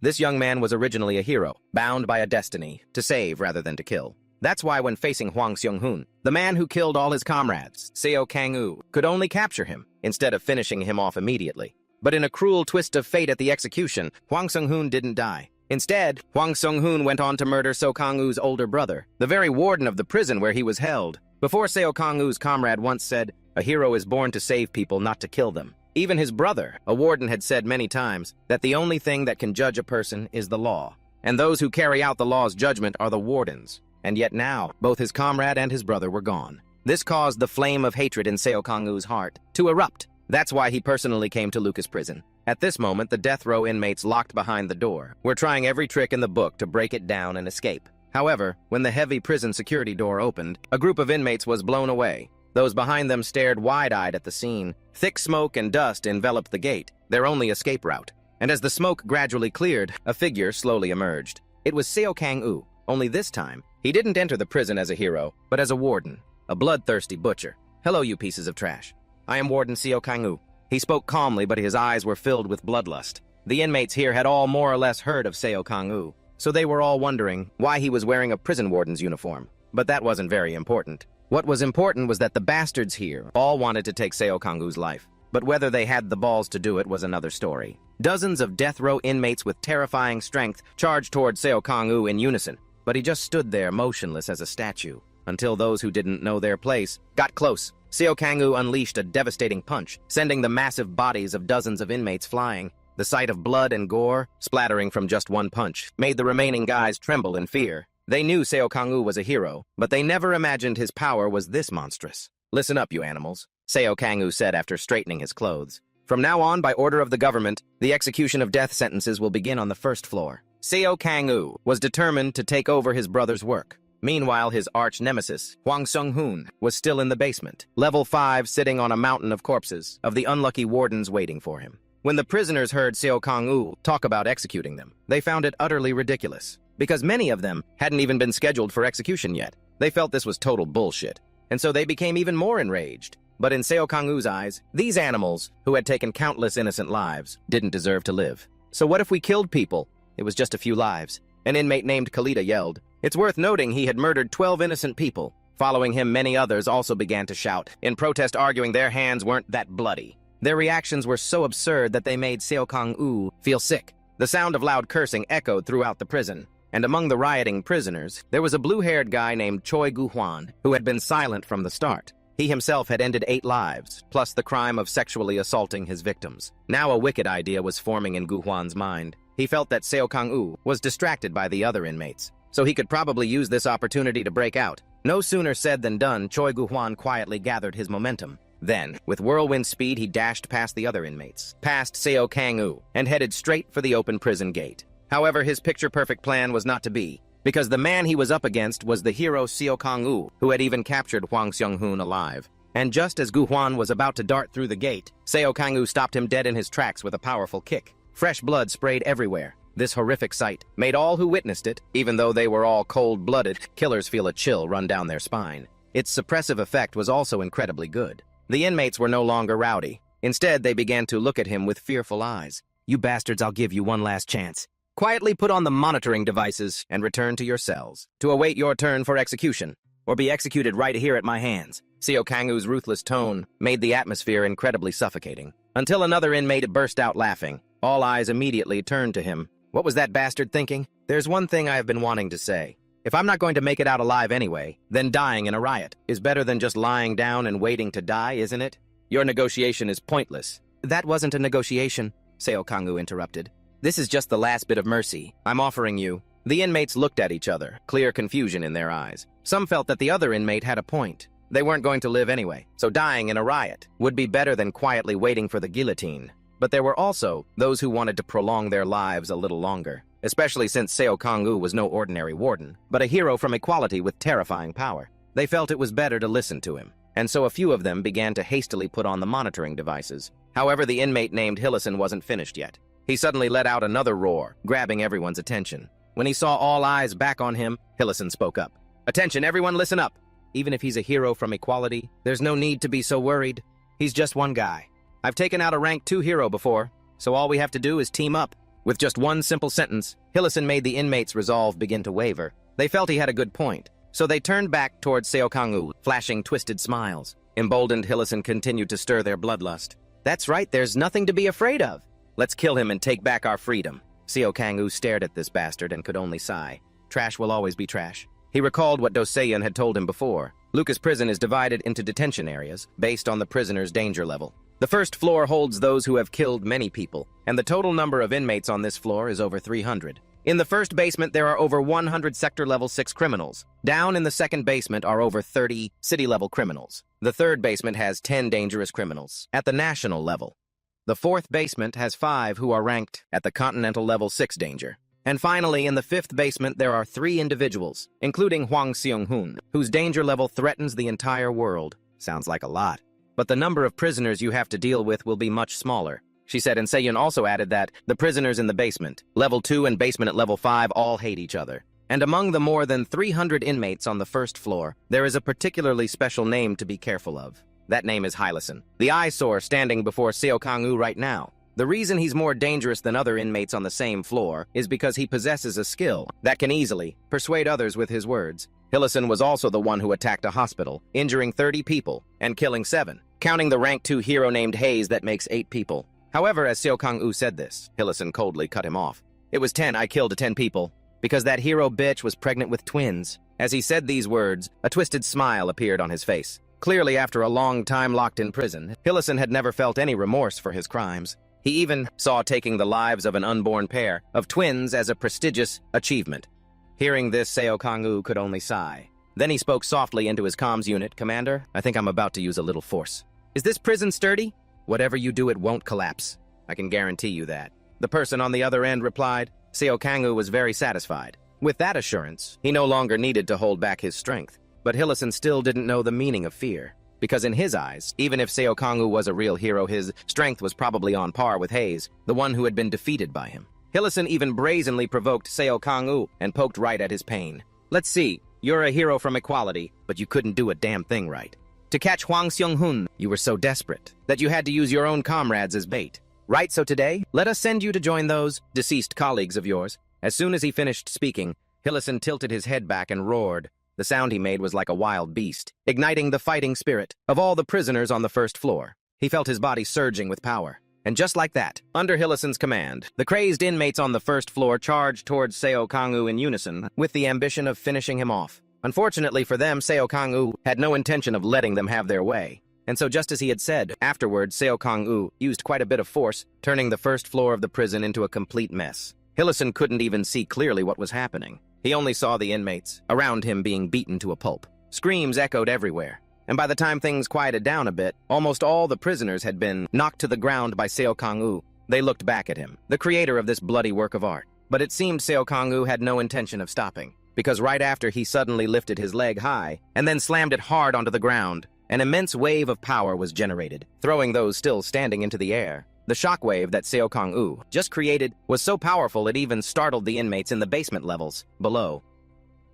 This young man was originally a hero, bound by a destiny, to save rather than to kill. That's why when facing Hwang Seung-hoon, the man who killed all his comrades, Seo Kang-woo, could only capture him, instead of finishing him off immediately. But in a cruel twist of fate at the execution, Hwang Seung-hoon didn't die. Instead, Hwang Seung-hoon went on to murder Seo Kang-woo's older brother, the very warden of the prison where he was held. Before Seo Kang-woo's comrade once said, "A hero is born to save people, not to kill them." Even his brother, a warden, had said many times that the only thing that can judge a person is the law, and those who carry out the law's judgment are the wardens. And yet now, both his comrade and his brother were gone. This caused the flame of hatred in Seo Kang-woo's heart to erupt. That's why he personally came to Lucas prison. At this moment, the death row inmates locked behind the door were trying every trick in the book to break it down and escape. However, when the heavy prison security door opened, a group of inmates was blown away. Those behind them stared wide-eyed at the scene. Thick smoke and dust enveloped the gate, their only escape route. And as the smoke gradually cleared, a figure slowly emerged. It was Seo Kang-woo, only this time, he didn't enter the prison as a hero, but as a warden, a bloodthirsty butcher. "Hello, you pieces of trash. I am Warden Seo Kang-woo." He spoke calmly, but his eyes were filled with bloodlust. The inmates here had all more or less heard of Seo Kang-woo, so they were all wondering why he was wearing a prison warden's uniform. But that wasn't very important. What was important was that the bastards here all wanted to take Seo Kang-woo's life. But whether they had the balls to do it was another story. Dozens of death row inmates with terrifying strength charged toward Seo Kang-woo in unison. But he just stood there motionless as a statue, until those who didn't know their place got close. Seo Kang-woo unleashed a devastating punch, sending the massive bodies of dozens of inmates flying. The sight of blood and gore, splattering from just one punch, made the remaining guys tremble in fear. They knew Seo Kang-woo was a hero, but they never imagined his power was this monstrous. "Listen up, you animals," Seo Kang-woo said after straightening his clothes. "From now on, by order of the government, the execution of death sentences will begin on the first floor." Seo Kang-woo was determined to take over his brother's work. Meanwhile, his arch-nemesis, Hwang Seung-hoon, was still in the basement, level 5, sitting on a mountain of corpses of the unlucky wardens waiting for him. When the prisoners heard Seo Kang-woo talk about executing them, they found it utterly ridiculous, because many of them hadn't even been scheduled for execution yet. They felt this was total bullshit, and so they became even more enraged. But in Seo Kang-woo's eyes, these animals, who had taken countless innocent lives, didn't deserve to live. "So what if we killed people? It was just a few lives," an inmate named Khalida yelled. It's worth noting he had murdered 12 innocent people. Following him, many others also began to shout, in protest, arguing their hands weren't that bloody. Their reactions were so absurd that they made Seo Kang-woo feel sick. The sound of loud cursing echoed throughout the prison, and among the rioting prisoners, there was a blue-haired guy named Choi Gu-hwan, who had been silent from the start. He himself had ended 8 lives, plus the crime of sexually assaulting his victims. Now a wicked idea was forming in Gu-hwan's mind. He felt that Seo Kang-woo was distracted by the other inmates, so he could probably use this opportunity to break out. No sooner said than done, Choi Gu-hwan quietly gathered his momentum. Then, with whirlwind speed, he dashed past the other inmates, past Seo Kang-woo, and headed straight for the open prison gate. However, his picture-perfect plan was not to be, because the man he was up against was the hero Seo Kang-woo, who had even captured Hwang Seung-hoon alive. And just as Gu-hwan was about to dart through the gate, Seo Kang-woo stopped him dead in his tracks with a powerful kick. Fresh blood sprayed everywhere. This horrific sight made all who witnessed it, even though they were all cold-blooded killers, feel a chill run down their spine. Its suppressive effect was also incredibly good. The inmates were no longer rowdy. Instead, they began to look at him with fearful eyes. "You bastards, I'll give you one last chance. Quietly put on the monitoring devices and return to your cells to await your turn for execution, or be executed right here at my hands." Seo Kang-woo's ruthless tone made the atmosphere incredibly suffocating, until another inmate burst out laughing. All eyes immediately turned to him. What was that bastard thinking? There's one thing I have been wanting to say. If I'm not going to make it out alive anyway, then dying in a riot is better than just lying down and waiting to die, isn't it? Your negotiation is pointless. That wasn't a negotiation, Seo Kang-woo interrupted. This is just the last bit of mercy I'm offering you. The inmates looked at each other, clear confusion in their eyes. Some felt that the other inmate had a point. They weren't going to live anyway, so dying in a riot would be better than quietly waiting for the guillotine. But there were also those who wanted to prolong their lives a little longer, especially since Seo Kang-woo was no ordinary warden, but a hero from equality with terrifying power. They felt it was better to listen to him, and so a few of them began to hastily put on the monitoring devices. However, the inmate named Hillison wasn't finished yet. He suddenly let out another roar, grabbing everyone's attention. When he saw all eyes back on him, Hillison spoke up. "Attention, everyone, listen up. Even if he's a hero from equality, there's no need to be so worried. He's just one guy. I've taken out a rank 2 hero before, so all we have to do is team up. With just one simple sentence, Hillison made the inmates' resolve begin to waver. They felt he had a good point, so they turned back towards Seo Kang-woo, flashing twisted smiles. Emboldened, Hillison continued to stir their bloodlust. That's right, there's nothing to be afraid of. Let's kill him and take back our freedom. Seo Kang-woo stared at this bastard and could only sigh. Trash will always be trash. He recalled what Do Se-yeon had told him before. Lucas Prison is divided into detention areas, based on the prisoner's danger level. The first floor holds those who have killed many people, and the total number of inmates on this floor is over 300. In the first basement, there are over 100 Sector Level 6 criminals. Down in the second basement are over 30 city-level criminals. The third basement has 10 dangerous criminals at the national level. The fourth basement has 5 who are ranked at the continental level 6 danger. And finally, in the fifth basement, there are 3 individuals, including Hwang Seung-hoon, whose danger level threatens the entire world. Sounds like a lot. But the number of prisoners you have to deal with will be much smaller, she said, and Se-yeon also added that the prisoners in the basement, level 2 and basement at level 5, all hate each other. And among the more than 300 inmates on the first floor, there is a particularly special name to be careful of. That name is Hillison, the eyesore standing before Seo Kang-woo right now. The reason he's more dangerous than other inmates on the same floor is because he possesses a skill that can easily persuade others with his words. Hillison was also the one who attacked a hospital, injuring 30 people and killing 7. Counting the rank 2 hero named Hayes, that makes 8 people. However, as Seo Kang-woo said this, Hillison coldly cut him off. It was 10, I killed 10 people, because that hero bitch was pregnant with twins. As he said these words, a twisted smile appeared on his face. Clearly, after a long time locked in prison, Hillison had never felt any remorse for his crimes. He even saw taking the lives of an unborn pair of twins as a prestigious achievement. Hearing this, Seo Kang-woo could only sigh. Then he spoke softly into his comms unit. Commander, I think I'm about to use a little force. Is this prison sturdy? Whatever you do, it won't collapse. I can guarantee you that. The person on the other end replied. Seo Kang-woo was very satisfied. With that assurance, he no longer needed to hold back his strength. But Hillison still didn't know the meaning of fear. Because in his eyes, even if Seo Kang-woo was a real hero, his strength was probably on par with Hayes, the one who had been defeated by him. Hillison even brazenly provoked Seo Kang-woo and poked right at his pain. Let's see, you're a hero from equality, but you couldn't do a damn thing right. To catch Hwang Seung-hoon, you were so desperate that you had to use your own comrades as bait. Right, so today, let us send you to join those deceased colleagues of yours. As soon as he finished speaking, Hillison tilted his head back and roared. The sound he made was like a wild beast, igniting the fighting spirit of all the prisoners on the first floor. He felt his body surging with power. And just like that, under Hillison's command, the crazed inmates on the first floor charged towards Seo Kang-woo in unison, with the ambition of finishing him off. Unfortunately for them, Seo Kang-woo had no intention of letting them have their way. And so just as he had said, afterward, Seo Kang-woo used quite a bit of force, turning the first floor of the prison into a complete mess. Hillison couldn't even see clearly what was happening. He only saw the inmates around him being beaten to a pulp. Screams echoed everywhere. And by the time things quieted down a bit, almost all the prisoners had been knocked to the ground by Seo Kang-woo. They looked back at him, the creator of this bloody work of art. But it seemed Seo Kang-woo had no intention of stopping, because right after he suddenly lifted his leg high and then slammed it hard onto the ground, an immense wave of power was generated, throwing those still standing into the air. The shockwave that Seo Kang-woo just created was so powerful it even startled the inmates in the basement levels below.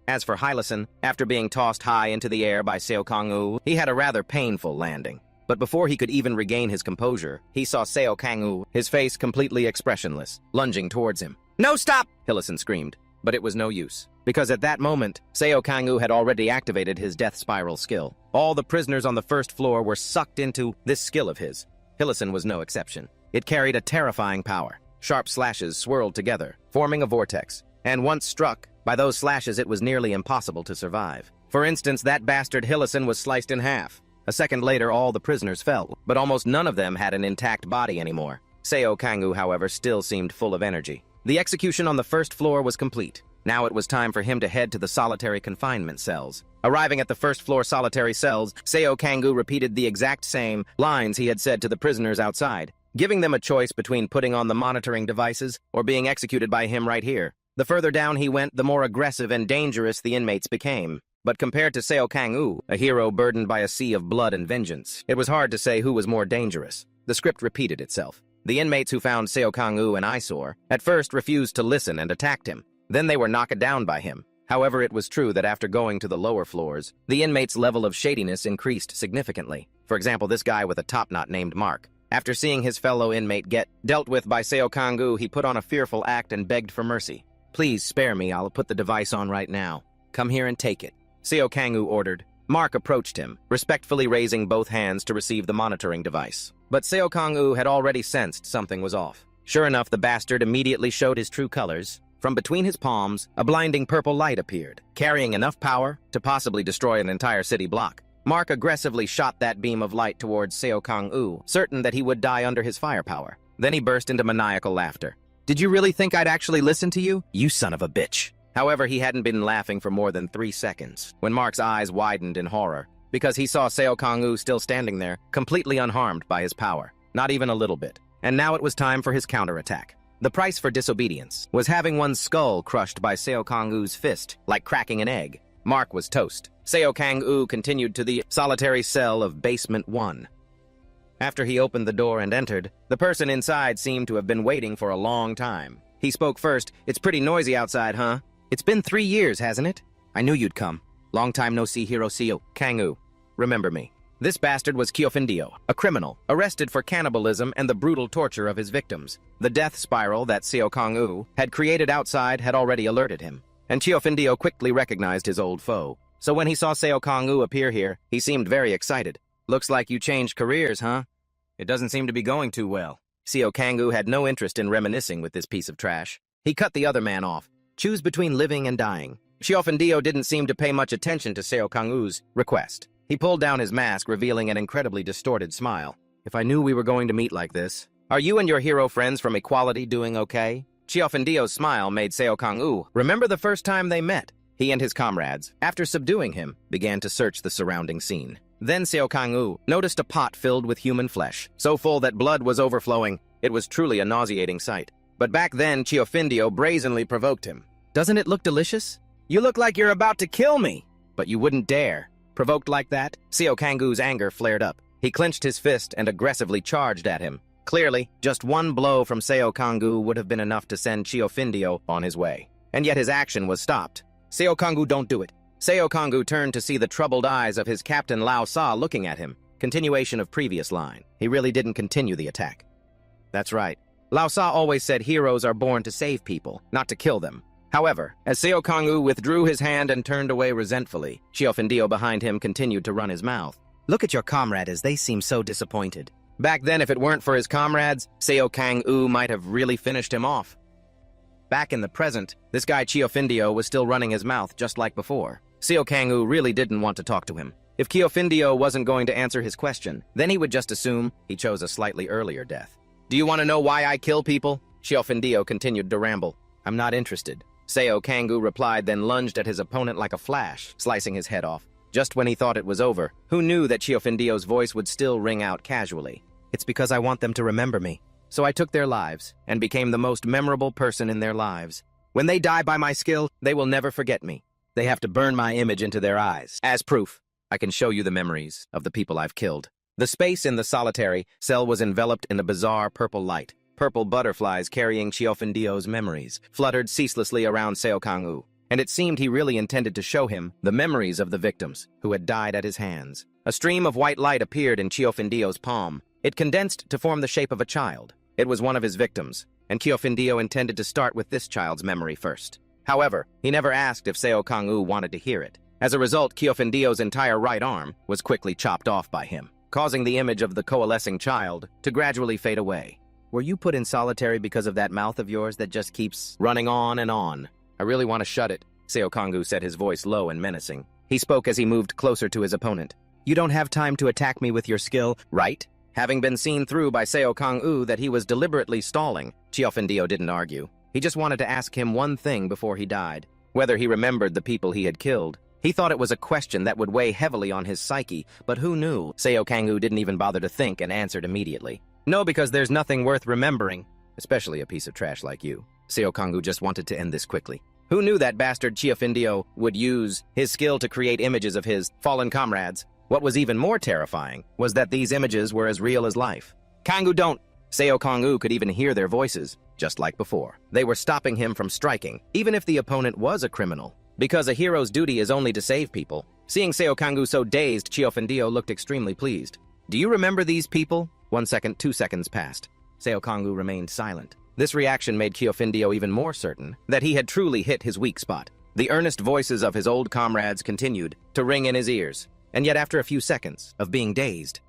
As for Hillison, after being tossed high into the air by Seo Kang-woo, he had a rather painful landing. But before he could even regain his composure, he saw Seo Kang-woo, his face completely expressionless, lunging towards him. "No, stop!" Hillison screamed. But it was no use, because at that moment, Seo Kang-woo had already activated his death spiral skill. All the prisoners on the first floor were sucked into this skill of his. Hillison was no exception. It carried a terrifying power. Sharp slashes swirled together, forming a vortex. And once struck, by those slashes it was nearly impossible to survive. For instance, that bastard Hillison was sliced in half. A second later, all the prisoners fell, but almost none of them had an intact body anymore. Seo Kang-woo, however, still seemed full of energy. The execution on the first floor was complete. Now it was time for him to head to the solitary confinement cells. Arriving at the first floor solitary cells, Seo Kang-woo repeated the exact same lines he had said to the prisoners outside, giving them a choice between putting on the monitoring devices or being executed by him right here. The further down he went, the more aggressive and dangerous the inmates became. But compared to Seo Kang-woo, a hero burdened by a sea of blood and vengeance, it was hard to say who was more dangerous. The script repeated itself. The inmates who found Seo Kang-woo an eyesore at first refused to listen and attacked him. Then they were knocked down by him. However, it was true that after going to the lower floors, the inmates' level of shadiness increased significantly. For example, this guy with a top knot named Mark. After seeing his fellow inmate get dealt with by Seo Kang-woo, he put on a fearful act and begged for mercy. "Please spare me, I'll put the device on right now. Come here and take it," Seo Kang-woo ordered. Mark approached him, respectfully raising both hands to receive the monitoring device. But Seo Kang-woo had already sensed something was off. Sure enough, the bastard immediately showed his true colors. From between his palms, a blinding purple light appeared, carrying enough power to possibly destroy an entire city block. Mark aggressively shot that beam of light towards Seo Kang-woo, certain that he would die under his firepower. Then he burst into maniacal laughter. "Did you really think I'd actually listen to you? You son of a bitch." However, he hadn't been laughing for more than 3 seconds when Mark's eyes widened in horror, because he saw Seo Kang-woo still standing there, completely unharmed by his power. Not even a little bit. And now it was time for his counterattack. The price for disobedience was having one's skull crushed by Seo Kang-woo's fist, like cracking an egg. Mark was toast. Seo Kang-woo continued to the solitary cell of Basement 1. After he opened the door and entered, the person inside seemed to have been waiting for a long time. He spoke first. "It's pretty noisy outside, huh? It's been 3 years, hasn't it? I knew you'd come. Long time no see, hero Seo Kang-woo. Remember me." This bastard was Kyo-fin-deo, a criminal, arrested for cannibalism and the brutal torture of his victims. The death spiral that Seo Kang-woo had created outside had already alerted him, and Kyo-fin-deo quickly recognized his old foe. So when he saw Seo Kang-woo appear here, he seemed very excited. "Looks like you changed careers, huh? It doesn't seem to be going too well." Seo Kang-woo had no interest in reminiscing with this piece of trash. He cut the other man off. Choose between living and dying. Kyo-fin-deo didn't seem to pay much attention to Seo Kang-woo's request. He pulled down his mask, revealing an incredibly distorted smile. "If I knew we were going to meet like this. Are you and your hero friends from Equality doing okay?" Kyo-fin-deo's smile made Seo Kang-woo remember the first time they met. He and his comrades, after subduing him, began to search the surrounding scene. Then Seo Kang-woo noticed a pot filled with human flesh, so full that blood was overflowing. It was truly a nauseating sight. But back then, Kyo-fin-deo brazenly provoked him. "Doesn't it look delicious? You look like you're about to kill me, but you wouldn't dare." Provoked like that, Seo Kang-woo's anger flared up. He clenched his fist and aggressively charged at him. Clearly, just one blow from Seo Kang-woo would have been enough to send Kyo-fin-deo on his way. And yet his action was stopped. "Seo Kang-woo, don't do it." Seo Kang-woo turned to see the troubled eyes of his captain Lao Sa looking at him. Continuation of previous line. He really didn't continue the attack. That's right. Lao Sa always said heroes are born to save people, not to kill them. However, as Seo Kang-woo withdrew his hand and turned away resentfully, Kyo-fin-deo behind him continued to run his mouth. "Look at your comrade as they seem so disappointed." Back then, if it weren't for his comrades, Seo Kang-woo might have really finished him off. Back in the present, this guy Kyo-fin-deo was still running his mouth just like before. Seo Kang-woo really didn't want to talk to him. If Kyo-fin-deo wasn't going to answer his question, then he would just assume he chose a slightly earlier death. "Do you want to know why I kill people?" Kyo-fin-deo continued to ramble. "I'm not interested." Seo Kang-woo replied, then lunged at his opponent like a flash, slicing his head off. Just when he thought it was over, who knew that Kyo-fin-deo's voice would still ring out casually? "It's because I want them to remember me. So I took their lives, and became the most memorable person in their lives. When they die by my skill, they will never forget me. They have to burn my image into their eyes. As proof, I can show you the memories of the people I've killed." The space in the solitary cell was enveloped in a bizarre purple light. Purple butterflies carrying Kyo-fin-deo's memories fluttered ceaselessly around Seo Kang-woo, and it seemed he really intended to show him the memories of the victims who had died at his hands. A stream of white light appeared in Kyo-fin-deo's palm. It condensed to form the shape of a child. It was one of his victims, and Kyo-fin-deo intended to start with this child's memory first. However, he never asked if Seo Kang-woo wanted to hear it. As a result, Kyo-fin-deo's entire right arm was quickly chopped off by him, causing the image of the coalescing child to gradually fade away. "Were you put in solitary because of that mouth of yours that just keeps running on and on? I really want to shut it," Seo Kang-woo said, his voice low and menacing. He spoke as he moved closer to his opponent. "You don't have time to attack me with your skill, right?" Having been seen through by Seo Kang-woo that he was deliberately stalling, Kyo-fin-deo didn't argue. He just wanted to ask him one thing before he died, whether he remembered the people he had killed. He thought it was a question that would weigh heavily on his psyche, but who knew? Seo Kang-woo didn't even bother to think and answered immediately. "No, because there's nothing worth remembering, especially a piece of trash like you." Seo Kang-woo just wanted to end this quickly. Who knew that bastard Kyo-fin-deo would use his skill to create images of his fallen comrades? What was even more terrifying was that these images were as real as life. "Kang-woo, don't!" Seo Kang-woo could even hear their voices, just like before. They were stopping him from striking, even if the opponent was a criminal. Because a hero's duty is only to save people. Seeing Seo Kang-woo so dazed, Kyo-fin-deo looked extremely pleased. "Do you remember these people?" 1 second, 2 seconds passed. Seo Kang-woo remained silent. This reaction made Kyofindio even more certain that he had truly hit his weak spot. The earnest voices of his old comrades continued to ring in his ears, and yet after a few seconds of being dazed,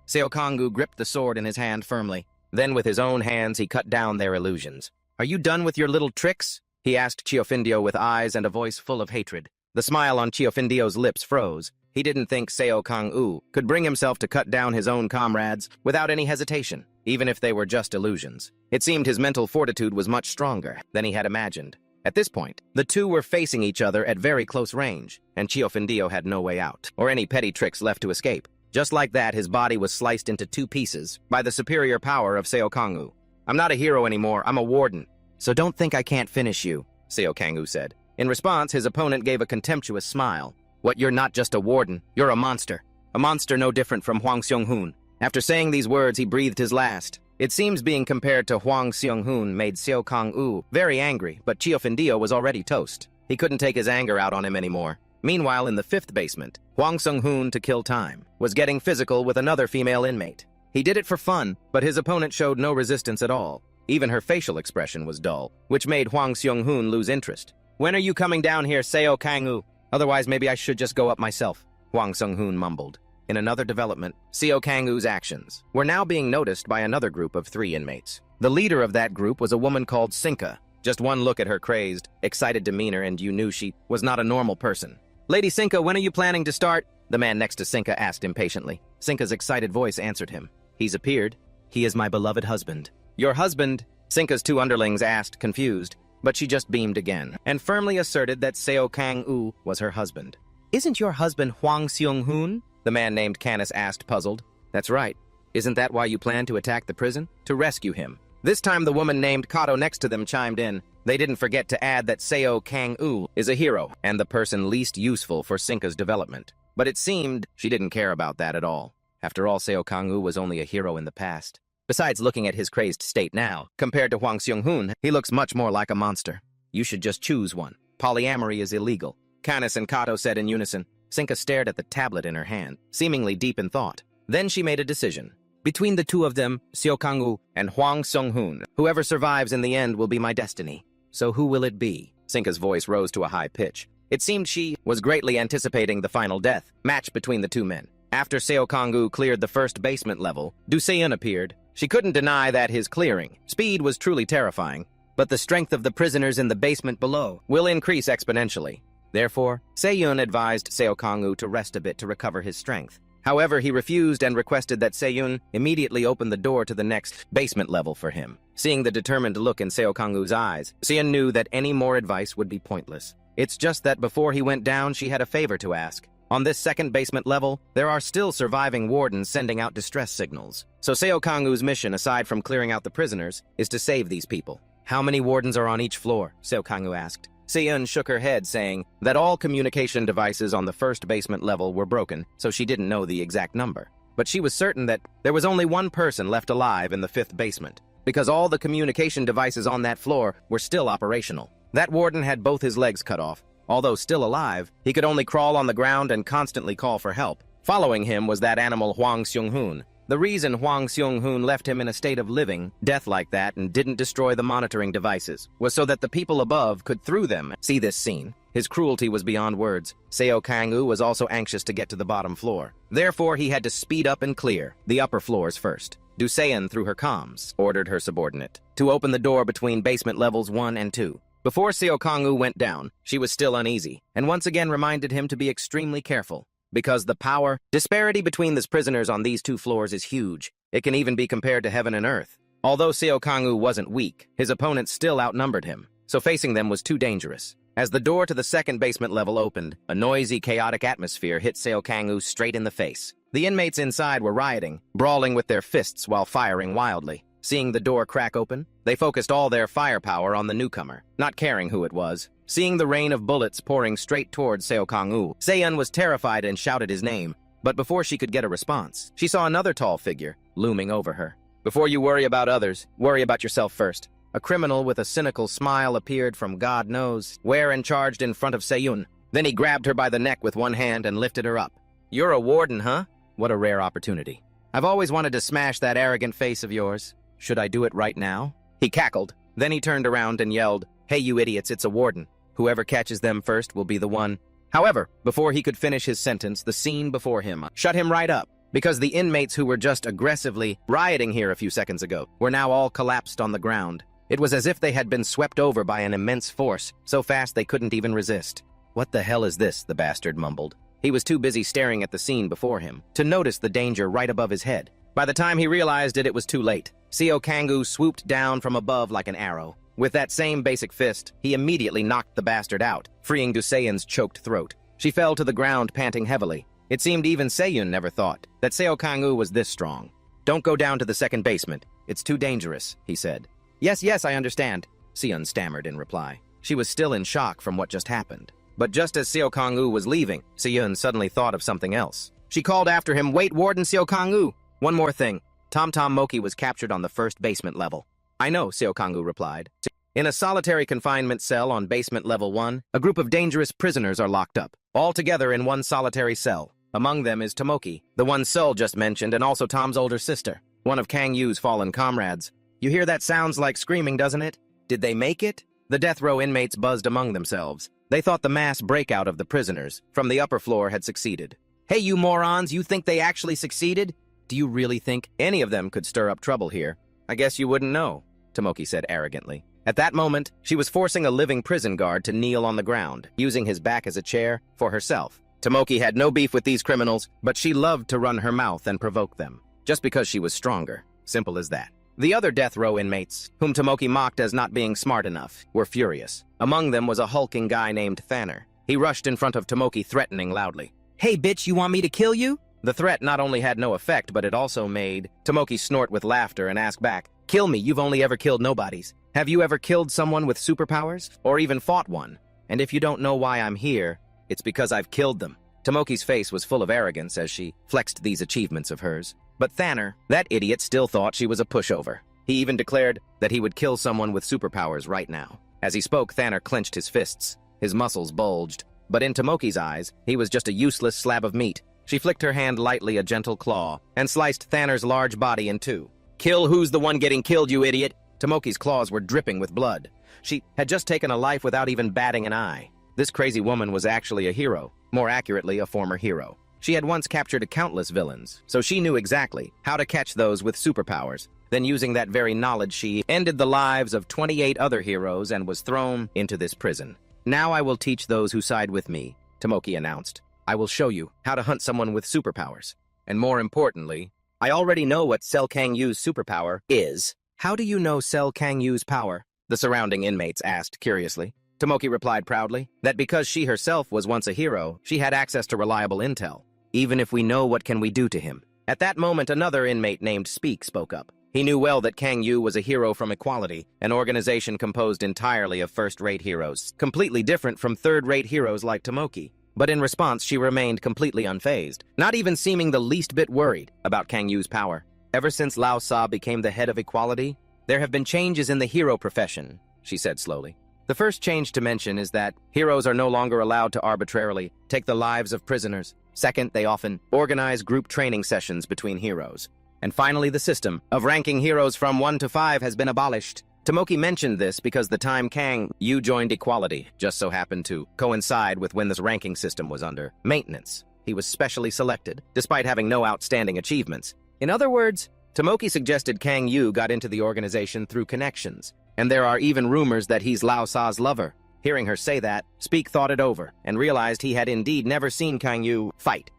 Seo Kang-woo gripped the sword in his hand firmly. Then with his own hands he cut down their illusions. "Are you done with your little tricks?" he asked Kyofindio with eyes and a voice full of hatred. The smile on Kyofindio's lips froze. He didn't think Seo Kang-woo could bring himself to cut down his own comrades without any hesitation, even if they were just illusions. It seemed his mental fortitude was much stronger than he had imagined. At this point, the two were facing each other at very close range, and Kyofindio had no way out, or any petty tricks left to escape. Just like that, his body was sliced into 2 pieces by the superior power of Seo Kang-woo. "I'm not a hero anymore, I'm a warden. So don't think I can't finish you," Seo Kang-woo said. In response, his opponent gave a contemptuous smile. "What, you're not just a warden, you're a monster. A monster no different from Hwang Seong-hoon." After saying these words, he breathed his last. It seems being compared to Hwang Seong-hoon made Seo Kang-woo very angry, but Kyofindio was already toast. He couldn't take his anger out on him anymore. Meanwhile, in the 5th basement, Hwang Seong-hoon, to kill time, was getting physical with another female inmate. He did it for fun, but his opponent showed no resistance at all. Even her facial expression was dull, which made Hwang Seong-hoon lose interest. "When are you coming down here, Seo Kang-woo? Otherwise, maybe I should just go up myself," Hwang Seong-hoon mumbled. In another development, Seo Kang-woo's actions were now being noticed by another group of 3 inmates. The leader of that group was a woman called Sinka. Just one look at her crazed, excited demeanor and you knew she was not a normal person. "Lady Sinka, when are you planning to start?" the man next to Sinka asked impatiently. Sinka's excited voice answered him. "He's appeared. He is my beloved husband." "Your husband?" Sinka's 2 underlings asked, confused, but she just beamed again and firmly asserted that Seo Kang-woo was her husband. "Isn't your husband Hwang Seong-hoon?" the man named Canis asked, puzzled. "That's right. Isn't that why you plan to attack the prison? To rescue him?" This time the woman named Kato next to them chimed in. They didn't forget to add that Seo Kang-woo is a hero and the person least useful for Sinka's development. But it seemed she didn't care about that at all. After all, Seo Kang-woo was only a hero in the past. Besides, looking at his crazed state now, compared to Hwang Seong-hoon, he looks much more like a monster. "You should just choose one. Polyamory is illegal," Canis and Kato said in unison. Sinka stared at the tablet in her hand, seemingly deep in thought. Then she made a decision. "Between the 2 of them, Seo Kang-woo and Hwang Seong-hoon, whoever survives in the end will be my destiny." "So who will it be?" Sinka's voice rose to a high pitch. It seemed she was greatly anticipating the final death match between the 2 men. After Seo Kang-woo cleared the 1st basement level, Du Seon appeared. She couldn't deny that his clearing speed was truly terrifying, but the strength of the prisoners in the basement below will increase exponentially. Therefore, Seon advised Seo Kang-woo to rest a bit to recover his strength. However, he refused and requested that Seon immediately open the door to the next basement level for him. Seeing the determined look in Seo Kang-woo's eyes, Seon knew that any more advice would be pointless. It's just that before he went down, she had a favor to ask. On this 2nd basement level, there are still surviving wardens sending out distress signals. So Seo Kang-woo's mission, aside from clearing out the prisoners, is to save these people. "How many wardens are on each floor?" Seo Kang-woo asked. Seon shook her head, saying that all communication devices on the 1st basement level were broken, so she didn't know the exact number. But she was certain that there was only 1 person left alive in the 5th basement, because all the communication devices on that floor were still operational. That warden had both his legs cut off. Although still alive, he could only crawl on the ground and constantly call for help. Following him was that animal Hwang Seong-hoon. The reason Hwang Seong-hoon left him in a state of living death like that and didn't destroy the monitoring devices was so that the people above could, through them, see this scene. His cruelty was beyond words. Seo Kang-woo was also anxious to get to the bottom floor. Therefore, he had to speed up and clear the upper floors first. Du Seon, through her comms, ordered her subordinate to open the door between basement levels 1 and 2. Before Seo Kang-woo went down, she was still uneasy, and once again reminded him to be extremely careful. Because the power disparity between the prisoners on these 2 floors is huge. It can even be compared to heaven and earth. Although Seo Kang-woo wasn't weak, his opponents still outnumbered him, so facing them was too dangerous. As the door to the 2nd basement level opened, a noisy, chaotic atmosphere hit Seo Kang-woo straight in the face. The inmates inside were rioting, brawling with their fists while firing wildly. Seeing the door crack open, they focused all their firepower on the newcomer, not caring who it was. Seeing the rain of bullets pouring straight towards Seo Kang-woo, Seon was terrified and shouted his name. But before she could get a response, she saw another tall figure looming over her. "Before you worry about others, worry about yourself first." A criminal with a cynical smile appeared from God knows where and charged in front of Seon. Then he grabbed her by the neck with one hand and lifted her up. "You're a warden, huh? What a rare opportunity. I've always wanted to smash that arrogant face of yours. Should I do it right now? He cackled. Then he turned around and yelled, "Hey, you idiots, it's a warden. Whoever catches them first will be the one." However, before he could finish his sentence, the scene before him shut him right up, because the inmates who were just aggressively rioting here a few seconds ago were now all collapsed on the ground. It was as if they had been swept over by an immense force, so fast they couldn't even resist. "What the hell is this?" the bastard mumbled. He was too busy staring at the scene before him to notice the danger right above his head. By the time he realized it, it was too late. Seo Kangwoo swooped down from above like an arrow. With that same basic fist, he immediately knocked the bastard out, freeing Du Seyun's choked throat. She fell to the ground, panting heavily. It seemed even Seyun never thought that Seo Kangwoo was this strong. "Don't go down to the second basement. It's too dangerous," he said. Yes, I understand," Seyun stammered in reply. She was still in shock from what just happened. But just as Seo Kangwoo was leaving, Seyun suddenly thought of something else. She called after him, "Wait, Warden Seo Kangwoo! One more thing. Tom Moki was captured on the first basement level." "I know," Seo Kangwoo replied. "In a solitary confinement cell on basement level 1, a group of dangerous prisoners are locked up, all together in one solitary cell. Among them is Tomoki, the one Seol just mentioned, and also Tom's older sister, one of Kang Yu's fallen comrades. You hear that sounds like screaming, doesn't it? Did they make it?" The death row inmates buzzed among themselves. They thought the mass breakout of the prisoners from the upper floor had succeeded. "Hey, you morons, you think they actually succeeded? Do you really think any of them could stir up trouble here? I guess you wouldn't know," Tomoki said arrogantly. At that moment, she was forcing a living prison guard to kneel on the ground, using his back as a chair for herself. Tomoki had no beef with these criminals, but she loved to run her mouth and provoke them, just because she was stronger. Simple as that. The other death row inmates, whom Tomoki mocked as not being smart enough, were furious. Among them was a hulking guy named Thanner. He rushed in front of Tomoki, threatening loudly. "Hey, bitch, you want me to kill you?" The threat not only had no effect, but it also made Tomoki snort with laughter and ask back, "Kill me, you've only ever killed nobodies. Have you ever killed someone with superpowers? Or even fought one? And if you don't know why I'm here, it's because I've killed them." Tomoki's face was full of arrogance as she flexed these achievements of hers. But Thanner, that idiot, still thought she was a pushover. He even declared that he would kill someone with superpowers right now. As he spoke, Thanner clenched his fists. His muscles bulged. But in Tomoki's eyes, he was just a useless slab of meat. She flicked her hand lightly, a gentle claw, and sliced Thanner's large body in two. "Kill who's the one getting killed, you idiot!" Tomoki's claws were dripping with blood. She had just taken a life without even batting an eye. This crazy woman was actually a hero. More accurately, a former hero. She had once captured countless villains, so she knew exactly how to catch those with superpowers. Then using that very knowledge, she ended the lives of 28 other heroes and was thrown into this prison. "Now I will teach those who side with me," Tomoki announced. "I will show you how to hunt someone with superpowers. And more importantly, I already know what Seo Kang-woo's superpower is." "How do you know Seo Kang-woo's power?" the surrounding inmates asked curiously. Tomoki replied proudly that because she herself was once a hero, she had access to reliable intel. "Even if we know, what can we do to him?" At that moment, another inmate named Speak spoke up. He knew well that Kang-woo was a hero from Equality, an organization composed entirely of first-rate heroes, completely different from third-rate heroes like Tomoki. But in response, she remained completely unfazed, not even seeming the least bit worried about Kang-woo's power. "Ever since Lao Sa became the head of Equality, there have been changes in the hero profession," she said slowly. "The first change to mention is that heroes are no longer allowed to arbitrarily take the lives of prisoners. Second, they often organize group training sessions between heroes. And finally, the system of ranking heroes from 1 to 5 has been abolished." Tomoki mentioned this because the time Kang-woo joined Equality just so happened to coincide with when this ranking system was under maintenance. He was specially selected, despite having no outstanding achievements. In other words, Tomoki suggested Kang-woo got into the organization through connections, and there are even rumors that he's Lao Sa's lover. Hearing her say that, Speak thought it over and realized he had indeed never seen Kang-woo fight.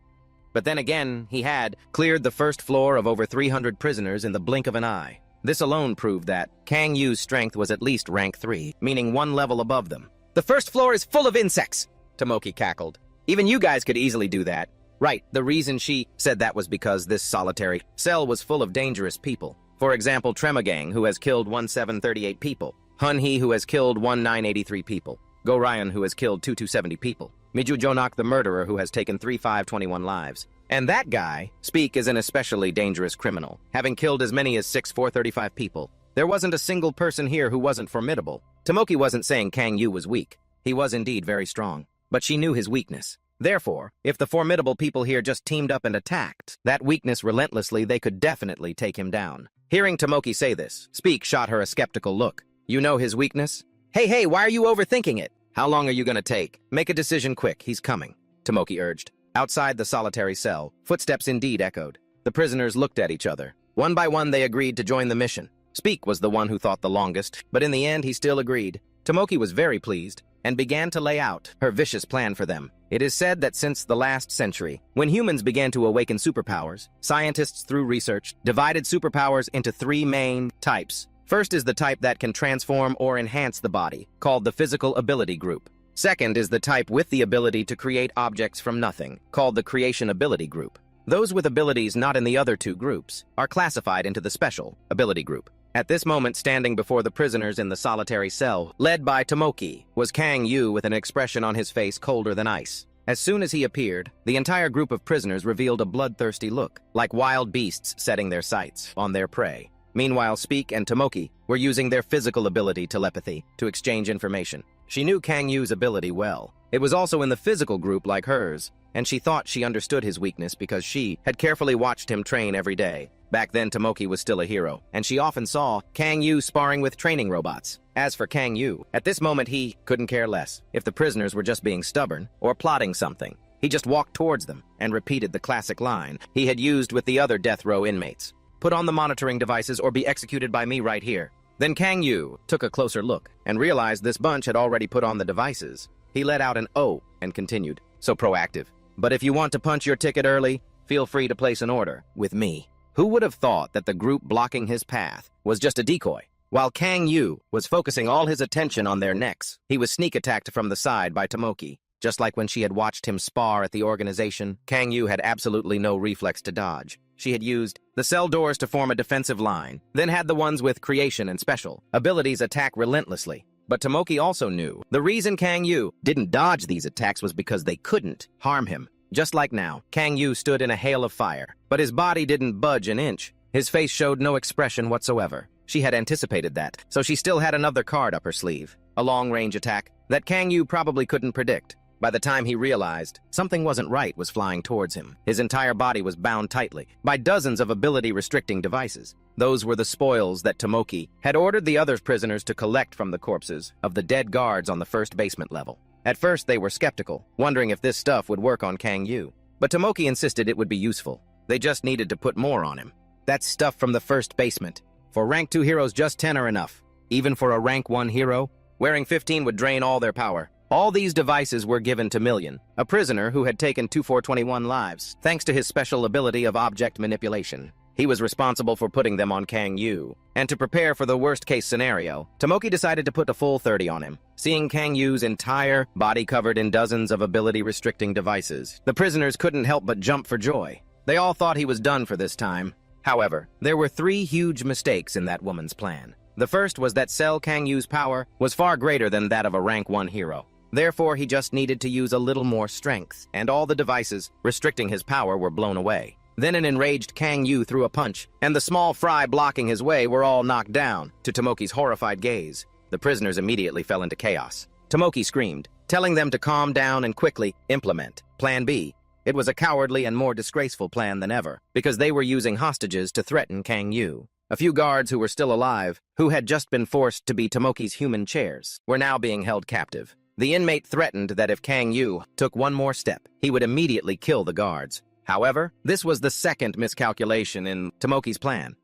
But then again, he had cleared the first floor of over 300 prisoners in the blink of an eye. This alone proved that Kang-woo's strength was at least rank 3, meaning one level above them. "The first floor is full of insects," Tomoki cackled. "Even you guys could easily do that." Right, the reason she said that was because this solitary cell was full of dangerous people. For example, Tremagang, who has killed 1738 people. Hun-hee, who has killed 1983 people. Go-ryan, who has killed 2270 people. Miju Jonak, the murderer, who has taken 3521 lives. And that guy, Speak, is an especially dangerous criminal, having killed as many as 6435 people. There wasn't a single person here who wasn't formidable. Tomoki wasn't saying Kang-woo was weak. He was indeed very strong. But she knew his weakness. Therefore, if the formidable people here just teamed up and attacked that weakness relentlessly, they could definitely take him down. Hearing Tomoki say this, Speak shot her a skeptical look. You know his weakness? Hey, why are you overthinking it? How long are you gonna take? Make a decision quick, he's coming, Tomoki urged. Outside the solitary cell, footsteps indeed echoed. The prisoners looked at each other. One by one, they agreed to join the mission. Speak was the one who thought the longest, but in the end, he still agreed. Tomoki was very pleased and began to lay out her vicious plan for them. It is said that since the last century, when humans began to awaken superpowers, scientists, through research, divided superpowers into three main types. First is the type that can transform or enhance the body, called the physical ability group. Second is the type with the ability to create objects from nothing, called the creation ability group. Those with abilities not in the other two groups are classified into the special ability group. At this moment, standing before the prisoners in the solitary cell, led by Tomoki, was Kang Yu with an expression on his face colder than ice. As soon as he appeared, the entire group of prisoners revealed a bloodthirsty look, like wild beasts setting their sights on their prey. Meanwhile, Speak and Tomoki were using their physical ability telepathy to exchange information. She knew Kang Yu's ability well. It was also in the physical group like hers, and she thought she understood his weakness because she had carefully watched him train every day. Back then, Tomoki was still a hero, and she often saw Kang Yu sparring with training robots. As for Kang Yu, at this moment he couldn't care less if the prisoners were just being stubborn or plotting something. He just walked towards them and repeated the classic line he had used with the other death row inmates. Put on the monitoring devices or be executed by me right here. Then Kang Yu took a closer look and realized this bunch had already put on the devices. He let out an "oh" and continued, so proactive. But if you want to punch your ticket early, feel free to place an order with me. Who would have thought that the group blocking his path was just a decoy? While Kang Yu was focusing all his attention on their necks, he was sneak attacked from the side by Tomoki. Just like when she had watched him spar at the organization, Kang Yu had absolutely no reflex to dodge. She had used the cell doors to form a defensive line, then had the ones with creation and special abilities attack relentlessly. But Tomoki also knew the reason Kang Yu didn't dodge these attacks was because they couldn't harm him. Just like now, Kang Yu stood in a hail of fire, but his body didn't budge an inch. His face showed no expression whatsoever. She had anticipated that, so she still had another card up her sleeve, a long-range attack that Kang Yu probably couldn't predict. By the time he realized something wasn't right was flying towards him. His entire body was bound tightly by dozens of ability-restricting devices. Those were the spoils that Tomoki had ordered the other prisoners to collect from the corpses of the dead guards on the first basement level. At first, they were skeptical, wondering if this stuff would work on Kang Yu. But Tomoki insisted it would be useful. They just needed to put more on him. That's stuff from the first basement. For rank 2 heroes, just 10 are enough. Even for a rank 1 hero, wearing 15 would drain all their power. All these devices were given to Million, a prisoner who had taken 2421 lives, thanks to his special ability of object manipulation. He was responsible for putting them on Kang Yu. And to prepare for the worst-case scenario, Tomoki decided to put a full 30 on him. Seeing Kang Yu's entire body covered in dozens of ability-restricting devices, the prisoners couldn't help but jump for joy. They all thought he was done for this time. However, there were 3 huge mistakes in that woman's plan. The first was that Kang Yu's power was far greater than that of a rank 1 hero. Therefore, he just needed to use a little more strength, and all the devices restricting his power were blown away. Then an enraged Kang Yu threw a punch, and the small fry blocking his way were all knocked down. To Tomoki's horrified gaze, the prisoners immediately fell into chaos. Tomoki screamed, telling them to calm down and quickly implement Plan B. It was a cowardly and more disgraceful plan than ever, because they were using hostages to threaten Kang Yu. A few guards who were still alive, who had just been forced to be Tomoki's human chairs, were now being held captive. The inmate threatened that if Kang Yu took one more step, he would immediately kill the guards. However, this was the second miscalculation in Tomoki's plan.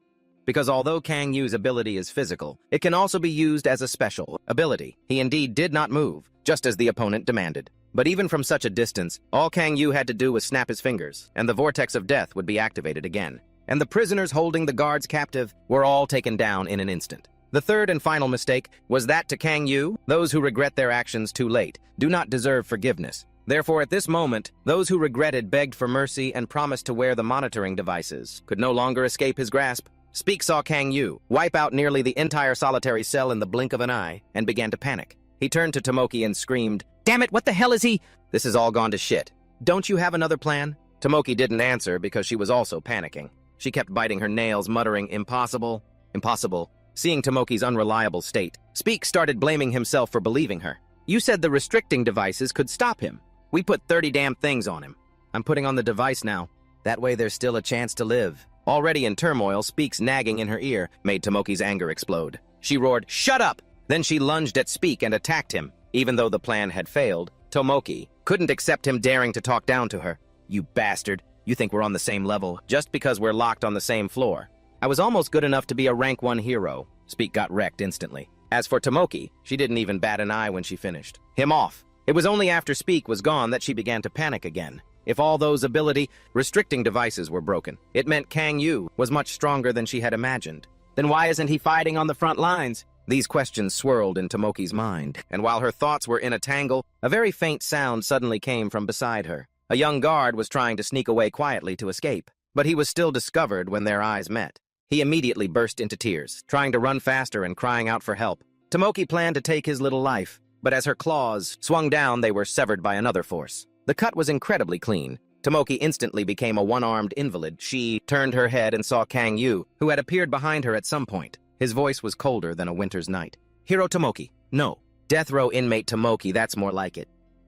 Because although Kang Yu's ability is physical, it can also be used as a special ability. He indeed did not move, just as the opponent demanded. But even from such a distance, all Kang Yu had to do was snap his fingers, and the vortex of death would be activated again. And the prisoners holding the guards captive were all taken down in an instant. The third and final mistake was that to Kang Yu, those who regret their actions too late do not deserve forgiveness. Therefore, at this moment, those who regretted begged for mercy and promised to wear the monitoring devices could no longer escape his grasp. Speak saw Kang Yu wipe out nearly the entire solitary cell in the blink of an eye and began to panic. He turned to Tomoki and screamed, "Damn it, what the hell is he? This has all gone to shit. Don't you have another plan?" Tomoki didn't answer because she was also panicking. She kept biting her nails, muttering, "Impossible, impossible." Seeing Tomoki's unreliable state, Speak started blaming himself for believing her. "You said the restricting devices could stop him." We put 30 damn things on him. I'm putting on the device now. That way there's still a chance to live. Already in turmoil, Speak's nagging in her ear made Tomoki's anger explode. She roared, "Shut up!" Then she lunged at Speak and attacked him. Even though the plan had failed, Tomoki couldn't accept him daring to talk down to her. "You bastard. You think we're on the same level just because we're locked on the same floor." I was almost good enough to be a rank 1 hero. Speak got wrecked instantly. As for Tomoki, she didn't even bat an eye when she finished him off. It was only after Speak was gone that she began to panic again. If all those ability-restricting devices were broken, it meant Kang Yu was much stronger than she had imagined. Then why isn't he fighting on the front lines? These questions swirled in Tomoki's mind, and while her thoughts were in a tangle, a very faint sound suddenly came from beside her. A young guard was trying to sneak away quietly to escape, but he was still discovered when their eyes met. He immediately burst into tears, trying to run faster and crying out for help. Tomoki planned to take his little life, but as her claws swung down, they were severed by another force. The cut was incredibly clean. Tomoki instantly became a one-armed invalid. She turned her head and saw Kang Yu, who had appeared behind her at some point. His voice was colder than a winter's night. "Hero Tomoki, no. Death row inmate Tomoki, that's more like it.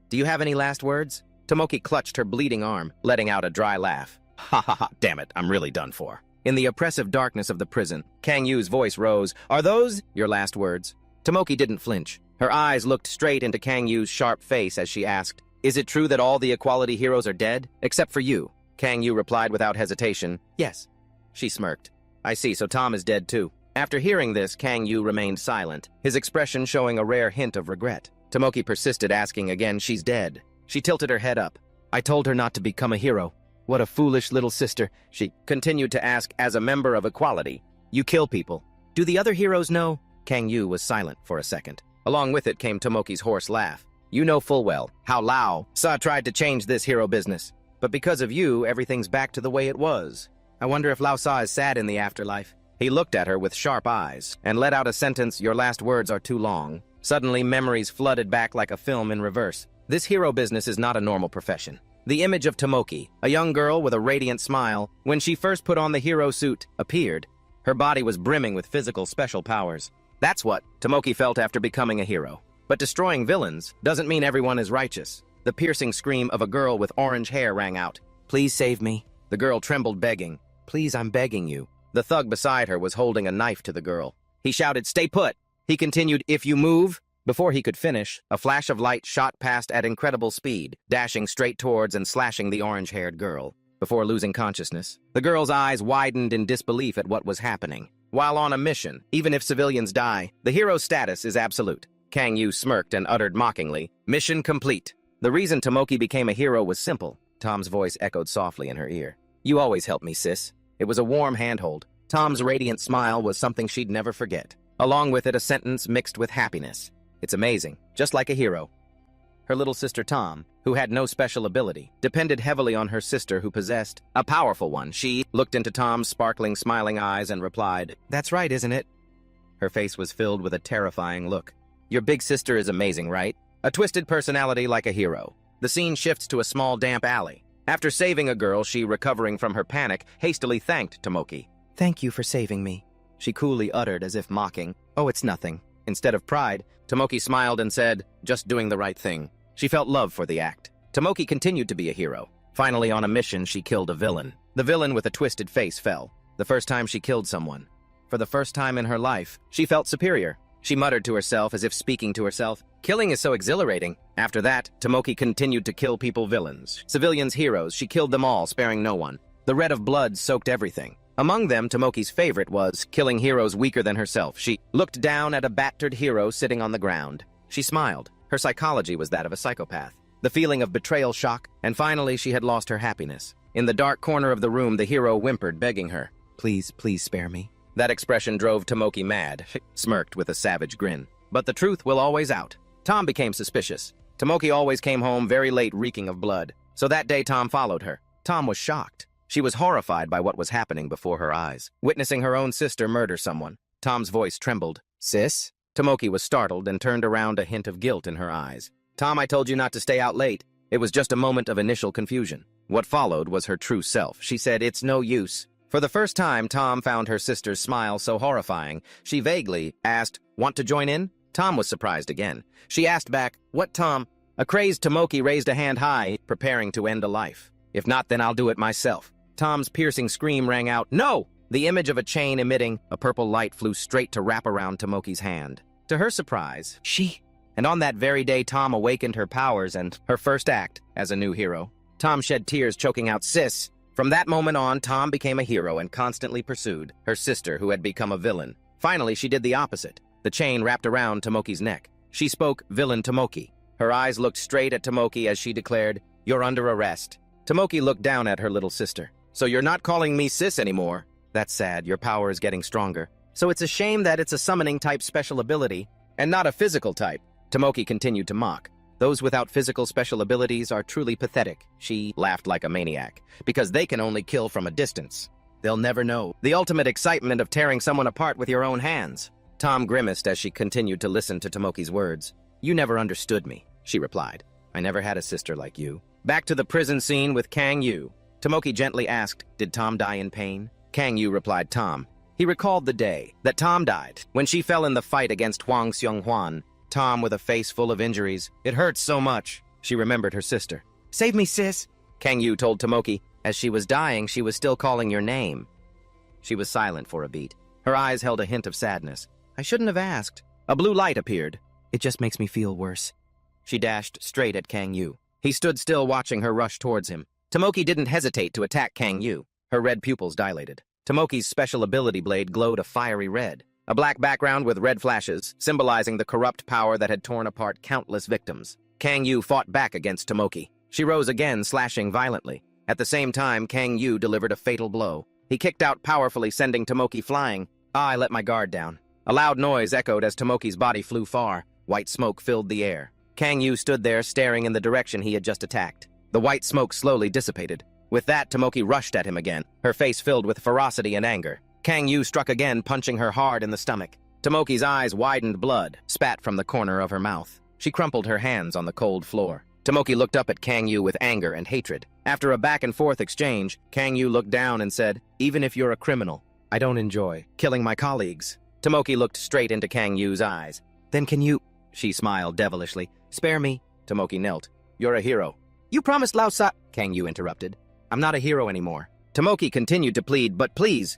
Do you have any last words?" Tomoki clutched her bleeding arm, letting out a dry laugh. "Ha ha ha, damn it, I'm really done for." In the oppressive darkness of the prison, Kang Yu's voice rose. "Are those your last words?" Tomoki didn't flinch. Her eyes looked straight into Kang Yu's sharp face as she asked, "Is it true that all the equality heroes are dead, except for you?" Kang Yu replied without hesitation, "Yes." She smirked. "I see, so Tom is dead too." After hearing this, Kang Yu remained silent, his expression showing a rare hint of regret. Tomoki persisted, asking again, "She's dead." She tilted her head up. "I told her not to become a hero. What a foolish little sister." She continued to ask, "As a member of equality, you kill people. Do the other heroes know?" Kang Yu was silent for a second. Along with it came Tomoki's hoarse laugh. "You know full well how Lao Sa tried to change this hero business. But because of you, everything's back to the way it was. I wonder if Lao Sa is sad in the afterlife." He looked at her with sharp eyes and let out a sentence, "Your last words are too long." Suddenly, memories flooded back like a film in reverse. This hero business is not a normal profession. The image of Tomoki, a young girl with a radiant smile, when she first put on the hero suit, appeared. Her body was brimming with physical special powers. That's what Tomoki felt after becoming a hero. But destroying villains doesn't mean everyone is righteous. The piercing scream of a girl with orange hair rang out. "Please save me." The girl trembled, begging. "Please, I'm begging you." The thug beside her was holding a knife to the girl. He shouted, "Stay put." He continued, "If you move." Before he could finish, a flash of light shot past at incredible speed, dashing straight towards and slashing the orange-haired girl. Before losing consciousness, the girl's eyes widened in disbelief at what was happening. While on a mission, even if civilians die, the hero's status is absolute. Kang Yu smirked and uttered mockingly, "Mission complete." The reason Tomoki became a hero was simple. Tom's voice echoed softly in her ear. "You always help me, sis." It was a warm handhold. Tom's radiant smile was something she'd never forget. Along with it, a sentence mixed with happiness. "It's amazing, just like a hero." Her little sister Tom, who had no special ability, depended heavily on her sister who possessed a powerful one. She looked into Tom's sparkling, smiling eyes and replied, "That's right, isn't it?" Her face was filled with a terrifying look. "Your big sister is amazing, right? A twisted personality like a hero." The scene shifts to a small, damp alley. After saving a girl, she, recovering from her panic, hastily thanked Tomoki. "Thank you for saving me," she coolly uttered as if mocking. "Oh, it's nothing." Instead of pride, Tomoki smiled and said, "Just doing the right thing." She felt love for the act. Tomoki continued to be a hero. Finally, on a mission, she killed a villain. The villain with a twisted face fell. The first time she killed someone. For the first time in her life, she felt superior. She muttered to herself as if speaking to herself, "Killing is so exhilarating." After that, Tomoki continued to kill people, villains, civilians, heroes. She killed them all, sparing no one. The red of blood soaked everything. Among them, Tomoki's favorite was killing heroes weaker than herself. She looked down at a battered hero sitting on the ground. She smiled. Her psychology was that of a psychopath. The feeling of betrayal, shock, and finally she had lost her happiness. In the dark corner of the room, the hero whimpered, begging her, "Please, please spare me." That expression drove Tomoki mad. She smirked with a savage grin. But the truth will always out. Tom became suspicious. Tomoki always came home very late, reeking of blood. So that day Tom followed her. Tom was shocked. She was horrified by what was happening before her eyes. Witnessing her own sister murder someone. Tom's voice trembled. "Sis?" Tomoki was startled and turned around, a hint of guilt in her eyes. "Tom, I told you not to stay out late." It was just a moment of initial confusion. What followed was her true self. She said, "It's no use." For the first time, Tom found her sister's smile so horrifying. She vaguely asked, "Want to join in?" Tom was surprised again. She asked back, "What, Tom?" A crazed Tomoki raised a hand high, preparing to end a life. If not, then I'll do it myself. Tom's piercing scream rang out, "No!" The image of a chain emitting a purple light flew straight to wrap around Tomoki's hand. To her surprise, And on that very day, Tom awakened her powers and her first act as a new hero. Tom shed tears, choking out, "Sis!" From that moment on, Tom became a hero and constantly pursued her sister, who had become a villain. Finally, she did the opposite. The chain wrapped around Tomoki's neck. She spoke, "Villain Tomoki." Her eyes looked straight at Tomoki as she declared, "You're under arrest." Tomoki looked down at her little sister. "So you're not calling me sis anymore? That's sad, your power is getting stronger. So it's a shame that it's a summoning-type special ability, and not a physical type." Tomoki continued to mock. "Those without physical special abilities are truly pathetic." She laughed like a maniac, "because they can only kill from a distance. They'll never know the ultimate excitement of tearing someone apart with your own hands." Tom grimaced as she continued to listen to Tomoki's words. "You never understood me," she replied. "I never had a sister like you." Back to the prison scene with Kang Yu. Tomoki gently asked, "Did Tom die in pain?" Kang Yu replied, "Tom." He recalled the day that Tom died, when she fell in the fight against Hwang Seong-hwan. Tom with a face full of injuries. "It hurts so much." She remembered her sister. "Save me, sis," Kang Yu told Tomoki. As she was dying, she was still calling your name. She was silent for a beat. Her eyes held a hint of sadness. "I shouldn't have asked." A blue light appeared. "It just makes me feel worse." She dashed straight at Kang Yu. He stood still, watching her rush towards him. Tomoki didn't hesitate to attack Kang Yu. Her red pupils dilated. Tomoki's special ability blade glowed a fiery red. A black background with red flashes, symbolizing the corrupt power that had torn apart countless victims. Kang Yu fought back against Tomoki. She rose again, slashing violently. At the same time, Kang Yu delivered a fatal blow. He kicked out powerfully, sending Tomoki flying. I let my guard down. A loud noise echoed as Tomoki's body flew far. White smoke filled the air. Kang Yu stood there, staring in the direction he had just attacked. The white smoke slowly dissipated. With that, Tomoki rushed at him again, her face filled with ferocity and anger. Kang Yu struck again, punching her hard in the stomach. Tomoki's eyes widened, blood spat from the corner of her mouth. She crumpled her hands on the cold floor. Tomoki looked up at Kang Yu with anger and hatred. After a back-and-forth exchange, Kang Yu looked down and said, "Even if you're a criminal, I don't enjoy killing my colleagues." Tomoki looked straight into Kang Yu's eyes. "Then can you—" She smiled devilishly. "Spare me." Tomoki knelt. "You're a hero." "You promised Lao Sa—" Kang Yu interrupted. "I'm not a hero anymore." Tomoki continued to plead, "But please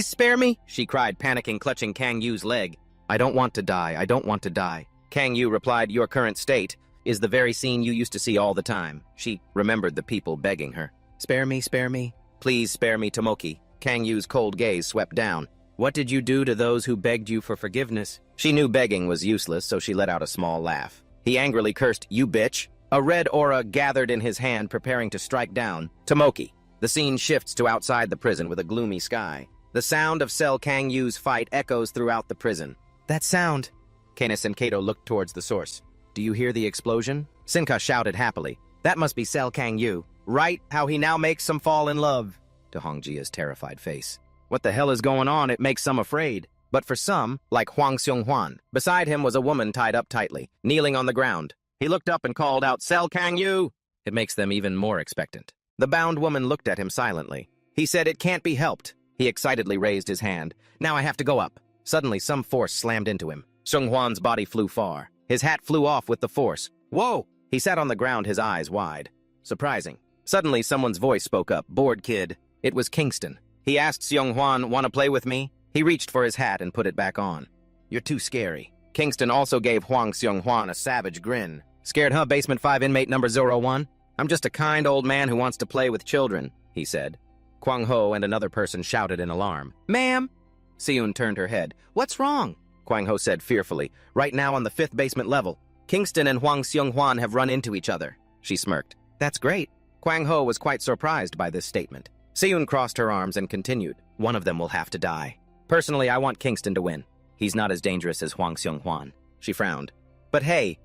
spare me," she cried, panicking, clutching Kang Yu's leg. "I don't want to die. I don't want to die." Kang Yu replied, "Your current state is the very scene you used to see all the time." She remembered the people begging her. Spare me. Please spare me, Tomoki." Kang Yu's cold gaze swept down. "What did you do to those who begged you for forgiveness?" She knew begging was useless, so she let out a small laugh. He angrily cursed, "You bitch." A red aura gathered in his hand, preparing to strike down Tomoki. The scene shifts to outside the prison with a gloomy sky. The sound of Cell Kang Yu's fight echoes throughout the prison. "That sound!" Canis and Kato looked towards the source. "Do you hear the explosion?" Sinka shouted happily. "That must be Cell Kang Yu. Right, how he now makes some fall in love." To Hongjia's terrified face. "What the hell is going on? It makes some afraid." But for some, like Hwang Seong-hwan, beside him was a woman tied up tightly, kneeling on the ground. He looked up and called out, "Cell Kang Yu!" It makes them even more expectant. The bound woman looked at him silently. He said, "It can't be helped." He excitedly raised his hand. "Now I have to go up." Suddenly, some force slammed into him. Seong-hwan's body flew far. His hat flew off with the force. "Whoa!" He sat on the ground, his eyes wide. Surprising. Suddenly, someone's voice spoke up. "Bored kid." It was Kingston. He asked Seong-hwan, "Want to play with me?" He reached for his hat and put it back on. "You're too scary." Kingston also gave Hwang Seong-hwan a savage grin. "Scared, huh, Basement 5 inmate number 01? I'm just a kind old man who wants to play with children," he said. Kwang Ho and another person shouted in alarm. "Ma'am!" Seun turned her head. "What's wrong?" Kwang Ho said fearfully. "Right now on the 5th basement level. Kingston and Hwang Seong-hwan have run into each other." She smirked. "That's great." Kwang Ho was quite surprised by this statement. Seun crossed her arms and continued. "One of them will have to die. Personally, I want Kingston to win. He's not as dangerous as Hwang Seong-hwan." She frowned. "But hey!"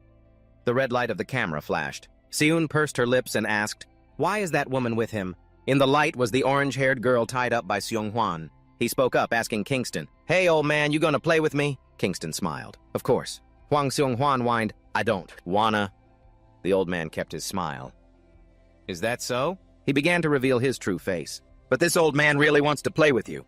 The red light of the camera flashed. Seun pursed her lips and asked, "Why is that woman with him?" In the light was the orange-haired girl tied up by Seong-hwan. He spoke up, asking Kingston, "Hey, old man, you gonna play with me?" Kingston smiled. "Of course." Hwang Seong-hwan whined, "I don't wanna." The old man kept his smile. "Is that so?" He began to reveal his true face. "But this old man really wants to play with you."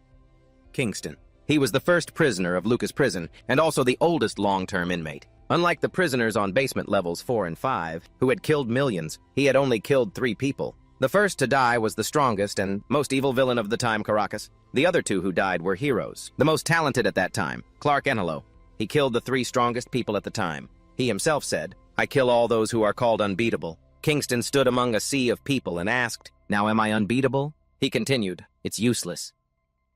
Kingston. He was the first prisoner of Lucas Prison and also the oldest long-term inmate. Unlike the prisoners on basement levels 4 and 5, who had killed millions, he had only killed 3 people. The first to die was the strongest and most evil villain of the time, Caracas. The other 2 who died were heroes, the most talented at that time, Clark Enhalo. He killed the 3 strongest people at the time. He himself said, "I kill all those who are called unbeatable." Kingston stood among a sea of people and asked, "Now am I unbeatable?" He continued, "It's useless."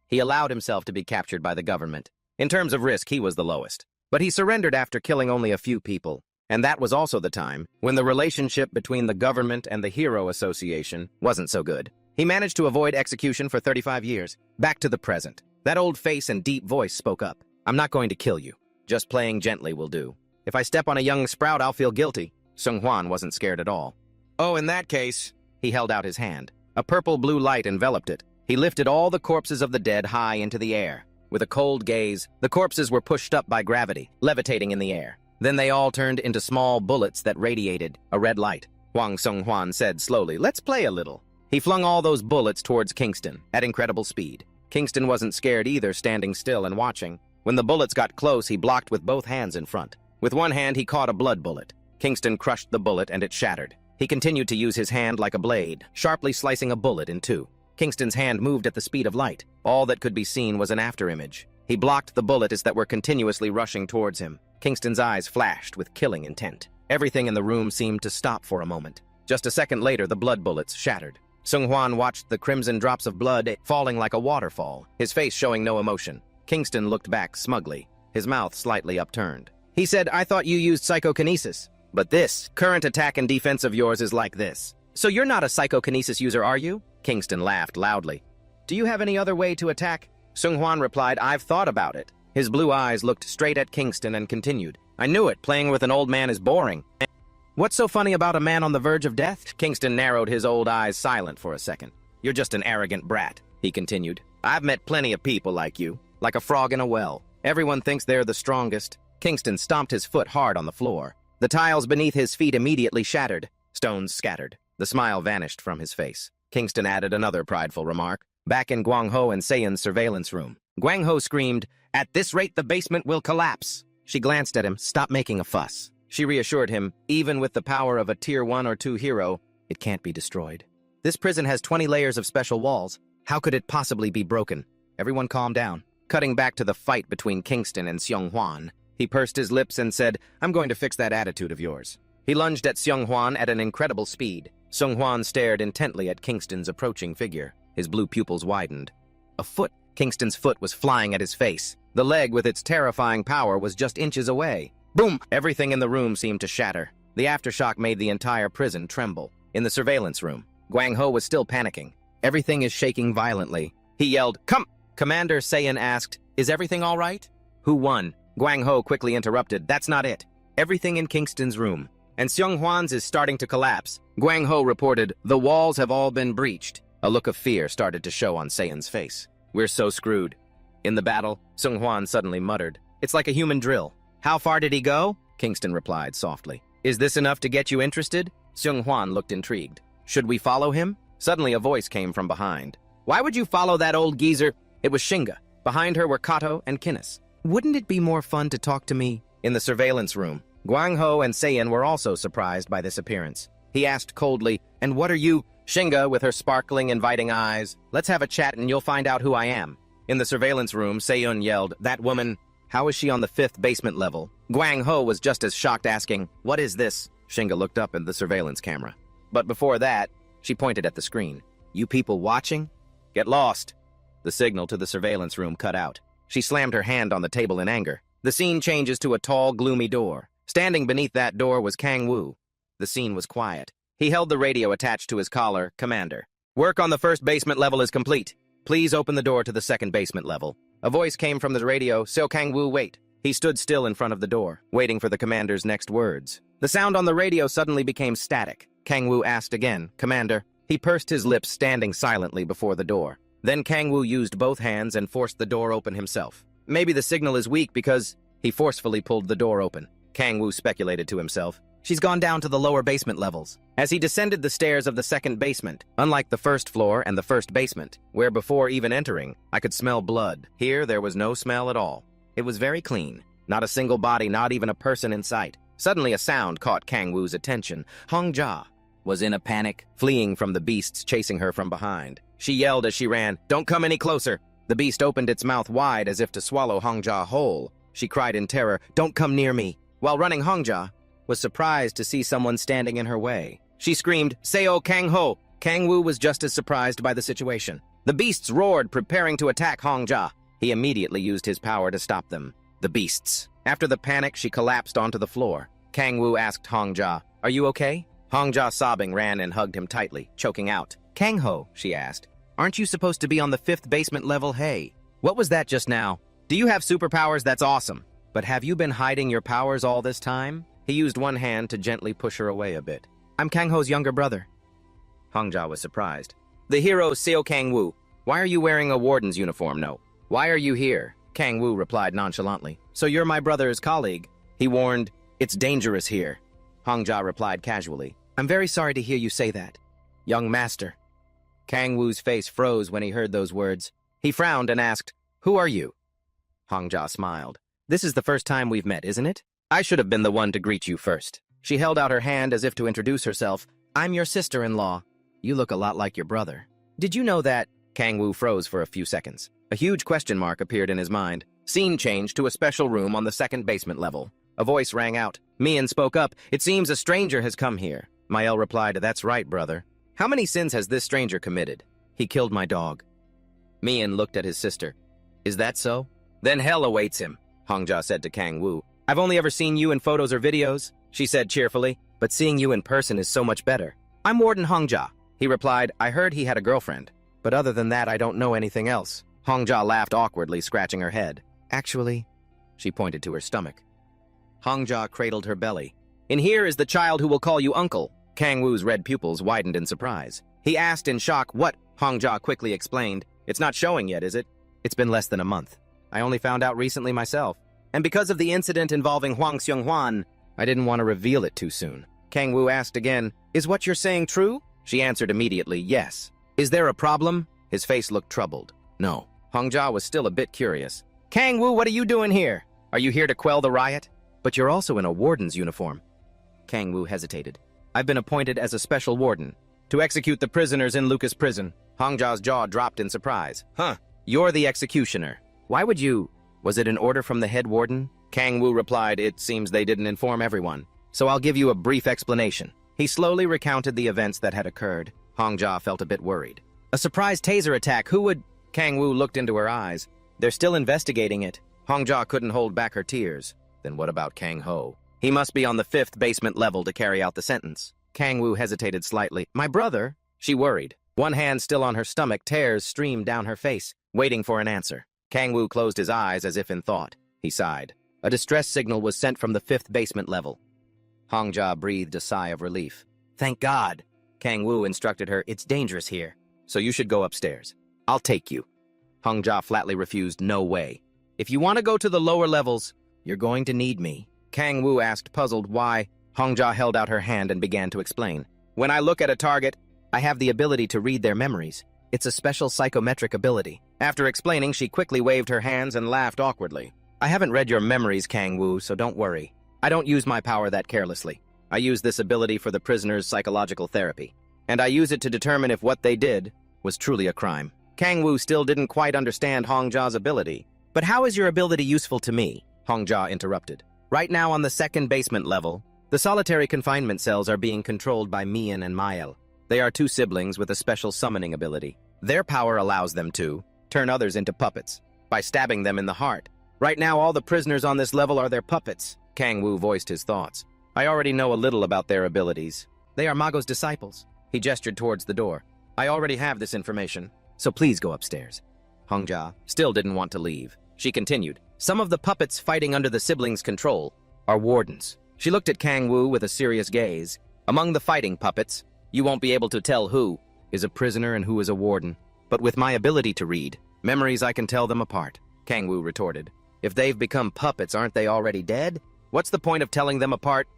He allowed himself to be captured by the government. In terms of risk, he was the lowest. But he surrendered after killing only a few people. And that was also the time when the relationship between the government and the Hero Association wasn't so good. He managed to avoid execution for 35 years. Back to the present. That old face and deep voice spoke up. "I'm not going to kill you. Just playing gently will do. If I step on a young sprout, I'll feel guilty." Sung Hwan wasn't scared at all. "Oh, in that case," he held out his hand. A purple-blue light enveloped it. He lifted all the corpses of the dead high into the air. With a cold gaze, the corpses were pushed up by gravity, levitating in the air. Then they all turned into small bullets that radiated a red light. Hwang Sung-hwan said slowly, "Let's play a little." He flung all those bullets towards Kingston at incredible speed. Kingston wasn't scared either, standing still and watching. When the bullets got close, he blocked with both hands in front. With one hand, he caught a blood bullet. Kingston crushed the bullet and it shattered. He continued to use his hand like a blade, sharply slicing a bullet in 2. Kingston's hand moved at the speed of light. All that could be seen was an afterimage. He blocked the bullets that were continuously rushing towards him. Kingston's eyes flashed with killing intent. Everything in the room seemed to stop for a moment. Just a second later, the blood bullets shattered. Sung-hwan watched the crimson drops of blood falling like a waterfall, his face showing no emotion. Kingston looked back smugly, his mouth slightly upturned. He said, "I thought you used psychokinesis. But this current attack and defense of yours is like this. So you're not a psychokinesis user, are you?" Kingston laughed loudly. "Do you have any other way to attack?" Sung-hwan replied, "I've thought about it." His blue eyes looked straight at Kingston and continued, "I knew it, playing with an old man is boring." "What's so funny about a man on the verge of death?" Kingston narrowed his old eyes silent for a second. "You're just an arrogant brat," he continued. "I've met plenty of people like you, like a frog in a well. Everyone thinks they're the strongest." Kingston stomped his foot hard on the floor. The tiles beneath his feet immediately shattered. Stones scattered. The smile vanished from his face. Kingston added another prideful remark. Back in Guang-ho and Seiyun's surveillance room, Guang-ho screamed, "At this rate, the basement will collapse." She glanced at him. "Stop making a fuss." She reassured him, "Even with the power of a Tier 1 or 2 hero, it can't be destroyed. This prison has 20 layers of special walls. How could it possibly be broken?" Everyone calmed down. Cutting back to the fight between Kingston and Seung-hwan, he pursed his lips and said, "I'm going to fix that attitude of yours." He lunged at Seung-hwan at an incredible speed. Seung-hwan stared intently at Kingston's approaching figure. His blue pupils widened. A foot. Kingston's foot was flying at his face. The leg with its terrifying power was just inches away. Boom! Everything in the room seemed to shatter. The aftershock made the entire prison tremble. In the surveillance room, Guang-ho was still panicking. "Everything is shaking violently." He yelled, "Come!" Commander Seiyun asked, "Is everything all right?" "Who won?" Guang-ho quickly interrupted, "That's not it. Everything in Kingston's room. And Seung-hwan's is starting to collapse." Guang-ho reported, "The walls have all been breached." A look of fear started to show on Seiyun's face. "We're so screwed." In the battle, Seung-hwan suddenly muttered, "It's like a human drill." "How far did he go?" Kingston replied softly. "Is this enough to get you interested?" Seung-hwan looked intrigued. "Should we follow him?" Suddenly a voice came from behind. "Why would you follow that old geezer?" It was Shinga. Behind her were Kato and Kinnis. "Wouldn't it be more fun to talk to me?" In the surveillance room, Guang-ho and Seiyun were also surprised by this appearance. He asked coldly, "And what are you?" Shinga, with her sparkling, inviting eyes, "Let's have a chat and you'll find out who I am." In the surveillance room, Seiyun yelled, "That woman, how is she on the 5th basement level?" Guang-ho was just as shocked, asking, "What is this?" Shinga looked up at the surveillance camera. But before that, she pointed at the screen. "You people watching? Get lost." The signal to the surveillance room cut out. She slammed her hand on the table in anger. The scene changes to a tall, gloomy door. Standing beneath that door was Kang Woo. The scene was quiet. He held the radio attached to his collar. "Commander, work on the 1st basement level is complete. Please open the door to the 2nd basement level." A voice came from the radio, "So Kang Woo, wait." He stood still in front of the door, waiting for the commander's next words. The sound on the radio suddenly became static. Kang Woo asked again, "Commander." He pursed his lips, standing silently before the door. Then Kang Woo used both hands and forced the door open himself. Maybe the signal is weak because he forcefully pulled the door open. Kang Woo speculated to himself. She's gone down to the lower basement levels. As he descended the stairs of the 2nd basement, unlike the 1st floor and the 1st basement, where before even entering, I could smell blood, here there was no smell at all. It was very clean. Not a single body, not even a person in sight. Suddenly a sound caught Kang Woo's attention. Hong Jia was in a panic, fleeing from the beasts chasing her from behind. She yelled as she ran, "Don't come any closer!" The beast opened its mouth wide as if to swallow Hong Jia whole. She cried in terror, "Don't come near me!" While running, Hong Jia was surprised to see someone standing in her way. She screamed, "Seo Kang Ho!" Kang Woo was just as surprised by the situation. The beasts roared, preparing to attack Hong Jia. He immediately used his power to stop them. The beasts. After the panic, she collapsed onto the floor. Kang Woo asked Hong Jia, "Are you okay?" Hong Jia, sobbing, ran and hugged him tightly, choking out. "Kang Ho," she asked, "aren't you supposed to be on the 5th basement level? Hey, what was that just now? Do you have superpowers? That's awesome. But have you been hiding your powers all this time?" He used one hand to gently push her away a bit. "I'm Kang Ho's younger brother." Hong Jia was surprised. "The hero Seo Kang Woo. Why are you wearing a warden's uniform? No. Why are you here?" Kang Woo replied nonchalantly. "So you're my brother's colleague?" He warned, "It's dangerous here." Hong Jia replied casually, "I'm very sorry to hear you say that, young master." Kang Woo's face froze when he heard those words. He frowned and asked, "Who are you?" Hong Jia smiled. "This is the first time we've met, isn't it? I should have been the one to greet you first." She held out her hand as if to introduce herself. "I'm your sister-in-law. You look a lot like your brother. Did you know that?" Kang Woo froze for a few seconds. A huge question mark appeared in his mind. Scene changed to a special room on the 2nd basement level. A voice rang out. Mian spoke up. "It seems a stranger has come here." Mael replied, "That's right, brother. How many sins has this stranger committed?" "He killed my dog." Mian looked at his sister. "Is that so? Then hell awaits him," Hong Jia said to Kang Woo. "I've only ever seen you in photos or videos," she said cheerfully, "but seeing you in person is so much better." "I'm Warden Hong Jia," he replied. "I heard he had a girlfriend, but other than that I don't know anything else." Hong Jia laughed awkwardly, scratching her head. "Actually," she pointed to her stomach. Hong Jia cradled her belly. "In here is the child who will call you uncle." Kang Woo's red pupils widened in surprise. He asked in shock, "What?" Hong Jia quickly explained, "It's not showing yet, is it?" "It's been less than a month. I only found out recently myself. And because of the incident involving Huang Xionghuan, I didn't want to reveal it too soon." Kang Woo asked again, "Is what you're saying true?" She answered immediately, "Yes." "Is there a problem?" His face looked troubled. "No." Hong Jia was still a bit curious. "Kang Woo, what are you doing here? Are you here to quell the riot?" "But you're also in a warden's uniform." Kang Woo hesitated. "I've been appointed as a special warden to execute the prisoners in Lucas Prison." Hong Jia's jaw dropped in surprise. "Huh, you're the executioner. Why would you? Was it an order from the head warden?" Kang Woo replied, "It seems they didn't inform everyone, so I'll give you a brief explanation." He slowly recounted the events that had occurred. Hong Jia felt a bit worried. "A surprise taser attack, who would—" Kang Woo looked into her eyes. "They're still investigating it." Hong Jia couldn't hold back her tears. "Then what about Kang Ho? He must be on the 5th basement level to carry out the sentence." Kang Woo hesitated slightly. "My brother?" She worried. One hand still on her stomach, tears streamed down her face, waiting for an answer. Kang Woo closed his eyes as if in thought. He sighed. A distress signal was sent from the 5th basement level. Hong Jia breathed a sigh of relief. "Thank God." Kang Woo instructed her, "It's dangerous here, so you should go upstairs. I'll take you." Hong Jia flatly refused, "No way. If you want to go to the lower levels, you're going to need me." Kang Woo asked, puzzled, why. Hong Jia held out her hand and began to explain. "When I look at a target, I have the ability to read their memories. It's a special psychometric ability." After explaining, she quickly waved her hands and laughed awkwardly. "I haven't read your memories, Kang Woo, so don't worry. I don't use my power that carelessly. I use this ability for the prisoner's psychological therapy, and I use it to determine if what they did was truly a crime." Kang Woo still didn't quite understand Hong Jia's ability. "But how is your ability useful to me?" Hong Jia interrupted. "Right now on the 2nd basement level, the solitary confinement cells are being controlled by Mian and Mael. They are 2 siblings with a special summoning ability. Their power allows them to turn others into puppets by stabbing them in the heart. Right now all the prisoners on this level are their puppets." Kang Woo voiced his thoughts. "I already know a little about their abilities. They are Mago's disciples." He gestured towards the door. "I already have this information, so please go upstairs." Hong Jia still didn't want to leave. She continued, "Some of the puppets fighting under the siblings' control are wardens." She looked at Kang Woo with a serious gaze. "Among the fighting puppets, you won't be able to tell who is a prisoner and who is a warden. But with my ability to read memories, I can tell them apart." Kang Woo retorted. "If they've become puppets, aren't they already dead? What's the point of telling them apart?"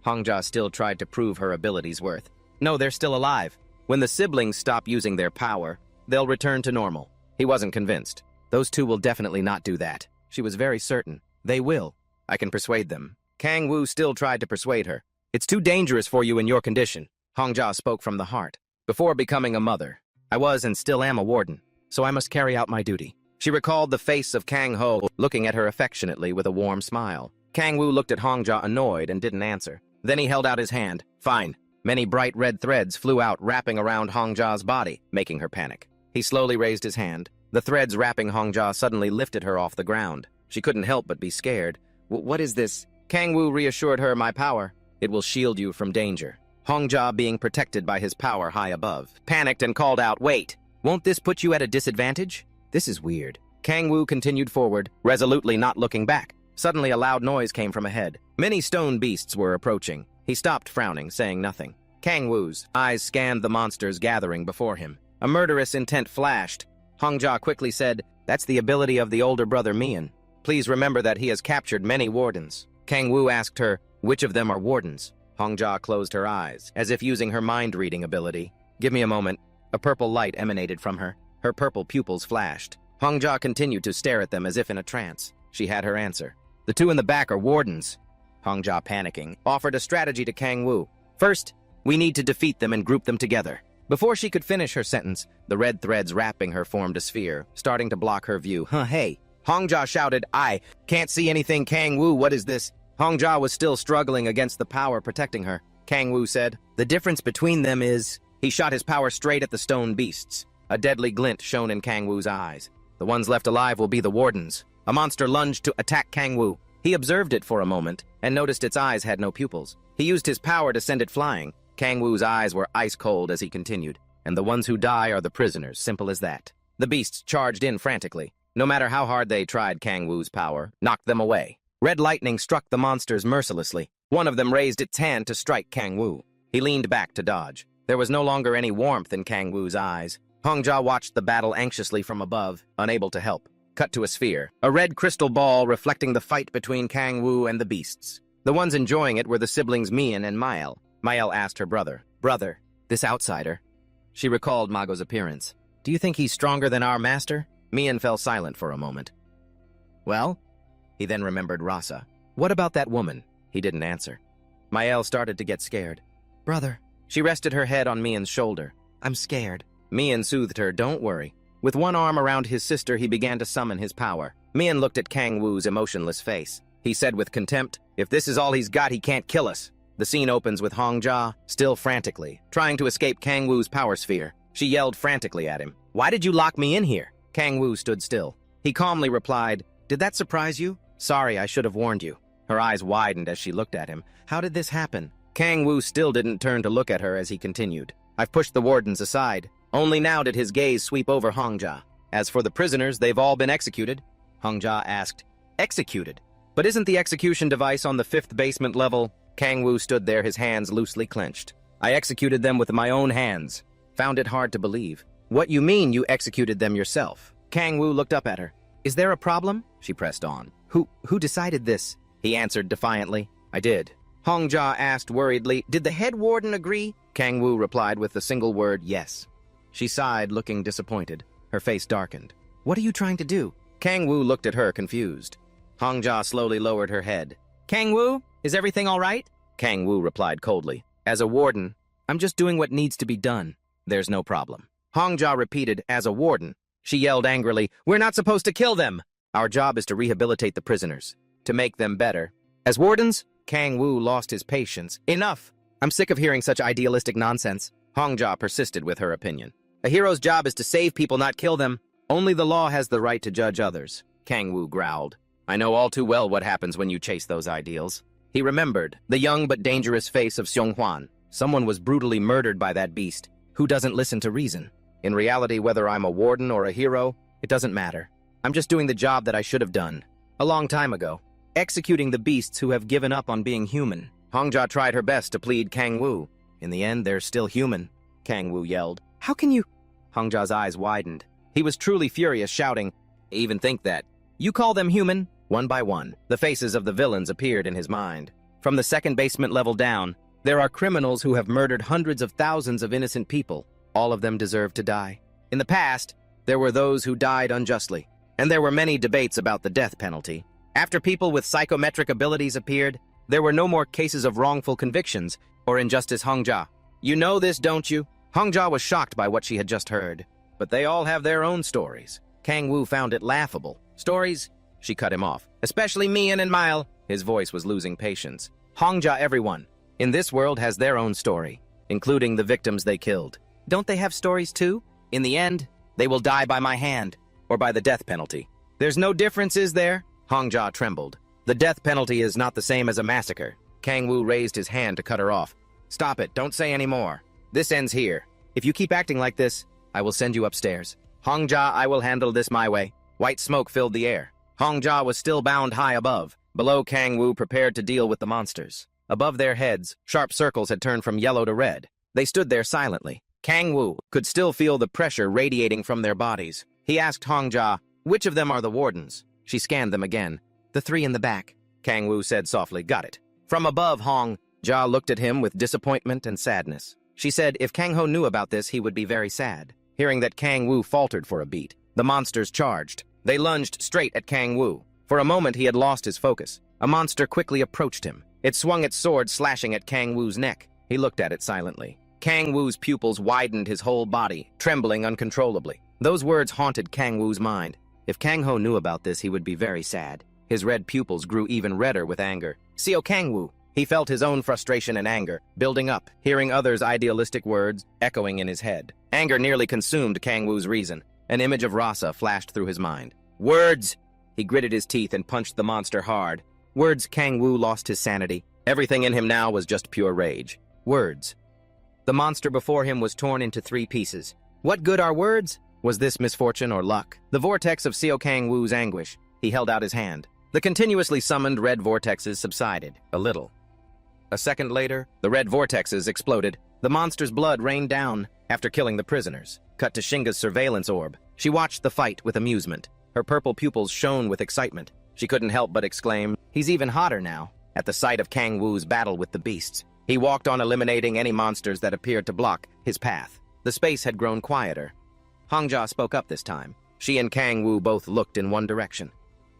Hong Jia still tried to prove her ability's worth. "No, they're still alive. When the siblings stop using their power, they'll return to normal." He wasn't convinced. "Those 2 will definitely not do that." She was very certain. "They will. I can persuade them. Kang Wu still tried to persuade her. It's too dangerous for you in your condition. Hongjia spoke from the heart. Before becoming a mother, I was and still am a warden, so I must carry out my duty. She recalled the face of Kang Ho, looking at her affectionately with a warm smile. Kang Wu looked at Hongjia annoyed and didn't answer. Then he held out his hand. Fine. Many bright red threads flew out, wrapping around Hongjia's body, making her panic. He slowly raised his hand. The threads wrapping Hongjia suddenly lifted her off the ground. She couldn't help but be scared. What is this? Kang Wu reassured her, my power. It will shield you from danger. Hongjia, being protected by his power high above, panicked and called out, wait! Won't this put you at a disadvantage? This is weird. Kang Wu continued forward, resolutely not looking back. Suddenly a loud noise came from ahead. Many stone beasts were approaching. He stopped frowning, saying nothing. Kang Wu's eyes scanned the monsters gathering before him. A murderous intent flashed. Hongjia quickly said, that's the ability of the older brother Mian. Please remember that he has captured many wardens. Kang Wu asked her, which of them are wardens? Hongjia closed her eyes, as if using her mind-reading ability. Give me a moment. A purple light emanated from her. Her purple pupils flashed. Hongjia continued to stare at them as if in a trance. She had her answer. The two in the back are wardens. Hongjia, panicking, offered a strategy to Kang Wu. First, we need to defeat them and group them together. Before she could finish her sentence, the red threads wrapping her formed a sphere, starting to block her view. Hey! Hongjia shouted, I can't see anything, Kang Wu, what is this? Hongjia was still struggling against the power protecting her. Kang Wu said, the difference between them is... He shot his power straight at the stone beasts. A deadly glint shone in Kang Wu's eyes. The ones left alive will be the wardens. A monster lunged to attack Kang Wu. He observed it for a moment and noticed its eyes had no pupils. He used his power to send it flying. Kang Wu's eyes were ice cold as he continued. And the ones who die are the prisoners, simple as that. The beasts charged in frantically. No matter how hard they tried, Kang Wu's power knocked them away. Red lightning struck the monsters mercilessly. One of them raised its hand to strike Kang Wu. He leaned back to dodge. There was no longer any warmth in Kang Wu's eyes. Hongjia watched the battle anxiously from above, unable to help. Cut to a sphere, a red crystal ball reflecting the fight between Kang Wu and the beasts. The ones enjoying it were the siblings Mian and Mael. Mael asked her brother, Brother, this outsider. She recalled Mago's appearance. Do you think he's stronger than our master? Mian fell silent for a moment. Well? He then remembered Rasa. What about that woman? He didn't answer. Mael started to get scared. Brother. She rested her head on Mian's shoulder. I'm scared. Mian soothed her, don't worry. With one arm around his sister, he began to summon his power. Mian looked at Kang Wu's emotionless face. He said with contempt, if this is all he's got, he can't kill us. The scene opens with Hongjia, still frantically, trying to escape Kang Wu's power sphere. She yelled frantically at him. Why did you lock me in here? Kang Wu stood still. He calmly replied, Did that surprise you? Sorry, I should have warned you. Her eyes widened as she looked at him. How did this happen? Kang Wu still didn't turn to look at her as he continued. I've pushed the wardens aside. Only now did his gaze sweep over Hongjia. As for the prisoners, they've all been executed. Hongjia asked, Executed? But isn't the execution device on the 5th basement level? Kang Wu stood there, his hands loosely clenched. I executed them with my own hands. Found it hard to believe. What you mean you executed them yourself? Kang Wu looked up at her. Is there a problem? She pressed on. Who decided this? He answered defiantly. I did. Hongjia asked worriedly, Did the head warden agree? Kang Wu replied with the single word, yes. She sighed, looking disappointed. Her face darkened. What are you trying to do? Kang Wu looked at her, confused. Hongjia slowly lowered her head. Kang Wu, is everything all right? Kang Wu replied coldly. As a warden, I'm just doing what needs to be done. There's no problem. Hongjia repeated, as a warden. She yelled angrily, We're not supposed to kill them! Our job is to rehabilitate the prisoners, to make them better. As wardens, Kang Wu lost his patience. Enough! I'm sick of hearing such idealistic nonsense. Hongjia persisted with her opinion. A hero's job is to save people, not kill them. Only the law has the right to judge others. Kang Wu growled. I know all too well what happens when you chase those ideals. He remembered the young but dangerous face of Xiong Huan. Someone was brutally murdered by that beast. Who doesn't listen to reason? In reality, whether I'm a warden or a hero, it doesn't matter. I'm just doing the job that I should have done. A long time ago. Executing the beasts who have given up on being human. Hongjia tried her best to plead Kang Wu. In the end, they're still human. Kang Wu yelled. How can you? Hongjia's eyes widened. He was truly furious, shouting, I even think that. You call them human? One by one, the faces of the villains appeared in his mind. From the 2nd basement level down, there are criminals who have murdered hundreds of thousands of innocent people. All of them deserve to die. In the past, there were those who died unjustly, and there were many debates about the death penalty. After people with psychometric abilities appeared, there were no more cases of wrongful convictions or injustice. Hongjia, you know this, don't you? Hongjia was shocked by what she had just heard. But they all have their own stories. Kang Wu found it laughable. Stories? She cut him off. Especially Mian and Mile. His voice was losing patience. Hongjia, everyone in this world has their own story, including the victims they killed. Don't they have stories too? In the end, they will die by my hand, or by the death penalty. There's no difference, is there? Hongjia trembled. The death penalty is not the same as a massacre. Kang Wu raised his hand to cut her off. Stop it, don't say any more. This ends here. If you keep acting like this, I will send you upstairs. Hongjia, I will handle this my way. White smoke filled the air. Hongjia was still bound high above. Below, Kang Wu prepared to deal with the monsters. Above their heads, sharp circles had turned from yellow to red. They stood there silently. Kang Wu could still feel the pressure radiating from their bodies. He asked Hongjia, which of them are the wardens? She scanned them again. The three in the back. Kang Wu said softly, got it. From above, Hongjia looked at him with disappointment and sadness. She said if Kang Ho knew about this, he would be very sad. Hearing that Kang Wu faltered for a beat, the monsters charged. They lunged straight at Kang Wu. For a moment, he had lost his focus. A monster quickly approached him. It swung its sword, slashing at Kang Wu's neck. He looked at it silently. Kang Wu's pupils widened his whole body, trembling uncontrollably. Those words haunted Kang Wu's mind. If Kang Ho knew about this, he would be very sad. His red pupils grew even redder with anger. Seo Kang Wu. He felt his own frustration and anger, building up, hearing others' idealistic words echoing in his head. Anger nearly consumed Kang Wu's reason. An image of Rasa flashed through his mind. Words! He gritted his teeth and punched the monster hard. Words. Kang Wu lost his sanity. Everything in him now was just pure rage. Words. The monster before him was torn into 3 pieces. What good are words? Was this misfortune or luck? The vortex of Seo Kang Wu's anguish. He held out his hand. The continuously summoned red vortexes subsided, a little. A second later, the red vortexes exploded. The monster's blood rained down after killing the prisoners. Cut to Shinga's surveillance orb. She watched the fight with amusement. Her purple pupils shone with excitement. She couldn't help but exclaim, he's even hotter now. At the sight of Kang Wu's battle with the beasts, he walked on, eliminating any monsters that appeared to block his path. The space had grown quieter. Hongjia spoke up this time. She and Kang Wu both looked in one direction.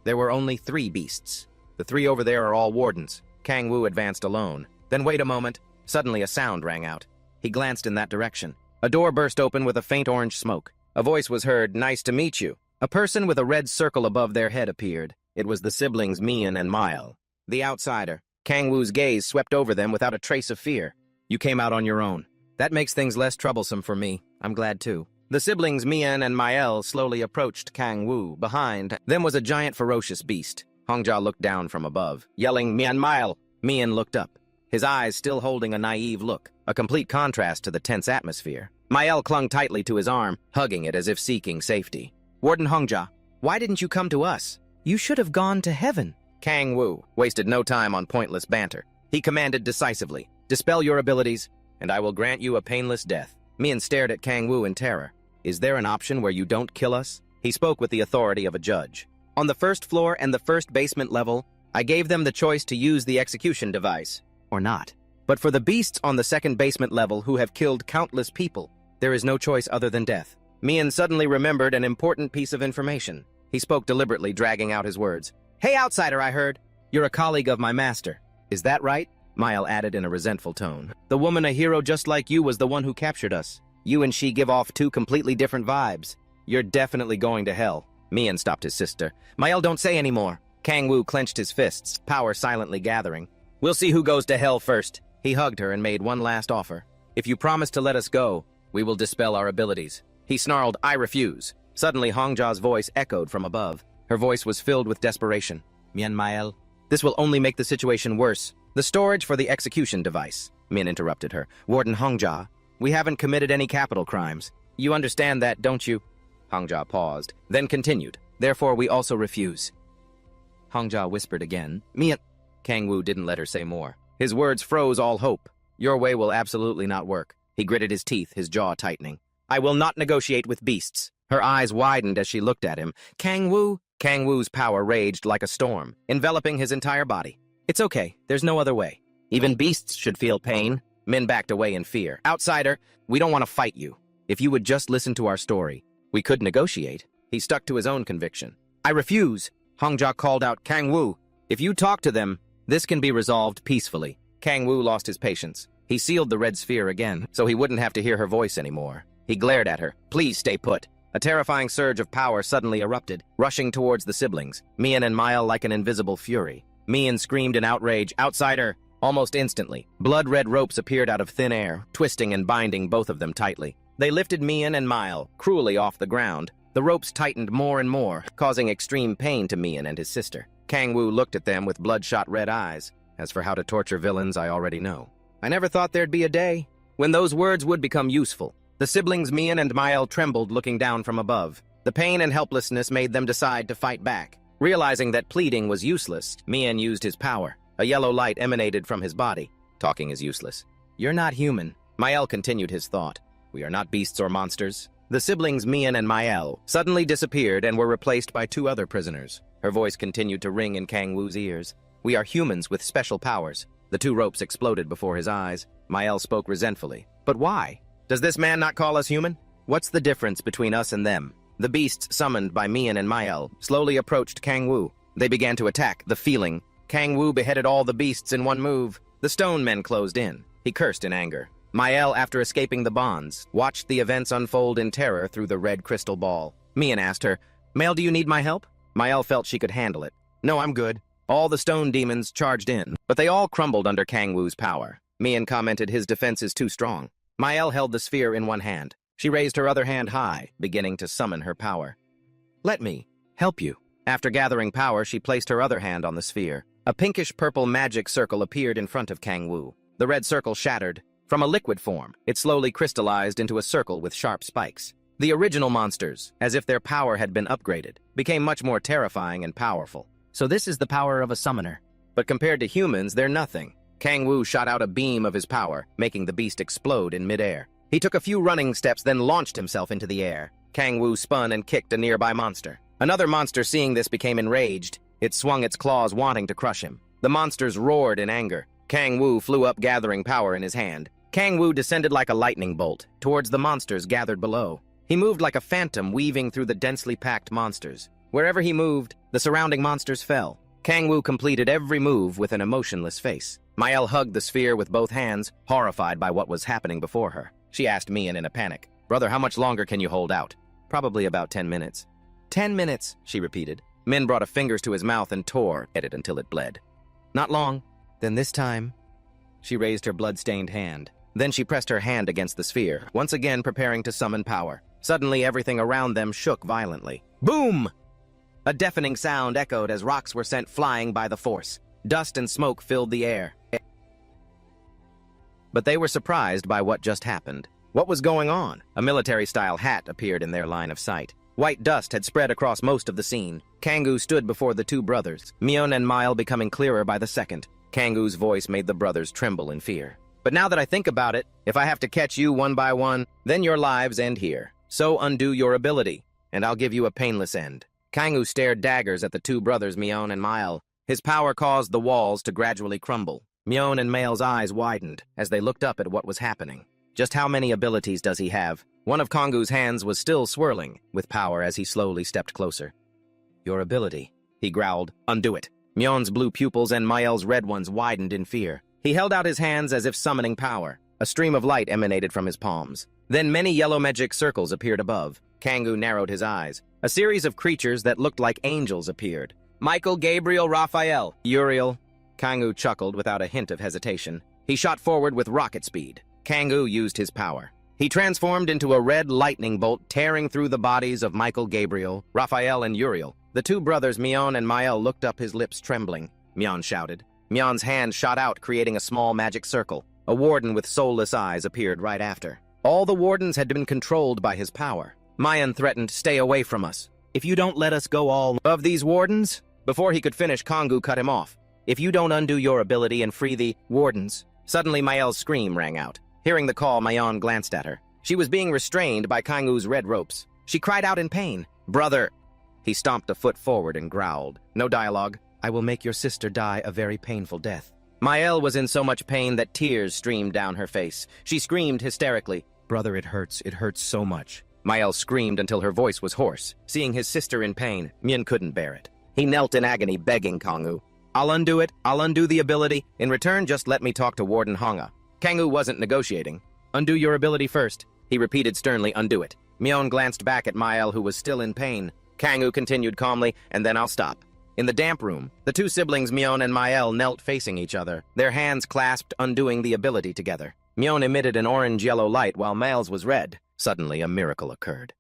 There were only 3 beasts. The 3 over there are all wardens. Kang Wu advanced alone. Then wait a moment. Suddenly a sound rang out. He glanced in that direction. A door burst open with a faint orange smoke. A voice was heard, nice to meet you. A person with a red circle above their head appeared. It was the siblings Mian and Mile. The outsider. Kang Wu's gaze swept over them without a trace of fear. You came out on your own. That makes things less troublesome for me. I'm glad too. The siblings Mian and Mael slowly approached Kang Wu. Behind them was a giant ferocious beast. Hongjia looked down from above, yelling, Mian Mael! Mian looked up, his eyes still holding a naive look, a complete contrast to the tense atmosphere. Mael clung tightly to his arm, hugging it as if seeking safety. Warden Hongjia, why didn't you come to us? You should have gone to heaven. Kang Wu wasted no time on pointless banter. He commanded decisively, dispel your abilities, and I will grant you a painless death. Mian stared at Kang Wu in terror. Is there an option where you don't kill us? He spoke with the authority of a judge. On the first floor and the first basement level, I gave them the choice to use the execution device, or not. But for the beasts on the second basement level who have killed countless people, there is no choice other than death. Mian suddenly remembered an important piece of information. He spoke deliberately, dragging out his words. Hey, outsider, I heard. You're a colleague of my master. Is that right? Mile added in a resentful tone. The woman a hero just like you was the one who captured us. You and she give off 2 completely different vibes. You're definitely going to hell. Mian stopped his sister. Mile, don't say any more. Kang Wu clenched his fists, power silently gathering. We'll see who goes to hell first. He hugged her and made one last offer. If you promise to let us go, we will dispel our abilities. He snarled, I refuse. Suddenly, Hongjia's voice echoed from above. Her voice was filled with desperation. Mian Mael, this will only make the situation worse. The storage for the execution device. Mian interrupted her. Warden Hongjia, we haven't committed any capital crimes. You understand that, don't you? Hongjia paused, then continued. Therefore, we also refuse. Hongjia whispered again. Mian. Kang Wu didn't let her say more. His words froze all hope. Your way will absolutely not work. He gritted his teeth, his jaw tightening. I will not negotiate with beasts. Her eyes widened as she looked at him. Kang Wu? Kang Wu's power raged like a storm, enveloping his entire body. It's okay. There's no other way. Even beasts should feel pain. Min backed away in fear. Outsider, we don't want to fight you. If you would just listen to our story, we could negotiate. He stuck to his own conviction. I refuse. Hongjia called out, Kang Wu, if you talk to them, this can be resolved peacefully. Kang Wu lost his patience. He sealed the red sphere again, so he wouldn't have to hear her voice anymore. He glared at her. Please stay put. A terrifying surge of power suddenly erupted, rushing towards the siblings, Mian and Mael like an invisible fury. Mian screamed in outrage, outsider! Almost instantly, blood-red ropes appeared out of thin air, twisting and binding both of them tightly. They lifted Mian and Mael cruelly off the ground. The ropes tightened more and more, causing extreme pain to Mian and his sister. Kang Wu looked at them with bloodshot red eyes. As for how to torture villains, I already know. I never thought there'd be a day when those words would become useful. The siblings Mian and Mael trembled looking down from above. The pain and helplessness made them decide to fight back. Realizing that pleading was useless, Mian used his power. A yellow light emanated from his body. Talking is useless. You're not human. Mael continued his thought. We are not beasts or monsters. The siblings Mian and Mael suddenly disappeared and were replaced by two other prisoners. Her voice continued to ring in Kang Wu's ears. We are humans with special powers. The two ropes exploded before his eyes. Mael spoke resentfully. But why? Does this man not call us human? What's the difference between us and them? The beasts summoned by Mian and Mael slowly approached Kang Wu. They began to attack, the feeling. Kang Wu beheaded all the beasts in one move. The stone men closed in. He cursed in anger. Mael, after escaping the bonds, watched the events unfold in terror through the red crystal ball. Mian asked her, Mael, do you need my help? Mael felt she could handle it. No, I'm good. All the stone demons charged in, but they all crumbled under Kang Wu's power. Mian commented his defense is too strong. Mael held the sphere in one hand. She raised her other hand high, beginning to summon her power. Let me help you. After gathering power, she placed her other hand on the sphere. A pinkish-purple magic circle appeared in front of Kang Wu. The red circle shattered. From a liquid form, it slowly crystallized into a circle with sharp spikes. The original monsters, as if their power had been upgraded, became much more terrifying and powerful. So this is the power of a summoner. But compared to humans, they're nothing. Kang Wu shot out a beam of his power, making the beast explode in midair. He took a few running steps, then launched himself into the air. Kang Wu spun and kicked a nearby monster. Another monster, seeing this, became enraged. It swung its claws, wanting to crush him. The monsters roared in anger. Kang Wu flew up, gathering power in his hand. Kang Wu descended like a lightning bolt, towards the monsters gathered below. He moved like a phantom, weaving through the densely packed monsters. Wherever he moved, the surrounding monsters fell. Kang Wu completed every move with an emotionless face. Mael hugged the sphere with both hands, horrified by what was happening before her. She asked Mian in a panic, Brother, how much longer can you hold out? Probably about 10 minutes. 10 minutes, she repeated. Min brought her fingers to his mouth and tore at it until it bled. Not long. Then this time, she raised her blood-stained hand. Then she pressed her hand against the sphere, once again preparing to summon power. Suddenly, everything around them shook violently. Boom! A deafening sound echoed as rocks were sent flying by the force. Dust and smoke filled the air. But they were surprised by what just happened. What was going on? A military-style hat appeared in their line of sight. White dust had spread across most of the scene. Kang Wu stood before the two brothers, Mian and Mael becoming clearer by the second. Kang Wu's voice made the brothers tremble in fear. But now that I think about it, if I have to catch you one by one, then your lives end here. So undo your ability, and I'll give you a painless end. Kang Wu stared daggers at the two brothers Mian and Mael. His power caused the walls to gradually crumble. Mian and Mael's eyes widened as they looked up at what was happening. Just how many abilities does he have? One of Kang Wu's hands was still swirling with power as he slowly stepped closer. Your ability, he growled. Undo it. Mian's blue pupils and Mael's red ones widened in fear. He held out his hands as if summoning power. A stream of light emanated from his palms. Then many yellow magic circles appeared above. Kang Wu narrowed his eyes. A series of creatures that looked like angels appeared. Michael, Gabriel, Raphael, Uriel. Kang Wu chuckled without a hint of hesitation. He shot forward with rocket speed. Kang Wu used his power. He transformed into a red lightning bolt, tearing through the bodies of Michael, Gabriel, Raphael, and Uriel. The two brothers Mian and Mael looked up, his lips trembling. Mian shouted. Mian's hand shot out, creating a small magic circle. A warden with soulless eyes appeared right after. All the wardens had been controlled by his power. Mian threatened, stay away from us. If you don't let us go all of these wardens? Before he could finish, Kang Wu cut him off. If you don't undo your ability and free the wardens. Suddenly, Mael's scream rang out. Hearing the call, Mian glanced at her. She was being restrained by Kang Wu's red ropes. She cried out in pain. Brother! He stomped a foot forward and growled. No dialogue. I will make your sister die a very painful death. Mael was in so much pain that tears streamed down her face. She screamed hysterically. Brother, it hurts so much. Mael screamed until her voice was hoarse. Seeing his sister in pain, Mian couldn't bear it. He knelt in agony, begging Kangwoo. I'll undo it. I'll undo the ability. In return, just let me talk to Warden Honga. Kangwoo wasn't negotiating. Undo your ability first. He repeated sternly, undo it. Myeon glanced back at Mael, who was still in pain. Kangwoo continued calmly, and then I'll stop. In the damp room, the two siblings Myeon and Mael knelt facing each other, their hands clasped, undoing the ability together. Myeon emitted an orange-yellow light while Mael's was red. Suddenly, a miracle occurred.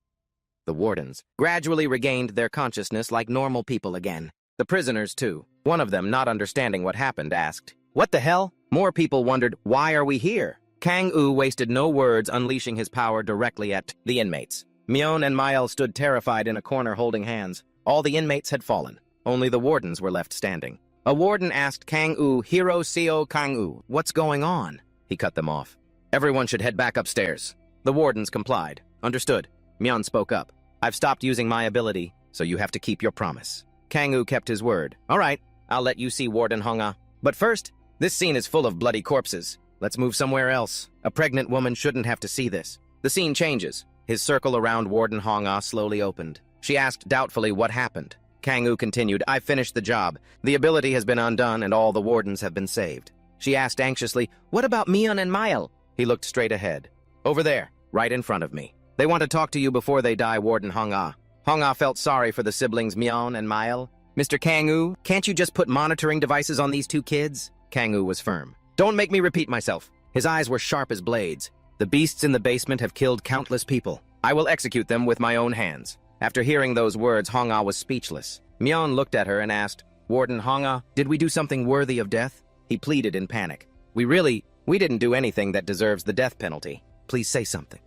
The wardens gradually regained their consciousness like normal people again. The prisoners, too. One of them, not understanding what happened, asked, "What the hell?" More people wondered, "Why are we here?" Kangwoo wasted no words, unleashing his power directly at the inmates. Myeon and Mael stood terrified in a corner holding hands. All the inmates had fallen. Only the wardens were left standing. A warden asked Kangwoo, "Hero Seo Kangwoo, what's going on?" He cut them off. "Everyone should head back upstairs." The wardens complied. "Understood." Myeon spoke up. "I've stopped using my ability, so you have to keep your promise." Kangwoo kept his word. "All right, I'll let you see Warden Honga. But first, this scene is full of bloody corpses. Let's move somewhere else. A pregnant woman shouldn't have to see this." The scene changes. His circle around Warden Honga slowly opened. She asked doubtfully what happened. Kangwoo continued, "I've finished the job. The ability has been undone and all the wardens have been saved." She asked anxiously, "What about Myeon and Mael?" He looked straight ahead. "Over there, right in front of me. They want to talk to you before they die, Warden Honga." Honga felt sorry for the siblings Myeon and Mael. "Mr. Kangwoo, can't you just put monitoring devices on these two kids?" Kangwoo was firm. "Don't make me repeat myself." His eyes were sharp as blades. "The beasts in the basement have killed countless people. I will execute them with my own hands." After hearing those words, Honga was speechless. Myeon looked at her and asked, "Warden Honga, did we do something worthy of death?" He pleaded in panic. We didn't do anything that deserves the death penalty. Please say something."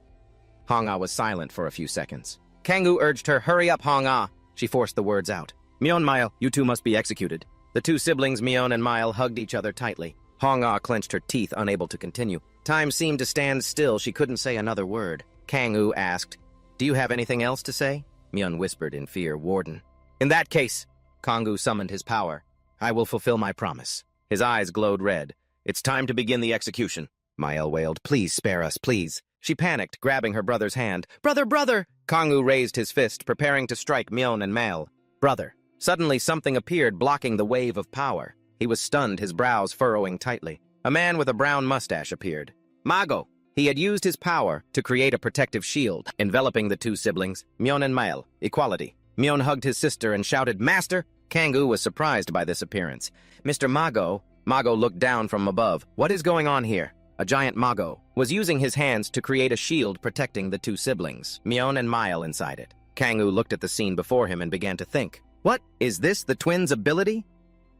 Honga was silent for a few seconds. Kangwoo urged her, "Hurry up, Honga." She forced the words out. "Myeon, Mael, you two must be executed." The two siblings, Myeon and Mael, hugged each other tightly. Honga clenched her teeth, unable to continue. Time seemed to stand still. She couldn't say another word. Kangwoo asked, "Do you have anything else to say?" Myeon whispered in fear, "Warden." "In that case," Kangwoo summoned his power, "I will fulfill my promise." His eyes glowed red. "It's time to begin the execution." Mael wailed, "Please spare us, please." She panicked, grabbing her brother's hand. "Brother, brother!" Kangwoo raised his fist, preparing to strike Myeon and Mael. "Brother." Suddenly something appeared, blocking the wave of power. He was stunned, his brows furrowing tightly. A man with a brown mustache appeared. Mago! He had used his power to create a protective shield, enveloping the two siblings, Myeon and Mael. Equality. Myeon hugged his sister and shouted, "Master!" Kangwoo was surprised by this appearance. "Mr. Mago." Mago looked down from above. "What is going on here?" A giant Mago was using his hands to create a shield protecting the two siblings, Myeon and Mael, inside it. Kangwoo looked at the scene before him and began to think. What? Is this the twins' ability?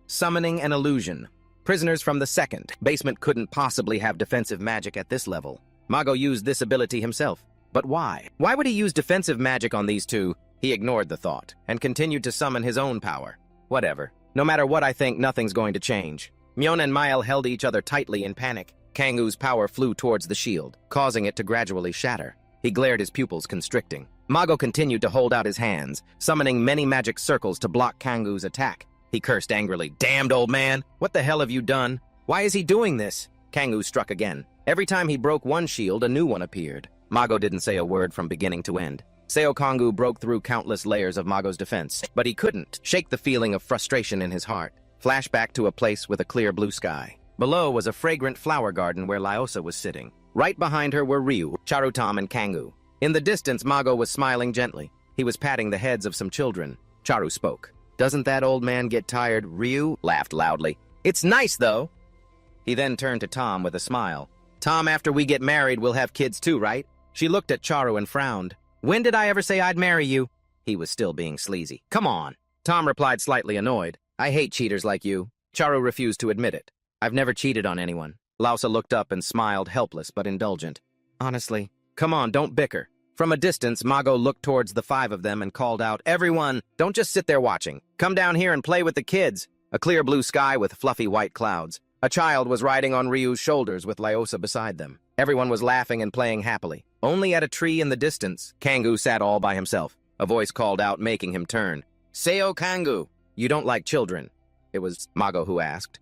Summoning an illusion. Prisoners from the second basement couldn't possibly have defensive magic at this level. Mago used this ability himself. But why? Why would he use defensive magic on these two? He ignored the thought and continued to summon his own power. Whatever. No matter what I think, nothing's going to change. Myeon and Mael held each other tightly in panic. Kangwoo's power flew towards the shield, causing it to gradually shatter. He glared, his pupils constricting. Mago continued to hold out his hands, summoning many magic circles to block Kangwoo's attack. He cursed angrily, "Damned old man! What the hell have you done? Why is he doing this?" Kangwoo struck again. Every time he broke one shield, a new one appeared. Mago didn't say a word from beginning to end. Seo Kangwoo broke through countless layers of Mago's defense, but he couldn't shake the feeling of frustration in his heart. Flashback to a place with a clear blue sky. Below was a fragrant flower garden where Lyosa was sitting. Right behind her were Ryu, Charutam, and Kangwoo. In the distance, Mago was smiling gently. He was patting the heads of some children. Charu spoke. "Doesn't that old man get tired?" Ryu laughed loudly. "It's nice, though." He then turned to Tom with a smile. "Tom, after we get married, we'll have kids too, right?" She looked at Charu and frowned. "When did I ever say I'd marry you?" He was still being sleazy. "Come on." Tom replied, slightly annoyed. "I hate cheaters like you." Charu refused to admit it. "I've never cheated on anyone." Lyosa looked up and smiled, helpless but indulgent. "Honestly." "Come on, don't bicker." From a distance, Mago looked towards the five of them and called out, "Everyone, don't just sit there watching. Come down here and play with the kids." A clear blue sky with fluffy white clouds. A child was riding on Ryu's shoulders with Lyosa beside them. Everyone was laughing and playing happily. Only at a tree in the distance, Kangwoo sat all by himself. A voice called out, making him turn. "Seo Kangwoo, you don't like children." It was Mago who asked.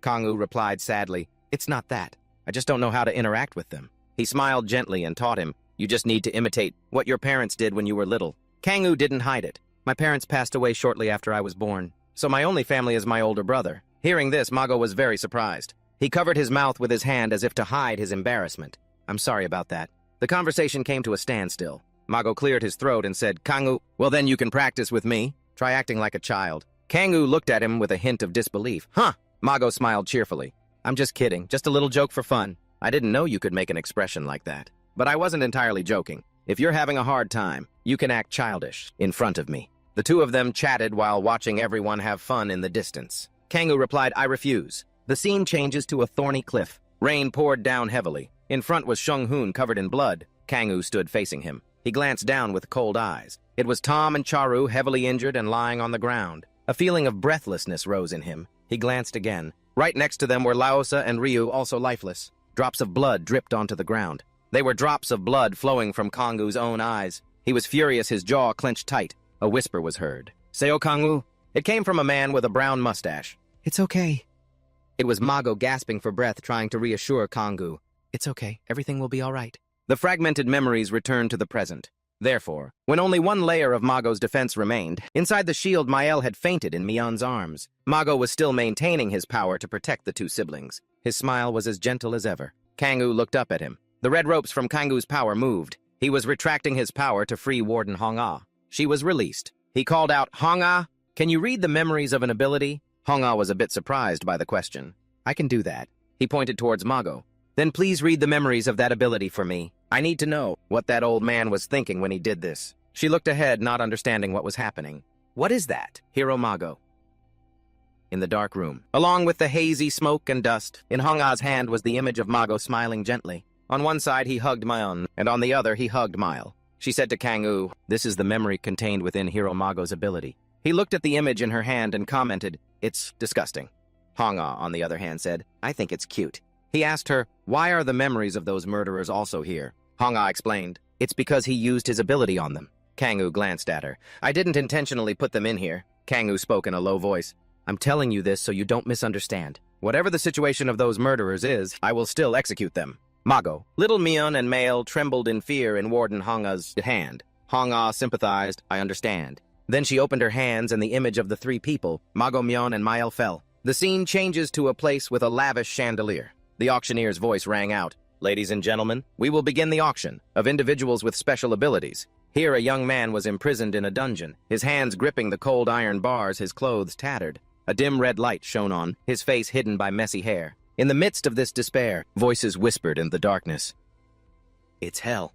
Kangwoo replied sadly, "It's not that. I just don't know how to interact with them." He smiled gently and taught him, "You just need to imitate what your parents did when you were little." Kangwoo didn't hide it. My parents passed away shortly after I was born, so my only family is my older brother. Hearing this, Mago was very surprised. He covered his mouth with his hand as if to hide his embarrassment. I'm sorry about that. The conversation came to a standstill. Mago cleared his throat and said, Kangu, well then you can practice with me. Try acting like a child. Kangu looked at him with a hint of disbelief. Huh! Mago smiled cheerfully. I'm just kidding, just a little joke for fun. I didn't know you could make an expression like that. But I wasn't entirely joking. If you're having a hard time, you can act childish in front of me. The two of them chatted while watching everyone have fun in the distance. Kangu replied, I refuse. The scene changes to a thorny cliff. Rain poured down heavily. In front was Shung-hoon covered in blood. Kangu stood facing him. He glanced down with cold eyes. It was Tom and Charu, heavily injured and lying on the ground. A feeling of breathlessness rose in him. He glanced again. Right next to them were Laosa and Ryu, also lifeless. Drops of blood dripped onto the ground. They were drops of blood flowing from Kangu's own eyes. He was furious, his jaw clenched tight. A whisper was heard. Seo Kangu? It came from a man with a brown mustache. It's okay. It was Mago gasping for breath, trying to reassure Kangu. It's okay. Everything will be all right. The fragmented memories returned to the present. Therefore, when only one layer of Mago's defense remained, inside the shield Mael had fainted in Mion's arms. Mago was still maintaining his power to protect the two siblings. His smile was as gentle as ever. Kangu looked up at him. The red ropes from Kangu's power moved. He was retracting his power to free Warden Hong-ah. She was released. He called out, Hong-ah, can you read the memories of an ability? Hong-ah was a bit surprised by the question. I can do that. He pointed towards Mago. Then please read the memories of that ability for me. I need to know what that old man was thinking when he did this. She looked ahead, not understanding what was happening. What is that? Hero Mago. In the dark room, along with the hazy smoke and dust, in Hong-ah's hand was the image of Mago smiling gently. On one side he hugged Mion, and on the other he hugged Mile. She said to Kangu, this is the memory contained within Hero Mago's ability. He looked at the image in her hand and commented, it's disgusting. Hong-ah, on the other hand, said, I think it's cute. He asked her, why are the memories of those murderers also here? Hong-ah explained, it's because he used his ability on them. Kangu glanced at her. I didn't intentionally put them in here. Kangu spoke in a low voice. I'm telling you this so you don't misunderstand. Whatever the situation of those murderers is, I will still execute them. Mago. Little Mion and Mael trembled in fear in Warden Hong-ah's hand. Hong-ah sympathized, I understand. Then she opened her hands and the image of the three people, Mago, Mion, and Mael fell. The scene changes to a place with a lavish chandelier. The auctioneer's voice rang out. Ladies and gentlemen, we will begin the auction of individuals with special abilities. Here a young man was imprisoned in a dungeon, his hands gripping the cold iron bars, his clothes tattered. A dim red light shone on, his face hidden by messy hair. In the midst of this despair, voices whispered in the darkness. It's hell.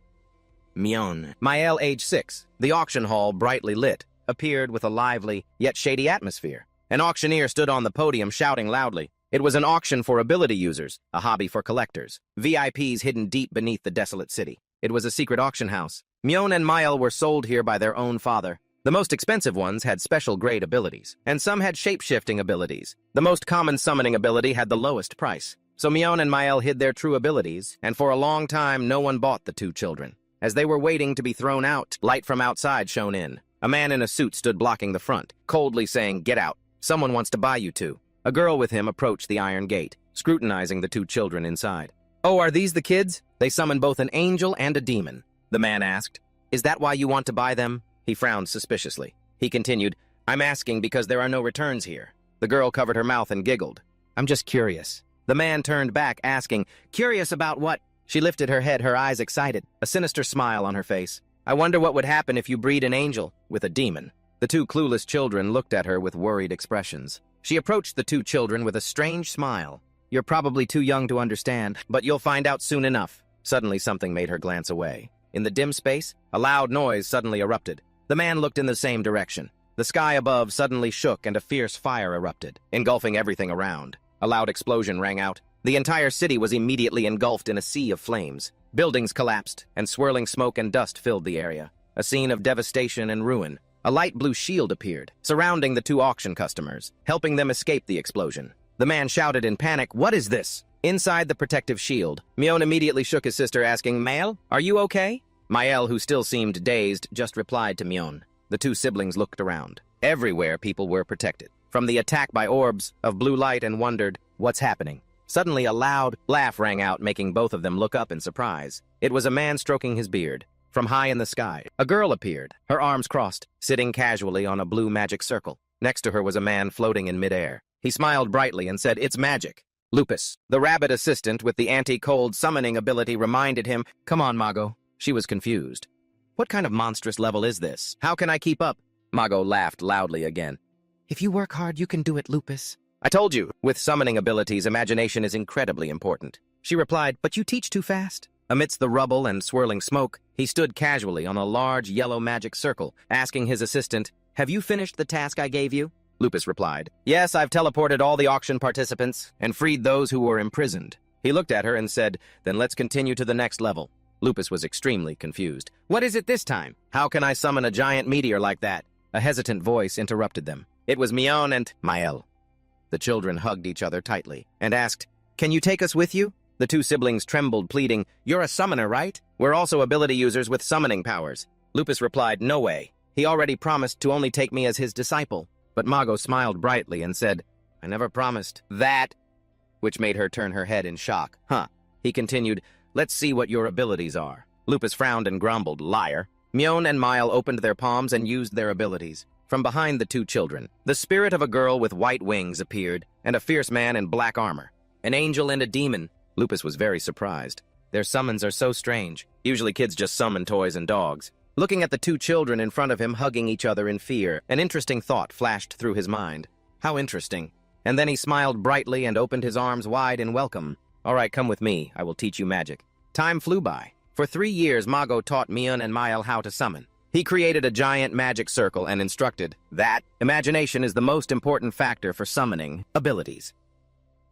Mion. Mael, age 6, the auction hall, brightly lit, appeared with a lively, yet shady atmosphere. An auctioneer stood on the podium shouting loudly. It was an auction for ability users, a hobby for collectors, VIPs hidden deep beneath the desolate city. It was a secret auction house. Mion and Mael were sold here by their own father. The most expensive ones had special grade abilities, and some had shape-shifting abilities. The most common summoning ability had the lowest price. So Mion and Mael hid their true abilities, and for a long time no one bought the two children. As they were waiting to be thrown out, light from outside shone in. A man in a suit stood blocking the front, coldly saying, "Get out. Someone wants to buy you two." A girl with him approached the iron gate, scrutinizing the two children inside. "Oh, are these the kids? They summon both an angel and a demon." The man asked, "Is that why you want to buy them?" He frowned suspiciously. He continued, "I'm asking because there are no returns here." The girl covered her mouth and giggled. "I'm just curious." The man turned back, asking, "Curious about what?" She lifted her head, her eyes excited, a sinister smile on her face. "I wonder what would happen if you breed an angel with a demon." The two clueless children looked at her with worried expressions. She approached the two children with a strange smile. "You're probably too young to understand, but you'll find out soon enough." Suddenly something made her glance away. In the dim space, a loud noise suddenly erupted. The man looked in the same direction. The sky above suddenly shook and a fierce fire erupted, engulfing everything around. A loud explosion rang out. The entire city was immediately engulfed in a sea of flames. Buildings collapsed, and swirling smoke and dust filled the area. A scene of devastation and ruin. A light blue shield appeared, surrounding the two auction customers, helping them escape the explosion. The man shouted in panic, "What is this?" Inside the protective shield, Mion immediately shook his sister, asking, "Mael, are you okay?" Mael, who still seemed dazed, just replied to Mion. The two siblings looked around. Everywhere people were protected from the attack by orbs of blue light and wondered, what's happening? Suddenly a loud laugh rang out, making both of them look up in surprise. It was a man stroking his beard. From high in the sky, a girl appeared, her arms crossed, sitting casually on a blue magic circle. Next to her was a man floating in midair. He smiled brightly and said, "It's magic." Lupus, the rabbit assistant with the anti-cold summoning ability, reminded him, "Come on, Mago." She was confused. "What kind of monstrous level is this? How can I keep up?" Mago laughed loudly again. "If you work hard, you can do it, Lupus." "I told you, with summoning abilities, imagination is incredibly important." She replied, "But you teach too fast." Amidst the rubble and swirling smoke, he stood casually on a large yellow magic circle, asking his assistant, "Have you finished the task I gave you?" Lupus replied, "Yes, I've teleported all the auction participants and freed those who were imprisoned." He looked at her and said, "Then let's continue to the next level." Lupus was extremely confused. "What is it this time? How can I summon a giant meteor like that?" A hesitant voice interrupted them. It was Mion and Mael. The children hugged each other tightly and asked, "Can you take us with you?" The two siblings trembled, pleading, "You're a summoner, right? We're also ability users with summoning powers." Lupus replied, "No way. He already promised to only take me as his disciple." But Mago smiled brightly and said, "I never promised that," which made her turn her head in shock. "Huh." He continued, "Let's see what your abilities are." Lupus frowned and grumbled, "Liar." Mion and Mael opened their palms and used their abilities. From behind the two children, the spirit of a girl with white wings appeared, and a fierce man in black armor. An angel and a demon. Lupus was very surprised. Their summons are so strange. Usually kids just summon toys and dogs. Looking at the two children in front of him hugging each other in fear, an interesting thought flashed through his mind. How interesting. And then he smiled brightly and opened his arms wide in welcome. "All right, come with me. I will teach you magic." Time flew by. For 3 years, Mago taught Mion and Mael how to summon. He created a giant magic circle and instructed that imagination is the most important factor for summoning abilities.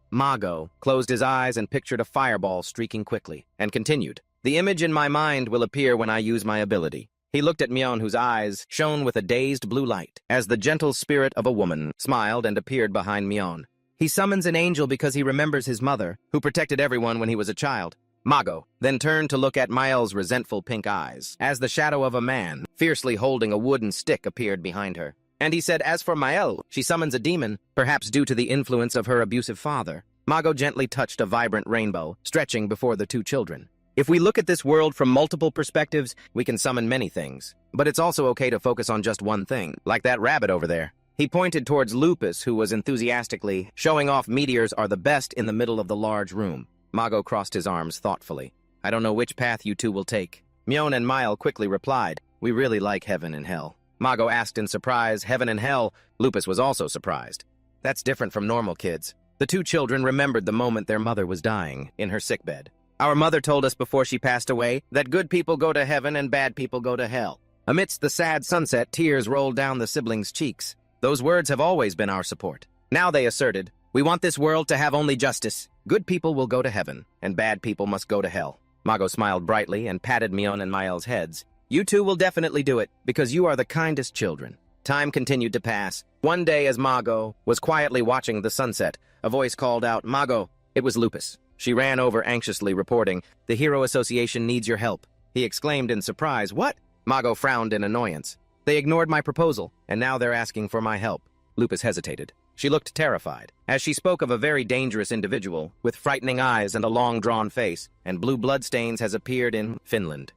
Mago closed his eyes and pictured a fireball streaking quickly, and continued, "The image in my mind will appear when I use my ability." He looked at Mion, whose eyes shone with a dazed blue light, as the gentle spirit of a woman smiled and appeared behind Mion. "He summons an angel because he remembers his mother, who protected everyone when he was a child." Mago then turned to look at Mael's resentful pink eyes, as the shadow of a man, fiercely holding a wooden stick, appeared behind her. And he said, "As for Mael, she summons a demon, perhaps due to the influence of her abusive father." Mago gently touched a vibrant rainbow, stretching before the two children. "If we look at this world from multiple perspectives, we can summon many things. But it's also okay to focus on just one thing, like that rabbit over there." He pointed towards Lupus, who was enthusiastically showing off meteors are the best in the middle of the large room. Mago crossed his arms thoughtfully. "I don't know which path you two will take." Mion and Mael quickly replied, "We really like heaven and hell." Mago asked in surprise, "Heaven and hell?" Lupus was also surprised. "That's different from normal kids." The two children remembered the moment their mother was dying, in her sickbed. "Our mother told us before she passed away that good people go to heaven and bad people go to hell." Amidst the sad sunset, tears rolled down the siblings' cheeks. Those words have always been our support. Now they asserted, "We want this world to have only justice. Good people will go to heaven, and bad people must go to hell." Mago smiled brightly and patted Mion and Mael's heads. "You two will definitely do it, because you are the kindest children." Time continued to pass. One day, as Mago was quietly watching the sunset, a voice called out, "Mago!" It was Lupus. She ran over anxiously, reporting, "The Hero Association needs your help." He exclaimed in surprise, "What?" Mago frowned in annoyance. "They ignored my proposal, and now they're asking for my help." Lupus hesitated. She looked terrified, as she spoke of a very dangerous individual, with frightening eyes and a long-drawn face, and blue bloodstains has appeared in Finland.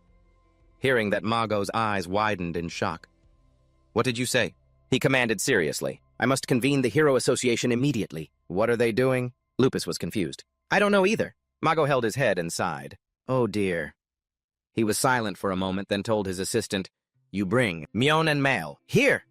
Hearing that, Mago's eyes widened in shock. "What did you say?" He commanded seriously. "I must convene the Hero Association immediately." "What are they doing?" Lupus was confused. "I don't know either." Mago held his head and sighed. "Oh dear." He was silent for a moment, then told his assistant, "You bring Mion and Mael here."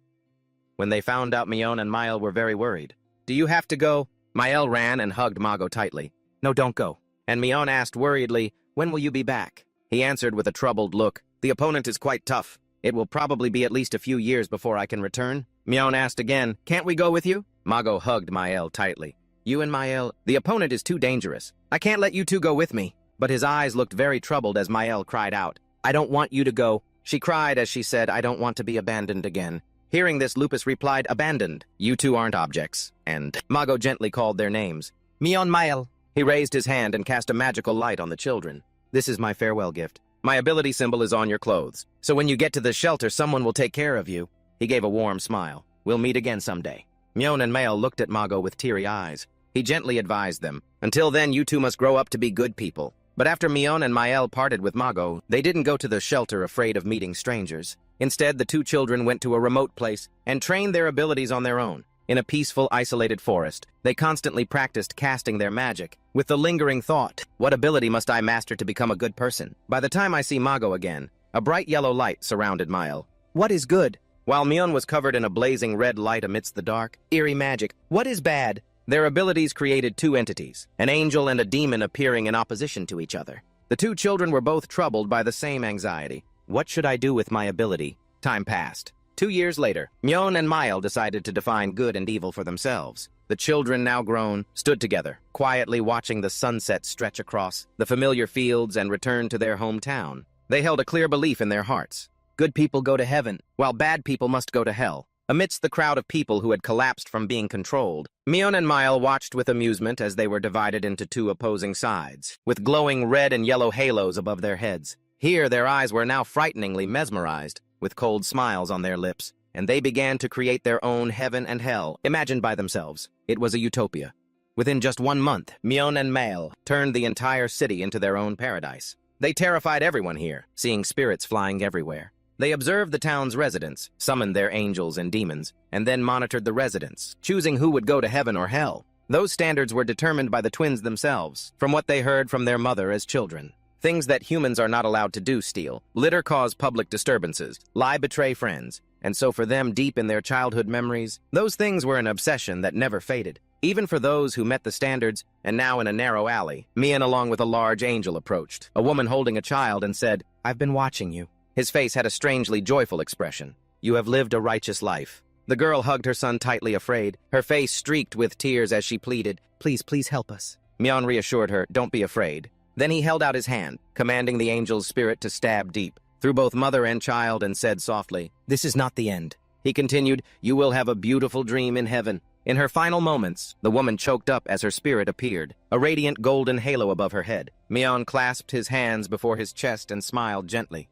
When they found out, Mion and Mael were very worried. "Do you have to go?" Mael ran and hugged Mago tightly. "No, don't go." And Mion asked worriedly, "When will you be back?" He answered with a troubled look, "The opponent is quite tough. It will probably be at least a few years before I can return." Mion asked again, "Can't we go with you?" Mago hugged Mael tightly. "You and Mael, the opponent is too dangerous. I can't let you two go with me." But his eyes looked very troubled as Mael cried out, "I don't want you to go." She cried as she said, "I don't want to be abandoned again." Hearing this, Lupus replied, "Abandoned. You two aren't objects." And Mago gently called their names. "Mion, Mael." He raised his hand and cast a magical light on the children. "This is my farewell gift. My ability symbol is on your clothes, so when you get to the shelter, someone will take care of you." He gave a warm smile. "We'll meet again someday." Mion and Mael looked at Mago with teary eyes. He gently advised them, "Until then, you two must grow up to be good people." But after Mion and Mael parted with Mago, they didn't go to the shelter afraid of meeting strangers. Instead, the two children went to a remote place and trained their abilities on their own. In a peaceful, isolated forest, they constantly practiced casting their magic, with the lingering thought, what ability must I master to become a good person? By the time I see Mago again, a bright yellow light surrounded Mael. What is good? While Mion was covered in a blazing red light amidst the dark, eerie magic. What is bad? Their abilities created two entities, an angel and a demon appearing in opposition to each other. The two children were both troubled by the same anxiety. What should I do with my ability? Time passed. 2 years later, Mion and Mael decided to define good and evil for themselves. The children, now grown, stood together, quietly watching the sunset stretch across the familiar fields and return to their hometown. They held a clear belief in their hearts. Good people go to heaven, while bad people must go to hell. Amidst the crowd of people who had collapsed from being controlled, Mion and Mael watched with amusement as they were divided into two opposing sides, with glowing red and yellow halos above their heads. Here, their eyes were now frighteningly mesmerized, with cold smiles on their lips, and they began to create their own heaven and hell, imagined by themselves. It was a utopia. Within just 1 month, Mion and Mael turned the entire city into their own paradise. They terrified everyone here, seeing spirits flying everywhere. They observed the town's residents, summoned their angels and demons, and then monitored the residents, choosing who would go to heaven or hell. Those standards were determined by the twins themselves, from what they heard from their mother as children. Things that humans are not allowed to do: steal, litter, cause public disturbances, lie, betray friends. And so for them, deep in their childhood memories, those things were an obsession that never faded. Even for those who met the standards, and now in a narrow alley, Mian along with a large angel approached, a woman holding a child, and said, "I've been watching you." His face had a strangely joyful expression. "You have lived a righteous life." The girl hugged her son tightly, afraid, her face streaked with tears as she pleaded, Please help us." Mian reassured her, "Don't be afraid." Then he held out his hand, commanding the angel's spirit to stab deep through both mother and child, and said softly, "This is not the end." He continued, "You will have a beautiful dream in heaven." In her final moments, the woman choked up as her spirit appeared, a radiant golden halo above her head. Mian clasped his hands before his chest and smiled gently.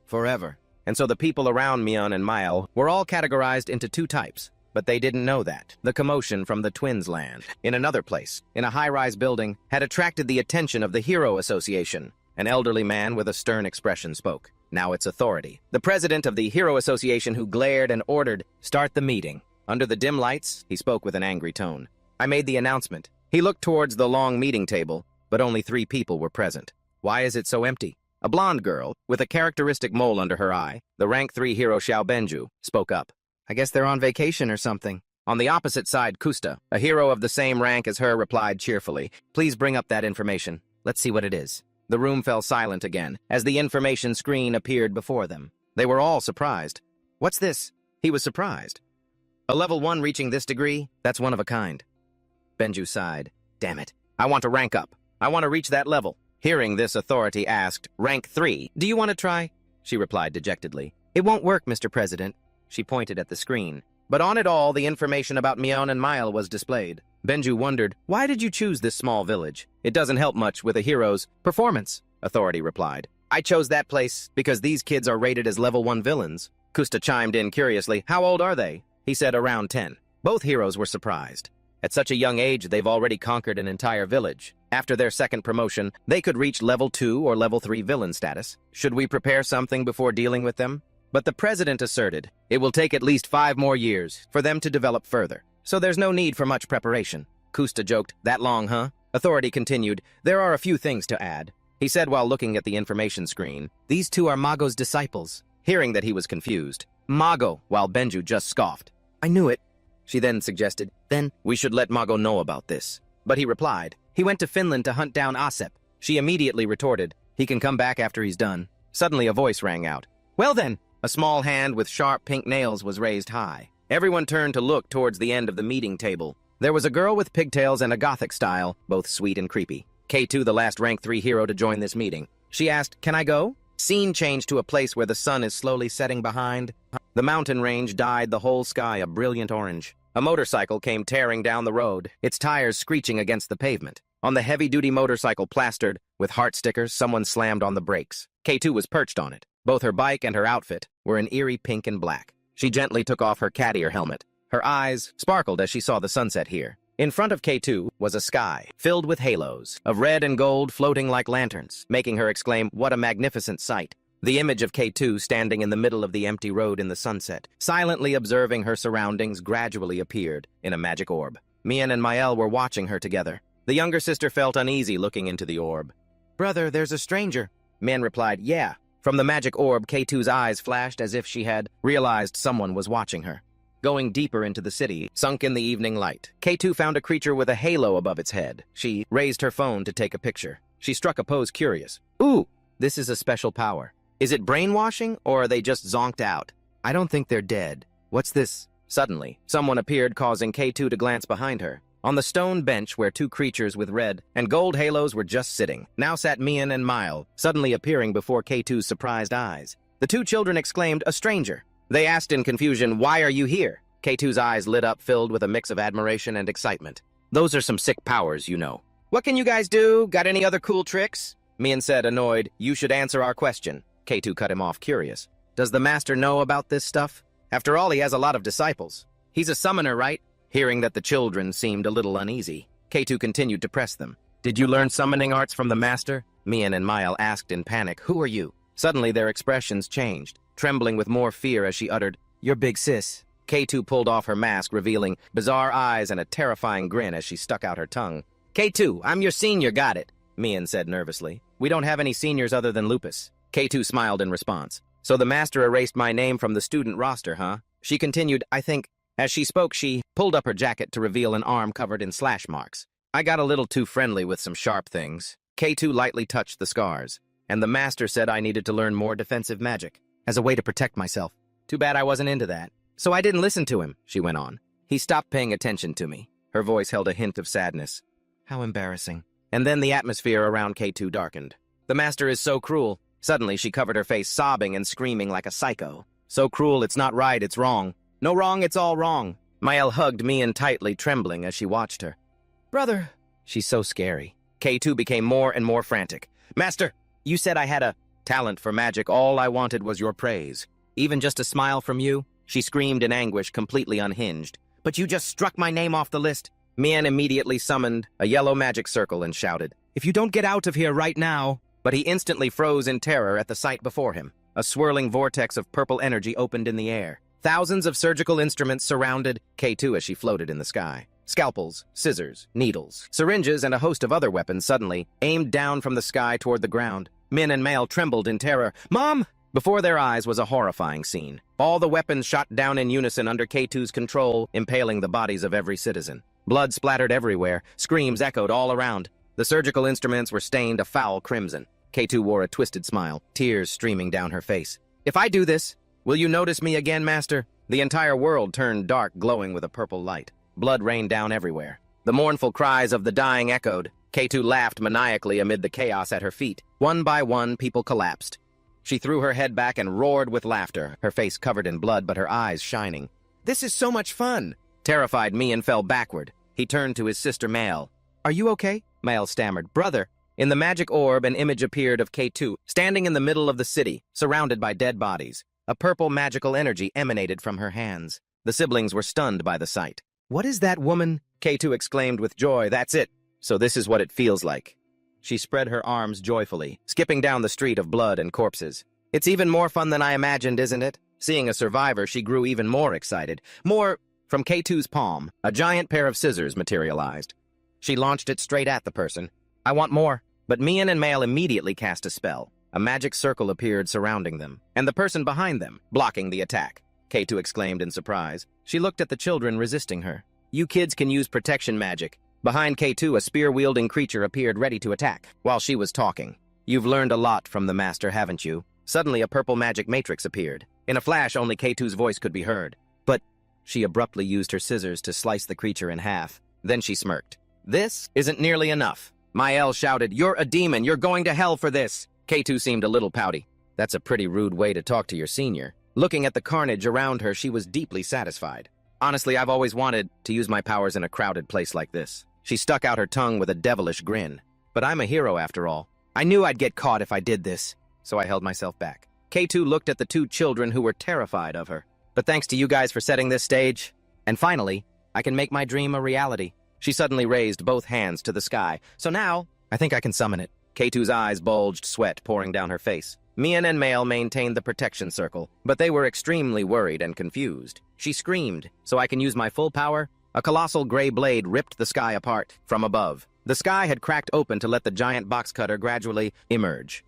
Forever. And so the people around Mian and Mael were all categorized into two types. But they didn't know that. The commotion from the twins' land, in another place, in a high-rise building, had attracted the attention of the Hero Association. An elderly man with a stern expression spoke. Now its authority. The president of the Hero Association, who glared and ordered, "Start the meeting." Under the dim lights, he spoke with an angry tone. "I made the announcement." He looked towards the long meeting table, but only 3 people were present. "Why is it so empty?" A blonde girl, with a characteristic mole under her eye, the rank 3 hero Xiao Benju, spoke up. "I guess they're on vacation or something." On the opposite side, Kusta, a hero of the same rank as her, replied cheerfully, "Please bring up that information. Let's see what it is." The room fell silent again, as the information screen appeared before them. They were all surprised. "What's this?" He was surprised. "A level 1 reaching this degree? That's one of a kind." Benju sighed. "Damn it. I want to rank up. I want to reach that level." Hearing this, authority asked, "Rank 3, do you want to try?" She replied dejectedly, "It won't work, Mr. President." She pointed at the screen. But on it all, the information about Mion and Mael was displayed. Benju wondered, "Why did you choose this small village? It doesn't help much with a hero's performance." Authority replied, "I chose that place because these kids are rated as level 1 villains." Kusta chimed in curiously, "How old are they?" He said around 10. Both heroes were surprised. At such a young age, they've already conquered an entire village. After their second promotion, they could reach level 2 or level 3 villain status. Should we prepare something before dealing with them? But the president asserted, it will take at least 5 more years for them to develop further, so there's no need for much preparation. Kusta joked, "That long, huh?" Authority continued, "There are a few things to add." He said while looking at the information screen, "These 2 are Mago's disciples." Hearing that he was confused, "Mago," while Benju just scoffed. "I knew it." She then suggested, "Then we should let Mago know about this." But he replied, "He went to Finland to hunt down Asep." She immediately retorted, "He can come back after he's done." Suddenly a voice rang out. "Well then!" A small hand with sharp pink nails was raised high. Everyone turned to look towards the end of the meeting table. There was a girl with pigtails and a gothic style, both sweet and creepy. K2, the last rank 3 hero to join this meeting. She asked, "Can I go?" Scene changed to a place where the sun is slowly setting behind. The mountain range dyed the whole sky a brilliant orange. A motorcycle came tearing down the road, its tires screeching against the pavement. On the heavy-duty motorcycle plastered with heart stickers, someone slammed on the brakes. K2 was perched on it. Both her bike and her outfit were in eerie pink and black. She gently took off her cat ear helmet. Her eyes sparkled as she saw the sunset here. In front of K2 was a sky filled with halos of red and gold floating like lanterns, making her exclaim, "What a magnificent sight!" The image of K2 standing in the middle of the empty road in the sunset, silently observing her surroundings, gradually appeared in a magic orb. Mian and Mael were watching her together. The younger sister felt uneasy looking into the orb. "Brother, there's a stranger." Mian replied, "Yeah." From the magic orb, K2's eyes flashed as if she had realized someone was watching her. Going deeper into the city, sunk in the evening light, K2 found a creature with a halo above its head. She raised her phone to take a picture. She struck a pose curious. "Ooh, this is a special power. Is it brainwashing, or are they just zonked out? I don't think they're dead. What's this?" Suddenly, someone appeared, causing K2 to glance behind her. On the stone bench where two creatures with red and gold halos were just sitting, now sat Mian and Mael, suddenly appearing before K2's surprised eyes. The two children exclaimed, "A stranger." They asked in confusion, "Why are you here?" K2's eyes lit up, filled with a mix of admiration and excitement. "Those are some sick powers, you know." "What can you guys do? Got any other cool tricks?" Mian said, annoyed. "You should answer our question." K2 cut him off, curious. "Does the master know about this stuff? After all, he has a lot of disciples. He's a summoner, right?" Hearing that the children seemed a little uneasy, K2 continued to press them. "Did you learn summoning arts from the master?" Mian and Mael asked in panic. "Who are you?" Suddenly their expressions changed, trembling with more fear as she uttered, "Your big sis." K2 pulled off her mask, revealing bizarre eyes and a terrifying grin as she stuck out her tongue. "K2, I'm your senior, got it," Mian said nervously. "We don't have any seniors other than Lupus." K2 smiled in response. "So the master erased my name from the student roster, huh?" She continued, "I think." As she spoke, she pulled up her jacket to reveal an arm covered in slash marks. "I got a little too friendly with some sharp things." K2 lightly touched the scars. "And the master said I needed to learn more defensive magic, as a way to protect myself. Too bad I wasn't into that. So I didn't listen to him," she went on. "He stopped paying attention to me." Her voice held a hint of sadness. "How embarrassing." And then the atmosphere around K2 darkened. "The master is so cruel." Suddenly, she covered her face, sobbing and screaming like a psycho. "So cruel, it's not right, it's wrong. No wrong, it's all wrong." Mael hugged Mian tightly, trembling as she watched her. "Brother." "She's so scary." K2 became more and more frantic. "Master, you said I had a talent for magic. All I wanted was your praise. Even just a smile from you?" She screamed in anguish, completely unhinged. "But you just struck my name off the list." Mian immediately summoned a yellow magic circle and shouted, "If you don't get out of here right now!" But he instantly froze in terror at the sight before him. A swirling vortex of purple energy opened in the air. Thousands of surgical instruments surrounded K2 as she floated in the sky. Scalpels, scissors, needles, syringes, and a host of other weapons suddenly aimed down from the sky toward the ground. Min and Mael trembled in terror. "Mom!" Before their eyes was a horrifying scene. All the weapons shot down in unison under K2's control, impaling the bodies of every citizen. Blood splattered everywhere. Screams echoed all around. The surgical instruments were stained a foul crimson. K2 wore a twisted smile, tears streaming down her face. "If I do this, will you notice me again, master?" The entire world turned dark, glowing with a purple light. Blood rained down everywhere. The mournful cries of the dying echoed. K2 laughed maniacally amid the chaos at her feet. One by one, people collapsed. She threw her head back and roared with laughter, her face covered in blood but her eyes shining. "This is so much fun!" Terrified, Mian fell backward. He turned to his sister Mael. "Are you okay?" Mael stammered. "Brother." In the magic orb, an image appeared of K2, standing in the middle of the city, surrounded by dead bodies. A purple magical energy emanated from her hands. The siblings were stunned by the sight. "What is that woman?" K2 exclaimed with joy. "That's it. So this is what it feels like." She spread her arms joyfully, skipping down the street of blood and corpses. "It's even more fun than I imagined, isn't it?" Seeing a survivor, she grew even more excited. More. From K2's palm, a giant pair of scissors materialized. She launched it straight at the person. "I want more." But Mian and Mael immediately cast a spell. A magic circle appeared surrounding them, and the person behind them, blocking the attack. K2 exclaimed in surprise. She looked at the children resisting her. "You kids can use protection magic." Behind K2, a spear-wielding creature appeared ready to attack, while she was talking. "You've learned a lot from the master, haven't you?" Suddenly, a purple magic matrix appeared. In a flash, only K2's voice could be heard. "But..." She abruptly used her scissors to slice the creature in half. Then she smirked. "This isn't nearly enough." Mael shouted, "You're a demon! You're going to hell for this!" K2 seemed a little pouty. "That's a pretty rude way to talk to your senior." Looking at the carnage around her, she was deeply satisfied. "Honestly, I've always wanted to use my powers in a crowded place like this." She stuck out her tongue with a devilish grin. "But I'm a hero after all. I knew I'd get caught if I did this, so I held myself back." K2 looked at the two children who were terrified of her. "But thanks to you guys for setting this stage. And finally, I can make my dream a reality." She suddenly raised both hands to the sky. So now, I think I can summon it. K2's eyes bulged, sweat pouring down her face. Mian and Mael maintained the protection circle, but they were extremely worried and confused. She screamed, so I can use my full power? A colossal gray blade ripped the sky apart from above. The sky had cracked open to let the giant box cutter gradually emerge.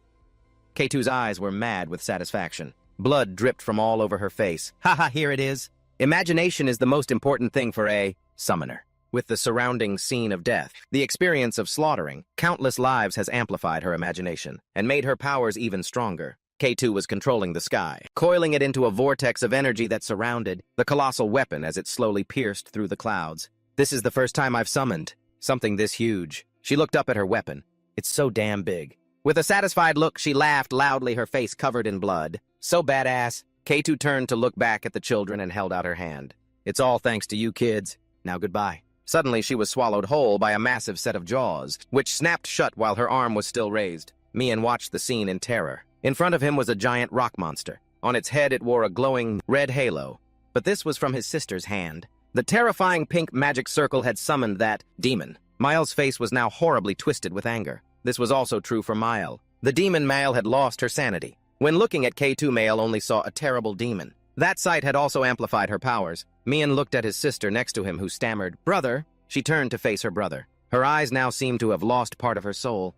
K2's eyes were mad with satisfaction. Blood dripped from all over her face. Haha, here it is. Imagination is the most important thing for a summoner. With the surrounding scene of death, the experience of slaughtering countless lives has amplified her imagination and made her powers even stronger. K2 was controlling the sky, coiling it into a vortex of energy that surrounded the colossal weapon as it slowly pierced through the clouds. This is the first time I've summoned something this huge. She looked up at her weapon. It's so damn big. With a satisfied look, she laughed loudly, her face covered in blood. So badass. K2 turned to look back at the children and held out her hand. It's all thanks to you kids. Now goodbye. Suddenly, she was swallowed whole by a massive set of jaws, which snapped shut while her arm was still raised. Mian watched the scene in terror. In front of him was a giant rock monster. On its head, it wore a glowing red halo. But this was from his sister's hand. The terrifying pink magic circle had summoned that demon. Mael's face was now horribly twisted with anger. This was also true for Mael. The demon Mael had lost her sanity. When looking at K2, Mael only saw a terrible demon. That sight had also amplified her powers. Mian looked at his sister next to him, who stammered, "Brother." She turned to face her brother. Her eyes now seemed to have lost part of her soul.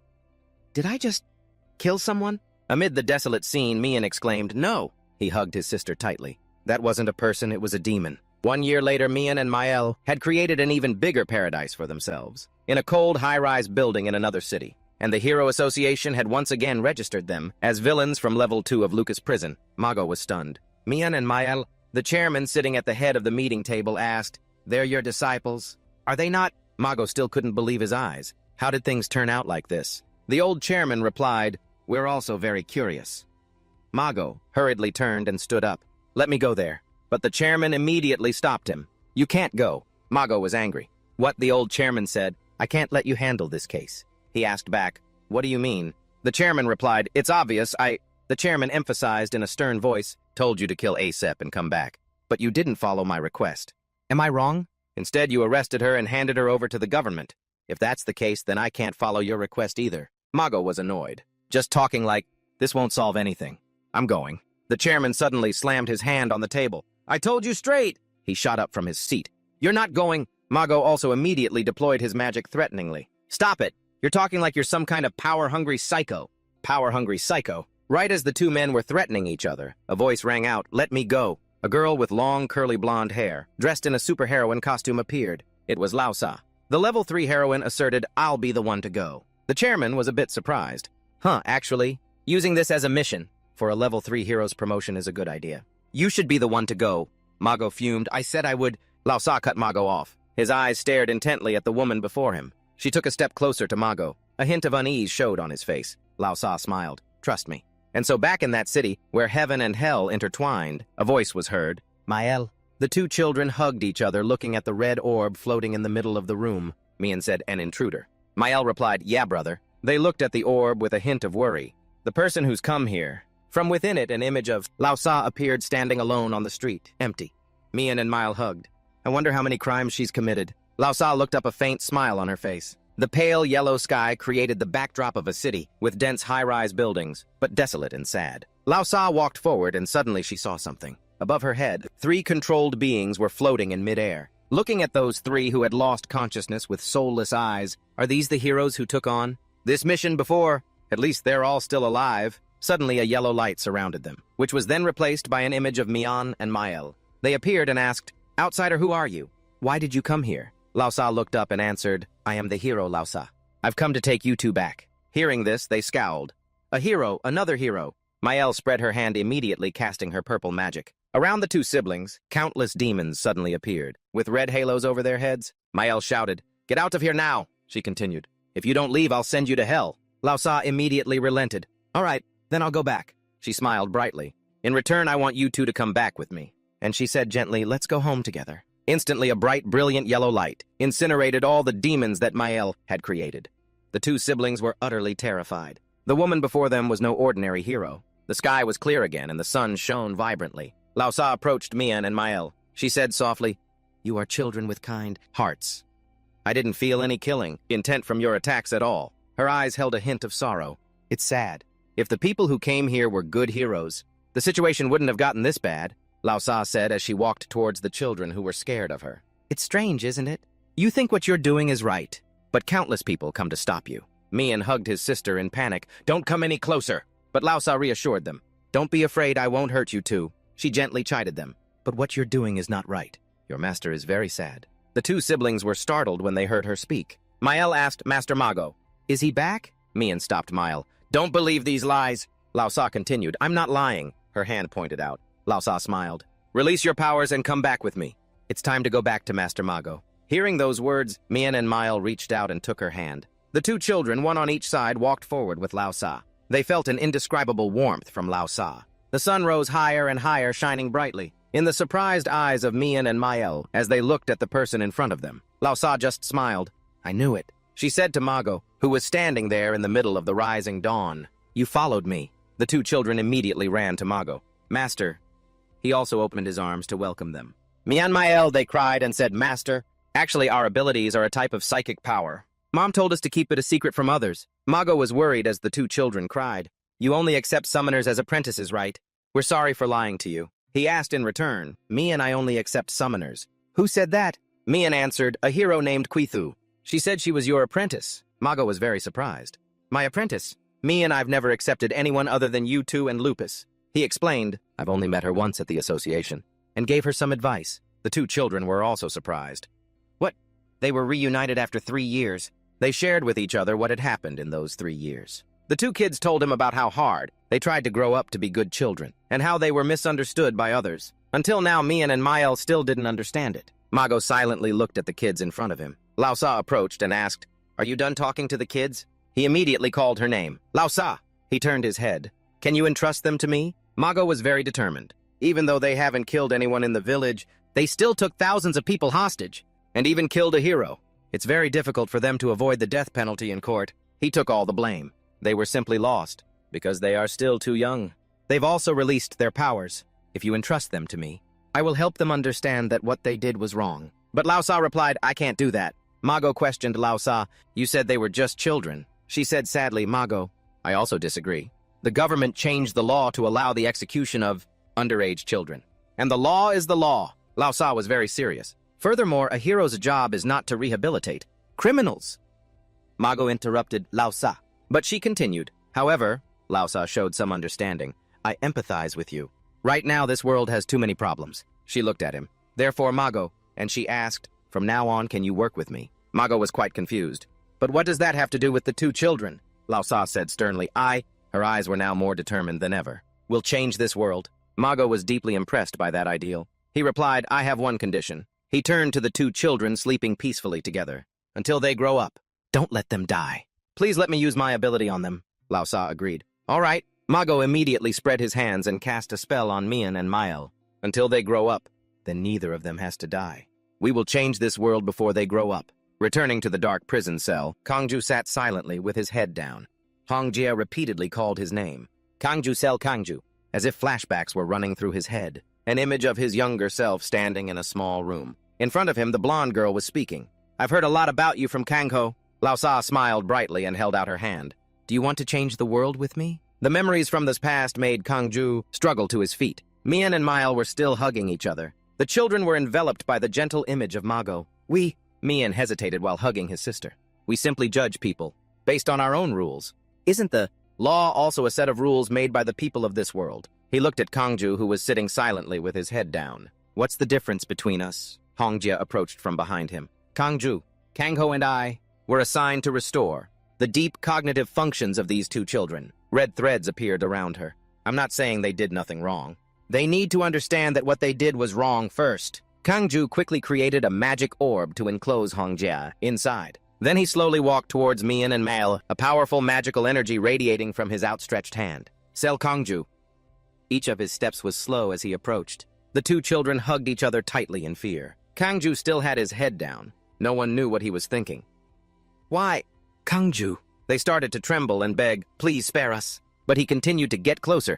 "Did I just kill someone?" Amid the desolate scene, Mian exclaimed, "No." He hugged his sister tightly. That wasn't a person, it was a demon. 1 year later, Mian and Mael had created an even bigger paradise for themselves, in a cold, high-rise building in another city. And the Hero Association had once again registered them as villains from Level 2 of Lucas Prison. Mago was stunned. Mian and Mael, the chairman sitting at the head of the meeting table, asked, "They're your disciples? Are they not?" Mago still couldn't believe his eyes. How did things turn out like this? The old chairman replied, "We're also very curious." Mago hurriedly turned and stood up. "Let me go there." But the chairman immediately stopped him. "You can't go." Mago was angry. "What?" The old chairman said. "I can't let you handle this case." He asked back, "What do you mean?" The chairman replied, "It's obvious, The chairman emphasized in a stern voice, "Told you to kill ASEP and come back. But you didn't follow my request. Am I wrong? Instead, you arrested her and handed her over to the government. If that's the case, then I can't follow your request either." Mago was annoyed. "Just talking like this won't solve anything. I'm going." The chairman suddenly slammed his hand on the table. "I told you straight!" He shot up from his seat. "You're not going." Mago also immediately deployed his magic threateningly. "Stop it! You're talking like you're some kind of power-hungry psycho." Power-hungry psycho? Right as the two men were threatening each other, a voice rang out, "Let me go." A girl with long, curly blonde hair, dressed in a superheroine costume, appeared. It was Lao Sa. The Level 3 heroine asserted, "I'll be the one to go." The chairman was a bit surprised. Actually, using this as a mission for a Level 3 hero's promotion is a good idea. You should be the one to go." Mago fumed. "I said I would." Lao Sa cut Mago off. His eyes stared intently at the woman before him. She took a step closer to Mago. A hint of unease showed on his face. Lao Sa smiled. "Trust me." And so back in that city, where heaven and hell intertwined, a voice was heard. "Mael." The two children hugged each other, looking at the red orb floating in the middle of the room. Mian said, "An intruder." Mael replied, "Yeah, brother." They looked at the orb with a hint of worry. "The person who's come here." From within it, an image of Lao Sa appeared standing alone on the street, empty. Mian and Mael hugged. "I wonder how many crimes she's committed." Lao Sa looked up, a faint smile on her face. The pale yellow sky created the backdrop of a city with dense high-rise buildings, but desolate and sad. Lao Sa walked forward and suddenly she saw something. Above her head, 3 controlled beings were floating in midair. Looking at those 3 who had lost consciousness with soulless eyes, are these the heroes who took on this mission before? At least they're all still alive. Suddenly a yellow light surrounded them, which was then replaced by an image of Mian and Mael. They appeared and asked, "Outsider, who are you? Why did you come here?" Lao Sa looked up and answered, "I am the hero Lao Sa. I've come to take you two back." Hearing this, they scowled. "A hero, another hero." Mael spread her hand, immediately casting her purple magic. Around the two siblings, countless demons suddenly appeared, with red halos over their heads. Mael shouted, "Get out of here now," she continued. "If you don't leave, I'll send you to hell." Lao Sa immediately relented. "All right, then I'll go back." She smiled brightly. "In return, I want you two to come back with me." And she said gently, "Let's go home together." Instantly, a bright, brilliant yellow light incinerated all the demons that Mael had created. The two siblings were utterly terrified. The woman before them was no ordinary hero. The sky was clear again, and the sun shone vibrantly. Lao Sa approached Mian and Mael. She said softly, "You are children with kind hearts. I didn't feel any killing intent from your attacks at all. Her eyes held a hint of sorrow. It's sad. If the people who came here were good heroes, the situation wouldn't have gotten this bad, Lao Sa said as she walked towards the children who were scared of her. It's strange, isn't it? You think what you're doing is right, but countless people come to stop you. Mian hugged his sister in panic. Don't come any closer. But Lao Sa reassured them. Don't be afraid, I won't hurt you too. She gently chided them. But what you're doing is not right. Your master is very sad. The two siblings were startled when they heard her speak. Mael asked Master Mago, Is he back? Mian stopped Mael. Don't believe these lies. Lao Sa continued. I'm not lying, her hand pointed out. Lao Sa smiled. Release your powers and come back with me. It's time to go back to Master Mago. Hearing those words, Mian and Mael reached out and took her hand. The two children, one on each side, walked forward with Lao Sa. They felt an indescribable warmth from Lao Sa. The sun rose higher and higher, shining brightly. In the surprised eyes of Mian and Mael, as they looked at the person in front of them, Lao Sa just smiled. I knew it, she said to Mago, who was standing there in the middle of the rising dawn. You followed me. The two children immediately ran to Mago. Master. He also opened his arms to welcome them. Mian Mael, they cried and said, Master. Actually, our abilities are a type of psychic power. Mom told us to keep it a secret from others. Mago was worried as the two children cried. You only accept summoners as apprentices, right? We're sorry for lying to you. He asked in return, Me and I only accept summoners. Who said that? Mian answered, a hero named Quithu. She said she was your apprentice. Mago was very surprised. My apprentice? Me and I've never accepted anyone other than you two and Lupus. He explained, I've only met her once at the association, and gave her some advice. The two children were also surprised. What? They were reunited after 3 years. They shared with each other what had happened in those 3 years. The two kids told him about how hard they tried to grow up to be good children, and how they were misunderstood by others. Until now, Mian and Mael still didn't understand it. Mago silently looked at the kids in front of him. Lao Sa approached and asked, Are you done talking to the kids? He immediately called her name. Lao Sa! He turned his head. Can you entrust them to me? Mago was very determined. Even though they haven't killed anyone in the village, they still took thousands of people hostage, and even killed a hero. It's very difficult for them to avoid the death penalty in court. He took all the blame. They were simply lost, because they are still too young. They've also released their powers. If you entrust them to me, I will help them understand that what they did was wrong. But Lao Sa replied, I can't do that. Mago questioned Lao Sa, you said they were just children. She said sadly, Mago, I also disagree. The government changed the law to allow the execution of underage children. And the law is the law. Lao Sa was very serious. Furthermore, a hero's job is not to rehabilitate criminals. Mago interrupted Lao Sa, but she continued. However, Lao Sa showed some understanding. I empathize with you. Right now, this world has too many problems. She looked at him. Therefore, Mago, and she asked, from now on, can you work with me? Mago was quite confused. But what does that have to do with the two children? Lao Sa said sternly. Her eyes were now more determined than ever. Will change this world. Mago was deeply impressed by that ideal. He replied, I have one condition. He turned to the two children sleeping peacefully together. Until they grow up, don't let them die. Please let me use my ability on them. Lao Sa agreed. All right. Mago immediately spread his hands and cast a spell on Mian and Mael. Until they grow up, then neither of them has to die. We will change this world before they grow up. Returning to the dark prison cell, Kangju sat silently with his head down. Hongjia repeatedly called his name. Kangju Sel Kangju, as if flashbacks were running through his head. An image of his younger self standing in a small room. In front of him, the blonde girl was speaking. I've heard a lot about you from Kangho. Lao Sa smiled brightly and held out her hand. Do you want to change the world with me? The memories from this past made Kangju struggle to his feet. Mian and Mael were still hugging each other. The children were enveloped by the gentle image of Mago. Mian hesitated while hugging his sister. We simply judge people, based on our own rules. Isn't the law also a set of rules made by the people of this world? He looked at Kangju, who was sitting silently with his head down. What's the difference between us? Hongjia approached from behind him. Kangju, Kangho and I were assigned to restore the deep cognitive functions of these two children. Red threads appeared around her. I'm not saying they did nothing wrong. They need to understand that what they did was wrong first. Kangju quickly created a magic orb to enclose Hongjia inside. Then he slowly walked towards Mian and Mael, a powerful magical energy radiating from his outstretched hand. Sel Kangju. Each of his steps was slow as he approached. The two children hugged each other tightly in fear. Kangju still had his head down. No one knew what he was thinking. Why, Kangju? They started to tremble and beg, please spare us. But he continued to get closer.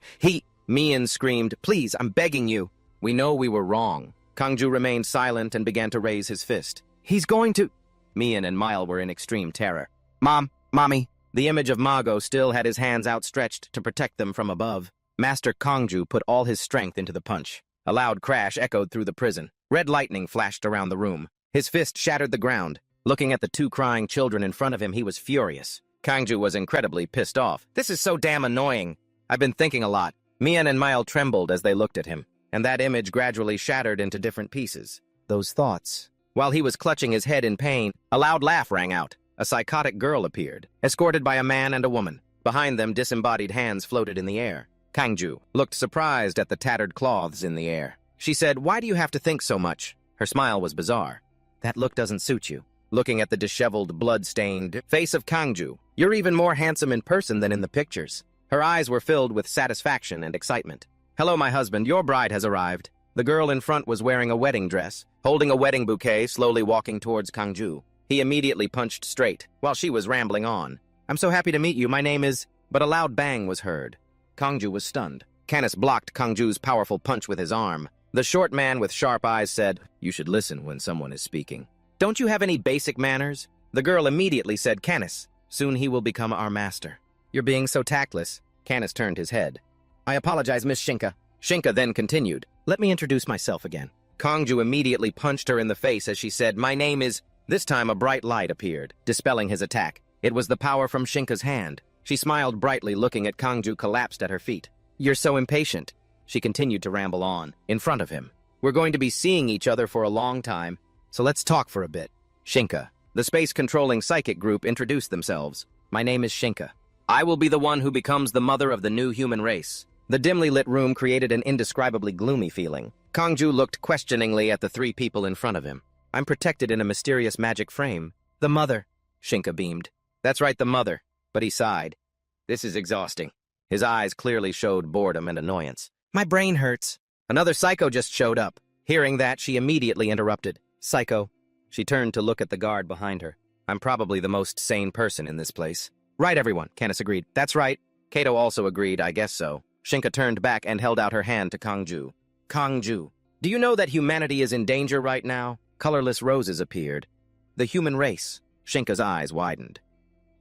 Mian screamed, please, I'm begging you. We know we were wrong. Kangju remained silent and began to raise his fist. He's going to... Mian and Mile were in extreme terror. Mom, Mommy. The image of Mago still had his hands outstretched to protect them from above. Master Kongju put all his strength into the punch. A loud crash echoed through the prison. Red lightning flashed around the room. His fist shattered the ground. Looking at the two crying children in front of him, he was furious. Kongju was incredibly pissed off. This is so damn annoying. I've been thinking a lot. Mian and Mile trembled as they looked at him, and that image gradually shattered into different pieces. Those thoughts. While he was clutching his head in pain, a loud laugh rang out. A psychotic girl appeared, escorted by a man and a woman. Behind them, disembodied hands floated in the air. Kangju looked surprised at the tattered cloths in the air. She said, "Why do you have to think so much?" Her smile was bizarre. "That look doesn't suit you." Looking at the disheveled, blood-stained face of Kangju, "You're even more handsome in person than in the pictures." Her eyes were filled with satisfaction and excitement. "Hello, my husband. Your bride has arrived." The girl in front was wearing a wedding dress, holding a wedding bouquet, slowly walking towards Kangju. He immediately punched straight, while she was rambling on. "I'm so happy to meet you. My name is—" But a loud bang was heard. Kangju was stunned. Canis blocked Kangju's powerful punch with his arm. The short man with sharp eyes said, "You should listen when someone is speaking. Don't you have any basic manners?" The girl immediately said, "Canis, soon he will become our master." "You're being so tactless." Canis turned his head. "I apologize, Miss Shinka." Shinka then continued, "Let me introduce myself again." Kangju immediately punched her in the face as she said, "My name is—" This time a bright light appeared, dispelling his attack. It was the power from Shinka's hand. She smiled brightly, looking at Kangju collapsed at her feet. "You're so impatient." She continued to ramble on, in front of him. "We're going to be seeing each other for a long time, so let's talk for a bit." Shinka, the space-controlling psychic group, introduced themselves. "My name is Shinka. I will be the one who becomes the mother of the new human race." The dimly lit room created an indescribably gloomy feeling. Kangju looked questioningly at the three people in front of him. "I'm protected in a mysterious magic frame." "The mother," Shinka beamed. "That's right, the mother." But he sighed. "This is exhausting." His eyes clearly showed boredom and annoyance. "My brain hurts." Another psycho just showed up. Hearing that, she immediately interrupted. "Psycho." She turned to look at the guard behind her. "I'm probably the most sane person in this place." "Right, everyone," Canis agreed. "That's right." Kato also agreed, "I guess so." Shinka turned back and held out her hand to Kangju. "Kangju, do you know that humanity is in danger right now?" Colorless roses appeared. "The human race," Shinka's eyes widened,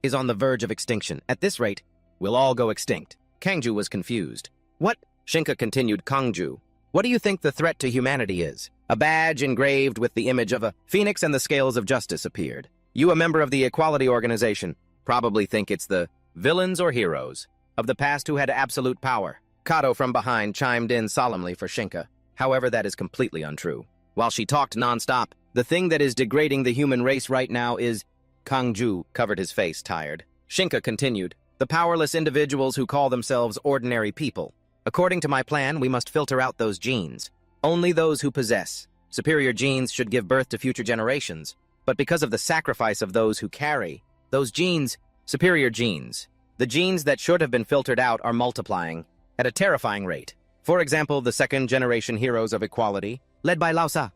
"is on the verge of extinction. At this rate, we'll all go extinct." Kangju was confused. "What?" Shinka continued, "Kangju, what do you think the threat to humanity is?" A badge engraved with the image of a phoenix and the scales of justice appeared. "You, a member of the Equality Organization, probably think it's the villains or heroes of the past who had absolute power." Kato from behind chimed in solemnly for Shinka. "However, that is completely untrue. While she talked nonstop, the thing that is degrading the human race right now is—" Kangju covered his face, tired. Shinka continued, "The powerless individuals who call themselves ordinary people. According to my plan, we must filter out those genes. Only those who possess superior genes should give birth to future generations. But because of the sacrifice of those who carry those genes, superior genes, the genes that should have been filtered out are multiplying at a terrifying rate. For example, the second-generation heroes of equality, led by Lausa."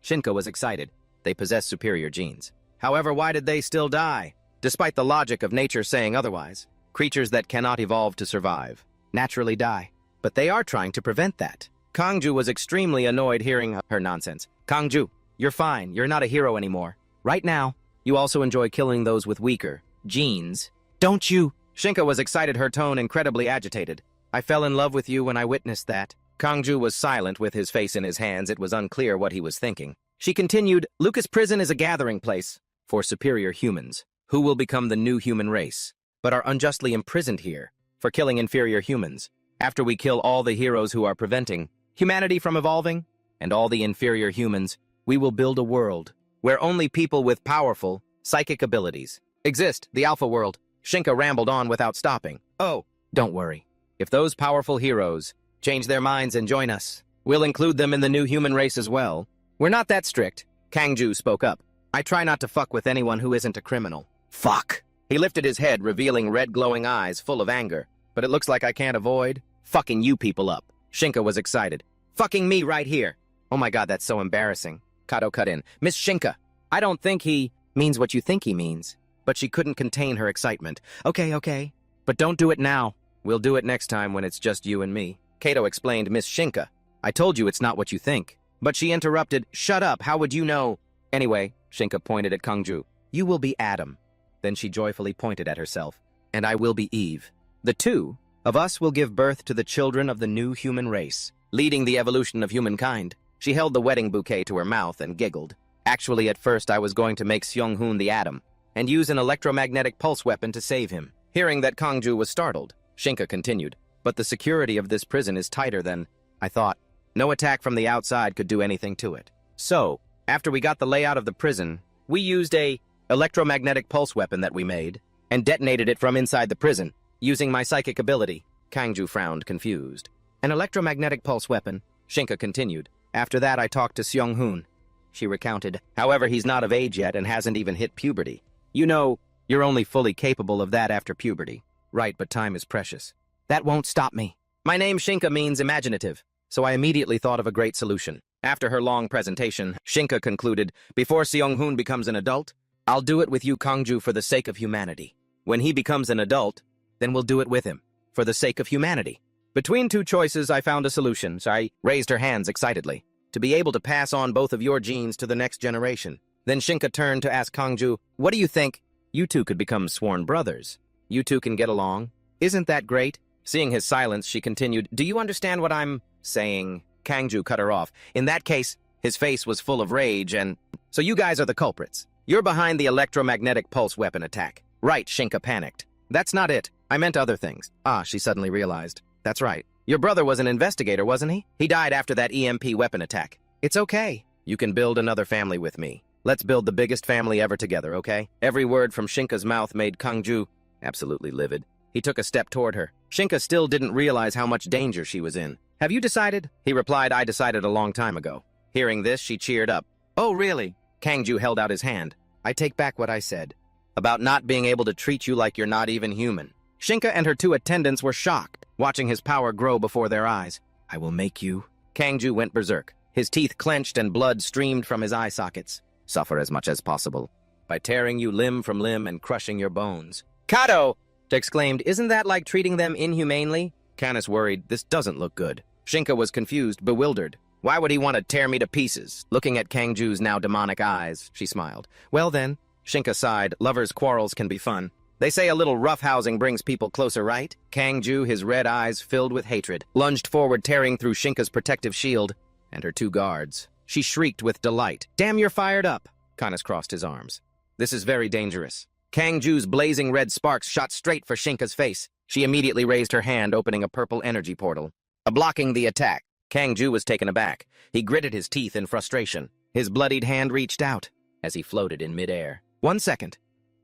Shinka was excited. They possess superior genes. However, why did they still die? Despite the logic of nature saying otherwise, creatures that cannot evolve to survive naturally die. But they are trying to prevent that. Kangju was extremely annoyed hearing her nonsense. "Kangju, you're fine. You're not a hero anymore. Right now, you also enjoy killing those with weaker genes. Don't you?" Shinka was excited, her tone incredibly agitated. "I fell in love with you when I witnessed that." Kangju was silent with his face in his hands. It was unclear what he was thinking. She continued, "Lucas Prison is a gathering place for superior humans who will become the new human race, but are unjustly imprisoned here for killing inferior humans. After we kill all the heroes who are preventing humanity from evolving, and all the inferior humans, we will build a world where only people with powerful psychic abilities exist, the Alpha World." Shinka rambled on without stopping. "Oh, don't worry. If those powerful heroes change their minds and join us, we'll include them in the new human race as well. We're not that strict." Kangju spoke up. "I try not to fuck with anyone who isn't a criminal." "Fuck!" He lifted his head, revealing red glowing eyes full of anger. "But it looks like I can't avoid fucking you people up." Shinka was excited. "Fucking me right here." "Oh my god, that's so embarrassing." Kato cut in. "Miss Shinka, I don't think he means what you think he means." But she couldn't contain her excitement. Okay. But don't do it now. We'll do it next time when it's just you and me." Kato explained, "Miss Shinka, I told you it's not what you think." But she interrupted, "Shut up, how would you know?" "Anyway," Shinka pointed at Kangju, You will be Adam. Then she joyfully pointed at herself. And I will be Eve. The two of us will give birth to the children of the new human race, leading the evolution of humankind. She held the wedding bouquet to her mouth and giggled. Actually, at first I was going to make Seong-hoon the Atom and use an electromagnetic pulse weapon to save him. Hearing that Kangju was startled, Shinka continued, but the security of this prison is tighter than I thought. No attack from the outside could do anything to it. So, after we got the layout of the prison, we used a electromagnetic pulse weapon that we made and detonated it from inside the prison, using my psychic ability. Kangju frowned, confused. An electromagnetic pulse weapon, Shinka continued. After that, I talked to Seong-hoon. She recounted. However, he's not of age yet and hasn't even hit puberty. You know, you're only fully capable of that after puberty. Right, but time is precious. That won't stop me. My name Shinka means imaginative, so I immediately thought of a great solution. After her long presentation, Shinka concluded, before Seong-hoon becomes an adult, I'll do it with you, Kangju, for the sake of humanity. When he becomes an adult, then we'll do it with him, for the sake of humanity. Between two choices, I found a solution. I raised her hands excitedly. To be able to pass on both of your genes to the next generation. Then Shinka turned to ask Kangju, what do you think? You two could become sworn brothers. You two can get along. Isn't that great? Seeing his silence, she continued, do you understand what I'm saying? Kangju cut her off. In that case, his face was full of rage and... So you guys are the culprits. You're behind the electromagnetic pulse weapon attack. Right, Shinka panicked. That's not it. I meant other things. Ah, she suddenly realized. That's right. Your brother was an investigator, wasn't he? He died after that EMP weapon attack. It's okay. You can build another family with me. Let's build the biggest family ever together, okay? Every word from Shinka's mouth made Kangju absolutely livid. He took a step toward her. Shinka still didn't realize how much danger she was in. Have you decided? He replied, I decided a long time ago. Hearing this, she cheered up. Oh, really? Kangju held out his hand. I take back what I said about not being able to treat you like you're not even human. Shinka and her two attendants were shocked, watching his power grow before their eyes. I will make you. Kangju went berserk. His teeth clenched and blood streamed from his eye sockets. Suffer as much as possible by tearing you limb from limb and crushing your bones. Kato! Exclaimed, isn't that like treating them inhumanely? Canis worried, this doesn't look good. Shinka was confused, bewildered. Why would he want to tear me to pieces? Looking at Kangju's now demonic eyes, she smiled. Well then, Shinka sighed, lovers' quarrels can be fun. They say a little roughhousing brings people closer, right? Kangju, his red eyes filled with hatred, lunged forward, tearing through Shinka's protective shield and her two guards. She shrieked with delight. Damn, you're fired up! Canis crossed his arms. This is very dangerous. Kangju's blazing red sparks shot straight for Shinka's face. She immediately raised her hand, opening a purple energy portal, blocking the attack. Kangju was taken aback. He gritted his teeth in frustration. His bloodied hand reached out as he floated in midair. 1 second.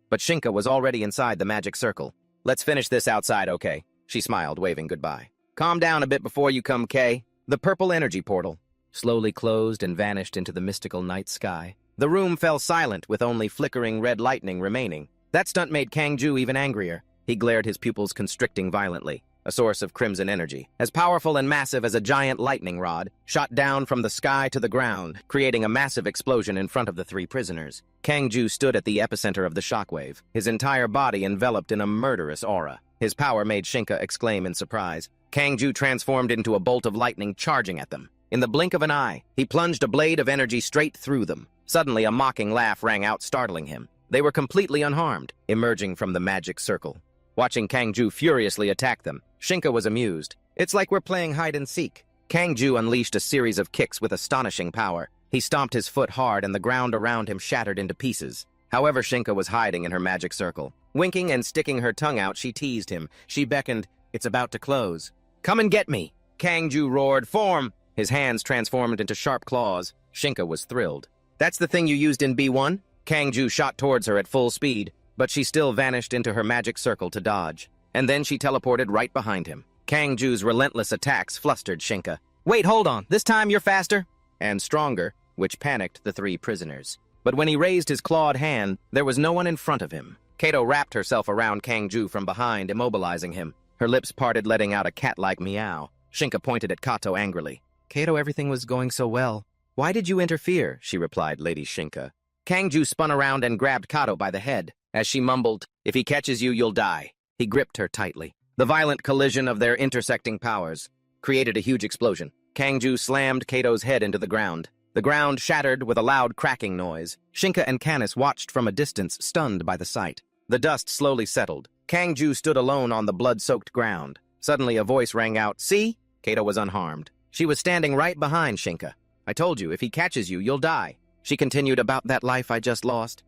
But Shinka was already inside the magic circle. Let's finish this outside, okay? She smiled, waving goodbye. Calm down a bit before you come, Kay. The purple energy portal slowly closed and vanished into the mystical night sky. The room fell silent, with only flickering red lightning remaining. That stunt made Kangju even angrier. He glared, his pupils constricting violently. A source of crimson energy, as powerful and massive as a giant lightning rod, shot down from the sky to the ground, creating a massive explosion in front of the three prisoners. Kangju stood at the epicenter of the shockwave, his entire body enveloped in a murderous aura. His power made Shinka exclaim in surprise. Kangju transformed into a bolt of lightning, charging at them. In the blink of an eye, he plunged a blade of energy straight through them. Suddenly, a mocking laugh rang out, startling him. They were completely unharmed, emerging from the magic circle. Watching Kangju furiously attack them, Shinka was amused. It's like we're playing hide-and-seek. Kangju unleashed a series of kicks with astonishing power. He stomped his foot hard and the ground around him shattered into pieces. However, Shinka was hiding in her magic circle. Winking and sticking her tongue out, she teased him. She beckoned, it's about to close. Come and get me! Kangju roared, form! His hands transformed into sharp claws. Shinka was thrilled. That's the thing you used in B1? Kangju shot towards her at full speed, but she still vanished into her magic circle to dodge. And then she teleported right behind him. Kangju's relentless attacks flustered Shinka. Wait, hold on, this time you're faster? And stronger, which panicked the three prisoners. But when he raised his clawed hand, there was no one in front of him. Kato wrapped herself around Kangju from behind, immobilizing him. Her lips parted, letting out a cat-like meow. Shinka pointed at Kato angrily. Kato, everything was going so well. Why did you interfere? She replied, Lady Shinka. Kangju spun around and grabbed Kato by the head. As she mumbled, if he catches you, you'll die. He gripped her tightly. The violent collision of their intersecting powers created a huge explosion. Kangju slammed Kato's head into the ground. The ground shattered with a loud cracking noise. Shinka and Canis watched from a distance, stunned by the sight. The dust slowly settled. Kangju stood alone on the blood-soaked ground. Suddenly a voice rang out, "See?" Kato was unharmed. She was standing right behind Shinka. "I told you, if he catches you, you'll die." She continued, "About that life I just lost.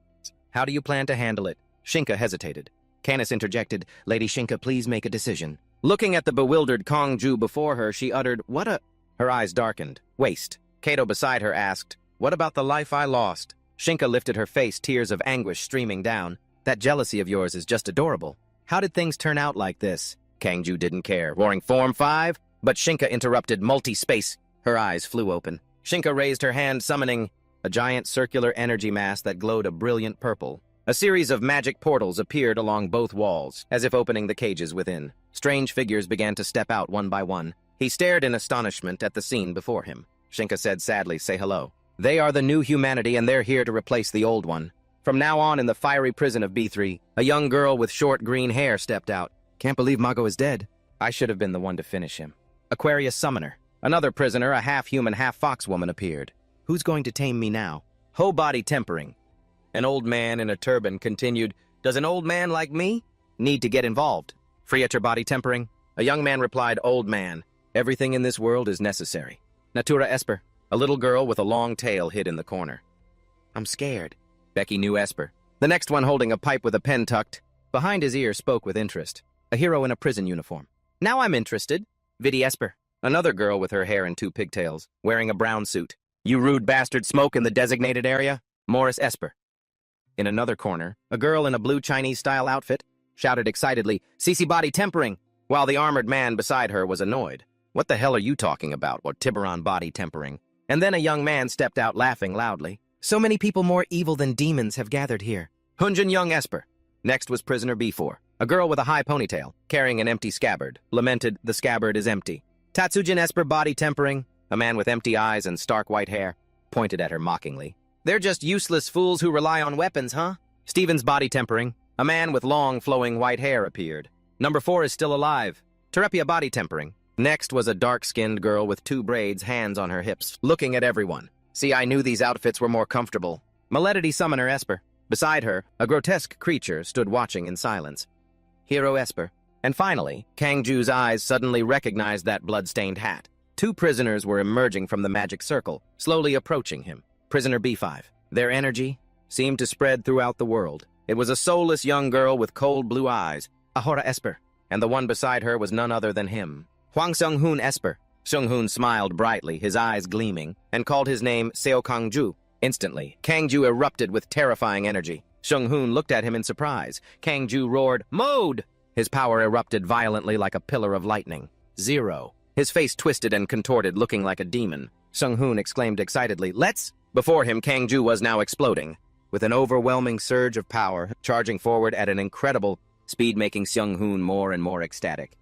How do you plan to handle it?" Shinka hesitated. Canis interjected, "Lady Shinka, please make a decision." Looking at the bewildered Kangju before her, she uttered, "What a—" Her eyes darkened. "Waste." Kato beside her asked, "What about the life I lost?" Shinka lifted her face, tears of anguish streaming down. "That jealousy of yours is just adorable. How did things turn out like this?" Kangju didn't care, roaring, "Form 5? But Shinka interrupted, "Multi-space." Her eyes flew open. Shinka raised her hand, summoning a giant circular energy mass that glowed a brilliant purple. A series of magic portals appeared along both walls, as if opening the cages within. Strange figures began to step out one by one. He stared in astonishment at the scene before him. Shinka said sadly, "Say hello. They are the new humanity, and they're here to replace the old one." From now on, in the fiery prison of B3, a young girl with short green hair stepped out. "Can't believe Mago is dead. I should have been the one to finish him." Aquarius Summoner. Another prisoner, a half-human, half-fox woman, appeared. "Who's going to tame me now?" Whole body tempering. An old man in a turban continued, "Does an old man like me need to get involved?" Friator body tempering. A young man replied, "Old man, everything in this world is necessary." Natura Esper. A little girl with a long tail hid in the corner. "I'm scared." Becky knew Esper. The next one, holding a pipe with a pen tucked behind his ear, spoke with interest. A hero in a prison uniform. "Now I'm interested." Vidi Esper. Another girl with her hair in two pigtails, wearing a brown suit. "You rude bastard, smoke in the designated area." Morris Esper. In another corner, a girl in a blue Chinese-style outfit shouted excitedly, "CC body tempering," while the armored man beside her was annoyed. "What the hell are you talking about, or Tiburon body tempering?" And then a young man stepped out laughing loudly. "So many people more evil than demons have gathered here." Hunjin Young Esper. Next was prisoner B4. A girl with a high ponytail, carrying an empty scabbard, lamented, "The scabbard is empty." Tatsujin Esper body tempering. A man with empty eyes and stark white hair pointed at her mockingly. "They're just useless fools who rely on weapons, huh?" Stevens body tempering. A man with long, flowing white hair appeared. "Number 4 is still alive." Terepia body tempering. Next was a dark-skinned girl with 2 braids, hands on her hips, looking at everyone. "See, I knew these outfits were more comfortable." Maledity Summoner Esper. Beside her, a grotesque creature stood watching in silence. Hero Esper. And finally, Kangju's eyes suddenly recognized that blood-stained hat. 2 prisoners were emerging from the magic circle, slowly approaching him. Prisoner B5. Their energy seemed to spread throughout the world. It was a soulless young girl with cold blue eyes, Ahura Esper, and the one beside her was none other than him. Hwang Seung-hoon Esper. Seung-hoon smiled brightly, his eyes gleaming, and called his name Seo Kangju. Instantly, Kangju erupted with terrifying energy. Seung-hoon looked at him in surprise. Kangju roared, "Mode!" His power erupted violently like a pillar of lightning. 0. His face twisted and contorted, looking like a demon. Seung-hoon exclaimed excitedly, "Let's—" Before him, Kangju was now exploding, with an overwhelming surge of power, charging forward at an incredible speed, making Seung-hoon more and more ecstatic.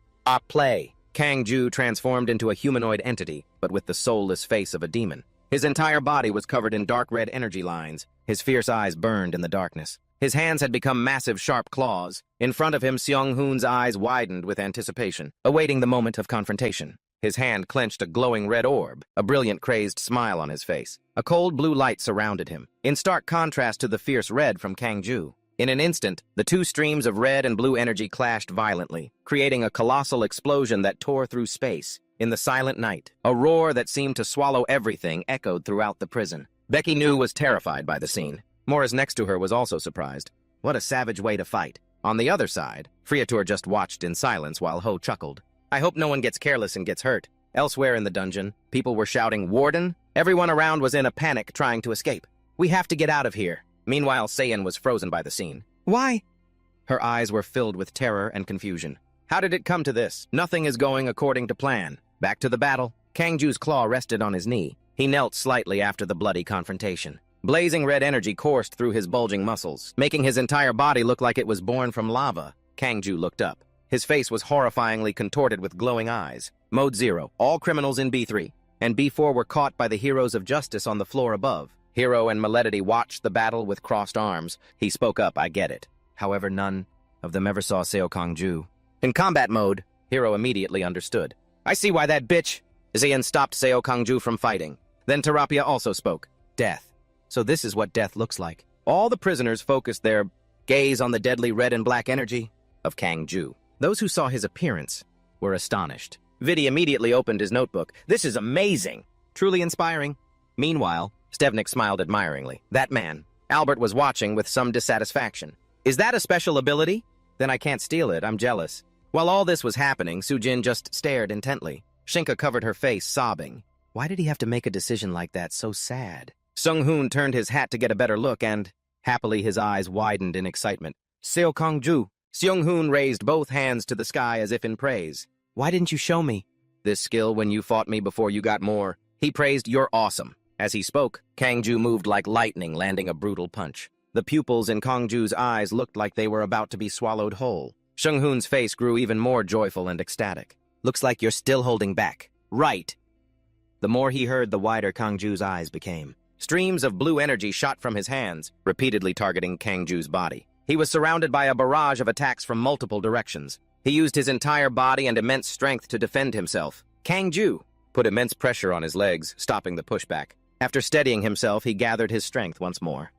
Play! Kangju transformed into a humanoid entity, but with the soulless face of a demon. His entire body was covered in dark red energy lines. His fierce eyes burned in the darkness. His hands had become massive, sharp claws. In front of him, Seung-hoon's eyes widened with anticipation, awaiting the moment of confrontation. His hand clenched a glowing red orb, a brilliant, crazed smile on his face. A cold blue light surrounded him, in stark contrast to the fierce red from Kangju. In an instant, the 2 streams of red and blue energy clashed violently, creating a colossal explosion that tore through space. In the silent night, a roar that seemed to swallow everything echoed throughout the prison. Becky New was terrified by the scene. Morris next to her was also surprised. What a savage way to fight. On the other side, Friator just watched in silence while Ho chuckled. "I hope no one gets careless and gets hurt." Elsewhere in the dungeon, people were shouting, "Warden!" Everyone around was in a panic, trying to escape. "We have to get out of here." Meanwhile, Seiyan was frozen by the scene. "Why?" Her eyes were filled with terror and confusion. "How did it come to this? Nothing is going according to plan." Back to the battle. Kangju's claw rested on his knee. He knelt slightly after the bloody confrontation. Blazing red energy coursed through his bulging muscles, making his entire body look like it was born from lava. Kangju looked up. His face was horrifyingly contorted with glowing eyes. Mode 0. All criminals in B3 and B4 were caught by the heroes of justice on the floor above. Hero and Maledity watched the battle with crossed arms. He spoke up, "I get it." However, none of them ever saw Seo Kangju. In combat mode, Hero immediately understood. "I see why that bitch." Xian stopped Seo Kangju from fighting. Then Terapia also spoke. Death. So this is what death looks like. All the prisoners focused their gaze on the deadly red and black energy of Kang Ju. Those who saw his appearance were astonished. Vidi immediately opened his notebook. This is amazing. Truly inspiring. Meanwhile, Stevnik smiled admiringly. That man, Albert, was watching with some dissatisfaction. Is that a special ability? Then I can't steal it. I'm jealous. While all this was happening, Sujin just stared intently. Shinka covered her face, sobbing. Why did he have to make a decision like that so sad? Sung-hoon turned his hat to get a better look and, happily, his eyes widened in excitement. Seo Kong-ju. Seung-hoon raised both hands to the sky as if in praise. Why didn't you show me this skill when you fought me before you got more? He praised, you're awesome. As he spoke, Kang-ju moved like lightning, landing a brutal punch. The pupils in Kong-ju's eyes looked like they were about to be swallowed whole. Sung-hoon's face grew even more joyful and ecstatic. Looks like you're still holding back. Right. The more he heard, the wider Kang-ju's eyes became. Streams of blue energy shot from his hands, repeatedly targeting Kang-ju's body. He was surrounded by a barrage of attacks from multiple directions. He used his entire body and immense strength to defend himself. Kang-ju put immense pressure on his legs, stopping the pushback. After steadying himself, he gathered his strength once more.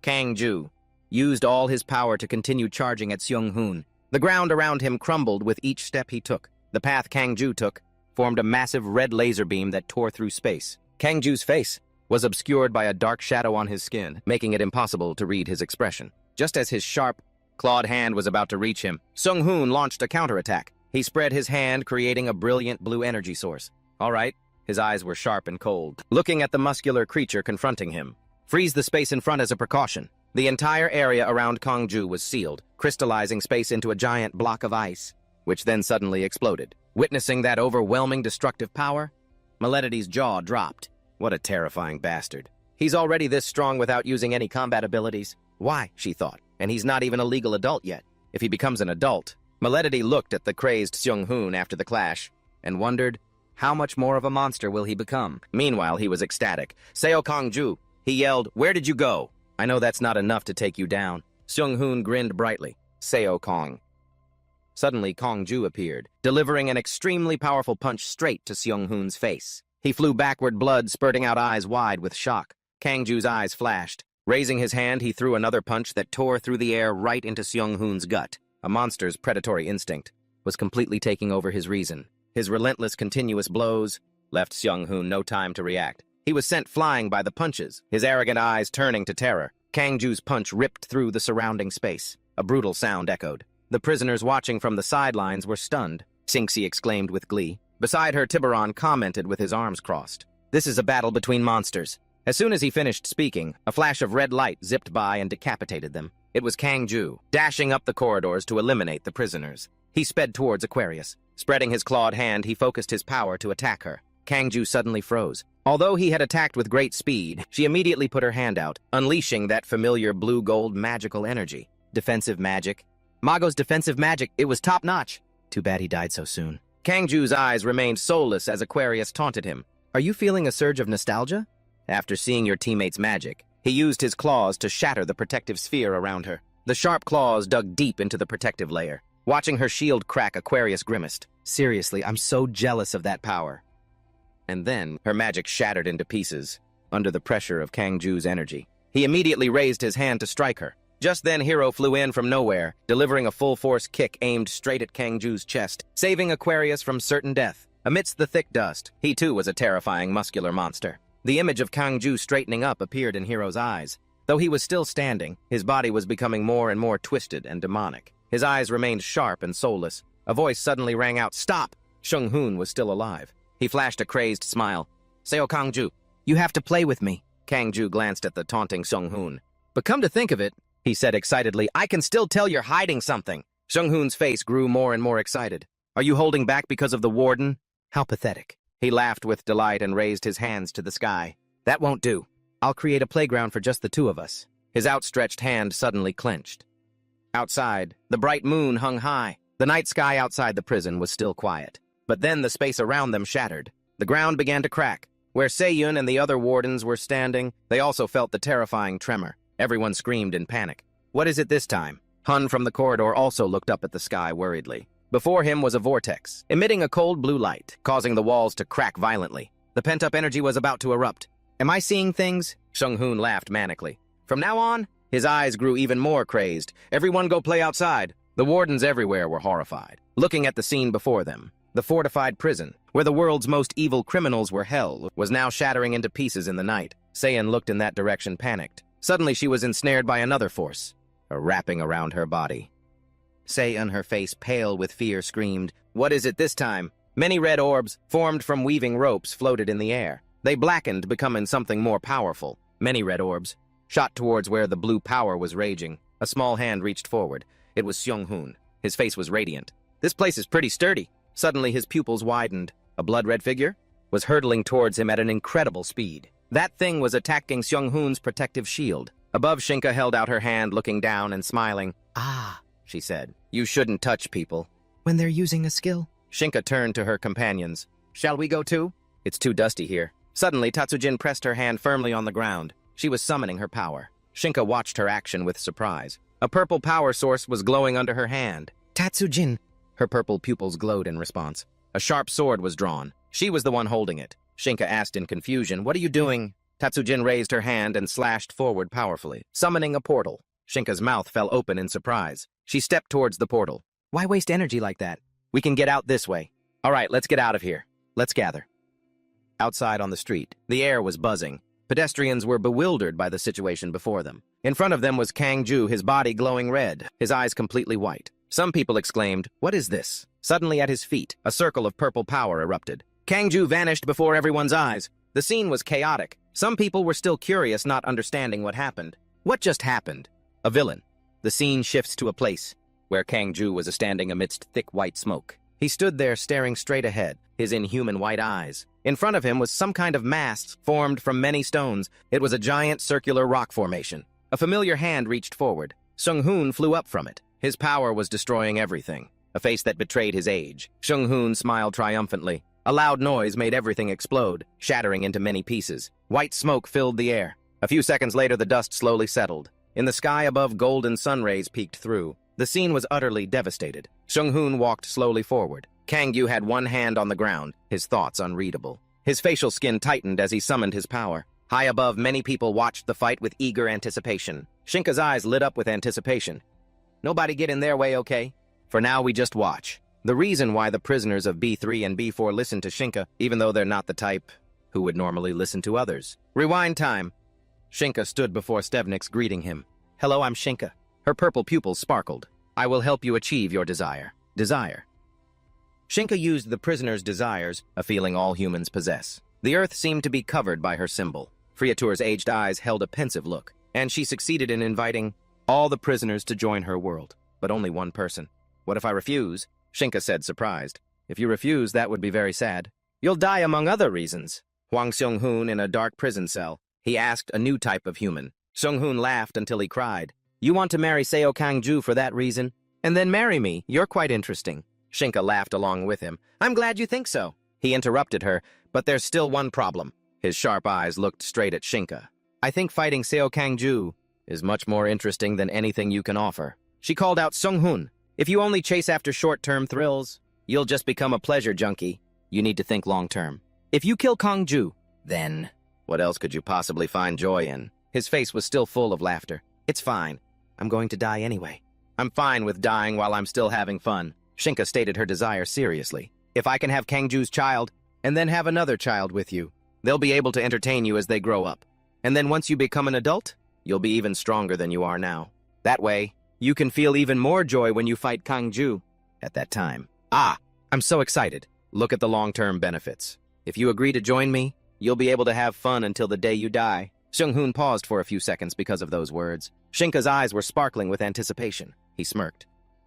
Kang-ju used all his power to continue charging at Seung-hoon. The ground around him crumbled with each step he took. The path Kang-ju took formed a massive red laser beam that tore through space. Kang-ju's face was obscured by a dark shadow on his skin, making it impossible to read his expression. Just as his sharp, clawed hand was about to reach him, Sung-hoon launched a counterattack. He spread his hand, creating a brilliant blue energy source. All right. His eyes were sharp and cold, looking at the muscular creature confronting him. Freeze the space in front as a precaution. The entire area around Kang-ju was sealed, crystallizing space into a giant block of ice, which then suddenly exploded. Witnessing that overwhelming destructive power, Miledity's jaw dropped. What a terrifying bastard. He's already this strong without using any combat abilities. Why, she thought, and he's not even a legal adult yet. If he becomes an adult, Miledity looked at the crazed Seung-hoon after the clash and wondered, how much more of a monster will he become? Meanwhile, he was ecstatic. Seo Kong-ju, he yelled, where did you go? I know that's not enough to take you down. Seung-hoon grinned brightly. Seo Kong. Suddenly, Kong-ju appeared, delivering an extremely powerful punch straight to Seung-hoon's face. He flew backward, blood spurting out, eyes wide with shock. Kang-ju's eyes flashed. Raising his hand, he threw another punch that tore through the air right into Seung-hoon's gut. A monster's predatory instinct was completely taking over his reason. His relentless, continuous blows left Seung-hoon no time to react. He was sent flying by the punches, his arrogant eyes turning to terror. Kang-ju's punch ripped through the surrounding space. A brutal sound echoed. The prisoners watching from the sidelines were stunned. Xingxi exclaimed with glee. Beside her, Tiburon commented with his arms crossed. This is a battle between monsters. As soon as he finished speaking, a flash of red light zipped by and decapitated them. It was Kang-ju, dashing up the corridors to eliminate the prisoners. He sped towards Aquarius. Spreading his clawed hand, he focused his power to attack her. Kang-ju suddenly froze. Although he had attacked with great speed, she immediately put her hand out, unleashing that familiar blue-gold magical energy. Defensive magic. Mago's defensive magic, it was top-notch. Too bad he died so soon. Kang-ju's eyes remained soulless as Aquarius taunted him. Are you feeling a surge of nostalgia? After seeing your teammate's magic, he used his claws to shatter the protective sphere around her. The sharp claws dug deep into the protective layer. Watching her shield crack, Aquarius grimaced. Seriously, I'm so jealous of that power. And then, her magic shattered into pieces, under the pressure of Kang-ju's energy. He immediately raised his hand to strike her. Just then, Hero flew in from nowhere, delivering a full-force kick aimed straight at Kang-ju's chest, saving Aquarius from certain death. Amidst the thick dust, he too was a terrifying muscular monster. The image of Kang-ju straightening up appeared in Hero's eyes. Though he was still standing, his body was becoming more and more twisted and demonic. His eyes remained sharp and soulless. A voice suddenly rang out, "Stop!" Seung-hoon was still alive. He flashed a crazed smile. "Seo Kang-ju, you have to play with me." Kang-ju glanced at the taunting Seung-hoon. "But come to think of it," he said excitedly, "I can still tell you're hiding something." Seung-hoon's face grew more and more excited. "Are you holding back because of the warden? How pathetic." He laughed with delight and raised his hands to the sky. "That won't do. I'll create a playground for just the two of us." His outstretched hand suddenly clenched. Outside, the bright moon hung high. The night sky outside the prison was still quiet. But then the space around them shattered. The ground began to crack. Where Seyun and the other wardens were standing, they also felt the terrifying tremor. Everyone screamed in panic. "What is it this time?" Hun from the corridor also looked up at the sky worriedly. Before him was a vortex, emitting a cold blue light, causing the walls to crack violently. The The pent-up energy was about to erupt. Am I seeing things? Sung-hoon laughed manically. From now on, his eyes grew even more crazed. Everyone go play outside. The wardens everywhere were horrified, looking at the scene before them. The fortified prison, where the world's most evil criminals were held, was now shattering into pieces in the night. Sayan looked in that direction, panicked. Suddenly she was ensnared by another force, a wrapping around her body. Sayan, her face pale with fear, screamed, "What is it this time?" Many red orbs, formed from weaving ropes, floated in the air. They blackened, becoming something more powerful. Many red orbs shot towards where the blue power was raging. A small hand reached forward. It was Sung-hoon. His face was radiant. This place is pretty sturdy. Suddenly his pupils widened. A blood-red figure was hurtling towards him at an incredible speed. That thing was attacking Sung-hoon's protective shield. Above, Shinka held out her hand, looking down and smiling. "Ah," she said. "You shouldn't touch people when they're using a skill." Shinka turned to her companions. "Shall we go too? It's too dusty here." Suddenly, Tatsujin pressed her hand firmly on the ground. She was summoning her power. Shinka watched her action with surprise. A purple power source was glowing under her hand. "Tatsujin!" Her purple pupils glowed in response. A sharp sword was drawn. She was the one holding it. Shinka asked in confusion, "What are you doing?" Tatsujin raised her hand and slashed forward powerfully, summoning a portal. Shinka's mouth fell open in surprise. She stepped towards the portal. "Why waste energy like that? We can get out this way." "All right, let's get out of here. Let's gather." Outside on the street, the air was buzzing. Pedestrians were bewildered by the situation before them. In front of them was Kang-ju, his body glowing red, his eyes completely white. Some people exclaimed, "What is this?" Suddenly at his feet, a circle of purple power erupted. Kang-ju vanished before everyone's eyes. The scene was chaotic. Some people were still curious, not understanding what happened. What just happened? A villain. The scene shifts to a place where Kang-ju was standing amidst thick white smoke. He stood there staring straight ahead, his inhuman white eyes. In front of him was some kind of mass formed from many stones. It was a giant circular rock formation. A familiar hand reached forward. Sung-hoon flew up from it. His power was destroying everything. A face that betrayed his age. Sung-hoon smiled triumphantly. A loud noise made everything explode, shattering into many pieces. White smoke filled the air. A few seconds later, the dust slowly settled. In the sky above, golden sun rays peeked through. The scene was utterly devastated. Sung-hoon walked slowly forward. Kang-ju had one hand on the ground, his thoughts unreadable. His facial skin tightened as he summoned his power. High above, many people watched the fight with eager anticipation. Shinka's eyes lit up with anticipation. "Nobody get in their way, okay? For now, we just watch." The reason why the prisoners of B3 and B4 listened to Shinka, even though they're not the type who would normally listen to others. Rewind time. Shinka stood before Stevniks, greeting him. "Hello, I'm Shinka." Her purple pupils sparkled. "I will help you achieve your desire." Desire. Shinka used the prisoner's desires, a feeling all humans possess. The earth seemed to be covered by her symbol. Friatur's aged eyes held a pensive look, and she succeeded in inviting all the prisoners to join her world, but only one person. "What if I refuse?" Shinka said, surprised. "If you refuse, that would be very sad. You'll die among other reasons." Hwang Seung-hoon in a dark prison cell. He asked a new type of human. Seung-hoon laughed until he cried. "You want to marry Seo Kang-ju for that reason? And then marry me. You're quite interesting." Shinka laughed along with him. "I'm glad you think so." He interrupted her, "But there's still one problem." His sharp eyes looked straight at Shinka. "I think fighting Seo Kang-ju is much more interesting than anything you can offer." She called out, "Sung-hoon, if you only chase after short-term thrills, you'll just become a pleasure junkie. You need to think long-term. If you kill Kang-ju, then what else could you possibly find joy in?" His face was still full of laughter. "It's fine. I'm going to die anyway." "I'm fine with dying while I'm still having fun." Shinka stated her desire seriously. "If I can have Kang-ju's child, and then have another child with you, they'll be able to entertain you as they grow up. And then once you become an adult, you'll be even stronger than you are now. That way, you can feel even more joy when you fight Kang-ju at that time." "Ah, I'm so excited. Look at the long-term benefits. If you agree to join me, you'll be able to have fun until the day you die." Seung-hoon paused for a few seconds because of those words. Shinka's eyes were sparkling with anticipation. He smirked.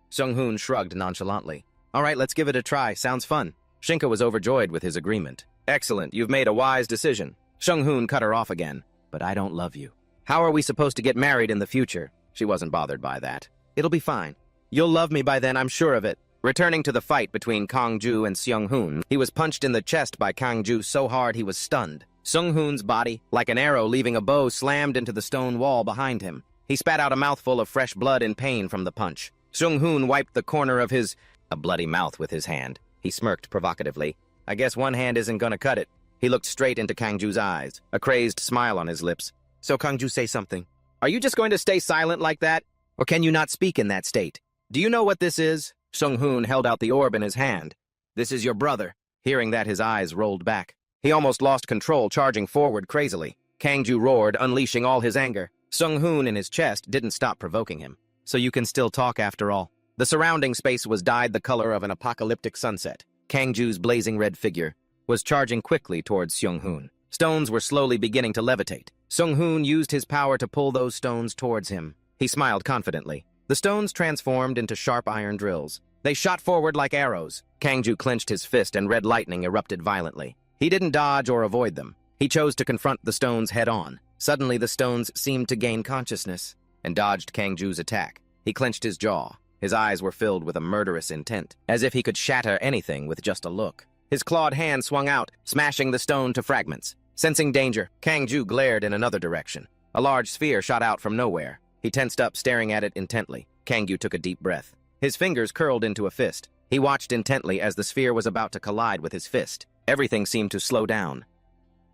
Seung-hoon shrugged nonchalantly. "All right, let's give it a try. Sounds fun." Shinka was overjoyed with his agreement. "Excellent, you've made a wise decision." Seung-hoon cut her off again. "But I don't love you. How are we supposed to get married in the future?" She wasn't bothered by that. "It'll be fine. You'll love me by then, I'm sure of it." Returning to the fight between Kang-ju and Seung-hoon, he was punched in the chest by Kang-ju so hard he was stunned. Seung-hoon's body, like an arrow leaving a bow, slammed into the stone wall behind him. He spat out a mouthful of fresh blood in pain from the punch. Seung-hoon wiped the corner of his bloody mouth with his hand. He smirked provocatively. "I guess one hand isn't gonna cut it." He looked straight into Kangju's eyes, a crazed smile on his lips. So Kangju, say something. Are you just going to stay silent like that? Or can you not speak in that state? Do you know what this is? Sung-hoon held out the orb in his hand. This is your brother. Hearing that, his eyes rolled back. He almost lost control, charging forward crazily. Kangju roared, unleashing all his anger. Sung-hoon in his chest didn't stop provoking him. So you can still talk after all. The surrounding space was dyed the color of an apocalyptic sunset. Kangju's blazing red figure was charging quickly towards Sung-hoon. Stones were slowly beginning to levitate. Sung-hoon used his power to pull those stones towards him. He smiled confidently. The stones transformed into sharp iron drills. They shot forward like arrows. Kangju clenched his fist and red lightning erupted violently. He didn't dodge or avoid them. He chose to confront the stones head-on. Suddenly, the stones seemed to gain consciousness and dodged Kangju's attack. He clenched his jaw. His eyes were filled with a murderous intent, as if he could shatter anything with just a look. His clawed hand swung out, smashing the stone to fragments. Sensing danger, Kangju glared in another direction. A large sphere shot out from nowhere. He tensed up, staring at it intently. Kangju took a deep breath. His fingers curled into a fist. He watched intently as the sphere was about to collide with his fist. Everything seemed to slow down.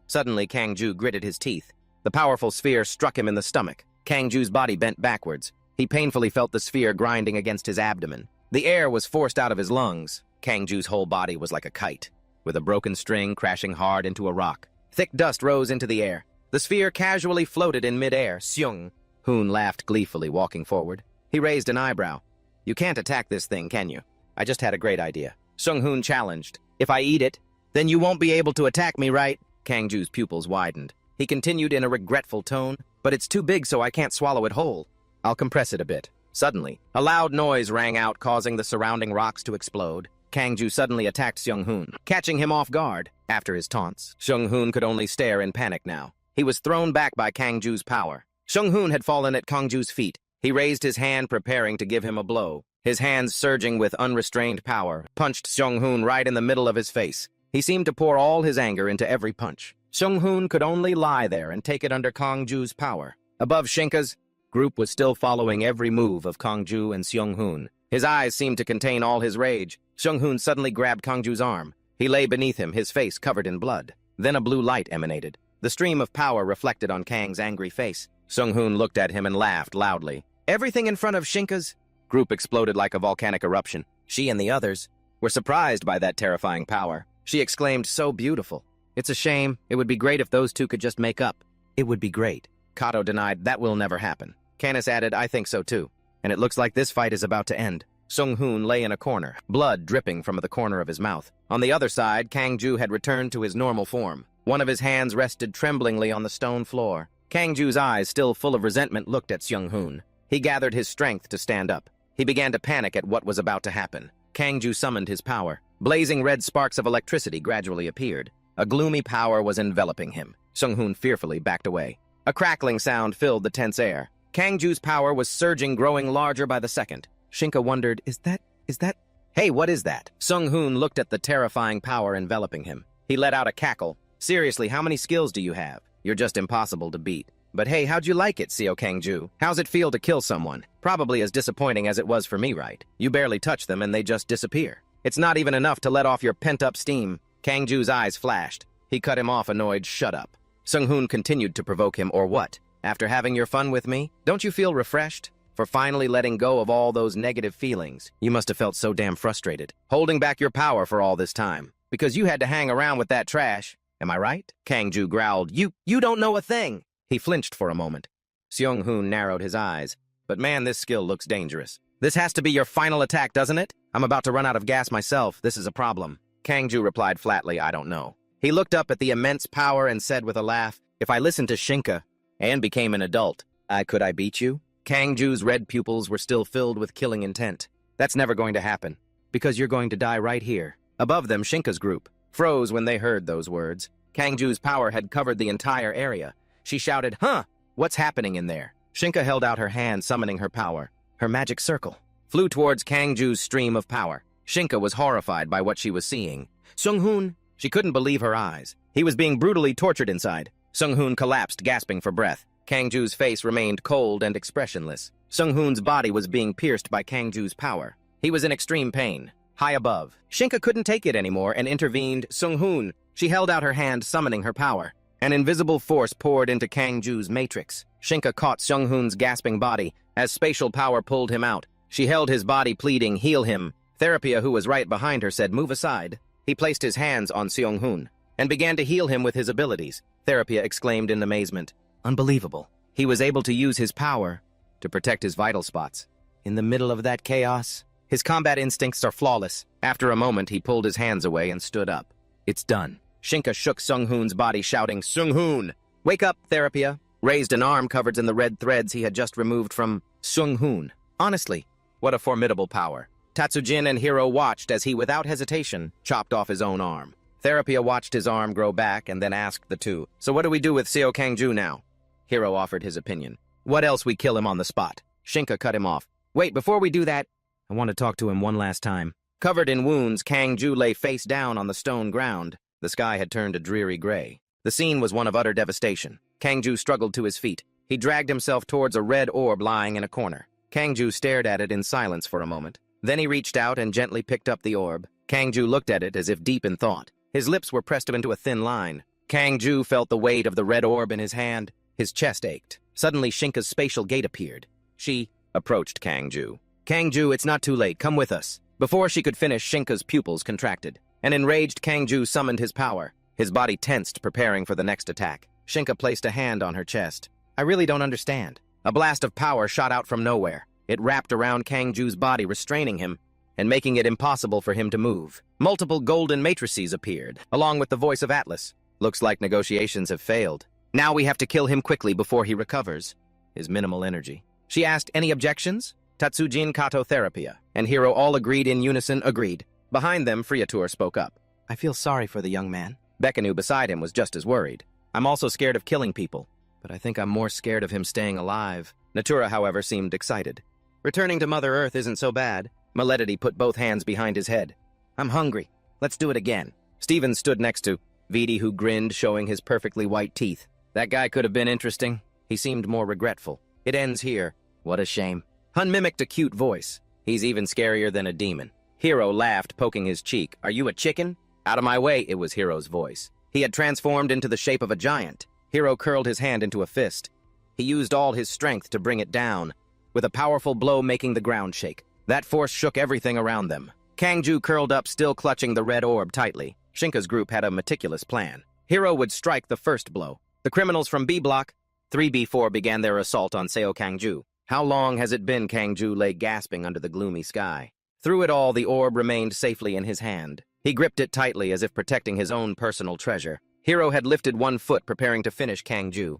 Suddenly, Kangju gritted his teeth. The powerful sphere struck him in the stomach. Kangju's body bent backwards. He painfully felt the sphere grinding against his abdomen. The air was forced out of his lungs. Kangju's whole body was like a kite, with a broken string crashing hard into a rock. Thick dust rose into the air. The sphere casually floated in midair. Sung-hoon laughed gleefully, walking forward. He raised an eyebrow. You can't attack this thing, can you? I just had a great idea. Sung-hoon challenged. If I eat it, then you won't be able to attack me, right? Kangju's pupils widened. He continued in a regretful tone, but it's too big so I can't swallow it whole. I'll compress it a bit. Suddenly, a loud noise rang out, causing the surrounding rocks to explode. Kangju suddenly attacked Sung-hoon, catching him off guard. After his taunts, Sung-hoon could only stare in panic now. He was thrown back by Kangju's power. Sung-hoon had fallen at Kangju's feet. He raised his hand, preparing to give him a blow. His hands, surging with unrestrained power, punched Sung-hoon right in the middle of his face. He seemed to pour all his anger into every punch. Sung-hoon could only lie there and take it under Kangju's power. Above, Shinka's group was still following every move of Kangju and Sung-hoon. His eyes seemed to contain all his rage. Sung-hoon suddenly grabbed Kangju's arm. He lay beneath him, his face covered in blood. Then a blue light emanated. The stream of power reflected on Kang's angry face. Sung-hoon looked at him and laughed loudly. Everything in front of Shinka's group exploded like a volcanic eruption. She and the others were surprised by that terrifying power. She exclaimed, so beautiful. It's a shame. It would be great if those two could just make up. It would be great. Kato denied, that will never happen. Canis added, I think so too. And it looks like this fight is about to end. Sung-hoon lay in a corner, blood dripping from the corner of his mouth. On the other side, Kangju had returned to his normal form. One of his hands rested tremblingly on the stone floor. Kangju's eyes, still full of resentment, looked at Sung-hoon. He gathered his strength to stand up. He began to panic at what was about to happen. Kangju summoned his power. Blazing red sparks of electricity gradually appeared. A gloomy power was enveloping him. Sung-hoon fearfully backed away. A crackling sound filled the tense air. Kangju's power was surging, growing larger by the second. Shinka wondered, is that? Hey, what is that? Sung-hoon looked at the terrifying power enveloping him. He let out a cackle. Seriously, how many skills do you have? You're just impossible to beat. But hey, how'd you like it, Seo Kangju? How's it feel to kill someone? Probably as disappointing as it was for me, right? You barely touch them and they just disappear. It's not even enough to let off your pent-up steam. Kangju's eyes flashed. He cut him off, annoyed. Shut up. Sung-hoon continued to provoke him, or what? After having your fun with me, don't you feel refreshed? For finally letting go of all those negative feelings. You must have felt so damn frustrated, holding back your power for all this time, because you had to hang around with that trash. Am I right? Kangju growled. You don't know a thing. He flinched for a moment. Sung-hoon narrowed his eyes. But man, this skill looks dangerous. This has to be your final attack, doesn't it? I'm about to run out of gas myself. This is a problem. Kangju replied flatly, I don't know. He looked up at the immense power and said with a laugh, if I listened to Shinka and became an adult, could I beat you? Kangju's red pupils were still filled with killing intent. That's never going to happen, because you're going to die right here. Above them, Shinka's group froze when they heard those words. Kangju's power had covered the entire area. She shouted, huh? What's happening in there? Shinka held out her hand, summoning her power. Her magic circle flew towards Kangju's stream of power. Shinka was horrified by what she was seeing. Sung-hoon, she couldn't believe her eyes. He was being brutally tortured inside. Sung-hoon collapsed, gasping for breath. Kangju's face remained cold and expressionless. Sung-hoon's body was being pierced by Kangju's power. He was in extreme pain. High above, Shinka couldn't take it anymore and intervened. Sung-hoon, She held out her hand, summoning her power. An invisible force poured into Kang Ju's matrix. Shinka caught Seung-hoon's gasping body as spatial power pulled him out. She held his body, pleading, "Heal him." Therapia, who was right behind her, said, "Move aside." He placed his hands on Seung-hoon and began to heal him with his abilities. Therapia exclaimed in amazement, "Unbelievable." He was able to use his power to protect his vital spots. In the middle of that chaos, his combat instincts are flawless. After a moment, he pulled his hands away and stood up. "It's done." Shinka shook Seung-hoon's body, shouting, "Seung-hoon! Wake up, Therapia!" Raised an arm covered in the red threads he had just removed from Seung-hoon. Honestly, what a formidable power. Tatsujin and Hiro watched as he, without hesitation, chopped off his own arm. Therapia watched his arm grow back and then asked the two, "So what do we do with Seo Kang-ju now?" Hiro offered his opinion. "What else, we kill him on the spot." Shinka cut him off. "Wait, before we do that, I want to talk to him one last time." Covered in wounds, Kang-ju lay face down on the stone ground. The sky had turned a dreary gray. The scene was one of utter devastation. Kang-ju struggled to his feet. He dragged himself towards a red orb lying in a corner. Kang-ju stared at it in silence for a moment. Then he reached out and gently picked up the orb. Kang-ju looked at it as if deep in thought. His lips were pressed into a thin line. Kang-ju felt the weight of the red orb in his hand. His chest ached. Suddenly, Shinka's spatial gate appeared. She approached Kang-ju. "Kang-ju, it's not too late. Come with us." Before she could finish, Shinka's pupils contracted. An enraged Kang-ju summoned his power. His body tensed, preparing for the next attack. Shinka placed a hand on her chest. "I really don't understand." A blast of power shot out from nowhere. It wrapped around Kang-ju's body, restraining him and making it impossible for him to move. Multiple golden matrices appeared, along with the voice of Atlas. "Looks like negotiations have failed. Now we have to kill him quickly before he recovers his minimal energy." She asked, "Any objections?" Tatsujin, Kato, Therapia, and Hiro all agreed in unison, agreed. Behind them, Friatur spoke up. "I feel sorry for the young man." Bekanu beside him was just as worried. "I'm also scared of killing people, but I think I'm more scared of him staying alive." Natura, however, seemed excited. "Returning to Mother Earth isn't so bad." Maledity put both hands behind his head. "I'm hungry. Let's do it again." Steven stood next to Vidi, who grinned, showing his perfectly white teeth. "That guy could have been interesting." He seemed more regretful. "It ends here. What a shame." Hun mimicked a cute voice. "He's even scarier than a demon." Hiro laughed, poking his cheek. "Are you a chicken?" "Out of my way," it was Hiro's voice. He had transformed into the shape of a giant. Hiro curled his hand into a fist. He used all his strength to bring it down, with a powerful blow making the ground shake. That force shook everything around them. Kang-ju curled up, still clutching the red orb tightly. Shinka's group had a meticulous plan. Hiro would strike the first blow. The criminals from B Block 3B4 began their assault on Seo Kang-ju. How long has it been? Kang-ju lay gasping under the gloomy sky. Through it all, the orb remained safely in his hand. He gripped it tightly as if protecting his own personal treasure. Hiro had lifted one foot, preparing to finish Kang-ju.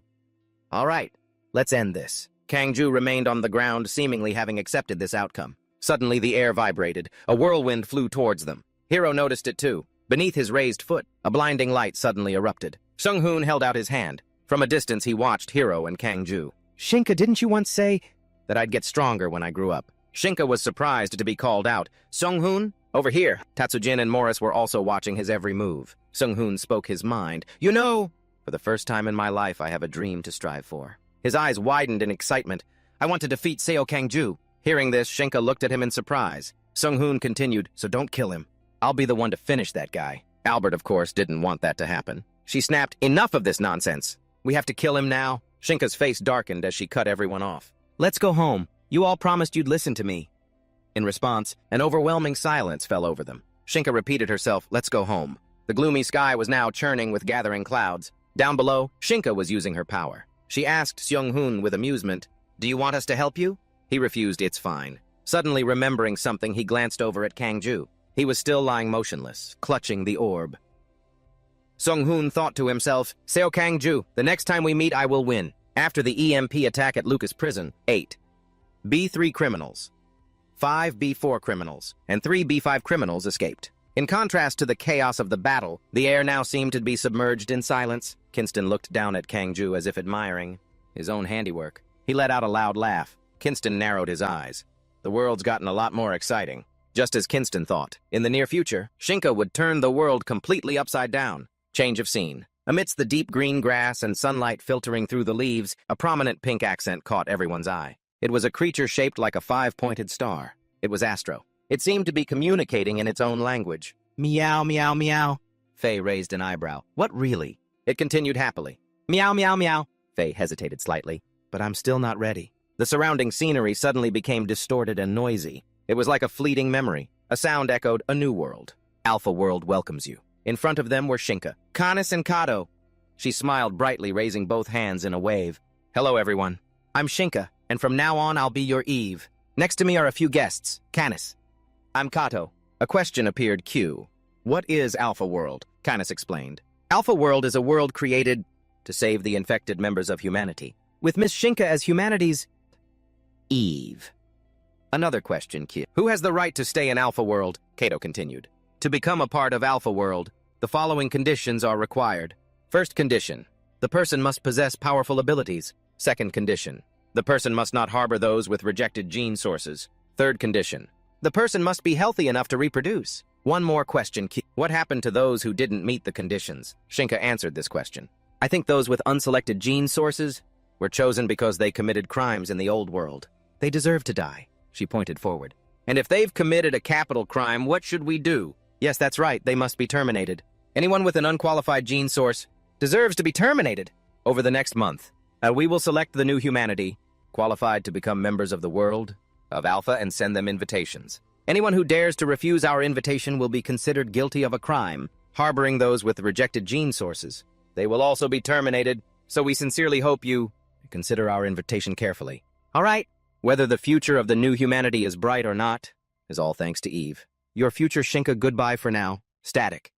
"All right, let's end this." Kang-ju remained on the ground, seemingly having accepted this outcome. Suddenly, the air vibrated. A whirlwind flew towards them. Hiro noticed it too. Beneath his raised foot, a blinding light suddenly erupted. Seung-hoon held out his hand. From a distance, he watched Hiro and Kang-ju. "Shinka, didn't you once say that I'd get stronger when I grew up?" Shinka was surprised to be called out. "Seung-hoon, over here." Tatsujin and Morris were also watching his every move. Seung-hoon spoke his mind. "You know, for the first time in my life, I have a dream to strive for." His eyes widened in excitement. "I want to defeat Seo Kang-ju." Hearing this, Shinka looked at him in surprise. Seung-hoon continued, "So don't kill him. I'll be the one to finish that guy." Albert, of course, didn't want that to happen. She snapped, "Enough of this nonsense. We have to kill him now." Shinka's face darkened as she cut everyone off. "Let's go home. You all promised you'd listen to me." In response, an overwhelming silence fell over them. Shinka repeated herself, "Let's go home." The gloomy sky was now churning with gathering clouds. Down below, Shinka was using her power. She asked Seung-hoon with amusement, "Do you want us to help you?" He refused. "It's fine." Suddenly remembering something, he glanced over at Kang-ju. He was still lying motionless, clutching the orb. Seung-hoon thought to himself, "Seo Kang-ju, the next time we meet I will win." After the EMP attack at Lucas Prison, 8 B3 criminals, 5 B4 criminals, and 3 B5 criminals escaped. In contrast to the chaos of the battle, the air now seemed to be submerged in silence. Kinston looked down at Kang-ju as if admiring his own handiwork. He let out a loud laugh. Kinston narrowed his eyes. The world's gotten a lot more exciting. Just as Kinston thought, in the near future, Shinka would turn the world completely upside down. Change of scene. Amidst the deep green grass and sunlight filtering through the leaves, a prominent pink accent caught everyone's eye. It was a creature shaped like a 5-pointed star. It was Astro. It seemed to be communicating in its own language. "Meow, meow, meow." Faye raised an eyebrow. What really? It continued happily. Meow, meow, meow. Faye hesitated slightly. But I'm still not ready. The surrounding scenery suddenly became distorted and noisy. It was like a fleeting memory. A sound echoed, a new world. Alpha World welcomes you. In front of them were Shinka, Canis, and Kato. She smiled brightly, raising both hands in a wave. Hello, everyone. I'm Shinka, and from now on, I'll be your Eve. Next to me are a few guests. Canis. I'm Kato. A question appeared Q. What is Alpha World? Canis explained. Alpha World is a world created to save the infected members of humanity, with Miss Shinka as humanity's Eve. Another question, Q. Who has the right to stay in Alpha World? Kato continued. To become a part of Alpha World, the following conditions are required. First condition, the person must possess powerful abilities. Second condition, the person must not harbor those with rejected gene sources. Third condition, the person must be healthy enough to reproduce. One more question, Q. What happened to those who didn't meet the conditions? Shinka answered this question. I think those with unselected gene sources were chosen because they committed crimes in the old world. They deserve to die. She pointed forward. And if they've committed a capital crime, what should we do? Yes, that's right, they must be terminated. Anyone with an unqualified gene source deserves to be terminated. Over the next month, we will select the new humanity, qualified to become members of the world, of Alpha, and send them invitations. Anyone who dares to refuse our invitation will be considered guilty of a crime, harboring those with rejected gene sources. They will also be terminated, so we sincerely hope you consider our invitation carefully. All right, whether the future of the new humanity is bright or not, is all thanks to Eve. Your future, Shinka, goodbye for now. Static.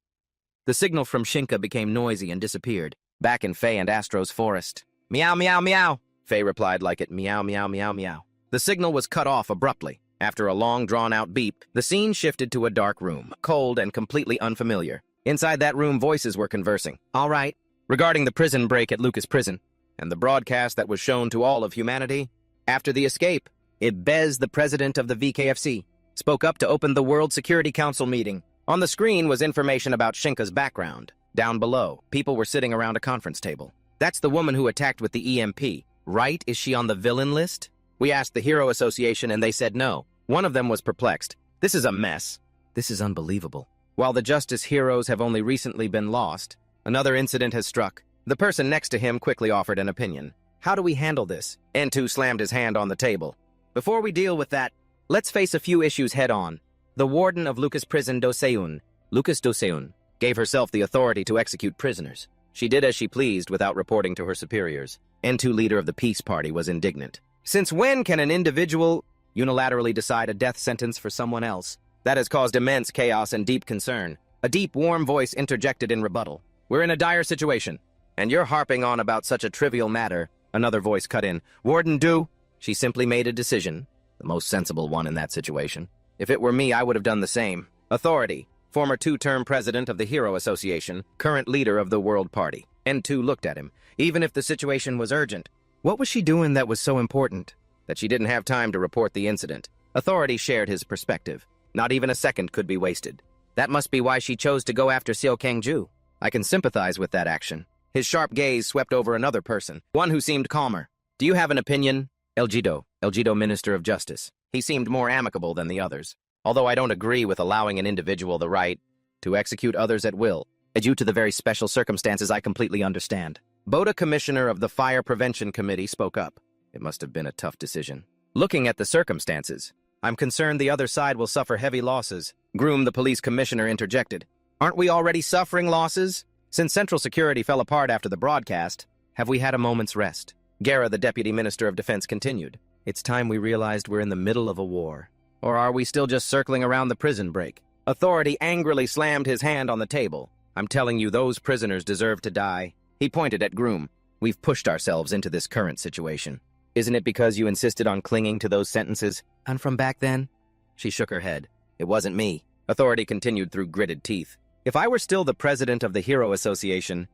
The signal from Shinka became noisy and disappeared, back in Faye and Astro's forest. Meow, meow, meow. Faye replied like it, meow, meow, meow, meow. The signal was cut off abruptly. After a long, drawn-out beep, the scene shifted to a dark room, cold and completely unfamiliar. Inside that room, voices were conversing. All right. Regarding the prison break at Lucas Prison, and the broadcast that was shown to all of humanity, after the escape, Ibez, the president of the VKFC, spoke up to open the World Security Council meeting. On the screen was information about Shinka's background. Down below, people were sitting around a conference table. That's the woman who attacked with the EMP, right? Is she on the villain list? We asked the Hero Association and they said no. One of them was perplexed. This is a mess. This is unbelievable. While the Justice Heroes have only recently been lost, another incident has struck. The person next to him quickly offered an opinion. How do we handle this? N2 slammed his hand on the table. Before we deal with that, let's face a few issues head-on. The warden of Lucas Prison, Do-seun, Lucas Do-seun, gave herself the authority to execute prisoners. She did as she pleased without reporting to her superiors. N2, leader of the Peace Party, was indignant. Since when can an individual unilaterally decide a death sentence for someone else? That has caused immense chaos and deep concern. A deep, warm voice interjected in rebuttal. We're in a dire situation, and you're harping on about such a trivial matter. Another voice cut in. Warden Do. She simply made a decision, the most sensible one in that situation. If it were me, I would have done the same. Authority. Former two-term president of the Hero Association, current leader of the World Party. N2 looked at him. Even if the situation was urgent, what was she doing that was so important that she didn't have time to report the incident? Authority shared his perspective. Not even a second could be wasted. That must be why she chose to go after Seo Kang-ju. I can sympathize with that action. His sharp gaze swept over another person, one who seemed calmer. Do you have an opinion? Elgido Minister of Justice. He seemed more amicable than the others. Although I don't agree with allowing an individual the right to execute others at will, due to the very special circumstances I completely understand. Boda, commissioner of the Fire Prevention Committee, spoke up. It must have been a tough decision. Looking at the circumstances, I'm concerned the other side will suffer heavy losses. Groom, the police commissioner, interjected. Aren't we already suffering losses? Since Central Security fell apart after the broadcast, have we had a moment's rest? Guerra, the Deputy Minister of Defense, continued. It's time we realized we're in the middle of a war. Or are we still just circling around the prison break? Authority angrily slammed his hand on the table. I'm telling you, those prisoners deserve to die. He pointed at Groom. We've pushed ourselves into this current situation. Isn't it because you insisted on clinging to those sentences? And from back then? She shook her head. It wasn't me. Authority continued through gritted teeth. If I were still the president of the Hero Association,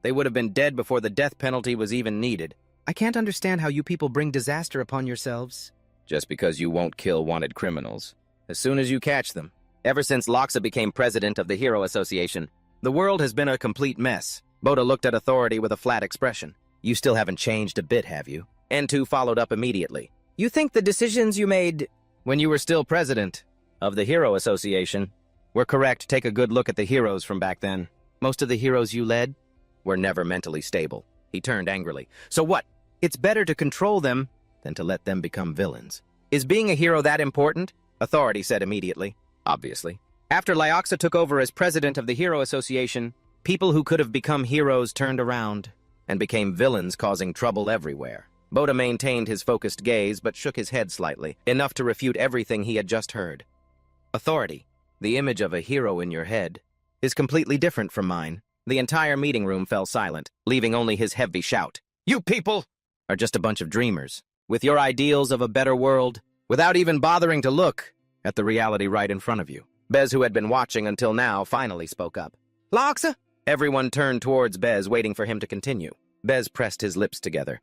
they would have been dead before the death penalty was even needed. I can't understand how you people bring disaster upon yourselves. Just because you won't kill wanted criminals. As soon as you catch them. Ever since Loxa became president of the Hero Association, the world has been a complete mess. Boda looked at Authority with a flat expression. You still haven't changed a bit, have you? N2 followed up immediately. You think the decisions you made when you were still president of the Hero Association were correct? Take a good look at the heroes from back then. Most of the heroes you led were never mentally stable. He turned angrily. So what? It's better to control them than to let them become villains. Is being a hero that important? Authority said immediately. Obviously. After Lyoxa took over as president of the Hero Association, people who could have become heroes turned around and became villains, causing trouble everywhere. Boda maintained his focused gaze but shook his head slightly, enough to refute everything he had just heard. Authority, the image of a hero in your head, is completely different from mine. The entire meeting room fell silent, leaving only his heavy shout. You people are just a bunch of dreamers, with your ideals of a better world, without even bothering to look at the reality right in front of you. Bez, who had been watching until now, finally spoke up. Lyoxa? Everyone turned towards Bez, waiting for him to continue. Bez pressed his lips together.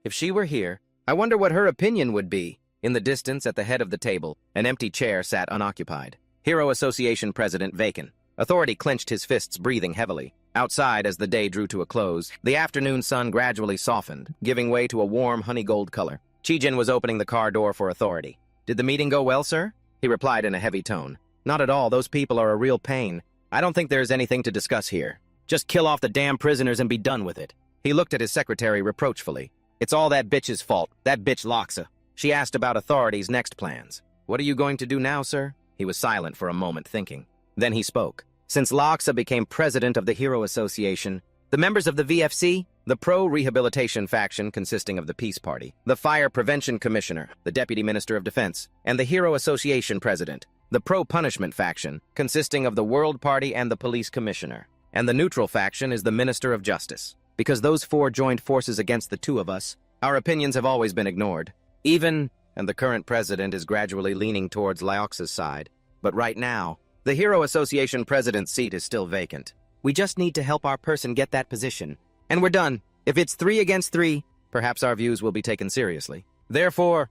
If she were here, I wonder what her opinion would be. In the distance, at the head of the table, an empty chair sat unoccupied. Hero Association President Vacan. Authority clenched his fists, breathing heavily. Outside, as the day drew to a close, the afternoon sun gradually softened, giving way to a warm honey-gold color. Chijin was opening the car door for Authority. Did the meeting go well, sir? He replied in a heavy tone. Not at all. Those people are a real pain. I don't think there's anything to discuss here. Just kill off the damn prisoners and be done with it. He looked at his secretary reproachfully. It's all that bitch's fault, that bitch Lyoxa. She asked about Authority's next plans. What are you going to do now, sir? He was silent for a moment, thinking. Then he spoke. Since Lyoxa became president of the Hero Association, the members of the VFC, the pro-rehabilitation faction consisting of the Peace Party, the Fire Prevention Commissioner, the Deputy Minister of Defense, and the Hero Association President, the pro-punishment faction consisting of the World Party and the Police Commissioner, and the neutral faction is the Minister of Justice. Because those four joined forces against the two of us, our opinions have always been ignored. And the current president is gradually leaning towards Lyoxa's side. But right now, the Hero Association president's seat is still vacant. We just need to help our person get that position. And we're done. If it's 3 against 3, perhaps our views will be taken seriously. Therefore,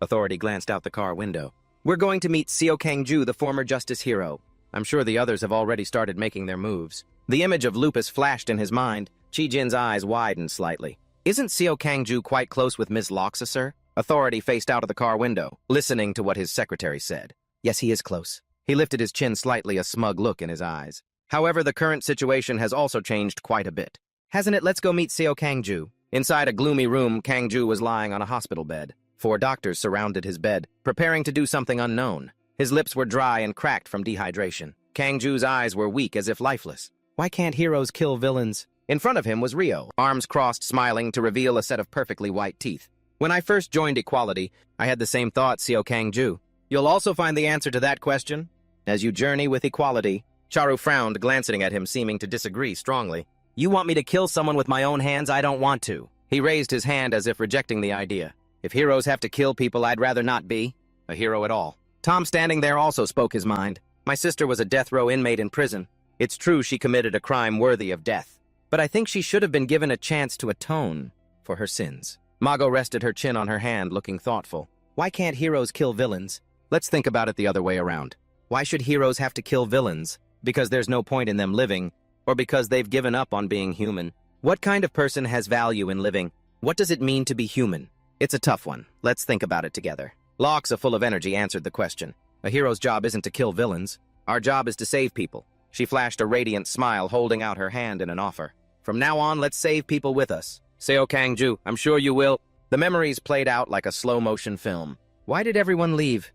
Authority glanced out the car window. We're going to meet Seo Kang-ju, the former justice hero. I'm sure the others have already started making their moves. The image of Lupus flashed in his mind. Chijin's eyes widened slightly. Isn't Seo Kang-ju quite close with Ms. Lyoxa, sir? Authority faced out of the car window, listening to what his secretary said. Yes, he is close. He lifted his chin slightly, a smug look in his eyes. However, the current situation has also changed quite a bit. Hasn't it? Let's go meet Seo Kang-ju. Inside a gloomy room, Kang-ju was lying on a hospital bed. 4 doctors surrounded his bed, preparing to do something unknown. His lips were dry and cracked from dehydration. Kang-ju's eyes were weak, as if lifeless. Why can't heroes kill villains? In front of him was Rio, arms crossed, smiling to reveal a set of perfectly white teeth. When I first joined Equality, I had the same thought, Seo Kang-ju. You'll also find the answer to that question as you journey with Equality. Charu frowned, glancing at him, seeming to disagree strongly. You want me to kill someone with my own hands? I don't want to. He raised his hand as if rejecting the idea. If heroes have to kill people, I'd rather not be a hero at all. Tom, standing there, also spoke his mind. My sister was a death row inmate in prison. It's true she committed a crime worthy of death, but I think she should have been given a chance to atone for her sins. Mago rested her chin on her hand, looking thoughtful. Why can't heroes kill villains? Let's think about it the other way around. Why should heroes have to kill villains? Because there's no point in them living, or because they've given up on being human? What kind of person has value in living? What does it mean to be human? It's a tough one. Let's think about it together. Lyoxa, full of energy, answered the question. A hero's job isn't to kill villains. Our job is to save people. She flashed a radiant smile, holding out her hand in an offer. From now on, let's save people with us. Seo Kang-ju, I'm sure you will. The memories played out like a slow-motion film. Why did everyone leave?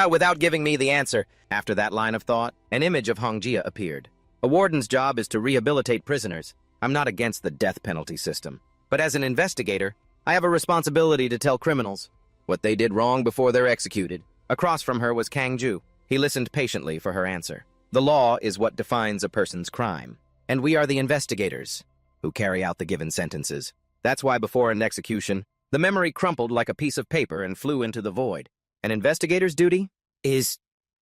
Without giving me the answer. After that line of thought, an image of Hongjia appeared. A warden's job is to rehabilitate prisoners. I'm not against the death penalty system. But as an investigator, I have a responsibility to tell criminals what they did wrong before they're executed. Across from her was Kang-ju. He listened patiently for her answer. The law is what defines a person's crime, and we are the investigators who carry out the given sentences. That's why before an execution, the memory crumpled like a piece of paper and flew into the void. An investigator's duty is...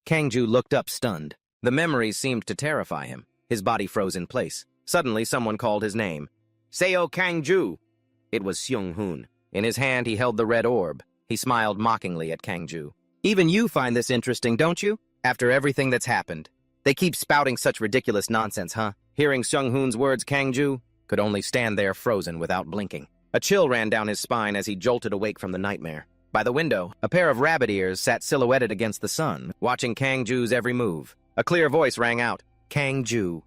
Kang-ju looked up, stunned. The memories seemed to terrify him. His body froze in place. Suddenly, someone called his name. Seo Kang-ju! It was Seung-hoon. In his hand, he held the red orb. He smiled mockingly at Kang-ju. Even you find this interesting, don't you? After everything that's happened. They keep spouting such ridiculous nonsense, huh? Hearing Seung-hoon's words, Kang-ju could only stand there frozen without blinking. A chill ran down his spine as he jolted awake from the nightmare. By the window, a pair of rabbit ears sat silhouetted against the sun, watching Kang-ju's every move. A clear voice rang out. Kang-ju.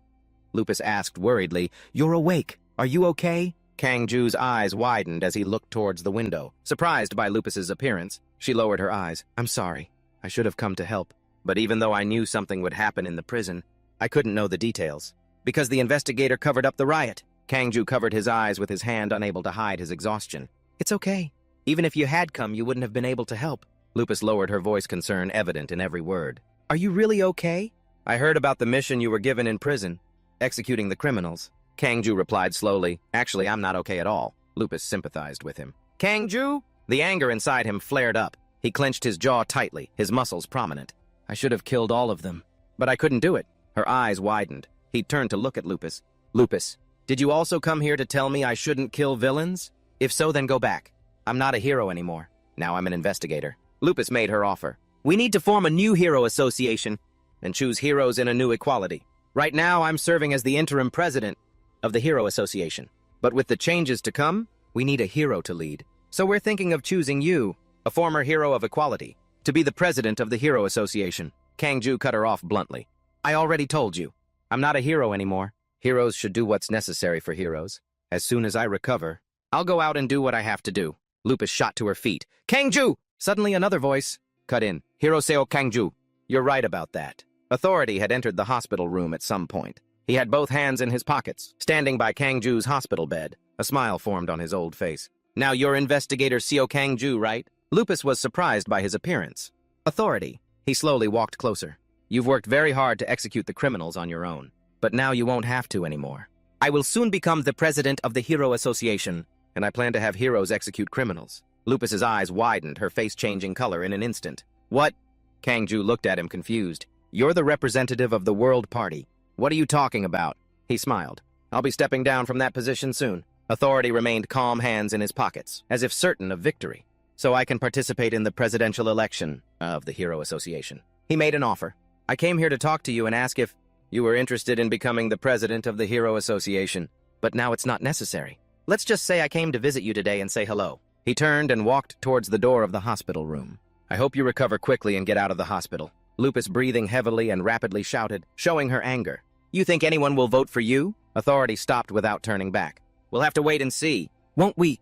Lupus asked worriedly. "You're awake. Are you okay?" Kang Ju's eyes widened as he looked towards the window. Surprised by Lupus's appearance, she lowered her eyes. "I'm sorry. I should have come to help. But even though I knew something would happen in the prison, I couldn't know the details. Because the investigator covered up the riot." Kang Ju covered his eyes with his hand, unable to hide his exhaustion. "It's okay. Even if you had come, you wouldn't have been able to help." Lupus lowered her voice, concern evident in every word. "Are you really okay?" "I heard about the mission you were given in prison, executing the criminals." Kang Ju replied slowly. "Actually, I'm not okay at all." Lupus sympathized with him. "Kang Ju?" The anger inside him flared up. He clenched his jaw tightly, his muscles prominent. "I should have killed all of them, but I couldn't do it." Her eyes widened. He turned to look at Lupus. "Lupus, did you also come here to tell me I shouldn't kill villains? If so, then go back. I'm not a hero anymore. Now I'm an investigator." Lupus made her offer. "We need to form a new hero association and choose heroes in a new equality. Right now, I'm serving as the interim president of the Hero Association. But with the changes to come, we need a hero to lead. So we're thinking of choosing you, a former hero of equality, to be the president of the Hero Association." Kang Ju cut her off bluntly. "I already told you. I'm not a hero anymore. Heroes should do what's necessary for heroes. As soon as I recover, I'll go out and do what I have to do." Lupus shot to her feet. "Kang Ju!" Suddenly another voice cut in. "Hiroseo Kang Ju. You're right about that." Authority had entered the hospital room at some point. He had both hands in his pockets, standing by Kang Ju's hospital bed. A smile formed on his old face. "Now you're investigator Seo Kang Ju, right?" Lupus was surprised by his appearance. "Authority." He slowly walked closer. "You've worked very hard to execute the criminals on your own, but now you won't have to anymore. I will soon become the president of the Hero Association, and I plan to have heroes execute criminals." Lupus's eyes widened, her face changing color in an instant. "What?" Kang Ju looked at him confused. "You're the representative of the World Party. What are you talking about?" He smiled. "I'll be stepping down from that position soon." Authority remained calm, hands in his pockets, as if certain of victory. "So I can participate in the presidential election of the Hero Association." He made an offer. "I came here to talk to you and ask if you were interested in becoming the president of the Hero Association, but now it's not necessary. Let's just say I came to visit you today and say hello." He turned and walked towards the door of the hospital room. "I hope you recover quickly and get out of the hospital." Lupus, breathing heavily and rapidly, shouted, showing her anger. "You think anyone will vote for you?" Authority stopped without turning back. "We'll have to wait and see." "Won't we?"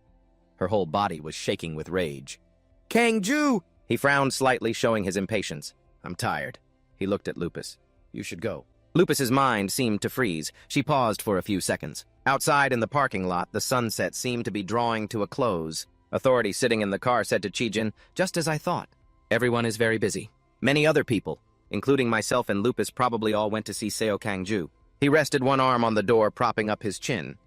Her whole body was shaking with rage. "Kang Ju!" He frowned slightly, showing his impatience. "I'm tired." He looked at Lupus. "You should go." Lupus's mind seemed to freeze. She paused for a few seconds. Outside in the parking lot, the sunset seemed to be drawing to a close. Authority, sitting in the car, said to Chijin, "Just as I thought. Everyone is very busy. Many other people, including myself and Lupus, probably all went to see Seo Kang Ju." He rested one arm on the door, propping up his chin.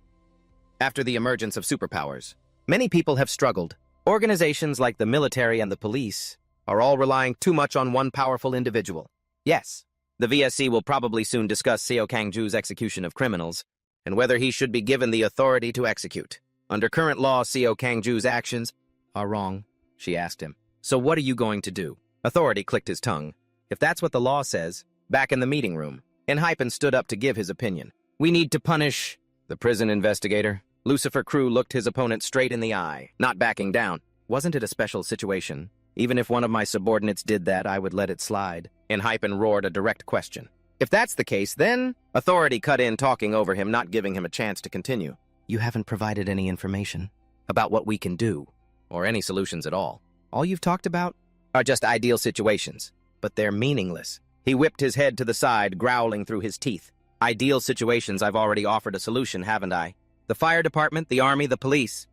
"After the emergence of superpowers, many people have struggled. Organizations like the military and the police are all relying too much on one powerful individual. Yes, the VSC will probably soon discuss Seo Kang Ju's execution of criminals, and whether he should be given the authority to execute. Under current law, Seo Kang Ju's actions are wrong," she asked him. "So what are you going to do?" Authority clicked his tongue. "If that's what the law says." Back in the meeting room, Enhypen stood up to give his opinion. "We need to punish the prison investigator." Lucifer Crew looked his opponent straight in the eye, not backing down. "Wasn't it a special situation? Even if one of my subordinates did that, I would let it slide." Enhypen roared a direct question. "If that's the case, then—" Authority cut in, talking over him, not giving him a chance to continue. "You haven't provided any information about what we can do, or any solutions at all. All you've talked about are just ideal situations, but they're meaningless." He whipped his head to the side, growling through his teeth. "Ideal situations, I've already offered a solution, haven't I? The fire department, the army, the police."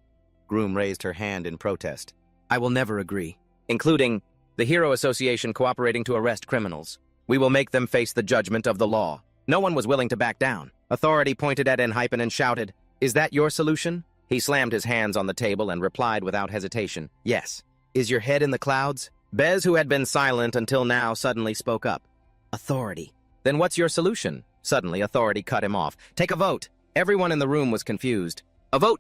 Groom raised her hand in protest. "I will never agree. Including the Hero Association cooperating to arrest criminals. We will make them face the judgment of the law." No one was willing to back down. Authority pointed at Enhypen and shouted, "Is that your solution?" He slammed his hands on the table and replied without hesitation, "Yes." "Is your head in the clouds?" Bez, who had been silent until now, suddenly spoke up. "Authority." "Then what's your solution?" Suddenly, Authority cut him off. "Take a vote." Everyone in the room was confused. "A vote!"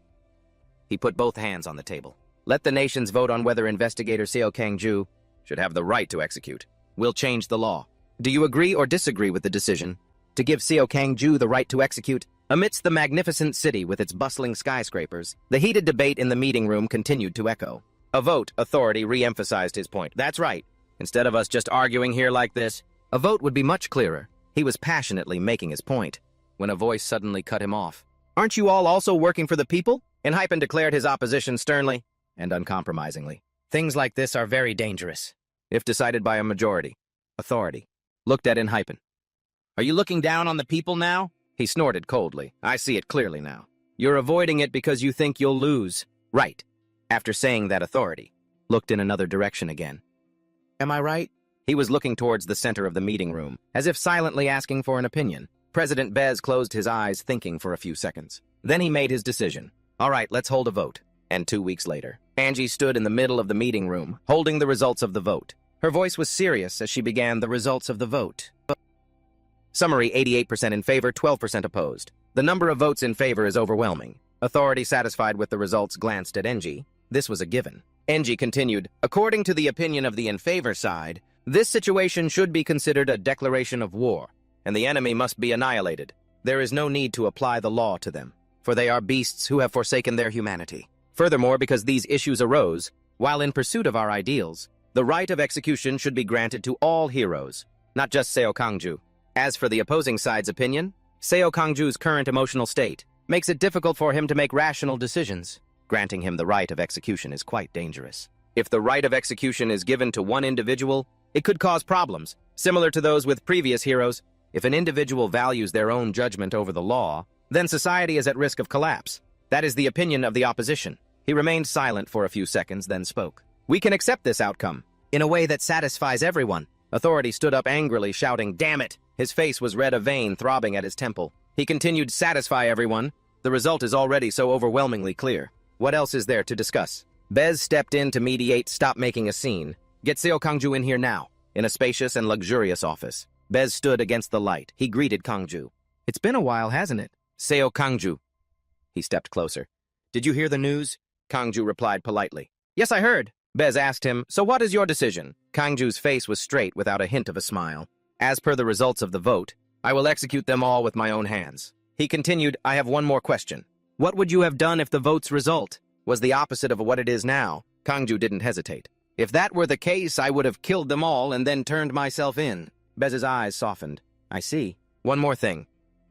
He put both hands on the table. "Let the nations vote on whether investigator Seo Kang Ju should have the right to execute. We'll change the law. Do you agree or disagree with the decision to give Seo Kang Ju the right to execute?" Amidst the magnificent city with its bustling skyscrapers, the heated debate in the meeting room continued to echo. "A vote," Authority re-emphasized his point. "That's right. Instead of us just arguing here like this, a vote would be much clearer." He was passionately making his point. when a voice suddenly cut him off. Aren't you all also working for the people? Enhypen declared his opposition sternly and uncompromisingly. Things like this are very dangerous, if decided by a majority. Authority looked at Enhypen. Are you looking down on the people now? He snorted coldly. I see it clearly now. You're avoiding it because you think you'll lose. Right. After saying that, Authority looked in another direction again. Am I right? He was looking towards the center of the meeting room, as if silently asking for an opinion. President Bez closed his eyes, thinking for a few seconds. Then he made his decision. All right, let's hold a vote. And 2 weeks later, Angie stood in the middle of the meeting room, holding the results of the vote. Her voice was serious as she began the results of the vote. Summary: 88% in favor, 12% opposed. The number of votes in favor is overwhelming. Authority, satisfied with the results, glanced at Engie. This was a given. Engie continued, according to the opinion of the in favor side, this situation should be considered a declaration of war, and the enemy must be annihilated. There is no need to apply the law to them, for they are beasts who have forsaken their humanity. Furthermore, because these issues arose, while in pursuit of our ideals, the right of execution should be granted to all heroes, not just Seo Kangju. As for the opposing side's opinion, Seo Kangju's current emotional state makes it difficult for him to make rational decisions. Granting him the right of execution is quite dangerous. If the right of execution is given to one individual, it could cause problems, similar to those with previous heroes. If an individual values their own judgment over the law, then society is at risk of collapse. That is the opinion of the opposition. He remained silent for a few seconds, then spoke. We can accept this outcome, in a way that satisfies everyone. Authority stood up angrily, shouting, damn it! His face was red, a vein throbbing at his temple. He continued, satisfy everyone. The result is already so overwhelmingly clear. What else is there to discuss? Bez stepped in to mediate. Stop making a scene. Get Seo Kangju in here now. In a spacious and luxurious office, Bez stood against the light. He greeted Kangju. It's been a while, hasn't it? Seo Kangju. He stepped closer. Did you hear the news? Kangju replied politely. Yes, I heard. Bez asked him, so what is your decision? Kangju's face was straight without a hint of a smile. As per the results of the vote, I will execute them all with my own hands. He continued, I have one more question. What would you have done if the vote's result was the opposite of what it is now? Kangju didn't hesitate. If that were the case, I would have killed them all and then turned myself in. Bez's eyes softened. I see. One more thing.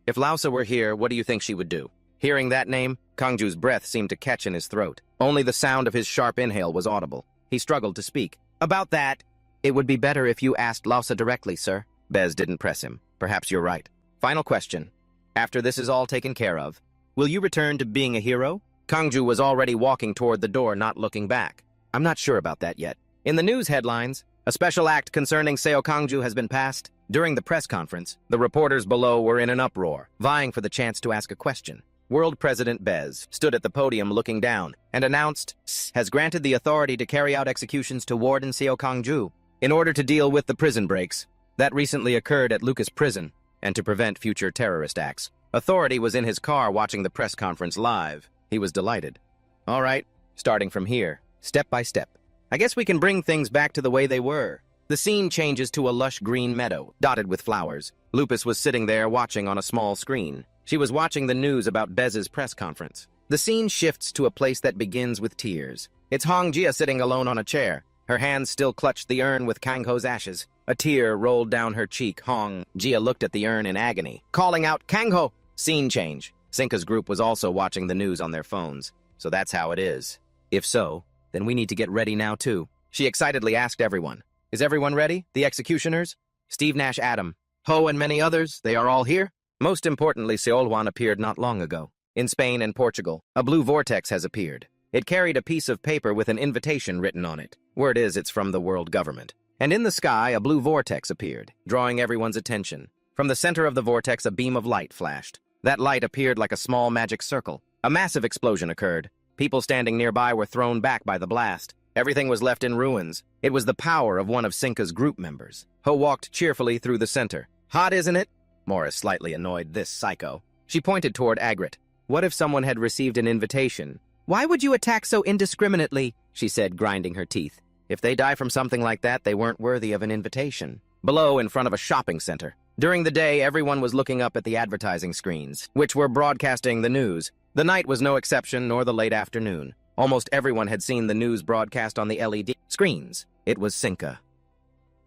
If Lausa were here, what do you think she would do? Hearing that name, Kangju's breath seemed to catch in his throat. Only the sound of his sharp inhale was audible. He struggled to speak. About that, it would be better if you asked Lausa directly, sir. Bez didn't press him. Perhaps you're right. Final question. After this is all taken care of, will you return to being a hero? Kangju was already walking toward the door, not looking back. I'm not sure about that yet. In the news headlines, a special act concerning Seo Kangju has been passed. During the press conference, the reporters below were in an uproar, vying for the chance to ask a question. World President Bez stood at the podium looking down and announced, has granted the authority to carry out executions to Warden Seo Kangju in order to deal with the prison breaks that recently occurred at Lucas Prison and to prevent future terrorist acts. Authority was in his car watching the press conference live. He was delighted. All right, starting from here, step by step. I guess we can bring things back to the way they were. The scene changes to a lush green meadow, dotted with flowers. Lupus was sitting there watching on a small screen. She was watching the news about Bez's press conference. The scene shifts to a place that begins with tears. It's Hong Jia sitting alone on a chair. Her hands still clutched the urn with Kang Ho's ashes. A tear rolled down her cheek. Hong Jia looked at the urn in agony, calling out, Kang Ho! Scene change. Sinka's group was also watching the news on their phones. So that's how it is. If so, then we need to get ready now too. She excitedly asked everyone. Is everyone ready? The executioners? Steve Nash Adam, Ho and many others, they are all here? Most importantly, Seolwan appeared not long ago. In Spain and Portugal, a blue vortex has appeared. It carried a piece of paper with an invitation written on it. Word is it's from the world government. And in the sky, a blue vortex appeared, drawing everyone's attention. From the center of the vortex, a beam of light flashed. That light appeared like a small magic circle. A massive explosion occurred. People standing nearby were thrown back by the blast. Everything was left in ruins. It was the power of one of Sinka's group members. Ho walked cheerfully through the center. Hot, isn't it? Morris slightly annoyed this psycho. She pointed toward Agrit. What if someone had received an invitation? Why would you attack so indiscriminately? She said, grinding her teeth. If they die from something like that, they weren't worthy of an invitation. Below, in front of a shopping center. During the day, everyone was looking up at the advertising screens, which were broadcasting the news. The night was no exception, nor the late afternoon. Almost everyone had seen the news broadcast on the LED screens. It was Sinka.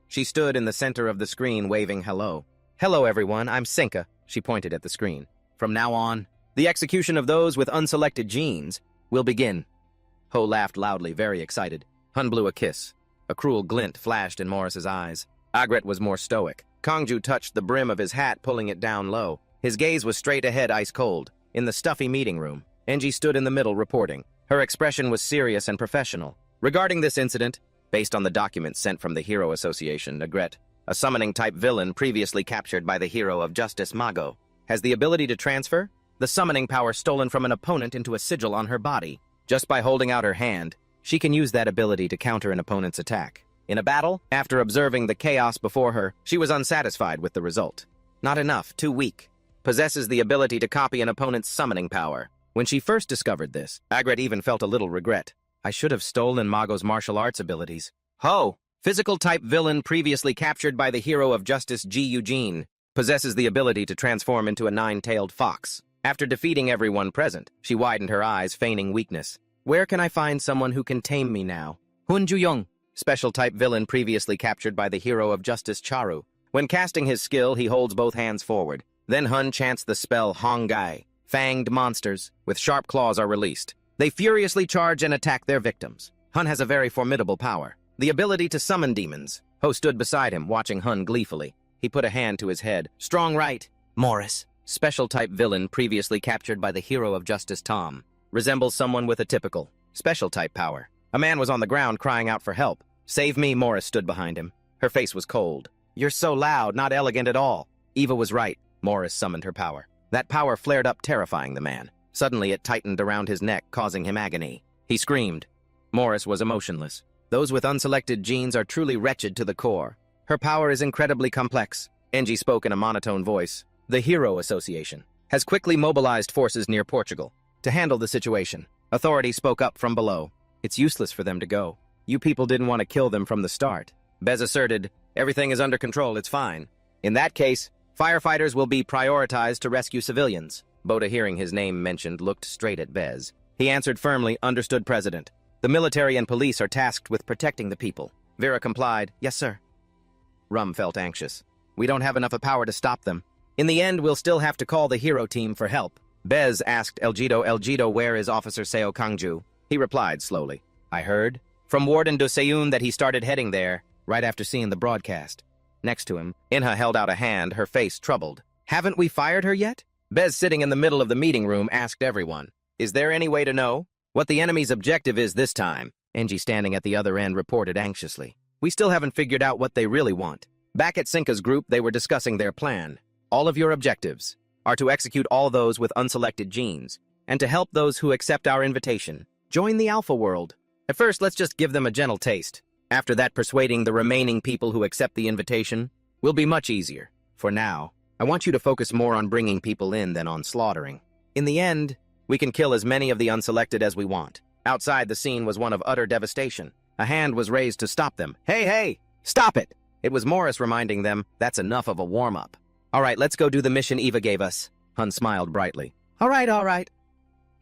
She stood in the center of the screen waving hello. Hello everyone, I'm Senka, she pointed at the screen. From now on, the execution of those with unselected genes will begin. Ho laughed loudly, very excited. Hun blew a kiss. A cruel glint flashed in Morris's eyes. Agret was more stoic. Kangju touched the brim of his hat, pulling it down low. His gaze was straight ahead, ice cold. In the stuffy meeting room, Enji stood in the middle reporting. Her expression was serious and professional. Regarding this incident, based on the documents sent from the Hero Association, Agret, a summoning-type villain previously captured by the Hero of Justice Mago, has the ability to transfer the summoning power stolen from an opponent into a sigil on her body. Just by holding out her hand, she can use that ability to counter an opponent's attack. In a battle, after observing the chaos before her, she was unsatisfied with the result. Not enough, too weak. Possesses the ability to copy an opponent's summoning power. When she first discovered this, Agret even felt a little regret. I should have stolen Mago's martial arts abilities. Ho! Physical-type villain previously captured by the Hero of Justice Ji Eugene, possesses the ability to transform into a nine-tailed fox. After defeating everyone present, she widened her eyes, feigning weakness. Where can I find someone who can tame me now? Hun Juyong, special-type villain previously captured by the Hero of Justice Charu. When casting his skill, he holds both hands forward. Then Hun chants the spell Hongai. Fanged monsters with sharp claws are released. They furiously charge and attack their victims. Hun has a very formidable power, the ability to summon demons. Ho stood beside him, watching Hun gleefully. He put a hand to his head. Strong right. Morris, special-type villain previously captured by the Hero of Justice Tom, resembles someone with a typical special-type power. A man was on the ground crying out for help. Save me, Morris stood behind him. Her face was cold. You're so loud, not elegant at all. Eva was right. Morris summoned her power. That power flared up, terrifying the man. Suddenly it tightened around his neck, causing him agony. He screamed. Morris was emotionless. Those with unselected genes are truly wretched to the core. Her power is incredibly complex. Enji spoke in a monotone voice. The Hero Association has quickly mobilized forces near Portugal to handle the situation. Authorities spoke up from below. It's useless for them to go. You people didn't want to kill them from the start. Bez asserted, everything is under control, it's fine. In that case, firefighters will be prioritized to rescue civilians. Boda, hearing his name mentioned, looked straight at Bez. He answered firmly, understood, President. The military and police are tasked with protecting the people. Vera complied, yes, sir. Rum felt anxious. We don't have enough power to stop them. In the end, we'll still have to call the hero team for help. Bez asked Elgido, where is Officer Seo Kangju? He replied slowly, I heard from Warden Do Seyun that he started heading there right after seeing the broadcast. Next to him, Inha held out a hand, her face troubled. Haven't we fired her yet? Bez, sitting in the middle of the meeting room, asked everyone, is there any way to know what the enemy's objective is this time? Enji, standing at the other end, reported anxiously. We still haven't figured out what they really want. Back at Sinka's group, they were discussing their plan. All of your objectives are to execute all those with unselected genes, and to help those who accept our invitation. Join the Alpha world. At first, let's just give them a gentle taste. After that, persuading the remaining people who accept the invitation will be much easier. For now, I want you to focus more on bringing people in than on slaughtering. In the end, we can kill as many of the unselected as we want. Outside, the scene was one of utter devastation. A hand was raised to stop them. Hey, stop it! It was Morris reminding them, that's enough of a warm-up. All right, let's go do the mission Eva gave us. Hun smiled brightly. All right.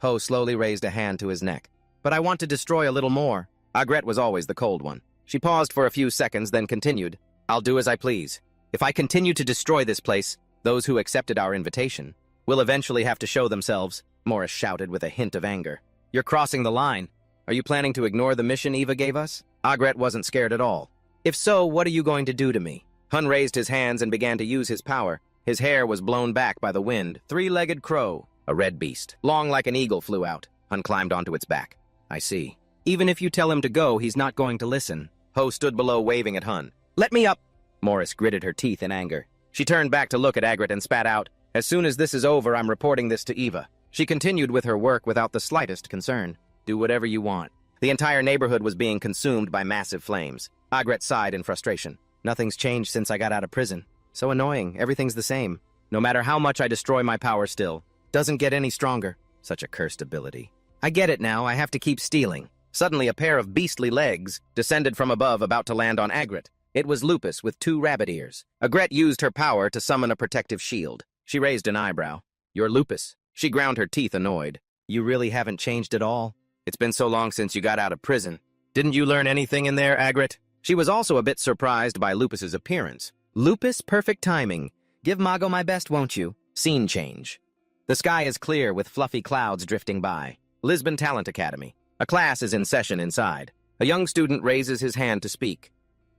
Ho slowly raised a hand to his neck. But I want to destroy a little more. Agret was always the cold one. She paused for a few seconds, then continued. I'll do as I please. If I continue to destroy this place, those who accepted our invitation will eventually have to show themselves, Morris shouted with a hint of anger. You're crossing the line. Are you planning to ignore the mission Eva gave us? Agret wasn't scared at all. If so, what are you going to do to me? Hun raised his hands and began to use his power. His hair was blown back by the wind. Three-legged crow, a red beast, long like an eagle, flew out. Hun climbed onto its back. I see. Even if you tell him to go, he's not going to listen. Ho stood below, waving at Hun. Let me up! Morris gritted her teeth in anger. She turned back to look at Agret and spat out, as soon as this is over, I'm reporting this to Eva. She continued with her work without the slightest concern. Do whatever you want. The entire neighborhood was being consumed by massive flames. Agret sighed in frustration. Nothing's changed since I got out of prison. So annoying, everything's the same. No matter how much I destroy my power still, doesn't get any stronger. Such a cursed ability. I get it now, I have to keep stealing. Suddenly a pair of beastly legs descended from above, about to land on Agret. It was Lupus with 2 rabbit ears. Agret used her power to summon a protective shield. She raised an eyebrow. You're Lupus. She ground her teeth, annoyed. You really haven't changed at all? It's been so long since you got out of prison. Didn't you learn anything in there, Agret? She was also a bit surprised by Lupus's appearance. Lupus, perfect timing. Give Mago my best, won't you? Scene change. The sky is clear with fluffy clouds drifting by. Lisbon Talent Academy. A class is in session inside. A young student raises his hand to speak.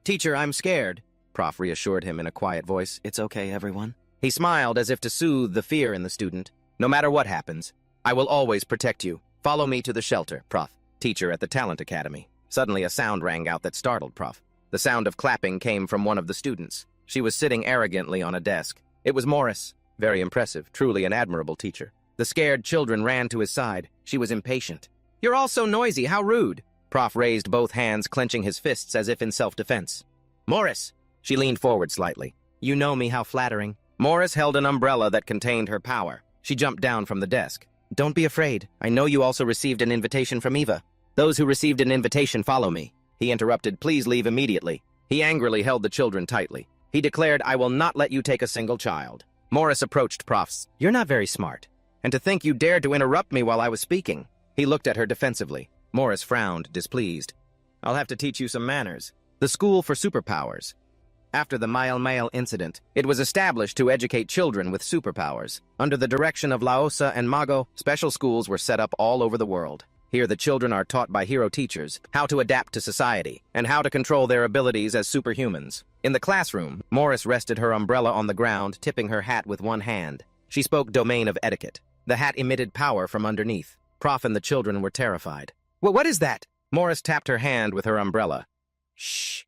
Teacher, I'm scared. Prof reassured him in a quiet voice. It's okay, everyone. He smiled as if to soothe the fear in the student. No matter what happens, I will always protect you. Follow me to the shelter, Prof. Teacher at the Talent Academy. Suddenly a sound rang out that startled Prof. The sound of clapping came from one of the students. She was sitting arrogantly on a desk. It was Morris. Very impressive, truly an admirable teacher. The scared children ran to his side. She was impatient. You're all so noisy, how rude. Prof raised both hands, clenching his fists as if in self-defense. Morris! She leaned forward slightly. You know me, how flattering. Morris held an umbrella that contained her power. She jumped down from the desk. Don't be afraid. I know you also received an invitation from Eva. Those who received an invitation follow me. He interrupted. Please leave immediately. He angrily held the children tightly. He declared, I will not let you take a single child. Morris approached Profs. You're not very smart. And to think you dared to interrupt me while I was speaking. He looked at her defensively. Morris frowned, displeased. I'll have to teach you some manners. The School for Superpowers. After the Mile incident, it was established to educate children with superpowers. Under the direction of Laosa and Mago, special schools were set up all over the world. Here the children are taught by hero teachers how to adapt to society and how to control their abilities as superhumans. In the classroom, Morris rested her umbrella on the ground, tipping her hat with one hand. She spoke domain of etiquette. The hat emitted power from underneath. Prof and the children were terrified. What is that? Morris tapped her hand with her umbrella. Shh.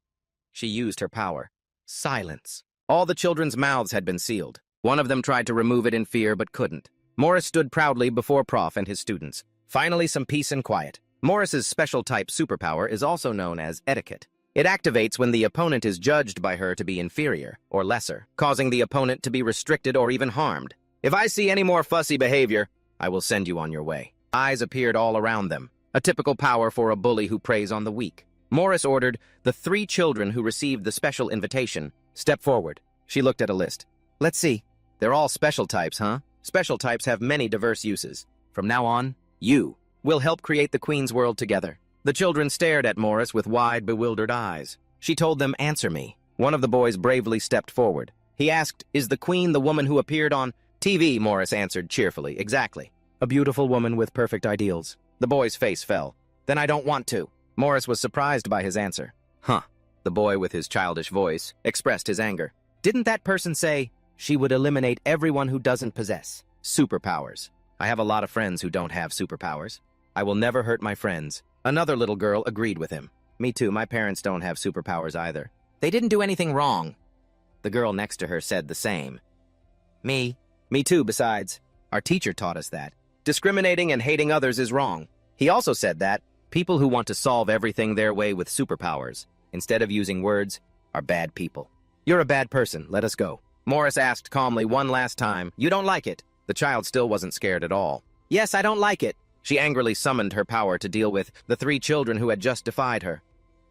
She used her power. Silence. All the children's mouths had been sealed. One of them tried to remove it in fear but couldn't. Morris stood proudly before Prof and his students. Finally, some peace and quiet. Morris's special type superpower is also known as etiquette. It activates when the opponent is judged by her to be inferior or lesser, causing the opponent to be restricted or even harmed. If I see any more fussy behavior, I will send you on your way. Eyes appeared all around them, a typical power for a bully who preys on the weak. Morris ordered the 3 children who received the special invitation, step forward. She looked at a list. Let's see. They're all special types, huh? Special types have many diverse uses. From now on, you will help create the Queen's world together. The children stared at Morris with wide, bewildered eyes. She told them, answer me. One of the boys bravely stepped forward. He asked, is the Queen the woman who appeared on TV? Morris answered cheerfully, exactly. A beautiful woman with perfect ideals. The boy's face fell. Then I don't want to. Morris was surprised by his answer. Huh. The boy, with his childish voice, expressed his anger. Didn't that person say she would eliminate everyone who doesn't possess superpowers? I have a lot of friends who don't have superpowers. I will never hurt my friends. Another little girl agreed with him. Me too, my parents don't have superpowers either. They didn't do anything wrong. The girl next to her said the same. Me too, besides. Our teacher taught us that. Discriminating and hating others is wrong. He also said that people who want to solve everything their way with superpowers, instead of using words, are bad people. You're a bad person, let us go. Morris asked calmly one last time, you don't like it? The child still wasn't scared at all. Yes, I don't like it. She angrily summoned her power to deal with the 3 children who had just defied her.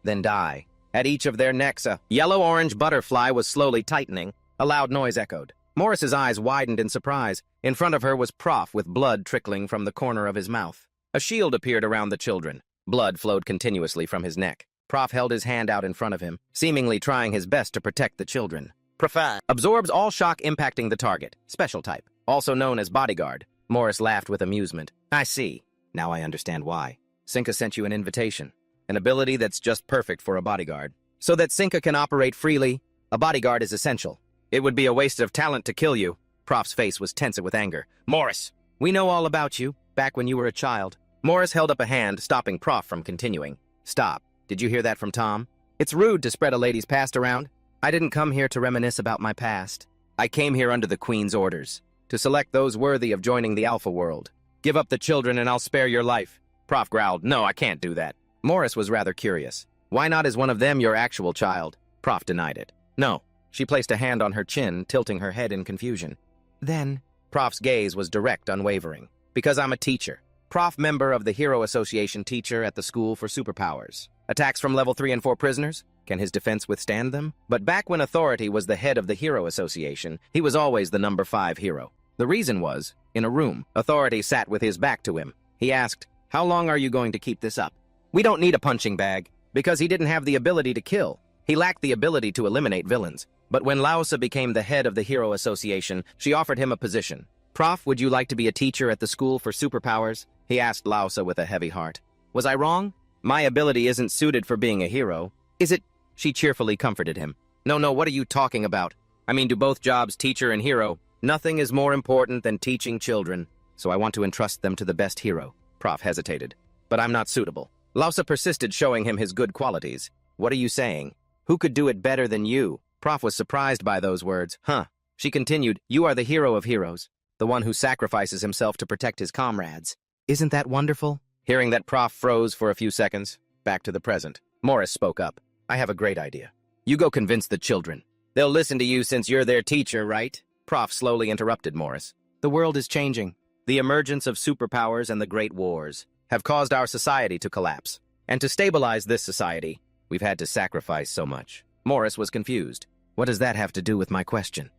Then die. At each of their necks, a yellow-orange butterfly was slowly tightening. A loud noise echoed. Morris's eyes widened in surprise. In front of her was Prof with blood trickling from the corner of his mouth. A shield appeared around the children. Blood flowed continuously from his neck. Prof held his hand out in front of him, seemingly trying his best to protect the children. Prof absorbs all shock impacting the target. Special type, also known as bodyguard. Morris laughed with amusement. I see. Now I understand why. Cinca sent you an invitation. An ability that's just perfect for a bodyguard. So that Cinca can operate freely, a bodyguard is essential. It would be a waste of talent to kill you. Prof's face was tense with anger. Morris, we know all about you, back when you were a child. Morris held up a hand, stopping Prof from continuing. Stop. Did you hear that from Tom? It's rude to spread a lady's past around. I didn't come here to reminisce about my past. I came here under the Queen's orders, to select those worthy of joining the Alpha world. Give up the children and I'll spare your life. Prof growled, no, I can't do that. Morris was rather curious. Why not is one of them your actual child? Prof denied it. No. She placed a hand on her chin, tilting her head in confusion. Then, Prof's gaze was direct, unwavering. Because I'm a teacher. Prof member of the Hero Association, teacher at the School for Superpowers. Attacks from level 3 and 4 prisoners? Can his defense withstand them? But back when Authority was the head of the Hero Association, he was always the number 5 hero. The reason was, in a room, Authority sat with his back to him. He asked, how long are you going to keep this up? We don't need a punching bag, because he didn't have the ability to kill. He lacked the ability to eliminate villains. But when Laosa became the head of the Hero Association, she offered him a position. "Prof, would you like to be a teacher at the school for superpowers?" he asked Laosa with a heavy heart. "Was I wrong? My ability isn't suited for being a hero." "Is it?" She cheerfully comforted him. No, what are you talking about? I mean, do both jobs, teacher and hero? Nothing is more important than teaching children, so I want to entrust them to the best hero." Prof hesitated. "But I'm not suitable." Laosa persisted, showing him his good qualities. "What are you saying? Who could do it better than you?" Prof was surprised by those words. "Huh." She continued, "You are the hero of heroes, the one who sacrifices himself to protect his comrades. Isn't that wonderful?" Hearing that, Prof froze for a few seconds. Back to the present. Morris spoke up. "I have a great idea. You go convince the children. They'll listen to you since you're their teacher, right?" Prof slowly interrupted Morris. "The world is changing. The emergence of superpowers and the great wars have caused our society to collapse. And to stabilize this society, we've had to sacrifice so much." Morris was confused. "What does that have to do with my question?"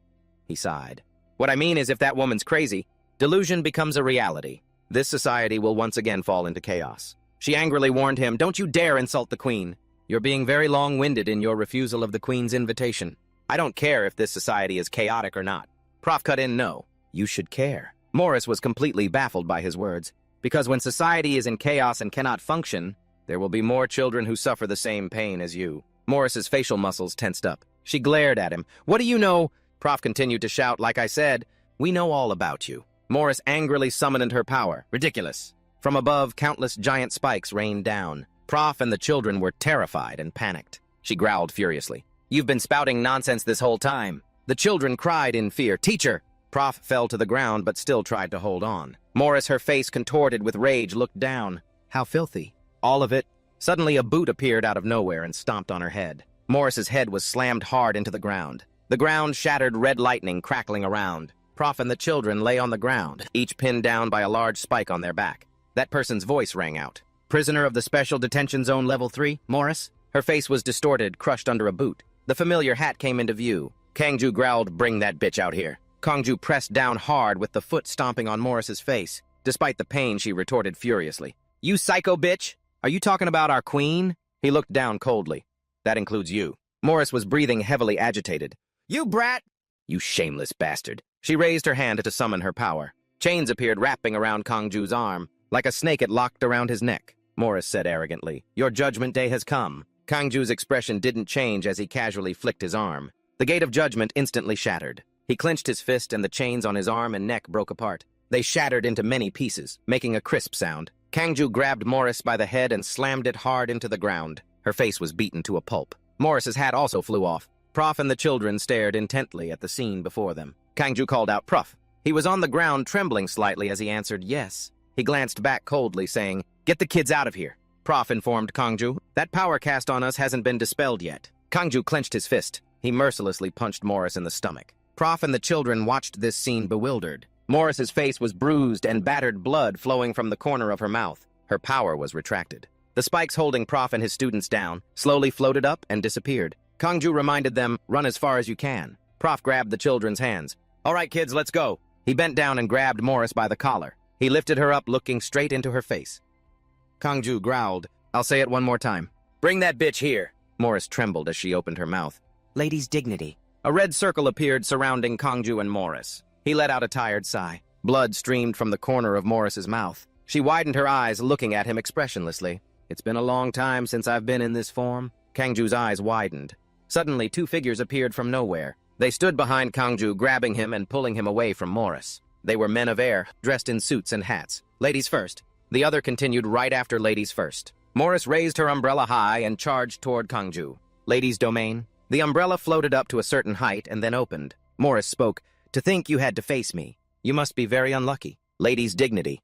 He sighed. "What I mean is, if that woman's crazy, delusion becomes a reality. This society will once again fall into chaos." She angrily warned him, "Don't you dare insult the Queen. You're being very long-winded in your refusal of the Queen's invitation. I don't care if this society is chaotic or not." Prof cut in, "No, you should care." Morris was completely baffled by his words. "Because when society is in chaos and cannot function, there will be more children who suffer the same pain as you." Morris's facial muscles tensed up. She glared at him. "What do you know?" Prof continued to shout, "Like I said, we know all about you." Morris angrily summoned her power. Ridiculous. From above, countless giant spikes rained down. Prof and the children were terrified and panicked. She growled furiously. "You've been spouting nonsense this whole time." The children cried in fear. "Teacher!" Prof fell to the ground but still tried to hold on. Morris, her face contorted with rage, looked down. "How filthy." "All of it." Suddenly a boot appeared out of nowhere and stomped on her head. Morris's head was slammed hard into the ground. The ground shattered, red lightning crackling around. Prof and the children lay on the ground, each pinned down by a large spike on their back. That person's voice rang out. "Prisoner of the Special Detention Zone Level 3, Morris?" Her face was distorted, crushed under a boot. The familiar hat came into view. Kangju growled, "Bring that bitch out here." Kangju pressed down hard with the foot stomping on Morris's face. Despite the pain, she retorted furiously. "You psycho bitch! Are you talking about our queen?" He looked down coldly. "That includes you." Morris was breathing heavily, agitated. "You brat!" "You shameless bastard." She raised her hand to summon her power. Chains appeared wrapping around Kangju's arm. Like a snake, it locked around his neck. Morris said arrogantly, "Your judgment day has come." Kangju's expression didn't change as he casually flicked his arm. The gate of judgment instantly shattered. He clenched his fist and the chains on his arm and neck broke apart. They shattered into many pieces, making a crisp sound. Kangju grabbed Morris by the head and slammed it hard into the ground. Her face was beaten to a pulp. Morris's hat also flew off. Prof and the children stared intently at the scene before them. Kangju called out, "Prof." He was on the ground, trembling slightly as he answered, "Yes." He glanced back coldly, saying, "Get the kids out of here." Prof informed Kangju, "That power cast on us hasn't been dispelled yet." Kangju clenched his fist. He mercilessly punched Morris in the stomach. Prof and the children watched this scene bewildered. Morris's face was bruised and battered, blood flowing from the corner of her mouth. Her power was retracted. The spikes holding Prof and his students down slowly floated up and disappeared. Kangju reminded them, "Run as far as you can." Prof grabbed the children's hands. "All right, kids, let's go." He bent down and grabbed Morris by the collar. He lifted her up, looking straight into her face. Kangju growled, "I'll say it one more time. Bring that bitch here." Morris trembled as she opened her mouth. "Lady's dignity." A red circle appeared surrounding Kangju and Morris. He let out a tired sigh. Blood streamed from the corner of Morris's mouth. She widened her eyes, looking at him expressionlessly. "It's been a long time since I've been in this form." Kangju's eyes widened. Suddenly, two figures appeared from nowhere. They stood behind Kangju, grabbing him and pulling him away from Morris. They were men of air, dressed in suits and hats. "Ladies first." The other continued right after ladies first. Morris raised her umbrella high and charged toward Kangju. "Ladies' domain." The umbrella floated up to a certain height and then opened. Morris spoke, "To think you had to face me. You must be very unlucky." Ladies' dignity.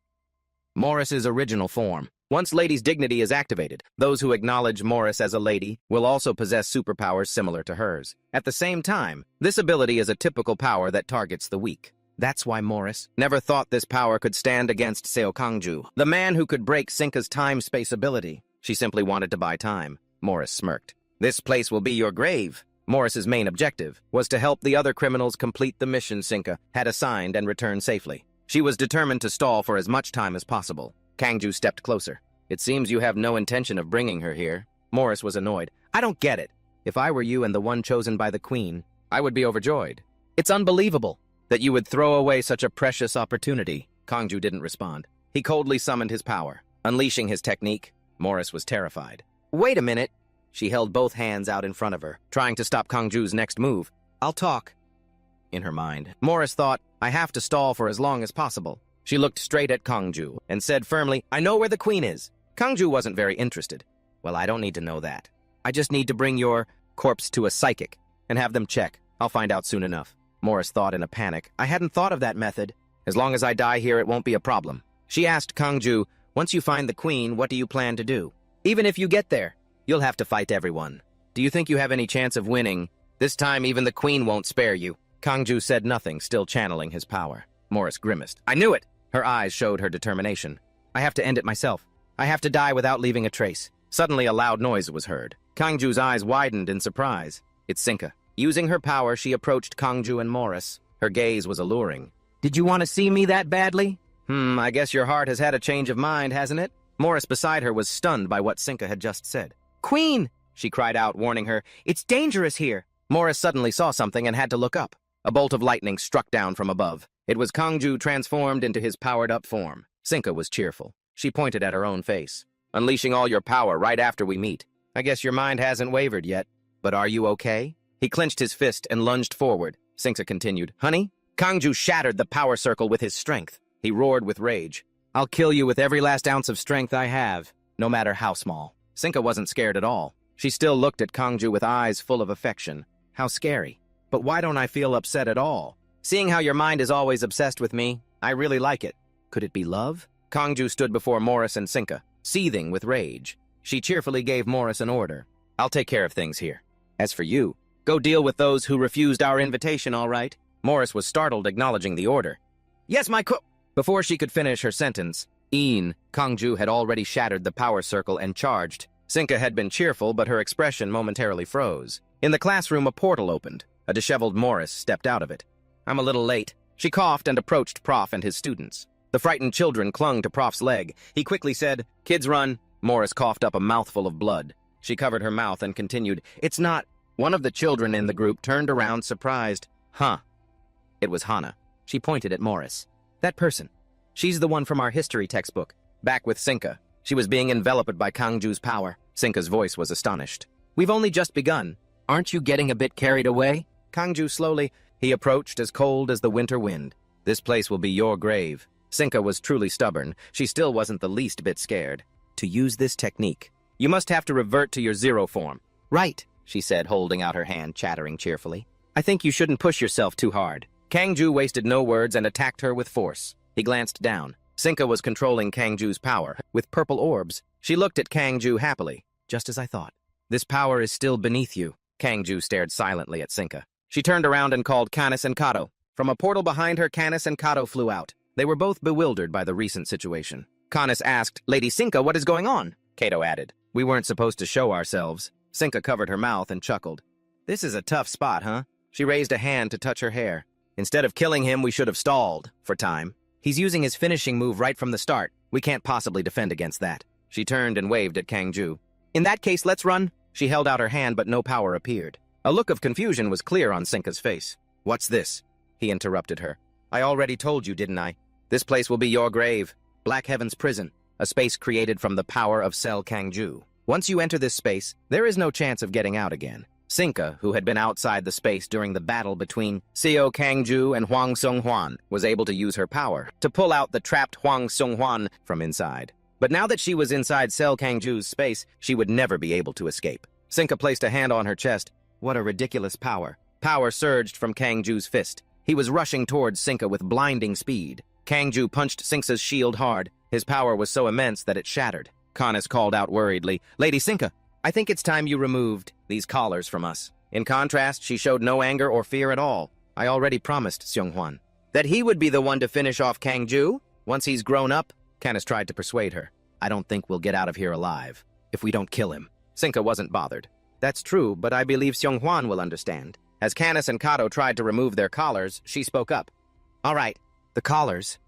Morris's original form. Once Lady's dignity is activated, those who acknowledge Morris as a lady will also possess superpowers similar to hers. At the same time, this ability is a typical power that targets the weak. That's why Morris never thought this power could stand against Seo Kangju, the man who could break Sinka's time-space ability. She simply wanted to buy time. Morris smirked. "This place will be your grave." Morris's main objective was to help the other criminals complete the mission Sinka had assigned and return safely. She was determined to stall for as much time as possible. Kangju stepped closer. "It seems you have no intention of bringing her here." Morris was annoyed. "I don't get it. If I were you and the one chosen by the Queen, I would be overjoyed. It's unbelievable that you would throw away such a precious opportunity. Kangju didn't respond. He coldly summoned his power. Unleashing his technique, Morris was terrified. Wait a minute. She held both hands out in front of her, trying to stop Kangju's next move. I'll talk. In her mind, Morris thought, I have to stall for as long as possible. She looked straight at Kangju and said firmly, I know where the queen is. Kangju wasn't very interested. Well, I don't need to know that. I just need to bring your corpse to a psychic and have them check. I'll find out soon enough. Morris thought in a panic. I hadn't thought of that method. As long as I die here, it won't be a problem. She asked Kangju, once you find the queen, what do you plan to do? Even if you get there, you'll have to fight everyone. Do you think you have any chance of winning? This time, even the queen won't spare you. Kangju said nothing, still channeling his power. Morris grimaced. I knew it! Her eyes showed her determination. I have to end it myself. I have to die without leaving a trace. Suddenly, a loud noise was heard. Kangju's eyes widened in surprise. It's Sinka. Using her power, she approached Kangju and Morris. Her gaze was alluring. Did you want to see me that badly? I guess your heart has had a change of mind, hasn't it? Morris beside her was stunned by what Sinka had just said. Queen! She cried out, warning her. It's dangerous here! Morris suddenly saw something and had to look up. A bolt of lightning struck down from above. It was Kangju transformed into his powered-up form. Sinka was cheerful. She pointed at her own face. Unleashing all your power right after we meet. I guess your mind hasn't wavered yet. But are you okay? He clenched his fist and lunged forward. Sinka continued. Honey? Kangju shattered the power circle with his strength. He roared with rage. I'll kill you with every last ounce of strength I have, no matter how small. Sinka wasn't scared at all. She still looked at Kangju with eyes full of affection. How scary. But why don't I feel upset at all? Seeing how your mind is always obsessed with me, I really like it. Could it be love? Kangju stood before Morris and Sinka, seething with rage. She cheerfully gave Morris an order. I'll take care of things here. As for you, go deal with those who refused our invitation, all right? Morris was startled, acknowledging the order. Yes, my co— Before she could finish her sentence, Kangju had already shattered the power circle and charged. Sinka had been cheerful, but her expression momentarily froze. In the classroom, a portal opened. A disheveled Morris stepped out of it. I'm a little late. She coughed and approached Prof and his students. The frightened children clung to Prof's leg. He quickly said, Kids run. Morris coughed up a mouthful of blood. She covered her mouth and continued, It's not. One of the children in the group turned around surprised. Huh. It was Hana. She pointed at Morris. That person. She's the one from our history textbook. Back with Sinka. She was being enveloped by Kangju's power. Sinka's voice was astonished. We've only just begun. Aren't you getting a bit carried away? Kangju slowly. He approached as cold as the winter wind. This place will be your grave. Sinka was truly stubborn. She still wasn't the least bit scared. To use this technique, you must have to revert to your zero form. Right, she said, holding out her hand, chattering cheerfully. I think you shouldn't push yourself too hard. Kangju wasted no words and attacked her with force. He glanced down. Sinka was controlling Kangju's power. With purple orbs, she looked at Kangju happily. Just as I thought. This power is still beneath you. Kangju stared silently at Sinka. She turned around and called Canis and Kato. From a portal behind her, Canis and Kato flew out. They were both bewildered by the recent situation. Canis asked, Lady Sinka, what is going on? Kato added, We weren't supposed to show ourselves. Sinka covered her mouth and chuckled. This is a tough spot, huh? She raised a hand to touch her hair. Instead of killing him, we should have stalled, for time. He's using his finishing move right from the start. We can't possibly defend against that. She turned and waved at Kangju. In that case, let's run. She held out her hand, but no power appeared. A look of confusion was clear on Sinka's face. What's this? He interrupted her. I already told you, didn't I? This place will be your grave. Black Heaven's prison, a space created from the power of Cell Kangju. Once you enter this space, there is no chance of getting out again. Sinka, who had been outside the space during the battle between Seo Kangju and Huang Songhuan, was able to use her power to pull out the trapped Huang Songhuan from inside. But now that she was inside Cell Kangju's space, she would never be able to escape. Sinka placed a hand on her chest. What a ridiculous power. Power surged from Kangju's fist. He was rushing towards Sinka with blinding speed. Kangju punched Sinka's shield hard. His power was so immense that it shattered. Canis called out worriedly, Lady Sinka, I think it's time you removed these collars from us. In contrast, she showed no anger or fear at all. I already promised Seonghuan that he would be the one to finish off Kangju once he's grown up. Canis tried to persuade her. I don't think we'll get out of here alive if we don't kill him. Sinka wasn't bothered. That's true, but I believe Seonghuan will understand. As Canis and Kato tried to remove their collars, she spoke up. All right, the collars.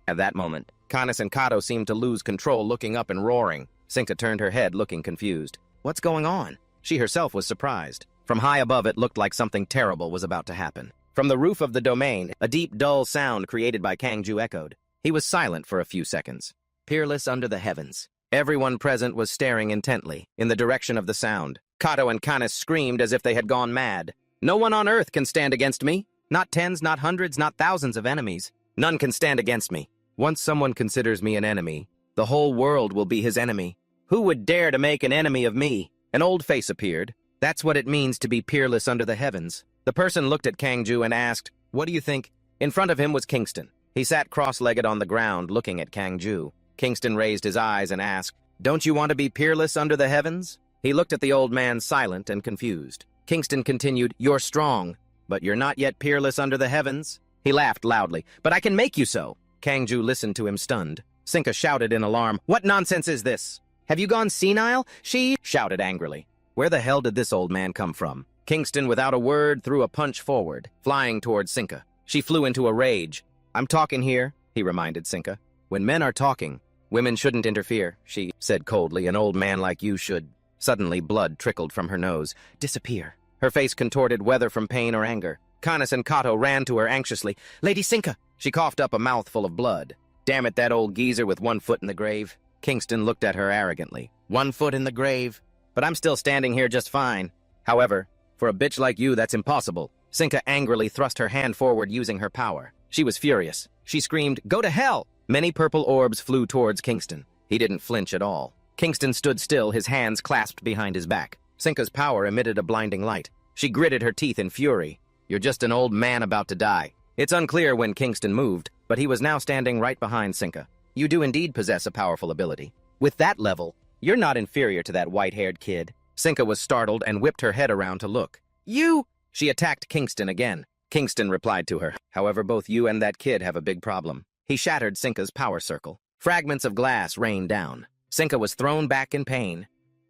At that moment, Canis and Kato seemed to lose control, looking up and roaring. Sinka turned her head, looking confused. What's going on? She herself was surprised. From high above it looked like something terrible was about to happen. From the roof of the domain, a deep, dull sound created by Kangju echoed. He was silent for a few seconds. Peerless under the heavens. Everyone present was staring intently, in the direction of the sound. Kato and Canis screamed as if they had gone mad. No one on earth can stand against me. Not tens, not hundreds, not thousands of enemies. None can stand against me. Once someone considers me an enemy, the whole world will be his enemy. Who would dare to make an enemy of me? An old face appeared. That's what it means to be peerless under the heavens. The person looked at Kangju and asked, "What do you think?" In front of him was Kingston. He sat cross-legged on the ground, looking at Kangju. Kingston raised his eyes and asked, "Don't you want to be peerless under the heavens?" He looked at the old man, silent and confused. Kingston continued, "You're strong, but you're not yet peerless under the heavens." He laughed loudly, "But I can make you so." Kangju listened to him stunned. Sinka shouted in alarm, "What nonsense is this? Have you gone senile?" She shouted angrily. Where the hell did this old man come from? Kingston, without a word, threw a punch forward, flying towards Sinka. She flew into a rage. "I'm talking here," he reminded Sinka. "When men are talking, women shouldn't interfere," she said coldly. "An old man like you should." Suddenly, blood trickled from her nose. "Disappear." Her face contorted, whether from pain or anger. Canis and Kato ran to her anxiously. "Lady Sinka!" She coughed up a mouthful of blood. "Damn it, that old geezer with 1 foot in the grave." Kingston looked at her arrogantly. 1 foot in the grave? But I'm still standing here just fine. However, for a bitch like you, that's impossible. Sinka angrily thrust her hand forward using her power. She was furious. She screamed, "Go to hell!" Many purple orbs flew towards Kingston. He didn't flinch at all. Kingston stood still, his hands clasped behind his back. Sinka's power emitted a blinding light. She gritted her teeth in fury. "You're just an old man about to die." It's unclear when Kingston moved, but he was now standing right behind Sinka. "You do indeed possess a powerful ability. With that level, you're not inferior to that white-haired kid." Sinka was startled and whipped her head around to look. "You!" She attacked Kingston again. Kingston replied to her. "However, both you and that kid have a big problem." He shattered Sinka's power circle. Fragments of glass rained down. Sinka was thrown back in pain.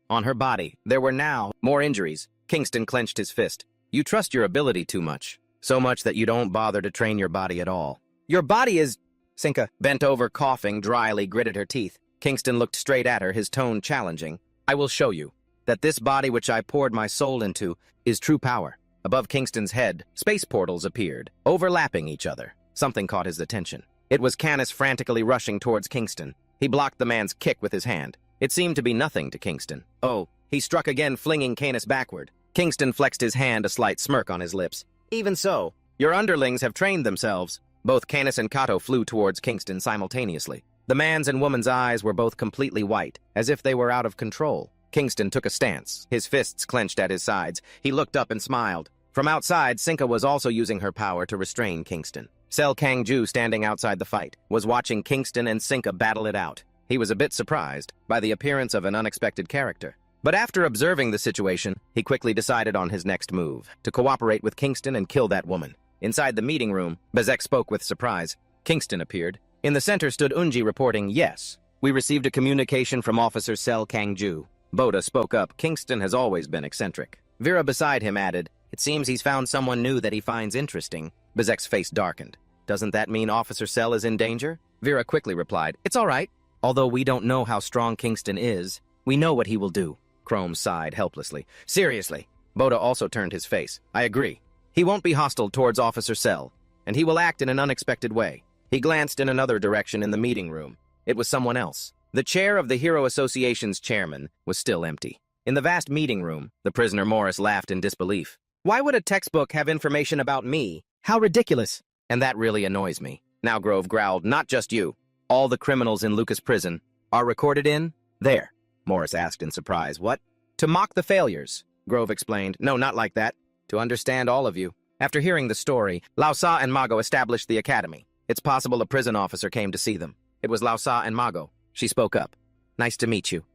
On her body, there were now more injuries. Kingston clenched his fist. "You trust your ability too much. So much that you don't bother to train your body at all." "Your body is—" Sinka, bent over, coughing, dryly gritted her teeth. Kingston looked straight at her, his tone challenging. "I will show you that this body which I poured my soul into is true power." Above Kingston's head, space portals appeared, overlapping each other. Something caught his attention. It was Canis frantically rushing towards Kingston. He blocked the man's kick with his hand. It seemed to be nothing to Kingston. Oh, he struck again, flinging Canis backward. Kingston flexed his hand, a slight smirk on his lips. "Even so, your underlings have trained themselves." Both Canis and Kato flew towards Kingston simultaneously. The man's and woman's eyes were both completely white, as if they were out of control. Kingston took a stance, his fists clenched at his sides. He looked up and smiled. From outside, Sinka was also using her power to restrain Kingston. Sel Kangju, standing outside the fight, was watching Kingston and Sinka battle it out. He was a bit surprised by the appearance of an unexpected character. But after observing the situation, he quickly decided on his next move, to cooperate with Kingston and kill that woman. Inside the meeting room, Bezek spoke with surprise. Kingston appeared. In the center stood Unji reporting, "Yes, we received a communication from Officer Sel Kangju." Boda spoke up. Kingston has always been eccentric. Vera beside him added, "It seems he's found someone new that he finds interesting." Bezek's face darkened. "Doesn't that mean Officer Sel is in danger?" Vera quickly replied, "It's all right. Although we don't know how strong Kingston is, we know what he will do." Chrome sighed helplessly. "Seriously." Boda also turned his face. "I agree. He won't be hostile towards Officer Sel, and he will act in an unexpected way." He glanced in another direction in the meeting room. It was someone else. The chair of the Hero Association's chairman was still empty. In the vast meeting room, the prisoner Morris laughed in disbelief. "Why would a textbook have information about me? How ridiculous!" "And that really annoys me." Now Grove growled, "Not just you. All the criminals in Lucas Prison are recorded in there." Morris asked in surprise, "What?" "To mock the failures," Grove explained. "No, not like that. To understand all of you." After hearing the story, Lausa and Mago established the academy. It's possible a prison officer came to see them. It was Lausa and Mago. She spoke up. "Nice to meet you."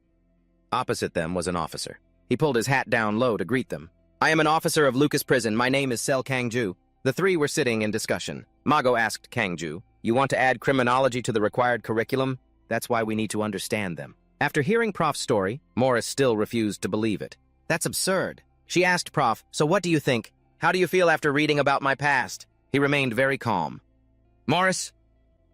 Opposite them was an officer. He pulled his hat down low to greet them. "I am an officer of Lucas Prison. My name is Sel Kangju." The three were sitting in discussion. Mago asked Kangju, "You want to add criminology to the required curriculum? That's why we need to understand them." After hearing Prof's story, Morris still refused to believe it. "That's absurd." She asked Prof, "So what do you think? How do you feel after reading about my past?" He remained very calm. "Morris?"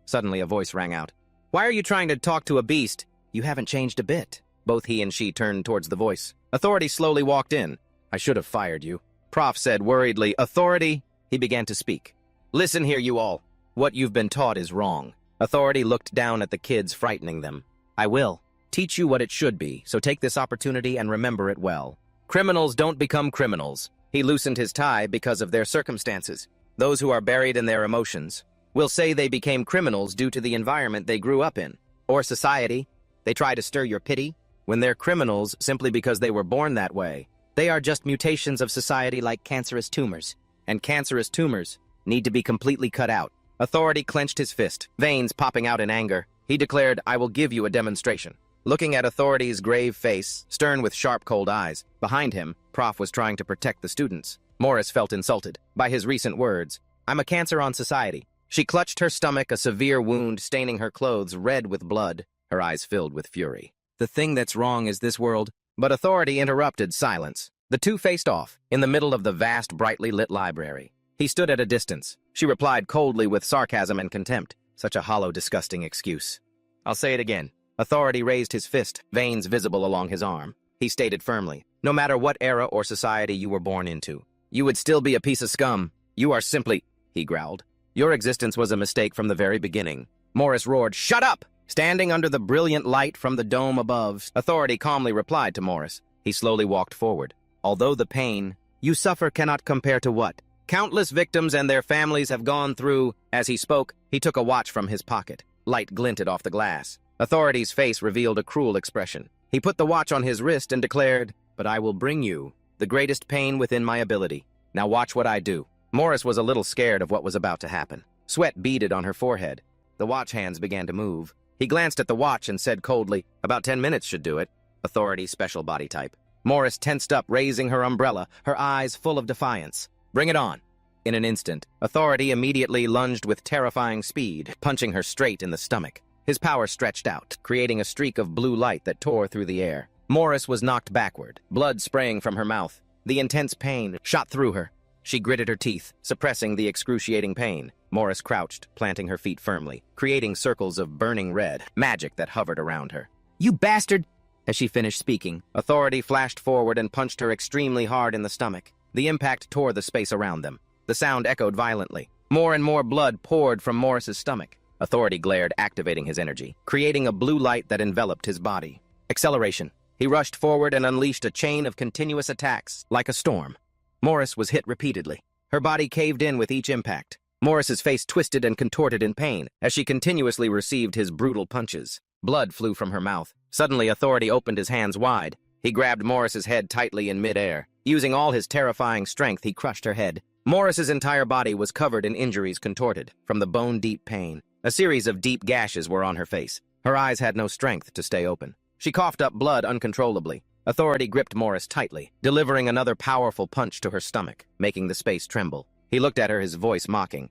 Suddenly a voice rang out. "Why are you trying to talk to a beast? You haven't changed a bit." Both he and she turned towards the voice. Authorities slowly walked in. I should have fired you. Prof said worriedly. Authority, he began to speak. Listen here, you all. What you've been taught is wrong. Authority looked down at the kids, frightening them. I will teach you what it should be, so take this opportunity and remember it well. Criminals don't become criminals. He loosened his tie because of their circumstances. Those who are buried in their emotions will say they became criminals due to the environment they grew up in, or society. They try to stir your pity when they're criminals simply because they were born that way. They are just mutations of society like cancerous tumors, and cancerous tumors need to be completely cut out. Authority clenched his fist, veins popping out in anger. He declared, I will give you a demonstration. Looking at Authority's grave face, stern with sharp, cold eyes, behind him, Prof was trying to protect the students. Morris felt insulted by his recent words. I'm a cancer on society. She clutched her stomach, a severe wound staining her clothes red with blood, her eyes filled with fury. The thing that's wrong is this world. But Authority interrupted silence. The two faced off, in the middle of the vast, brightly lit library. He stood at a distance. She replied coldly with sarcasm and contempt. Such a hollow, disgusting excuse. I'll say it again. Authority raised his fist, veins visible along his arm. He stated firmly, no matter what era or society you were born into, you would still be a piece of scum. You are simply, he growled. Your existence was a mistake from the very beginning. Morris roared, shut up! Standing under the brilliant light from the dome above, Authority calmly replied to Morris. He slowly walked forward. Although the pain you suffer cannot compare to what countless victims and their families have gone through. As he spoke, he took a watch from his pocket. Light glinted off the glass. Authority's face revealed a cruel expression. He put the watch on his wrist and declared, but I will bring you the greatest pain within my ability. Now watch what I do. Morris was a little scared of what was about to happen. Sweat beaded on her forehead. The watch hands began to move. He glanced at the watch and said coldly, about 10 minutes should do it. Authority, special body type. Morris tensed up, raising her umbrella, her eyes full of defiance. Bring it on. In an instant, Authority immediately lunged with terrifying speed, punching her straight in the stomach. His power stretched out, creating a streak of blue light that tore through the air. Morris was knocked backward, blood spraying from her mouth. The intense pain shot through her. She gritted her teeth, suppressing the excruciating pain. Morris crouched, planting her feet firmly, creating circles of burning red, magic that hovered around her. You bastard! As she finished speaking, Authority flashed forward and punched her extremely hard in the stomach. The impact tore the space around them. The sound echoed violently. More and more blood poured from Morris's stomach. Authority glared, activating his energy, creating a blue light that enveloped his body. Acceleration. He rushed forward and unleashed a chain of continuous attacks, like a storm. Morris was hit repeatedly. Her body caved in with each impact. Morris's face twisted and contorted in pain as she continuously received his brutal punches. Blood flew from her mouth. Suddenly, Authority opened his hands wide. He grabbed Morris's head tightly in midair. Using all his terrifying strength, he crushed her head. Morris's entire body was covered in injuries contorted from the bone-deep pain. A series of deep gashes were on her face. Her eyes had no strength to stay open. She coughed up blood uncontrollably. Authority gripped Morris tightly, delivering another powerful punch to her stomach, making the space tremble. He looked at her, his voice mocking.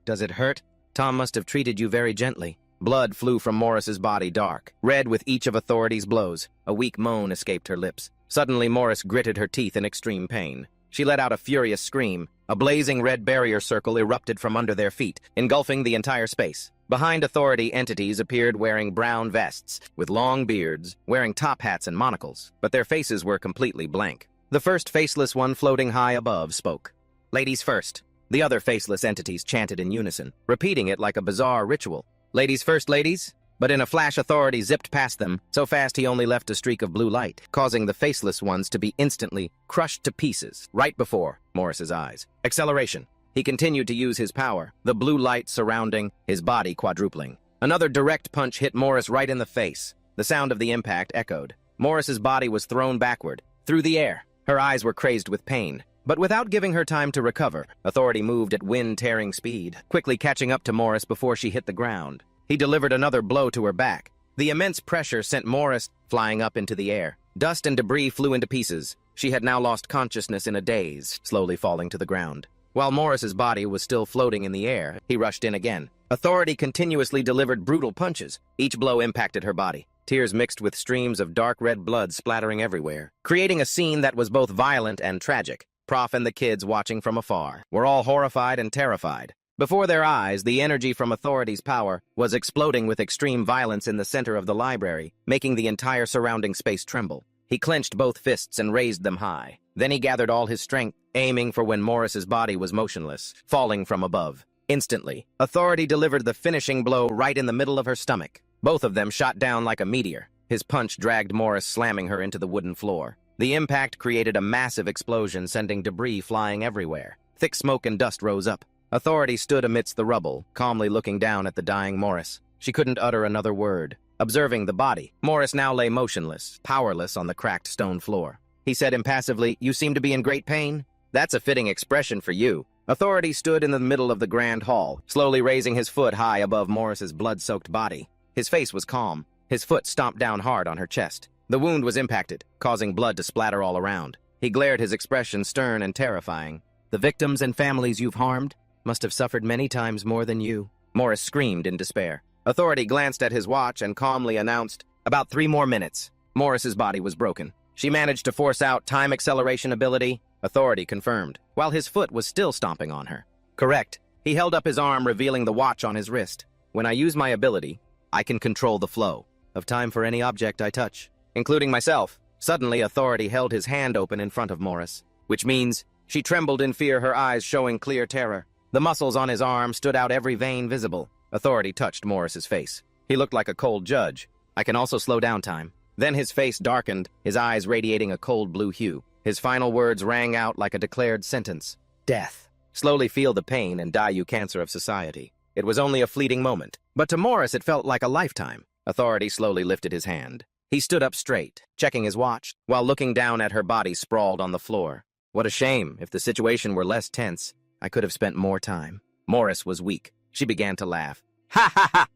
Does it hurt? Tom must have treated you very gently. Blood flew from Morris's body dark, red with each of Authority's blows. A weak moan escaped her lips. Suddenly, Morris gritted her teeth in extreme pain. She let out a furious scream. A blazing red barrier circle erupted from under their feet, engulfing the entire space. Behind Authority, entities appeared wearing brown vests, with long beards, wearing top hats and monocles, but their faces were completely blank. The first faceless one floating high above spoke. Ladies first. The other faceless entities chanted in unison, repeating it like a bizarre ritual. Ladies first, ladies. But in a flash, Authority zipped past them, so fast he only left a streak of blue light, causing the faceless ones to be instantly crushed to pieces, right before Morris's eyes. Acceleration. He continued to use his power, the blue light surrounding, his body quadrupling. Another direct punch hit Morris right in the face. The sound of the impact echoed. Morris's body was thrown backward, through the air. Her eyes were crazed with pain. But without giving her time to recover, Authority moved at wind-tearing speed, quickly catching up to Morris before she hit the ground. He delivered another blow to her back. The immense pressure sent Morris flying up into the air. Dust and debris flew into pieces. She had now lost consciousness in a daze, slowly falling to the ground. While Morris's body was still floating in the air, he rushed in again. Authority continuously delivered brutal punches. Each blow impacted her body. Tears mixed with streams of dark red blood splattering everywhere, creating a scene that was both violent and tragic. Prof and the kids watching from afar were all horrified and terrified. Before their eyes, the energy from Authority's power was exploding with extreme violence in the center of the library, making the entire surrounding space tremble. He clenched both fists and raised them high. Then he gathered all his strength, aiming for when Morris's body was motionless, falling from above. Instantly, Authority delivered the finishing blow right in the middle of her stomach. Both of them shot down like a meteor. His punch dragged Morris, slamming her into the wooden floor. The impact created a massive explosion, sending debris flying everywhere. Thick smoke and dust rose up. Authority stood amidst the rubble, calmly looking down at the dying Morris. She couldn't utter another word. Observing the body, Morris now lay motionless, powerless on the cracked stone floor. He said impassively, "You seem to be in great pain?" "That's a fitting expression for you." Authority stood in the middle of the grand hall, slowly raising his foot high above Morris's blood-soaked body. His face was calm. His foot stomped down hard on her chest. The wound was impacted, causing blood to splatter all around. He glared, his expression stern and terrifying. "The victims and families you've harmed must have suffered many times more than you." Morris screamed in despair. Authority glanced at his watch and calmly announced, "About 3 more minutes." Morris's body was broken. She managed to force out time acceleration ability. Authority confirmed, while his foot was still stomping on her. "Correct." He held up his arm, revealing the watch on his wrist. "When I use my ability, I can control the flow of time for any object I touch, including myself." Suddenly, Authority held his hand open in front of Morris, which means she trembled in fear, her eyes showing clear terror. The muscles on his arm stood out, every vein visible. Authority touched Morris's face. He looked like a cold judge. "I can also slow down time." Then his face darkened, his eyes radiating a cold blue hue. His final words rang out like a declared sentence. "Death. Slowly feel the pain and die, you cancer of society." It was only a fleeting moment, but to Morris it felt like a lifetime. Authority slowly lifted his hand. He stood up straight, checking his watch, while looking down at her body sprawled on the floor. "What a shame. If the situation were less tense, I could have spent more time." Morris was weak. She began to laugh. "Ha ha ha!"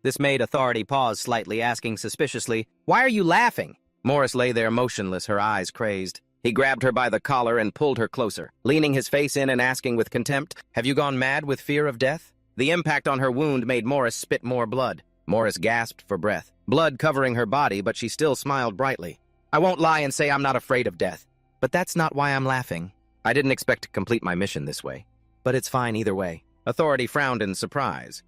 This made Authority pause slightly, asking suspiciously, "Why are you laughing?" Morris lay there motionless, her eyes crazed. He grabbed her by the collar and pulled her closer, leaning his face in and asking with contempt, "Have you gone mad with fear of death?" The impact on her wound made Morris spit more blood. Morris gasped for breath, blood covering her body, but she still smiled brightly. "I won't lie and say I'm not afraid of death, but that's not why I'm laughing. I didn't expect to complete my mission this way, but it's fine either way." Authority frowned in surprise.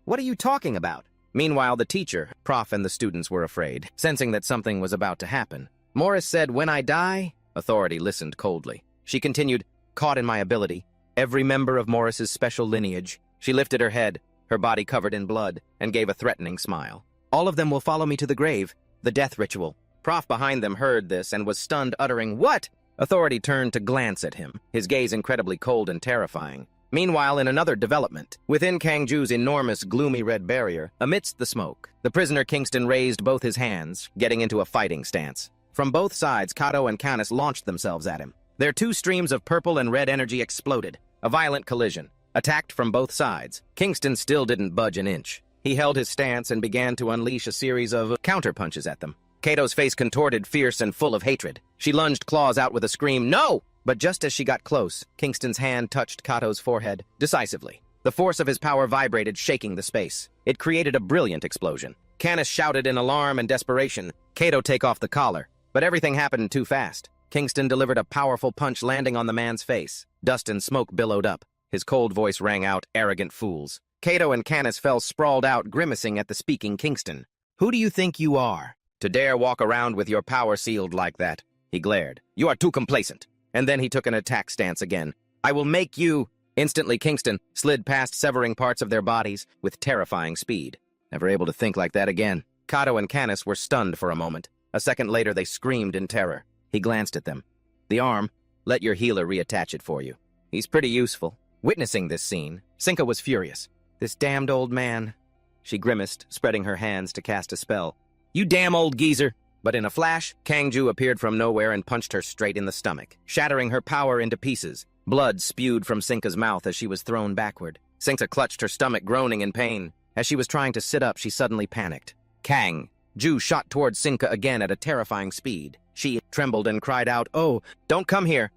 "What are you talking about?" Meanwhile, the teacher, Prof, and the students were afraid, sensing that something was about to happen. Morris said, "When I die..." Authority listened coldly. She continued, "Caught in my ability, every member of Morris's special lineage." She lifted her head, her body covered in blood, and gave a threatening smile. "All of them will follow me to the grave, the death ritual." Prof behind them heard this and was stunned, uttering, "What?" Authority turned to glance at him, his gaze incredibly cold and terrifying. Meanwhile, in another development, within Kangju's enormous, gloomy red barrier, amidst the smoke, the prisoner Kingston raised both his hands, getting into a fighting stance. From both sides, Kato and Canis launched themselves at him. Their 2 streams of purple and red energy exploded, a violent collision. Attacked from both sides, Kingston still didn't budge an inch. He held his stance and began to unleash a series of counter-punches at them. Kato's face contorted, fierce and full of hatred. She lunged claws out with a scream, "No!" But just as she got close, Kingston's hand touched Kato's forehead, decisively. The force of his power vibrated, shaking the space. It created a brilliant explosion. Canis shouted in alarm and desperation, "Kato, take off the collar." But everything happened too fast. Kingston delivered a powerful punch, landing on the man's face. Dust and smoke billowed up. His cold voice rang out, "Arrogant fools." Kato and Canis fell sprawled out, grimacing at the speaking Kingston. "Who do you think you are, to dare walk around with your power sealed like that?" He glared. "You are too complacent." And then he took an attack stance again. "I will make you..." Instantly, Kingston slid past, severing parts of their bodies with terrifying speed. Never able to think like that again. Kato and Canis were stunned for a moment. A second later, they screamed in terror. He glanced at them. "The arm, let your healer reattach it for you. He's pretty useful." Witnessing this scene, Sinka was furious. "This damned old man." She grimaced, spreading her hands to cast a spell. "You damn old geezer!" But in a flash, Kangju appeared from nowhere and punched her straight in the stomach, shattering her power into pieces. Blood spewed from Sinka's mouth as she was thrown backward. Sinka clutched her stomach, groaning in pain. As she was trying to sit up, she suddenly panicked. Kang-ju shot towards Sinka again at a terrifying speed. She trembled and cried out, "Oh, don't come here!"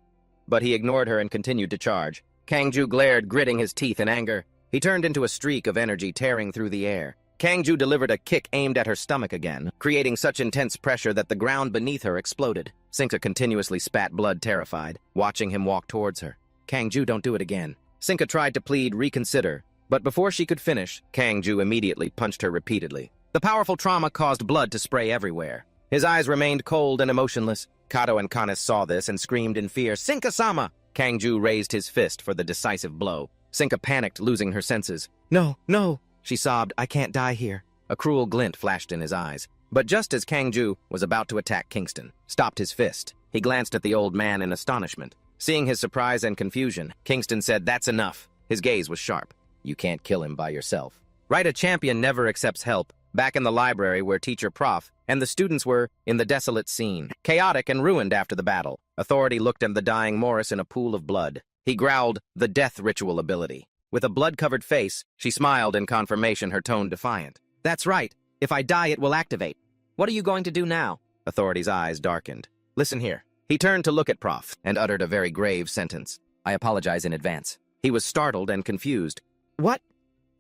But he ignored her and continued to charge. Kangju glared, gritting his teeth in anger. He turned into a streak of energy tearing through the air. Kangju delivered a kick aimed at her stomach again, creating such intense pressure that the ground beneath her exploded. Sinka continuously spat blood, terrified, watching him walk towards her. "Kangju, don't do it again." Sinka tried to plead, reconsider, but before she could finish, Kangju immediately punched her repeatedly. The powerful trauma caused blood to spray everywhere. His eyes remained cold and emotionless. Kato and Kanes saw this and screamed in fear, "Sinka-sama!" Kangju raised his fist for the decisive blow. Sinka panicked, losing her senses. "No, no!" She sobbed, "I can't die here." A cruel glint flashed in his eyes. But just as Kangju was about to attack, Kingston stopped his fist. He glanced at the old man in astonishment. Seeing his surprise and confusion, Kingston said, "That's enough." His gaze was sharp. "You can't kill him by yourself." Right, a champion never accepts help. Back in the library where Teacher Prof and the students were in the desolate scene, chaotic and ruined after the battle. Authority looked at the dying Morris in a pool of blood. He growled, "The death ritual ability." With a blood-covered face, she smiled in confirmation, her tone defiant. "That's right. If I die, it will activate. What are you going to do now?" Authority's eyes darkened. "Listen here." He turned to look at Prof and uttered a very grave sentence. "I apologize in advance." He was startled and confused. "What?"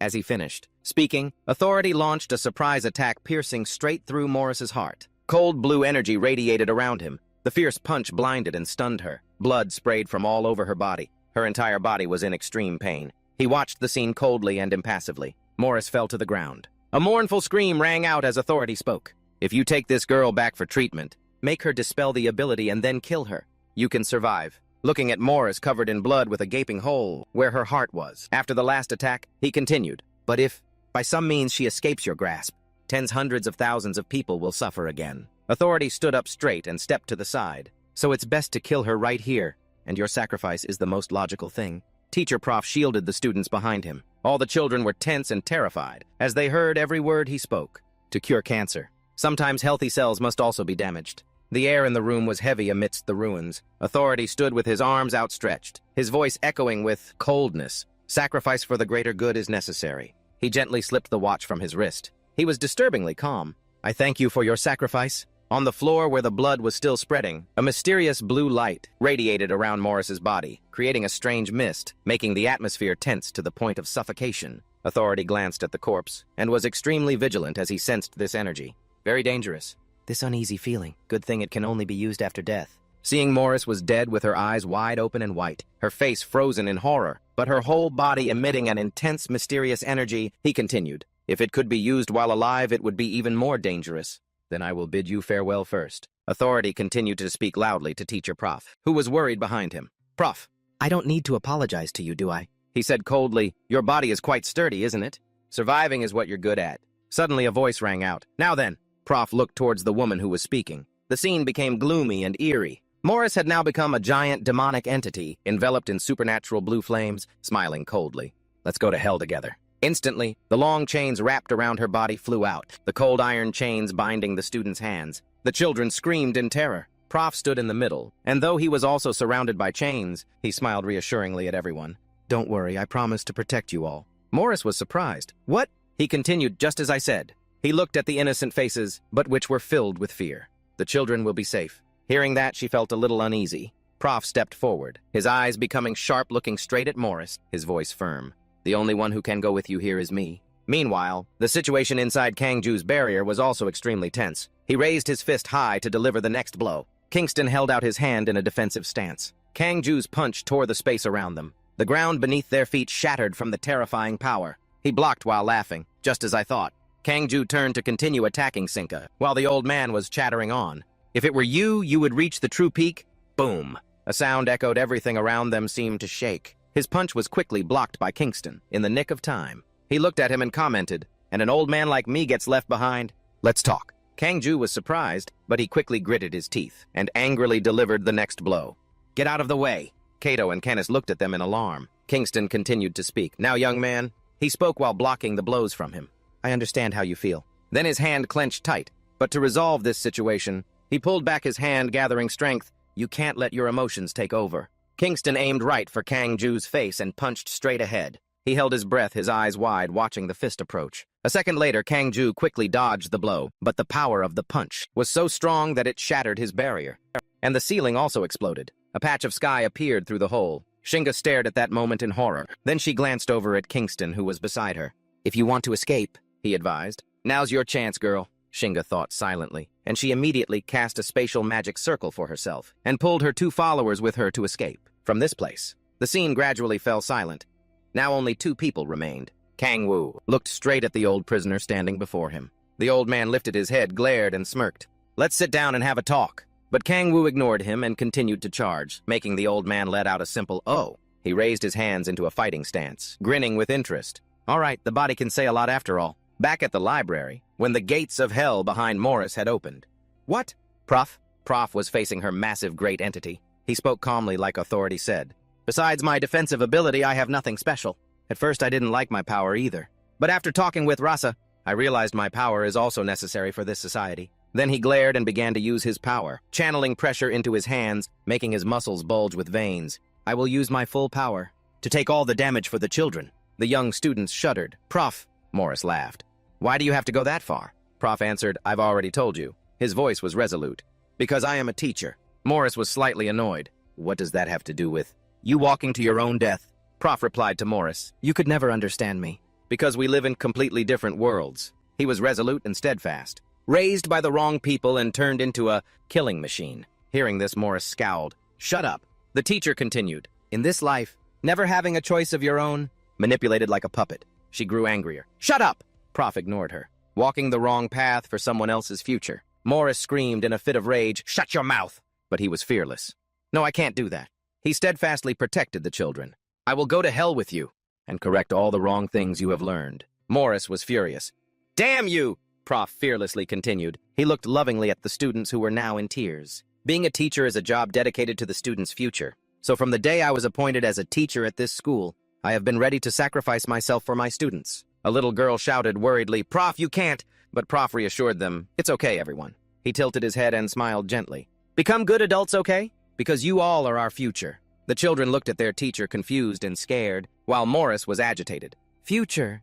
As he finished speaking, Authority launched a surprise attack piercing straight through Morris's heart. Cold blue energy radiated around him. The fierce punch blinded and stunned her. Blood sprayed from all over her body. Her entire body was in extreme pain. He watched the scene coldly and impassively. Morris fell to the ground. A mournful scream rang out as Authority spoke. "If you take this girl back for treatment, make her dispel the ability and then kill her, you can survive." Looking at Morris covered in blood with a gaping hole where her heart was. After the last attack, he continued, "But if, by some means, she escapes your grasp, hundreds of thousands of people will suffer again." Authority stood up straight and stepped to the side. "So it's best to kill her right here, and your sacrifice is the most logical thing." Teacher Prof shielded the students behind him. All the children were tense and terrified as they heard every word he spoke. To cure cancer, sometimes healthy cells must also be damaged. The air in the room was heavy amidst the ruins. Authority stood with his arms outstretched, his voice echoing with coldness. "Sacrifice for the greater good is necessary." He gently slipped the watch from his wrist. He was disturbingly calm. "I thank you for your sacrifice." On the floor where the blood was still spreading, a mysterious blue light radiated around Morris's body, creating a strange mist, making the atmosphere tense to the point of suffocation. Authority glanced at the corpse and was extremely vigilant as he sensed this energy. Very dangerous. This uneasy feeling. Good thing it can only be used after death. Seeing Morris was dead with her eyes wide open and white, her face frozen in horror, but her whole body emitting an intense, mysterious energy, he continued, "If it could be used while alive, it would be even more dangerous. Then I will bid you farewell first." Authority continued to speak loudly to Teacher Prof, who was worried behind him. "Prof, I don't need to apologize to you, do I?" He said coldly, "Your body is quite sturdy, isn't it? Surviving is what you're good at." Suddenly a voice rang out. "Now then." Prof looked towards the woman who was speaking. The scene became gloomy and eerie. Morris had now become a giant demonic entity, enveloped in supernatural blue flames, smiling coldly. "Let's go to hell together." Instantly, the long chains wrapped around her body flew out, the cold iron chains binding the students' hands. The children screamed in terror. Prof stood in the middle, and though he was also surrounded by chains, he smiled reassuringly at everyone. "Don't worry, I promise to protect you all." Morris was surprised. "What?" He continued, "Just as I said." He looked at the innocent faces, but which were filled with fear. "The children will be safe." Hearing that, she felt a little uneasy. Prof stepped forward, his eyes becoming sharp, looking straight at Morris, his voice firm. "The only one who can go with you here is me." Meanwhile, the situation inside Kangju's barrier was also extremely tense. He raised his fist high to deliver the next blow. Kingston held out his hand in a defensive stance. Kangju's punch tore the space around them. The ground beneath their feet shattered from the terrifying power. He blocked while laughing, just as I thought. Kangju turned to continue attacking Sinka, while the old man was chattering on. "If it were you, you would reach the true peak." Boom! A sound echoed. Everything around them seemed to shake. His punch was quickly blocked by Kingston, in the nick of time. He looked at him and commented, "And an old man like me gets left behind? Let's talk." Kangju was surprised, but he quickly gritted his teeth and angrily delivered the next blow. "Get out of the way." Kato and Kenneth looked at them in alarm. Kingston continued to speak. "Now, young man." He spoke while blocking the blows from him. "I understand how you feel." Then his hand clenched tight. But to resolve this situation, he pulled back his hand, gathering strength. "You can't let your emotions take over." Kingston aimed right for Kangju's face and punched straight ahead. He held his breath, his eyes wide, watching the fist approach. A second later, Kangju quickly dodged the blow, but the power of the punch was so strong that it shattered his barrier. And the ceiling also exploded. A patch of sky appeared through the hole. Shinga stared at that moment in horror. Then she glanced over at Kingston, who was beside her. "If you want to escape," he advised. "Now's your chance, girl," Shinga thought silently, and she immediately cast a spatial magic circle for herself and pulled her 2 followers with her to escape from this place. The scene gradually fell silent. Now only 2 people remained. Kang Wu looked straight at the old prisoner standing before him. The old man lifted his head, glared, and smirked. Let's sit down and have a talk. But Kang-woo ignored him and continued to charge, making the old man let out a simple "oh." He raised his hands into a fighting stance, grinning with interest. All right, the body can say a lot after all. Back at the library, when the gates of hell behind Morris had opened. What? Prof? Prof was facing her massive great entity. He spoke calmly like authority said. Besides my defensive ability, I have nothing special. At first, I didn't like my power either. But after talking with Rasa, I realized my power is also necessary for this society. Then he glared and began to use his power, channeling pressure into his hands, making his muscles bulge with veins. I will use my full power to take all the damage for the children. The young students shuddered. Prof, Morris laughed. Why do you have to go that far? Prof answered, I've already told you. His voice was resolute. Because I am a teacher. Morris was slightly annoyed. What does that have to do with you walking to your own death? Prof replied to Morris, you could never understand me. Because we live in completely different worlds. He was resolute and steadfast. Raised by the wrong people and turned into a killing machine. Hearing this, Morris scowled. Shut up. The teacher continued. In this life, never having a choice of your own, manipulated like a puppet. She grew angrier. Shut up! Prof ignored her. Walking the wrong path for someone else's future. Morris screamed in a fit of rage, shut your mouth! But he was fearless. No, I can't do that. He steadfastly protected the children. I will go to hell with you and correct all the wrong things you have learned. Morris was furious. Damn you! Prof fearlessly continued. He looked lovingly at the students who were now in tears. Being a teacher is a job dedicated to the students' future. So from the day I was appointed as a teacher at this school, I have been ready to sacrifice myself for my students. A little girl shouted worriedly, Prof, you can't! But Prof reassured them, it's okay, everyone. He tilted his head and smiled gently. Become good adults, okay? Because you all are our future. The children looked at their teacher confused and scared, while Morris was agitated. Future?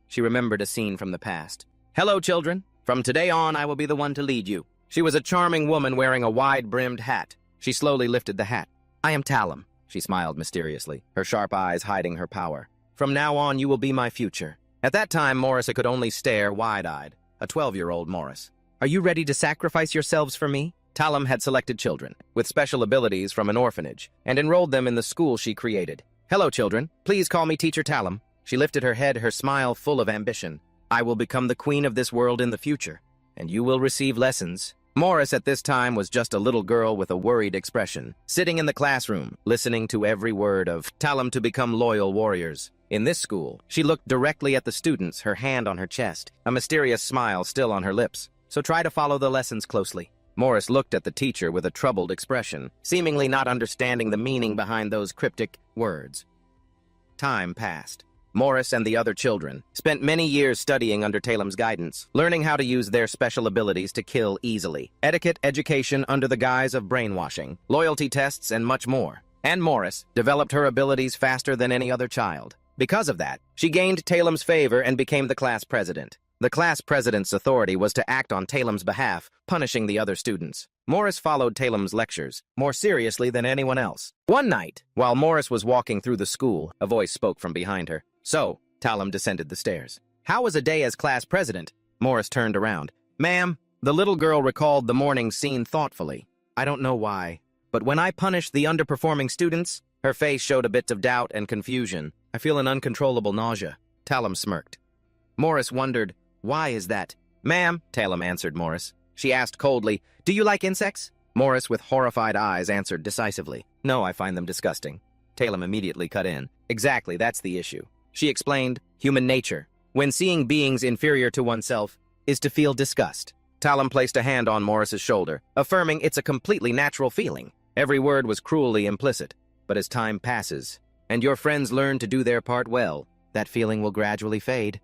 She remembered a scene from the past. Hello, children. From today on, I will be the one to lead you. She was a charming woman wearing a wide-brimmed hat. She slowly lifted the hat. I am Talum, she smiled mysteriously, her sharp eyes hiding her power. From now on, you will be my future. At that time, Morris could only stare wide-eyed. A 12-year-old Morris. Are you ready to sacrifice yourselves for me? Talum had selected children with special abilities from an orphanage and enrolled them in the school she created. Hello, children. Please call me Teacher Talum. She lifted her head, her smile full of ambition. I will become the queen of this world in the future, and you will receive lessons. Morris at this time was just a little girl with a worried expression, sitting in the classroom, listening to every word of Talum to become loyal warriors. In this school, she looked directly at the students, her hand on her chest, a mysterious smile still on her lips. So try to follow the lessons closely. Morris looked at the teacher with a troubled expression, seemingly not understanding the meaning behind those cryptic words. Time passed. Morris and the other children spent many years studying under Talum's guidance, learning how to use their special abilities to kill easily, etiquette education under the guise of brainwashing, loyalty tests, and much more. And Morris developed her abilities faster than any other child. Because of that, she gained Talum's favor and became the class president. The class president's authority was to act on Talum's behalf, punishing the other students. Morris followed Talum's lectures more seriously than anyone else. One night, while Morris was walking through the school, a voice spoke from behind her. So, Talum descended the stairs. How was a day as class president? Morris turned around. Ma'am, the little girl recalled the morning scene thoughtfully. I don't know why, but when I punished the underperforming students, her face showed a bit of doubt and confusion. I feel an uncontrollable nausea. Talum smirked. Morris wondered, why is that? Ma'am, Talum answered Morris. She asked coldly, do you like insects? Morris, with horrified eyes, answered decisively. No, I find them disgusting. Talum immediately cut in. Exactly, that's the issue. She explained, human nature, when seeing beings inferior to oneself, is to feel disgust. Talum placed a hand on Morris's shoulder, affirming it's a completely natural feeling. Every word was cruelly implicit. But as time passes, and your friends learn to do their part well, that feeling will gradually fade.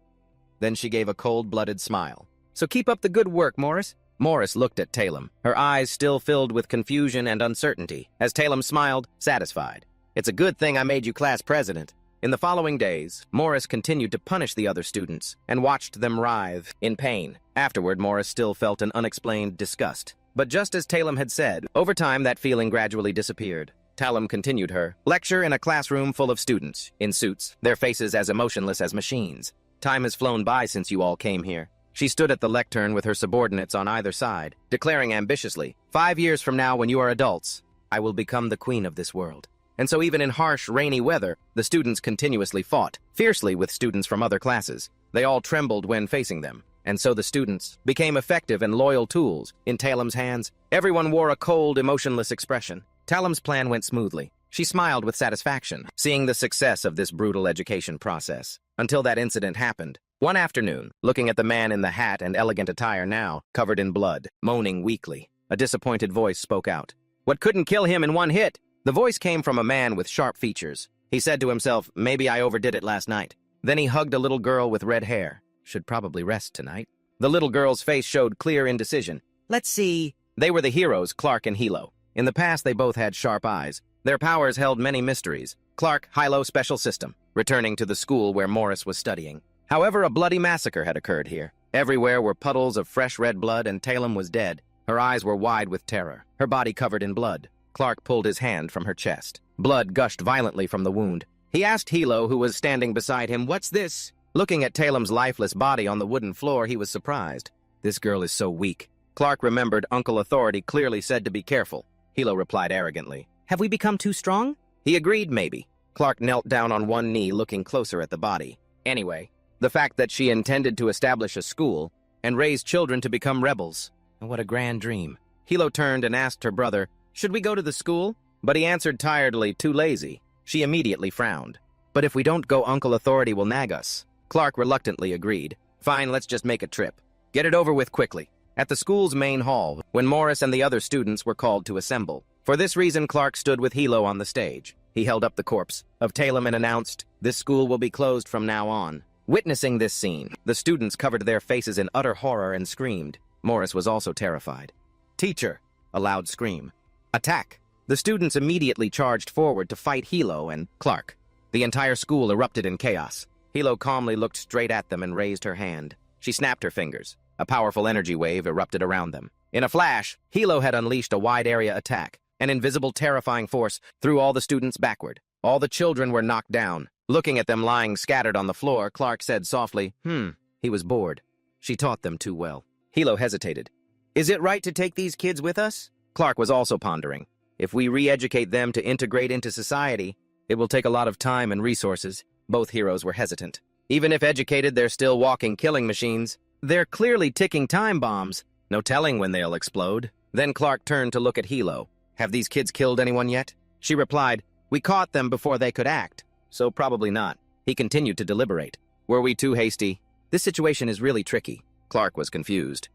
Then she gave a cold-blooded smile. So keep up the good work, Morris. Morris looked at Talum, her eyes still filled with confusion and uncertainty, as Talum smiled, satisfied. It's a good thing I made you class president. In the following days, Morris continued to punish the other students and watched them writhe in pain. Afterward, Morris still felt an unexplained disgust. But just as Talum had said, over time that feeling gradually disappeared. Talum continued her lecture in a classroom full of students, in suits, their faces as emotionless as machines. Time has flown by since you all came here. She stood at the lectern with her subordinates on either side, declaring ambitiously, 5 years from now when you are adults, I will become the queen of this world. And so even in harsh, rainy weather, the students continuously fought, fiercely with students from other classes. They all trembled when facing them. And so the students became effective and loyal tools in Talem's hands. Everyone wore a cold, emotionless expression. Talem's plan went smoothly. She smiled with satisfaction, seeing the success of this brutal education process. Until that incident happened. One afternoon, looking at the man in the hat and elegant attire now, covered in blood, moaning weakly, a disappointed voice spoke out. What couldn't kill him in one hit? The voice came from a man with sharp features. He said to himself, maybe I overdid it last night. Then he hugged a little girl with red hair. Should probably rest tonight. The little girl's face showed clear indecision. Let's see. They were the heroes, Clark and Hilo. In the past, they both had sharp eyes. Their powers held many mysteries. Clark, Hilo Special System, returning to the school where Morris was studying. However, a bloody massacre had occurred here. Everywhere were puddles of fresh red blood, and Talem was dead. Her eyes were wide with terror, her body covered in blood. Clark pulled his hand from her chest. Blood gushed violently from the wound. He asked Hilo, who was standing beside him, "What's this?" Looking at Talem's lifeless body on the wooden floor, he was surprised. This girl is so weak. Clark remembered Uncle Authority clearly said to be careful. Hilo replied arrogantly, "Have we become too strong?" He agreed, maybe. Clark knelt down on one knee, looking closer at the body. Anyway, the fact that she intended to establish a school and raise children to become rebels. What a grand dream. Hilo turned and asked her brother, "Should we go to the school?" But he answered tiredly, too lazy. She immediately frowned. "But if we don't go, Uncle Authority will nag us." Clark reluctantly agreed. "Fine, let's just make a trip. Get it over with quickly." At the school's main hall, when Morris and the other students were called to assemble. For this reason, Clark stood with Hilo on the stage. He held up the corpse of Talem and announced, "This school will be closed from now on." Witnessing this scene, the students covered their faces in utter horror and screamed. Morris was also terrified. "Teacher!" A loud scream. "Attack!" The students immediately charged forward to fight Hilo and Clark. The entire school erupted in chaos. Hilo calmly looked straight at them and raised her hand. She snapped her fingers. A powerful energy wave erupted around them. In a flash, Hilo had unleashed a wide-area attack. An invisible, terrifying force threw all the students backward. All the children were knocked down. Looking at them lying scattered on the floor, Clark said softly, He was bored. She taught them too well. Hilo hesitated. "Is it right to take these kids with us?" Clark was also pondering. "If we re-educate them to integrate into society, it will take a lot of time and resources." Both heroes were hesitant. Even if educated, they're still walking killing machines. They're clearly ticking time bombs. No telling when they'll explode. Then Clark turned to look at Hilo. "Have these kids killed anyone yet?" She replied, "We caught them before they could act, so probably not." He continued to deliberate. "Were we too hasty? This situation is really tricky." Clark was confused.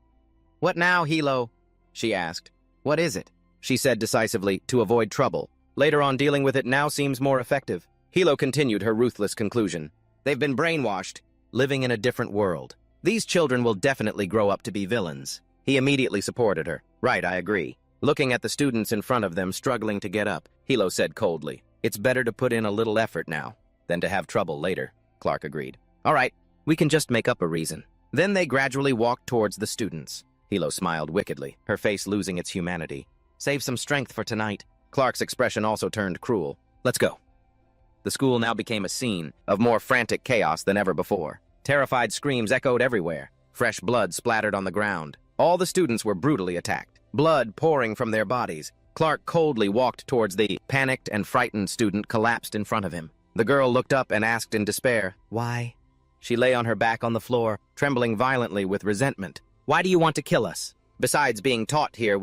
"What now, Hilo?" she asked. "What is it?" She said decisively, "To avoid trouble. Later on, dealing with it now seems more effective." Hilo continued her ruthless conclusion. "They've been brainwashed, living in a different world. These children will definitely grow up to be villains." He immediately supported her. "Right, I agree." Looking at the students in front of them struggling to get up, Hilo said coldly, "It's better to put in a little effort now than to have trouble later." Clark agreed. "All right, we can just make up a reason." Then they gradually walked towards the students. Hilo smiled wickedly, her face losing its humanity. "Save some strength for tonight." Clark's expression also turned cruel. "Let's go." The school now became a scene of more frantic chaos than ever before. Terrified screams echoed everywhere. Fresh blood splattered on the ground. All the students were brutally attacked, blood pouring from their bodies. Clark coldly walked towards the panicked and frightened student collapsed in front of him. The girl looked up and asked in despair, "Why?" She lay on her back on the floor, trembling violently with resentment. "Why do you want to kill us? Besides being taught here,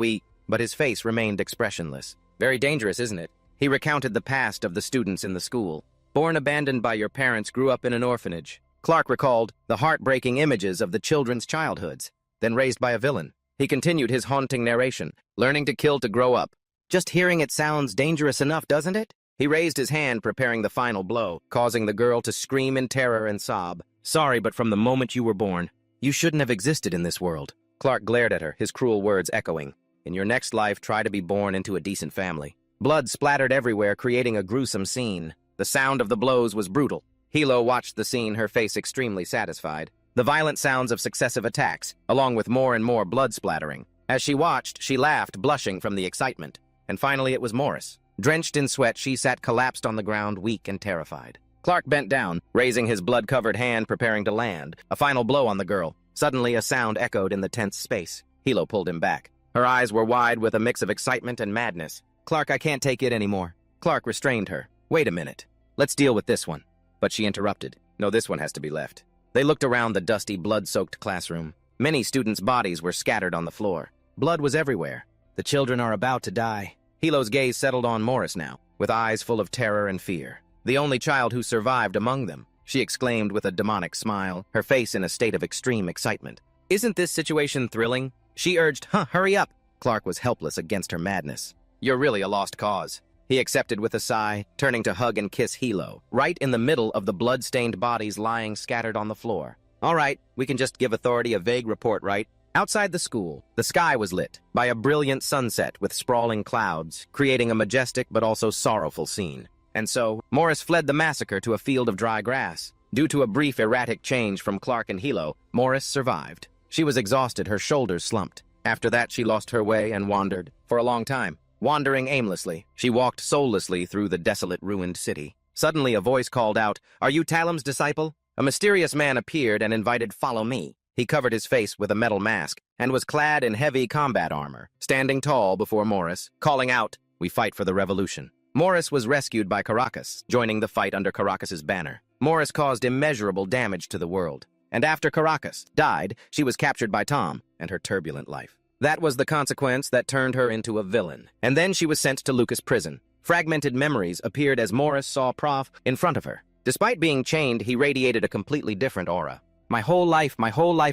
But his face remained expressionless. "Very dangerous, isn't it?" He recounted the past of the students in the school. "Born abandoned by your parents, grew up in an orphanage." Clark recalled the heartbreaking images of the children's childhoods, then raised by a villain. He continued his haunting narration, learning to kill to grow up. "Just hearing it sounds dangerous enough, doesn't it?" He raised his hand, preparing the final blow, causing the girl to scream in terror and sob. "Sorry, but from the moment you were born, you shouldn't have existed in this world." Clark glared at her, his cruel words echoing. "In your next life, try to be born into a decent family." Blood splattered everywhere, creating a gruesome scene. The sound of the blows was brutal. Hilo watched the scene, her face extremely satisfied. The violent sounds of successive attacks, along with more and more blood splattering. As she watched, she laughed, blushing from the excitement. And finally it was Morris. Drenched in sweat, she sat collapsed on the ground, weak and terrified. Clark bent down, raising his blood-covered hand, preparing to land. A final blow on the girl. Suddenly a sound echoed in the tense space. Hilo pulled him back. Her eyes were wide with a mix of excitement and madness. "Clark, I can't take it anymore." Clark restrained her. "Wait a minute. Let's deal with this one." But she interrupted. "No, this one has to be left." They looked around the dusty, blood-soaked classroom. Many students' bodies were scattered on the floor. Blood was everywhere. The children are about to die. Hilo's gaze settled on Morris now, with eyes full of terror and fear. The only child who survived among them, she exclaimed with a demonic smile, her face in a state of extreme excitement. "Isn't this situation thrilling?" She urged, hurry up. Clark was helpless against her madness. "You're really a lost cause," he accepted with a sigh, turning to hug and kiss Hilo, right in the middle of the blood-stained bodies lying scattered on the floor. "All right, we can just give authority a vague report, right?" Outside the school, the sky was lit by a brilliant sunset with sprawling clouds, creating a majestic but also sorrowful scene. And so, Morris fled the massacre to a field of dry grass. Due to a brief erratic change from Clark and Hilo, Morris survived. She was exhausted, her shoulders slumped. After that, she lost her way and wandered, for a long time. Wandering aimlessly, she walked soullessly through the desolate, ruined city. Suddenly, a voice called out, "Are you Talam's disciple?" A mysterious man appeared and invited, "Follow me." He covered his face with a metal mask and was clad in heavy combat armor, standing tall before Morris, calling out, "We fight for the revolution." Morris was rescued by Caracas, joining the fight under Caracas's banner. Morris caused immeasurable damage to the world. And after Caracas died, she was captured by Tom and her turbulent life. That was the consequence that turned her into a villain. And then she was sent to Lucas prison. Fragmented memories appeared as Morris saw Prof in front of her. Despite being chained, he radiated a completely different aura. My whole life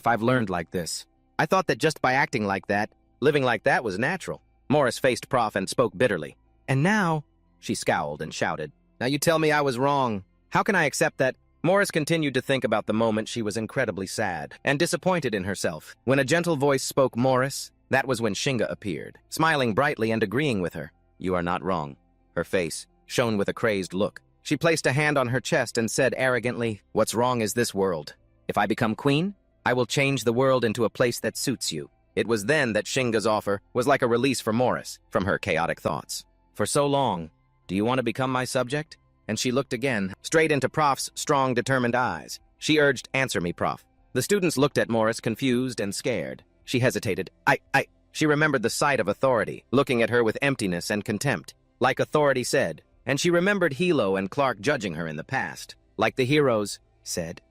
I've learned like this. I thought that just by acting like that, living like that was natural." Morris faced Prof and spoke bitterly. "And now," she scowled and shouted, "now you tell me I was wrong. How can I accept that?" Morris continued to think about the moment. She was incredibly sad and disappointed in herself. When a gentle voice spoke, "Morris," that was when Shinga appeared, smiling brightly and agreeing with her. "You are not wrong." Her face shone with a crazed look. She placed a hand on her chest and said arrogantly, "What's wrong is this world. If I become queen, I will change the world into a place that suits you." It was then that Shinga's offer was like a release for Morris from her chaotic thoughts. "For so long, do you want to become my subject?" And she looked again, straight into Prof's strong, determined eyes. She urged, "Answer me, Prof." The students looked at Morris, confused and scared. She hesitated. I. She remembered the sight of authority, looking at her with emptiness and contempt. Like authority said. And she remembered Hilo and Clark judging her in the past. Like the heroes said.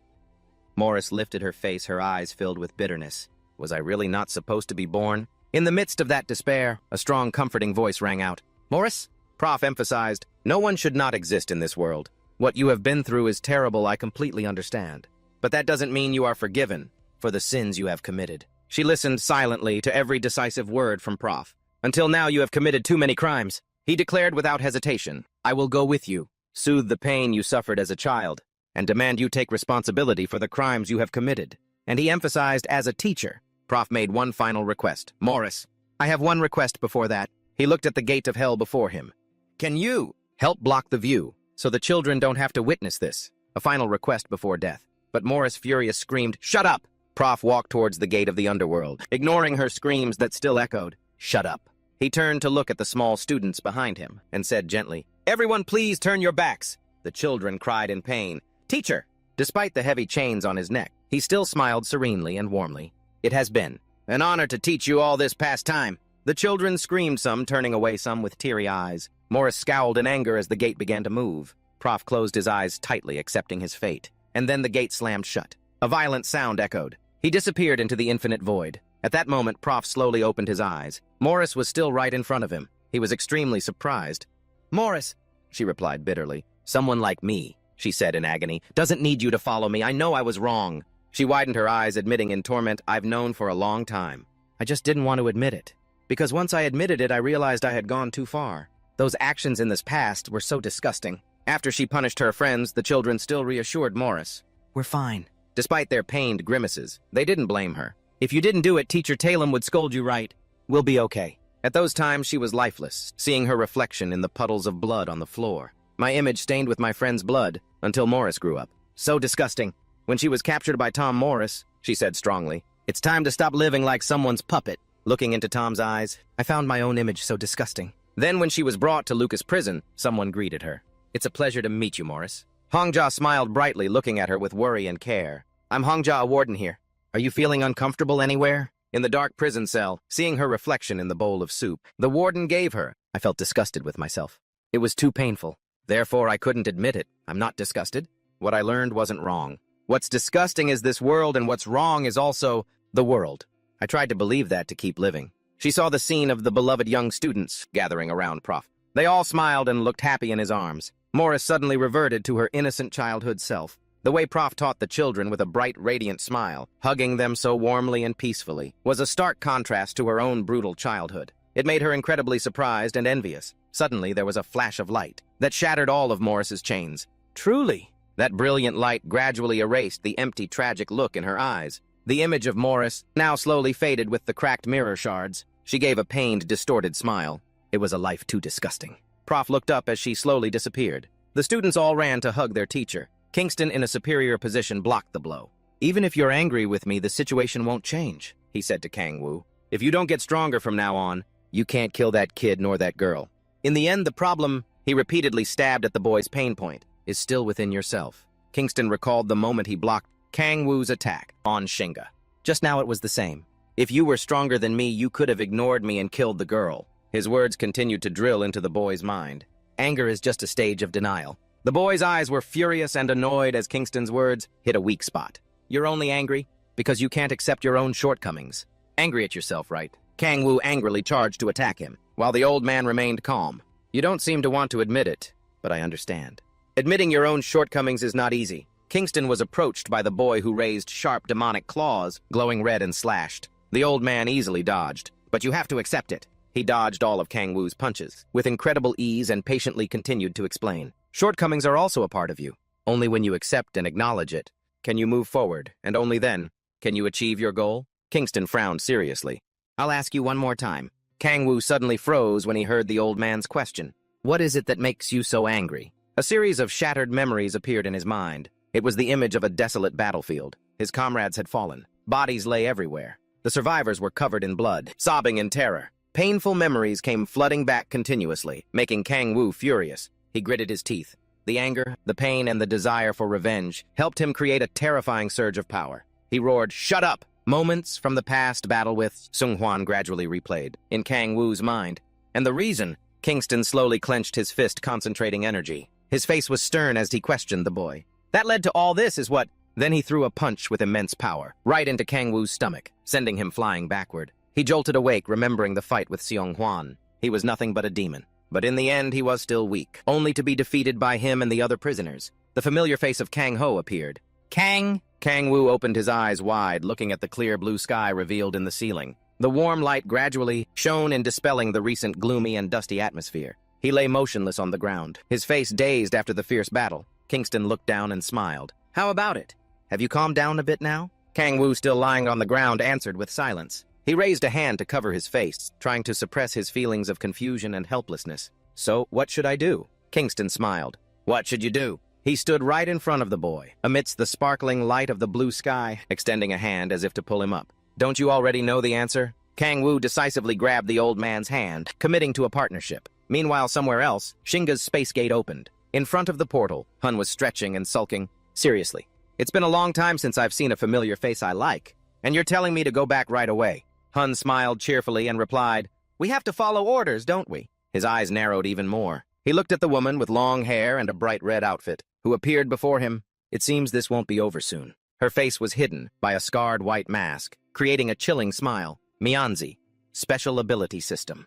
Morris lifted her face, her eyes filled with bitterness. Was I really not supposed to be born? In the midst of that despair, a strong, comforting voice rang out. "Morris?" Prof emphasized, "No one should not exist in this world. What you have been through is terrible, I completely understand. But that doesn't mean you are forgiven for the sins you have committed." She listened silently to every decisive word from Prof. "Until now you have committed too many crimes." He declared without hesitation, "I will go with you, soothe the pain you suffered as a child, and demand you take responsibility for the crimes you have committed." And he emphasized, "As a teacher." Prof made one final request. "Morris, I have one request before that." He looked at the gate of hell before him. "Can you help block the view, so the children don't have to witness this?" A final request before death. But Morris, furious, screamed, "Shut up!" Prof walked towards the gate of the underworld, ignoring her screams that still echoed. "Shut up." He turned to look at the small students behind him and said gently, "Everyone please turn your backs." The children cried in pain. "Teacher!" Despite the heavy chains on his neck, he still smiled serenely and warmly. "It has been an honor to teach you all this past time." The children screamed, some turning away, some with teary eyes. Morris scowled in anger as the gate began to move. Prof closed his eyes tightly, accepting his fate. And then the gate slammed shut. A violent sound echoed. He disappeared into the infinite void. At that moment, Prof slowly opened his eyes. Morris was still right in front of him. He was extremely surprised. "Morris," she replied bitterly. "Someone like me," she said in agony, "doesn't need you to follow me. I know I was wrong." She widened her eyes, admitting in torment, "I've known for a long time. I just didn't want to admit it. Because once I admitted it, I realized I had gone too far. Those actions in this past were so disgusting." After she punished her friends, the children still reassured Morris. "We're fine." Despite their pained grimaces, they didn't blame her. "If you didn't do it, Teacher Talem would scold you right. We'll be okay." At those times, she was lifeless, seeing her reflection in the puddles of blood on the floor. My image stained with my friend's blood, until Morris grew up. So disgusting. When she was captured by Tom Morris, she said strongly, "It's time to stop living like someone's puppet." Looking into Tom's eyes, I found my own image so disgusting. Then when she was brought to Lucas prison, someone greeted her. "It's a pleasure to meet you, Morris." Hongja smiled brightly, looking at her with worry and care. "I'm Hongja, a warden here. Are you feeling uncomfortable anywhere?" In the dark prison cell, seeing her reflection in the bowl of soup the warden gave her, I felt disgusted with myself. It was too painful. Therefore, I couldn't admit it. I'm not disgusted. What I learned wasn't wrong. What's disgusting is this world, and what's wrong is also the world. I tried to believe that to keep living. She saw the scene of the beloved young students gathering around Prof. They all smiled and looked happy in his arms. Morris suddenly reverted to her innocent childhood self. The way Prof taught the children with a bright, radiant smile, hugging them so warmly and peacefully, was a stark contrast to her own brutal childhood. It made her incredibly surprised and envious. Suddenly, there was a flash of light that shattered all of Morris's chains. Truly! That brilliant light gradually erased the empty, tragic look in her eyes. The image of Morris now slowly faded with the cracked mirror shards. She gave a pained, distorted smile. It was a life too disgusting. Prof looked up as she slowly disappeared. The students all ran to hug their teacher. Kingston, in a superior position, blocked the blow. "Even if you're angry with me, the situation won't change," he said to Kang-woo. "If you don't get stronger from now on, you can't kill that kid nor that girl. In the end, the problem," he repeatedly stabbed at the boy's pain point, "is still within yourself." Kingston recalled the moment he blocked Kang-woo's attack on Shinga. Just now it was the same. "If you were stronger than me, you could have ignored me and killed the girl." His words continued to drill into the boy's mind. Anger is just a stage of denial. The boy's eyes were furious and annoyed as Kingston's words hit a weak spot. "You're only angry because you can't accept your own shortcomings. Angry at yourself, right?" Kang-woo angrily charged to attack him, while the old man remained calm. "You don't seem to want to admit it, but I understand. Admitting your own shortcomings is not easy." Kingston was approached by the boy who raised sharp demonic claws, glowing red and slashed. The old man easily dodged. "But you have to accept it." He dodged all of Kang-woo's punches with incredible ease and patiently continued to explain. "Shortcomings are also a part of you. Only when you accept and acknowledge it can you move forward, and only then can you achieve your goal." Kingston frowned seriously. "I'll ask you one more time." Kang-woo suddenly froze when he heard the old man's question. "What is it that makes you so angry?" A series of shattered memories appeared in his mind. It was the image of a desolate battlefield. His comrades had fallen. Bodies lay everywhere. The survivors were covered in blood, sobbing in terror. Painful memories came flooding back continuously, making Kang-woo furious. He gritted his teeth. The anger, the pain, and the desire for revenge helped him create a terrifying surge of power. He roared, "Shut up!" Moments from the past battle with Sung-hwan gradually replayed in Kang-woo's mind. And the reason? Kingston slowly clenched his fist, concentrating energy. His face was stern as he questioned the boy. "That led to all this is what—" Then he threw a punch with immense power, right into Kang-woo's stomach, sending him flying backward. He jolted awake, remembering the fight with Seong-hwan. He was nothing but a demon. But in the end, he was still weak, only to be defeated by him and the other prisoners. The familiar face of Kang-ho appeared. "Kang!" Kang-woo opened his eyes wide, looking at the clear blue sky revealed in the ceiling. The warm light gradually shone in dispelling the recent gloomy and dusty atmosphere. He lay motionless on the ground, his face dazed after the fierce battle. Kingston looked down and smiled. "How about it? Have you calmed down a bit now?" Kang-woo, still lying on the ground, answered with silence. He raised a hand to cover his face, trying to suppress his feelings of confusion and helplessness. "So, what should I do?" Kingston smiled. "What should you do?" He stood right in front of the boy, amidst the sparkling light of the blue sky, extending a hand as if to pull him up. "Don't you already know the answer?" Kang-woo decisively grabbed the old man's hand, committing to a partnership. Meanwhile, somewhere else, Shinga's space gate opened. In front of the portal, Hun was stretching and sulking. "Seriously, it's been a long time since I've seen a familiar face I like, and you're telling me to go back right away." Hun smiled cheerfully and replied, "We have to follow orders, don't we?" His eyes narrowed even more. He looked at the woman with long hair and a bright red outfit, who appeared before him. "It seems this won't be over soon." Her face was hidden by a scarred white mask, creating a chilling smile. Mianzi, Special Ability System.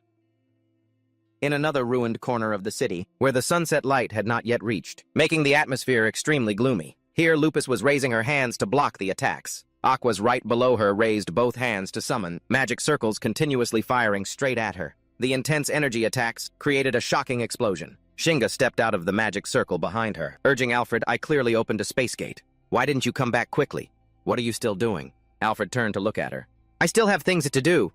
In another ruined corner of the city, where the sunset light had not yet reached, making the atmosphere extremely gloomy. Here, Lupus was raising her hands to block the attacks. Aqua's right below her raised both hands to summon, magic circles continuously firing straight at her. The intense energy attacks created a shocking explosion. Shinga stepped out of the magic circle behind her, urging Alfred, "I clearly opened a space gate. Why didn't you come back quickly? What are you still doing?" Alfred turned to look at her. "I still have things to do."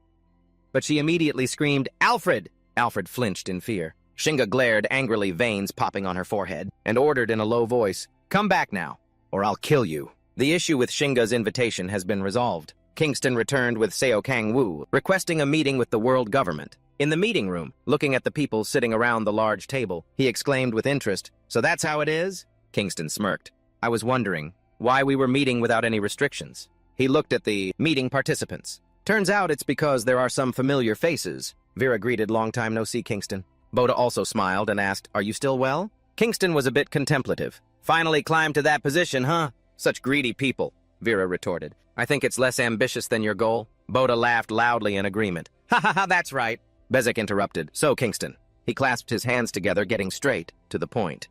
But she immediately screamed, "Alfred!" Alfred flinched in fear. Shinga glared angrily, veins popping on her forehead, and ordered in a low voice, "Come back now, or I'll kill you." The issue with Shinga's invitation has been resolved. Kingston returned with Seo Kang-woo, requesting a meeting with the world government. In the meeting room, looking at the people sitting around the large table, he exclaimed with interest, "So that's how it is?" Kingston smirked. "I was wondering why we were meeting without any restrictions." He looked at the meeting participants. "Turns out it's because there are some familiar faces." Vera greeted, "Long time no see, Kingston." Boda also smiled and asked, "Are you still well?" Kingston was a bit contemplative. "Finally climbed to that position, huh? Such greedy people, Vera retorted. I think it's less ambitious than your goal. Boda laughed loudly in agreement. Ha ha ha, that's right. Bezek interrupted. So, Kingston. He clasped his hands together, getting straight to the point.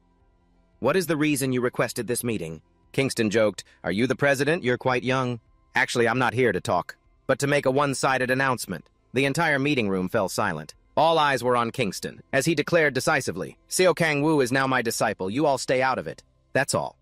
What is the reason you requested this meeting? Kingston joked. Are you the president? You're quite young. Actually, I'm not here to talk, but to make a one-sided announcement. The entire meeting room fell silent. All eyes were on Kingston, as he declared decisively, Seo Kang-woo is now my disciple. You all stay out of it. That's all.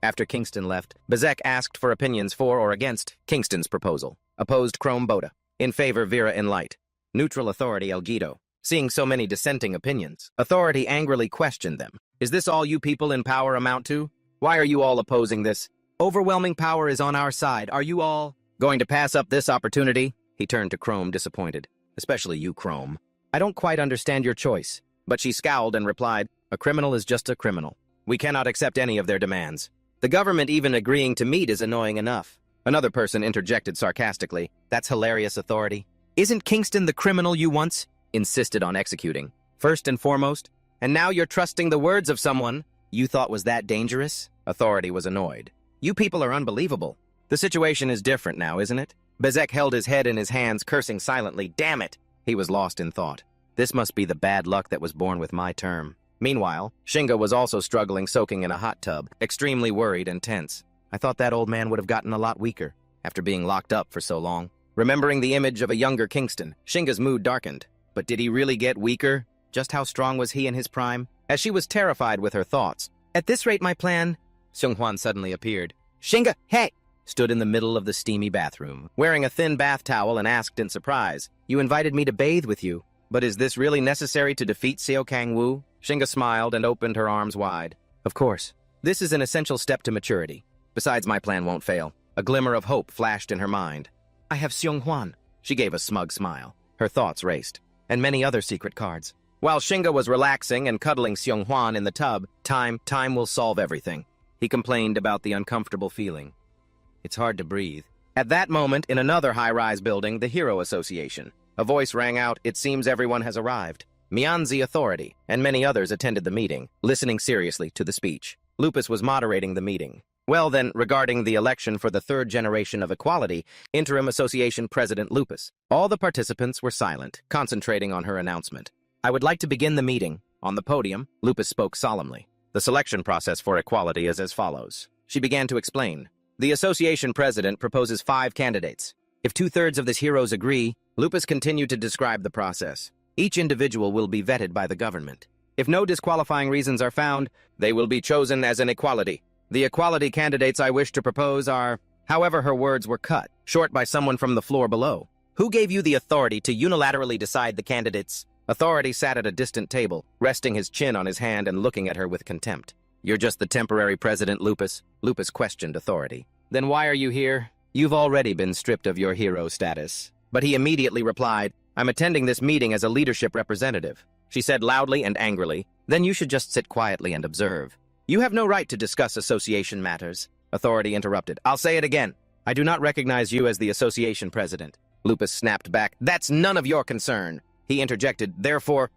After Kingston left, Bezek asked for opinions for or against Kingston's proposal. Opposed Chrome Boda. In favor Vera in Light. Neutral authority El Guido. Seeing so many dissenting opinions, authority angrily questioned them. Is this all you people in power amount to? Why are you all opposing this? Overwhelming power is on our side. Are you all going to pass up this opportunity? He turned to Chrome, disappointed. Especially you, Chrome. I don't quite understand your choice. But she scowled and replied, a criminal is just a criminal. We cannot accept any of their demands. The government even agreeing to meet is annoying enough. Another person interjected sarcastically. That's hilarious, authority. Isn't Kingston the criminal you once insisted on executing? First and foremost? And now you're trusting the words of someone you thought was that dangerous? Authority was annoyed. You people are unbelievable. The situation is different now, isn't it? Bezek held his head in his hands, cursing silently. Damn it! He was lost in thought. This must be the bad luck that was born with my term. Meanwhile, Shinga was also struggling, soaking in a hot tub, extremely worried and tense. I thought that old man would have gotten a lot weaker after being locked up for so long. Remembering the image of a younger Kingston, Shinga's mood darkened. But did he really get weaker? Just how strong was he in his prime? As she was terrified with her thoughts. At this rate, my plan... Seung-hwan suddenly appeared. Shinga, hey! Stood in the middle of the steamy bathroom, wearing a thin bath towel, and asked in surprise, You invited me to bathe with you, but is this really necessary to defeat Seo Kang-woo? Shinga smiled and opened her arms wide. Of course. This is an essential step to maturity. Besides, my plan won't fail. A glimmer of hope flashed in her mind. I have Seung-hwan. She gave a smug smile. Her thoughts raced. And many other secret cards. While Shinga was relaxing and cuddling Seung-hwan in the tub, time will solve everything. He complained about the uncomfortable feeling. It's hard to breathe. At that moment, in another high-rise building, the Hero Association, a voice rang out, It seems everyone has arrived. Mianzi Authority and many others attended the meeting, listening seriously to the speech. Lupus was moderating the meeting. Well then, regarding the election for the third generation of equality, Interim Association President Lupus. All the participants were silent, concentrating on her announcement. I would like to begin the meeting. On the podium, Lupus spoke solemnly. The selection process for equality is as follows. She began to explain. The association president proposes 5 candidates. If 2/3 of the heroes agree, Lupus continued to describe the process. Each individual will be vetted by the government. If no disqualifying reasons are found, they will be chosen as an equality. The equality candidates I wish to propose are... However, her words were cut short by someone from the floor below. Who gave you the authority to unilaterally decide the candidates? Authority sat at a distant table, resting his chin on his hand and looking at her with contempt. You're just the temporary president, Lupus. Lupus questioned Authority. Then why are you here? You've already been stripped of your hero status. But he immediately replied, I'm attending this meeting as a leadership representative. She said loudly and angrily, Then you should just sit quietly and observe. You have no right to discuss association matters. Authority interrupted. I'll say it again. I do not recognize you as the association president. Lupus snapped back. That's none of your concern. He interjected. Therefore,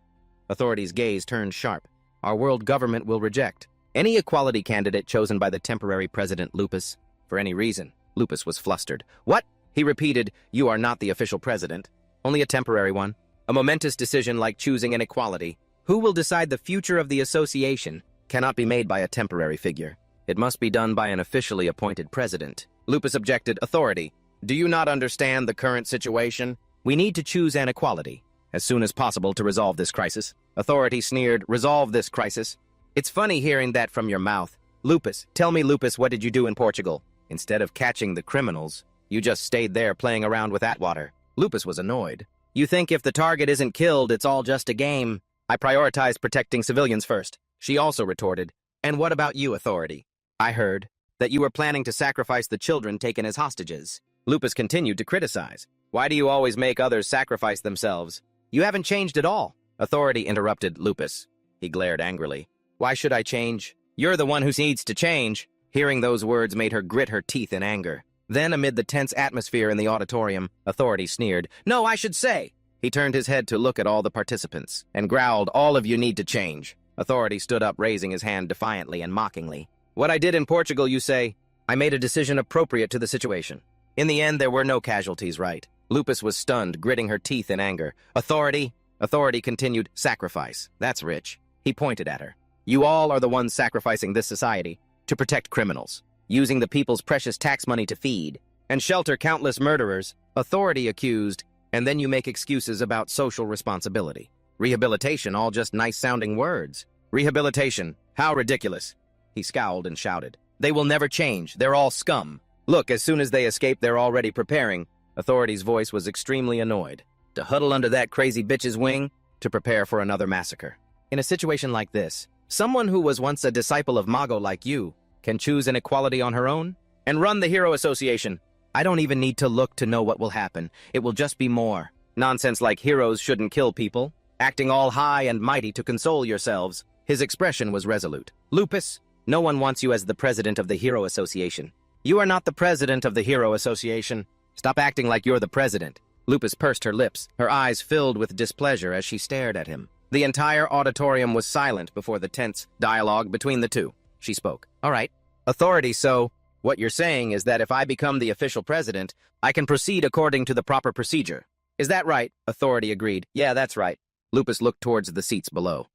Authority's gaze turned sharp. Our world government will reject any equality candidate chosen by the temporary president Lupus. For any reason. Lupus was flustered. What? He repeated. You are not the official president. Only a temporary one. A momentous decision like choosing an equality. Who will decide the future of the association cannot be made by a temporary figure. It must be done by an officially appointed president. Lupus objected. Authority. Do you not understand the current situation? We need to choose an equality as soon as possible to resolve this crisis. Authority sneered. Resolve this crisis? It's funny hearing that from your mouth. Lupus, tell me, Lupus, what did you do in Portugal? Instead of catching the criminals, you just stayed there playing around with Atwater. Lupus was annoyed. You think if the target isn't killed, it's all just a game. I prioritized protecting civilians first. She also retorted. And what about you, Authority? I heard that you were planning to sacrifice the children taken as hostages. Lupus continued to criticize. Why do you always make others sacrifice themselves? You haven't changed at all. Authority interrupted Lupus. He glared angrily. Why should I change? You're the one who needs to change. Hearing those words made her grit her teeth in anger. Then, amid the tense atmosphere in the auditorium, Authority sneered. No, I should say. He turned his head to look at all the participants and growled, all of you need to change. Authority stood up, raising his hand defiantly and mockingly. What I did in Portugal, you say? I made a decision appropriate to the situation. In the end, there were no casualties, right? Lupus was stunned, gritting her teeth in anger. Authority? Authority continued, sacrifice. That's rich. He pointed at her. You all are the ones sacrificing this society to protect criminals, using the people's precious tax money to feed and shelter countless murderers. Authority accused, and then you make excuses about social responsibility. Rehabilitation, all just nice-sounding words. Rehabilitation, how ridiculous. He scowled and shouted. They will never change. They're all scum. Look, as soon as they escape, they're already preparing. Authority's voice was extremely annoyed. To huddle under that crazy bitch's wing to prepare for another massacre. In a situation like this, someone who was once a disciple of Mago like you can choose an equality on her own and run the Hero Association. I don't even need to look to know what will happen. It will just be more. Nonsense like heroes shouldn't kill people, acting all high and mighty to console yourselves. His expression was resolute. Lupus, no one wants you as the president of the Hero Association. You are not the president of the Hero Association. Stop acting like you're the president. Lupus pursed her lips, her eyes filled with displeasure as she stared at him. The entire auditorium was silent before the tense dialogue between the two. She spoke. All right. Authority, so what you're saying is that if I become the official president, I can proceed according to the proper procedure. Is that right? Authority agreed. Yeah, that's right. Lupus looked towards the seats below.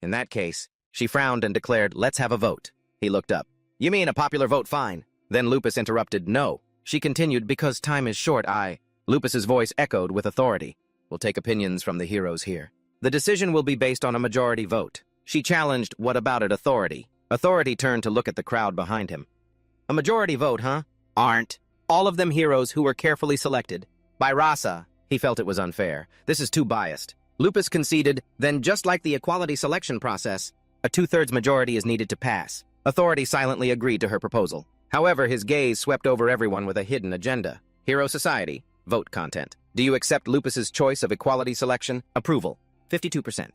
In that case, she frowned and declared, let's have a vote. He looked up. You mean a popular vote? Fine. Then Lupus interrupted, no. She continued, because time is short, Lupus's voice echoed with authority. We'll take opinions from the heroes here. The decision will be based on a majority vote. She challenged, what about it, Authority? Authority turned to look at the crowd behind him. A majority vote, huh? Aren't all of them heroes who were carefully selected by Rasa? He felt it was unfair. This is too biased. Lupus conceded, then just like the equality selection process, a two-thirds majority is needed to pass. Authority silently agreed to her proposal. However, his gaze swept over everyone with a hidden agenda. Hero Society, vote content. Do you accept Lupus's choice of equality selection? Approval, 52%.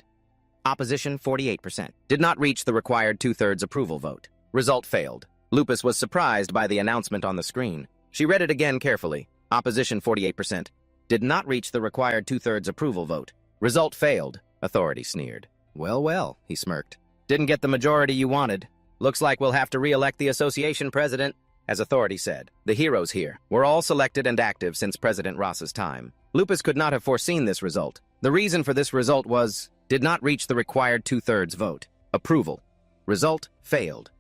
Opposition, 48%. Did not reach the required two-thirds approval vote. Result failed. Lupus was surprised by the announcement on the screen. She read it again carefully. Opposition, 48%. Did not reach the required two-thirds approval vote. Result failed. Authority sneered. Well, well, he smirked. Didn't get the majority you wanted. Looks like we'll have to re-elect the association president. As Authority said, the heroes here were all selected and active since President Ross's time. Lupus could not have foreseen this result. The reason for this result was, did not reach the required two-thirds vote. Approval. Result failed.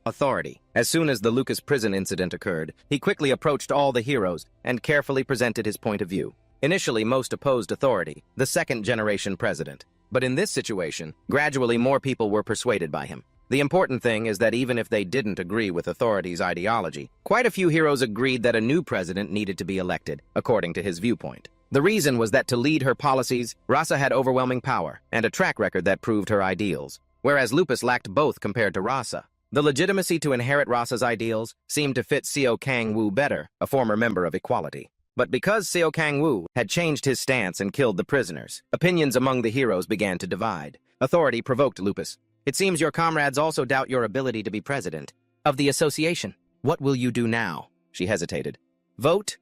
Authority. As soon as the Lucas prison incident occurred, he quickly approached all the heroes and carefully presented his point of view. Initially, most opposed Authority, the second-generation president. But in this situation, gradually more people were persuaded by him. The important thing is that even if they didn't agree with Authority's ideology, quite a few heroes agreed that a new president needed to be elected, according to his viewpoint. The reason was that to lead her policies, Rasa had overwhelming power and a track record that proved her ideals, whereas Lupus lacked both compared to Rasa. The legitimacy to inherit Rasa's ideals seemed to fit Seo Kang-woo better, a former member of Equality. But because Seo Kang-woo had changed his stance and killed the prisoners, opinions among the heroes began to divide. Authority provoked Lupus. It seems your comrades also doubt your ability to be president of the association. What will you do now? She hesitated. Vote?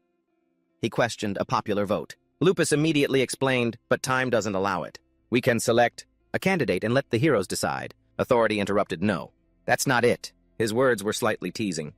He questioned a popular vote. Lupus immediately explained, but time doesn't allow it. We can select a candidate and let the heroes decide. Authority interrupted, no. That's not it. His words were slightly teasing.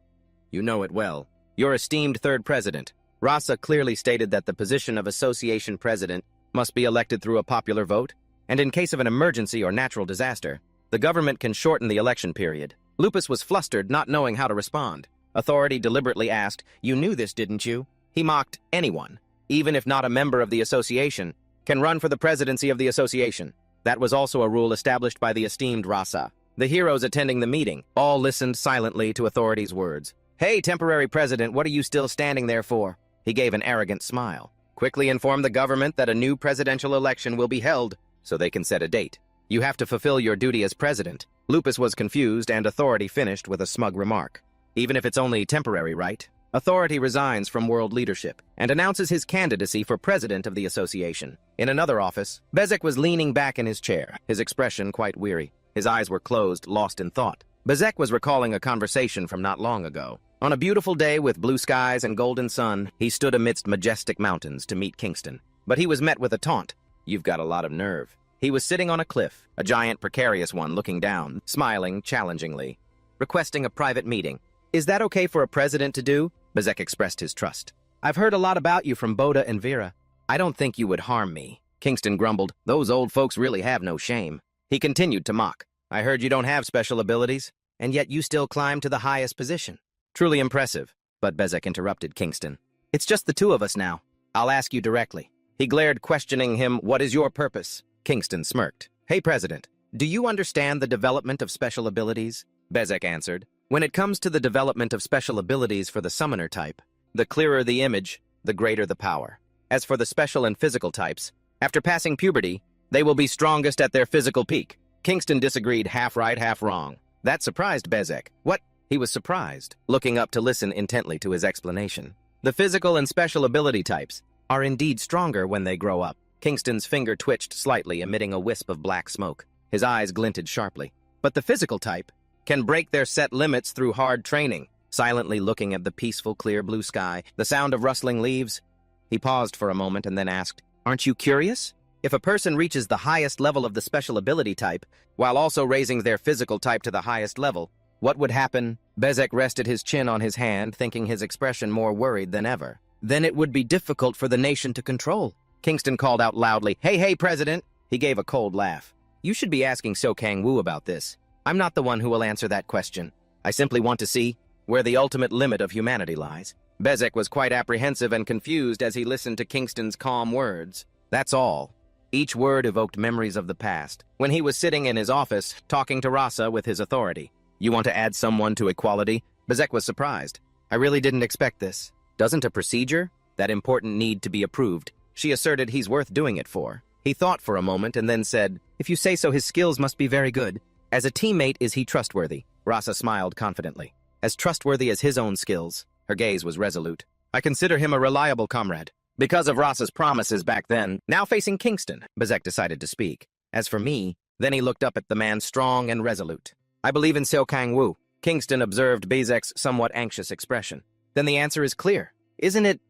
You know it well. Your esteemed third president. Rasa clearly stated that the position of association president must be elected through a popular vote, and in case of an emergency or natural disaster, the government can shorten the election period. Lupus was flustered, not knowing how to respond. Authority deliberately asked, you knew this, didn't you? He mocked, anyone, even if not a member of the association, can run for the presidency of the association. That was also a rule established by the esteemed Rasa. The heroes attending the meeting all listened silently to Authority's words. Hey, temporary president, what are you still standing there for? He gave an arrogant smile. Quickly inform the government that a new presidential election will be held, so they can set a date. You have to fulfill your duty as president. Lupus was confused, and Authority finished with a smug remark. Even if it's only temporary, right? Authority resigns from world leadership and announces his candidacy for president of the association. In another office, Bezek was leaning back in his chair, his expression quite weary. His eyes were closed, lost in thought. Bezek was recalling a conversation from not long ago. On a beautiful day with blue skies and golden sun, he stood amidst majestic mountains to meet Kingston. But he was met with a taunt. You've got a lot of nerve. He was sitting on a cliff, a giant precarious one looking down, smiling challengingly, requesting a private meeting. Is that okay for a president to do? Bezek expressed his trust. I've heard a lot about you from Boda and Vera. I don't think you would harm me. Kingston grumbled. Those old folks really have no shame. He continued to mock. I heard you don't have special abilities, and yet you still climb to the highest position. Truly impressive. But Bezek interrupted Kingston. It's just the two of us now. I'll ask you directly. He glared, questioning him, what is your purpose? Kingston smirked. Hey, President, do you understand the development of special abilities? Bezek answered. When it comes to the development of special abilities for the summoner type, the clearer the image, the greater the power. As for the special and physical types, after passing puberty, they will be strongest at their physical peak. Kingston disagreed, half right, half wrong. That surprised Bezek. What? He was surprised, looking up to listen intently to his explanation. The physical and special ability types are indeed stronger when they grow up. Kingston's finger twitched slightly, emitting a wisp of black smoke. His eyes glinted sharply. But the physical type can break their set limits through hard training. Silently looking at the peaceful, clear blue sky, the sound of rustling leaves, he paused for a moment and then asked, Aren't you curious? If a person reaches the highest level of the special ability type, while also raising their physical type to the highest level, what would happen? Bezek rested his chin on his hand, thinking his expression more worried than ever. Then it would be difficult for the nation to control. Kingston called out loudly, Hey, President! He gave a cold laugh. You should be asking So Kang-woo about this. I'm not the one who will answer that question. I simply want to see where the ultimate limit of humanity lies. Bezek was quite apprehensive and confused as he listened to Kingston's calm words. That's all. Each word evoked memories of the past, when he was sitting in his office, talking to Rasa with his authority. You want to add someone to equality? Bezek was surprised. I really didn't expect this. Doesn't a procedure, that important need to be approved? She asserted he's worth doing it for. He thought for a moment and then said, If you say so, his skills must be very good. As a teammate, is he trustworthy? Rasa smiled confidently. As trustworthy as his own skills. Her gaze was resolute. I consider him a reliable comrade. Because of Rasa's promises back then, now facing Kingston, Bezek decided to speak. As for me, then he looked up at the man strong and resolute. I believe in Seo Kang-woo. Kingston observed Bezek's somewhat anxious expression. Then the answer is clear. Isn't it?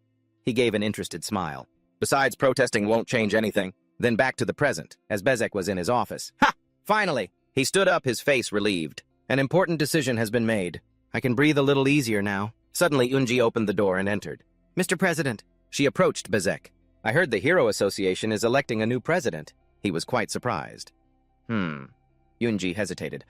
He gave an interested smile. Besides, protesting won't change anything. Then back to the present, as Bezek was in his office. Ha! Finally! He stood up, his face relieved. An important decision has been made. I can breathe a little easier now. Suddenly, Eunji opened the door and entered. Mr. President. She approached Bezek. I heard the Hero Association is electing a new president. He was quite surprised. Eunji hesitated.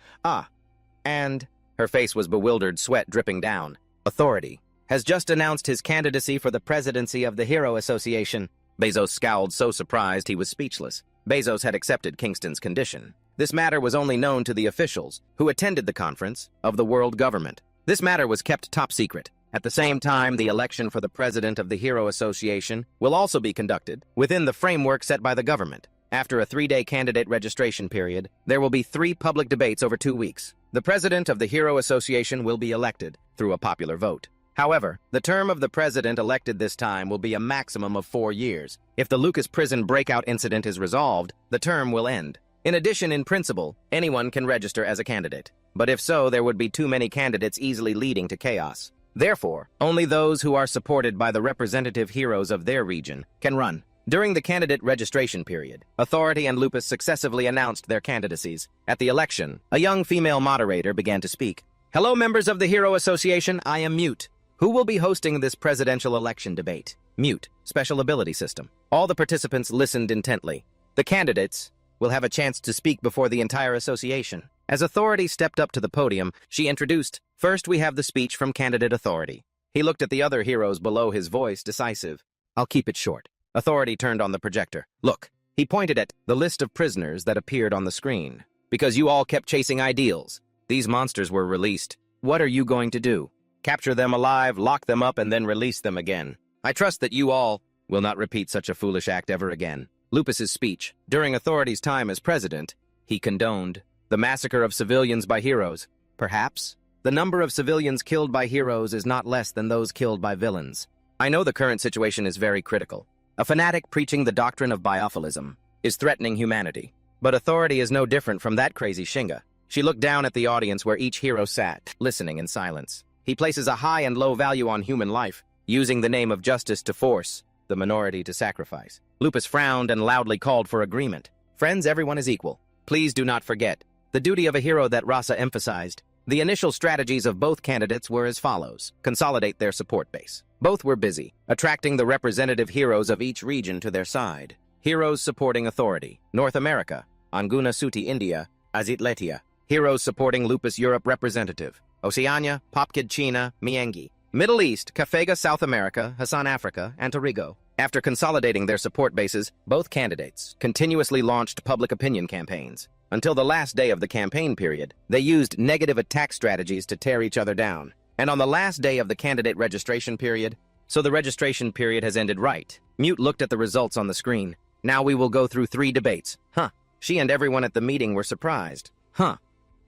And her face was bewildered, sweat dripping down. Authority has just announced his candidacy for the presidency of the Hero Association. Bezos scowled, so surprised he was speechless. Bezos had accepted Kingston's condition. This matter was only known to the officials who attended the conference of the world government. This matter was kept top secret. At the same time, the election for the president of the Hero Association will also be conducted within the framework set by the government. After a 3-day candidate registration period, there will be 3 public debates over 2 weeks. The president of the Hero Association will be elected through a popular vote. However, the term of the president elected this time will be a maximum of 4 years. If the Lucas prison breakout incident is resolved, the term will end. In addition, in principle, anyone can register as a candidate. But if so, there would be too many candidates, easily leading to chaos. Therefore, only those who are supported by the representative heroes of their region can run. During the candidate registration period, Authority and Lupus successively announced their candidacies. At the election, a young female moderator began to speak. Hello, members of the Hero Association, I am Mute. Who will be hosting this presidential election debate? Mute, special ability system. All the participants listened intently. The candidates will have a chance to speak before the entire association. As Authority stepped up to the podium, she introduced, First we have the speech from candidate Authority. He looked at the other heroes below, his voice decisive. I'll keep it short. Authority turned on the projector. Look. He pointed at the list of prisoners that appeared on the screen. Because you all kept chasing ideals. These monsters were released. What are you going to do? Capture them alive, lock them up, and then release them again. I trust that you all will not repeat such a foolish act ever again. Lupus's speech. During Authority's time as president, he condoned the massacre of civilians by heroes. Perhaps the number of civilians killed by heroes is not less than those killed by villains. I know the current situation is very critical. A fanatic preaching the doctrine of biophiliism is threatening humanity. But Authority is no different from that crazy Shinga. She looked down at the audience where each hero sat, listening in silence. He places a high and low value on human life, using the name of justice to force the minority to sacrifice. Lupus frowned and loudly called for agreement. Friends, everyone is equal. Please do not forget the duty of a hero that Rasa emphasized. The initial strategies of both candidates were as follows. Consolidate their support base. Both were busy, attracting the representative heroes of each region to their side. Heroes supporting authority. North America, Anguna Suti India, Azitletia. Heroes supporting Lupus Europe representative. Oceania, Popkid China, Miengi. Middle East, Kafega South America, Hassan Africa, Antorigo. After consolidating their support bases, both candidates continuously launched public opinion campaigns. Until the last day of the campaign period, they used negative attack strategies to tear each other down. And on the last day of the candidate registration period, so the registration period has ended right. Mute looked at the results on the screen. Now we will go through 3 debates. Huh. She and everyone at the meeting were surprised. Huh.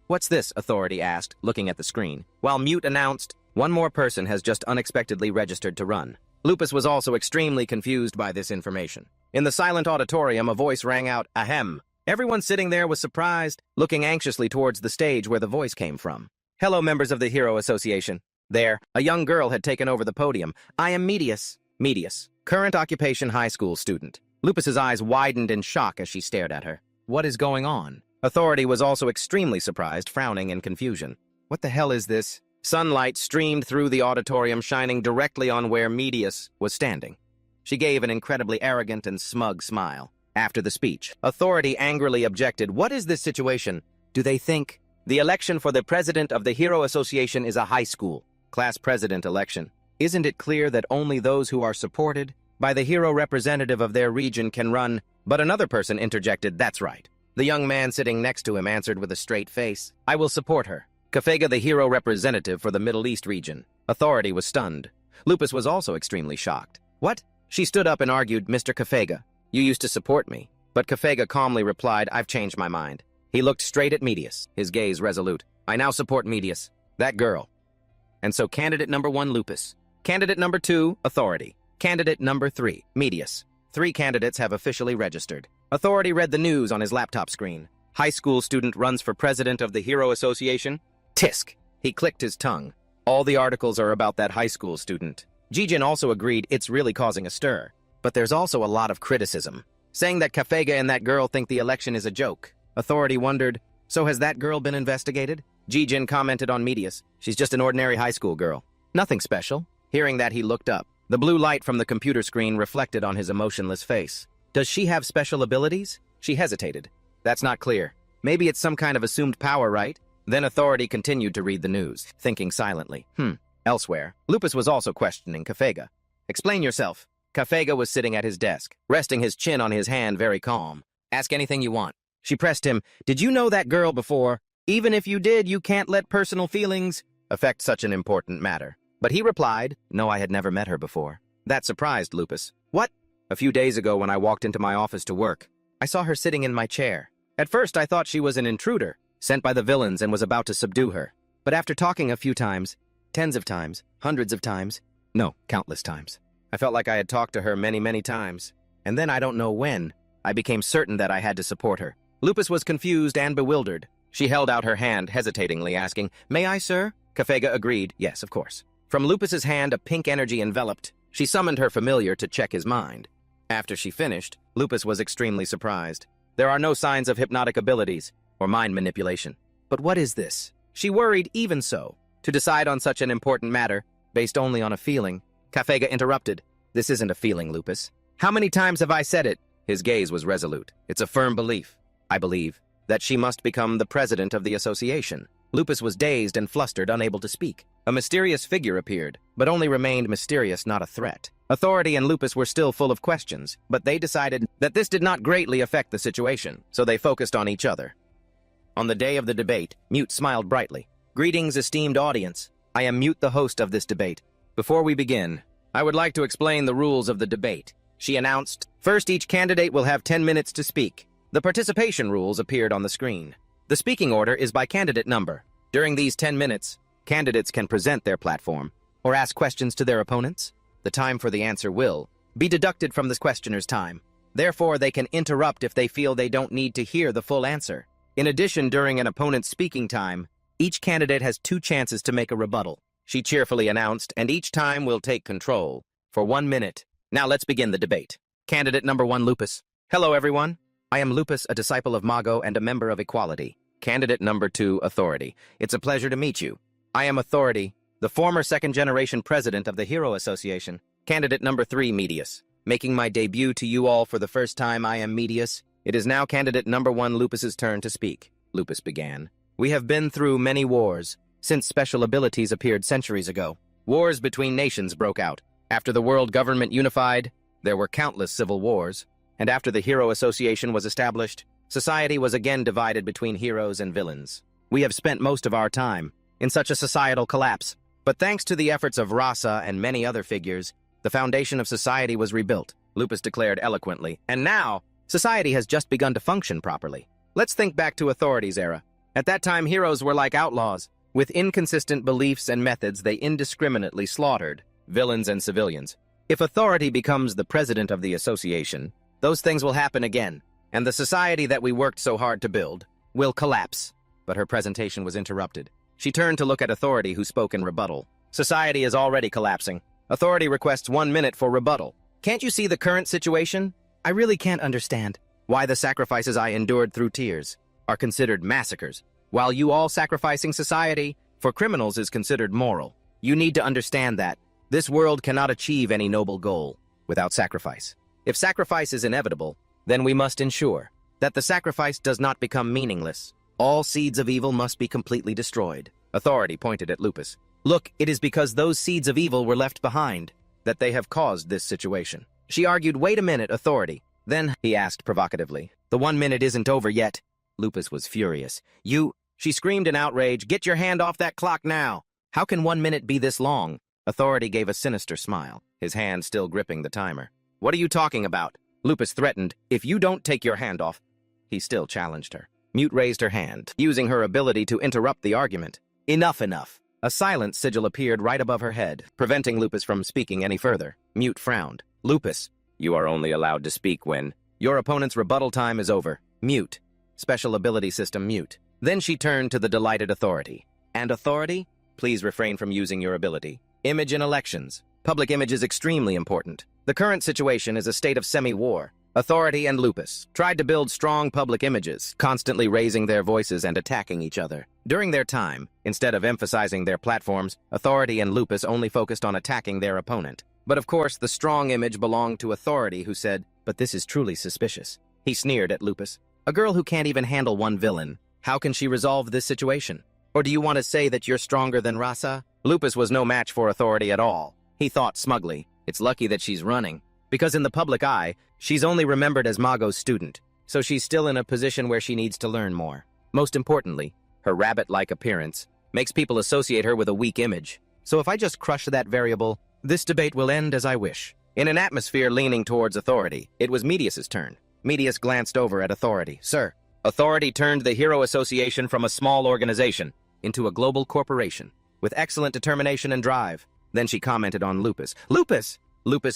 What's this? Authority asked, looking at the screen. While Mute announced, one more person has just unexpectedly registered to run. Lupus was also extremely confused by this information. In the silent auditorium, a voice rang out, ahem. Everyone sitting there was surprised, looking anxiously towards the stage where the voice came from. Hello, members of the Hero Association. There, a young girl had taken over the podium. I am Medius. Medius, current occupation high school student. Lupus's eyes widened in shock as she stared at her. What is going on? Authority was also extremely surprised, frowning in confusion. What the hell is this? Sunlight streamed through the auditorium, shining directly on where Medius was standing. She gave an incredibly arrogant and smug smile. After the speech, Authority angrily objected. What is this situation? Do they think? The election for the president of the Hero Association is a high school class president election. Isn't it clear that only those who are supported by the hero representative of their region can run? But another person interjected, that's right. The young man sitting next to him answered with a straight face, I will support her. Kafega, the hero representative for the Middle East region. Authority was stunned. Lupus was also extremely shocked. What? She stood up and argued, Mr. Kafega, you used to support me. But Kafega calmly replied, I've changed my mind. He looked straight at Medius, his gaze resolute. I now support Medius. That girl. And so candidate number 1, Lupus. Candidate number 2, Authority. Candidate number 3, Medius. 3 candidates have officially registered. Authority read the news on his laptop screen. High school student runs for president of the Hero Association. Tisk! He clicked his tongue. All the articles are about that high school student. Jijin also agreed it's really causing a stir. But there's also a lot of criticism, saying that Kafega and that girl think the election is a joke. Authority wondered, so has that girl been investigated? Jijin commented on Medius. She's just an ordinary high school girl. Nothing special. Hearing that, he looked up. The blue light from the computer screen reflected on his emotionless face. Does she have special abilities? She hesitated. That's not clear. Maybe it's some kind of assumed power, right? Then Authority continued to read the news, thinking silently. Elsewhere, Lupus was also questioning Kafega. Explain yourself. Kafega was sitting at his desk, resting his chin on his hand, very calm. Ask anything you want. She pressed him. Did you know that girl before? Even if you did, you can't let personal feelings affect such an important matter. But he replied, no, I had never met her before. That surprised Lupus. What? A few days ago when I walked into my office to work, I saw her sitting in my chair. At first I thought she was an intruder, sent by the villains and was about to subdue her. But after talking a few times, tens of times, hundreds of times, no, countless times, I felt like I had talked to her many, many times. And then I don't know when, I became certain that I had to support her. Lupus was confused and bewildered. She held out her hand, hesitatingly asking, May I, sir? Kafega agreed, yes, of course. From Lupus's hand, a pink energy enveloped. She summoned her familiar to check his mind. After she finished, Lupus was extremely surprised. There are no signs of hypnotic abilities or mind manipulation. But what is this? She worried even so. To decide on such an important matter, based only on a feeling, Kafega interrupted. This isn't a feeling, Lupus. How many times have I said it? His gaze was resolute. It's a firm belief, I believe, that she must become the president of the association. Lupus was dazed and flustered, unable to speak. A mysterious figure appeared, but only remained mysterious, not a threat. Authority and Lupus were still full of questions, but they decided that this did not greatly affect the situation, so they focused on each other. On the day of the debate, Mute smiled brightly. Greetings, esteemed audience. I am Mute, the host of this debate. Before we begin, I would like to explain the rules of the debate. She announced, first each candidate will have 10 minutes to speak. The participation rules appeared on the screen. The speaking order is by candidate number. During these 10 minutes, candidates can present their platform or ask questions to their opponents. The time for the answer will be deducted from the questioner's time. Therefore, they can interrupt if they feel they don't need to hear the full answer. In addition, during an opponent's speaking time, each candidate has 2 chances to make a rebuttal. She cheerfully announced, and each time will take control for 1 minute. Now let's begin the debate. Candidate number 1, Lupus. Hello, everyone. I am Lupus, a disciple of Mago and a member of Equality. Candidate number 2, Authority. It's a pleasure to meet you. I am Authority, the former second-generation president of the Hero Association. Candidate number 3, Medius. Making my debut to you all for the first time, I am Medius. It is now candidate number 1, Lupus's turn to speak. Lupus began. We have been through many wars, since special abilities appeared centuries ago. Wars between nations broke out. After the world government unified, there were countless civil wars. And after the Hero Association was established, society was again divided between heroes and villains. We have spent most of our time in such a societal collapse. But thanks to the efforts of Rasa and many other figures, the foundation of society was rebuilt, Lupus declared eloquently. And now, society has just begun to function properly. Let's think back to Authority's era. At that time, heroes were like outlaws. With inconsistent beliefs and methods, they indiscriminately slaughtered villains and civilians. If Authority becomes the president of the association, those things will happen again, and the society that we worked so hard to build will collapse. But her presentation was interrupted. She turned to look at Authority, who spoke in rebuttal. Society is already collapsing. Authority requests 1 minute for rebuttal. Can't you see the current situation? I really can't understand why the sacrifices I endured through tears are considered massacres, while you all sacrificing society for criminals is considered moral. You need to understand that this world cannot achieve any noble goal without sacrifice. If sacrifice is inevitable, then we must ensure that the sacrifice does not become meaningless. All seeds of evil must be completely destroyed. Authority pointed at Lupus. Look, it is because those seeds of evil were left behind that they have caused this situation. She argued, wait a minute, Authority. Then, he asked provocatively, the 1 minute isn't over yet. Lupus was furious. She screamed in outrage, get your hand off that clock now. How can 1 minute be this long? Authority gave a sinister smile, his hand still gripping the timer. What are you talking about? Lupus threatened, if you don't take your hand off. He still challenged her. Mute raised her hand, using her ability to interrupt the argument. Enough. A silent sigil appeared right above her head, preventing Lupus from speaking any further. Mute frowned. Lupus, you are only allowed to speak when your opponent's rebuttal time is over. Mute. Special ability system mute. Then she turned to the delighted Authority. And Authority, please refrain from using your ability. Image in elections. Public image is extremely important. The current situation is a state of semi-war. Authority and Lupus tried to build strong public images, constantly raising their voices and attacking each other. During their time, instead of emphasizing their platforms, Authority and Lupus only focused on attacking their opponent. But of course, the strong image belonged to Authority, who said, but this is truly suspicious. He sneered at Lupus. A girl who can't even handle one villain. How can she resolve this situation? Or do you want to say that you're stronger than Rasa? Lupus was no match for Authority at all. He thought smugly, it's lucky that she's running, because in the public eye, she's only remembered as Mago's student, so she's still in a position where she needs to learn more. Most importantly, her rabbit-like appearance makes people associate her with a weak image. So if I just crush that variable, this debate will end as I wish. In an atmosphere leaning towards Authority, it was Medius's turn. Medius glanced over at Authority. Sir, Authority turned the Hero Association from a small organization into a global corporation with excellent determination and drive. Then she commented on Lupus. Lupus,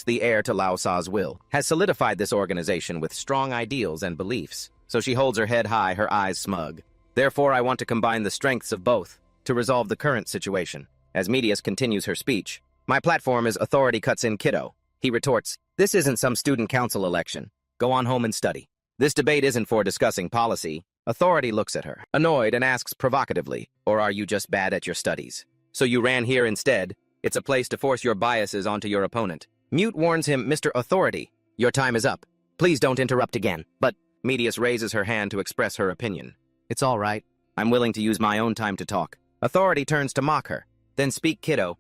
the heir to Lao Sa's will, has solidified this organization with strong ideals and beliefs. So she holds her head high, her eyes smug. Therefore, I want to combine the strengths of both to resolve the current situation. As Medius continues her speech, my platform is Authority cuts in kiddo. He retorts, this isn't some student council election. Go on home and study. This debate isn't for discussing policy. Authority looks at her, annoyed, and asks provocatively, or are you just bad at your studies? So you ran here instead? It's a place to force your biases onto your opponent. Mute warns him, Mr. Authority, your time is up. Please don't interrupt again. But Medius raises her hand to express her opinion. It's all right. I'm willing to use my own time to talk. Authority turns to mock her. Then speak, kiddo.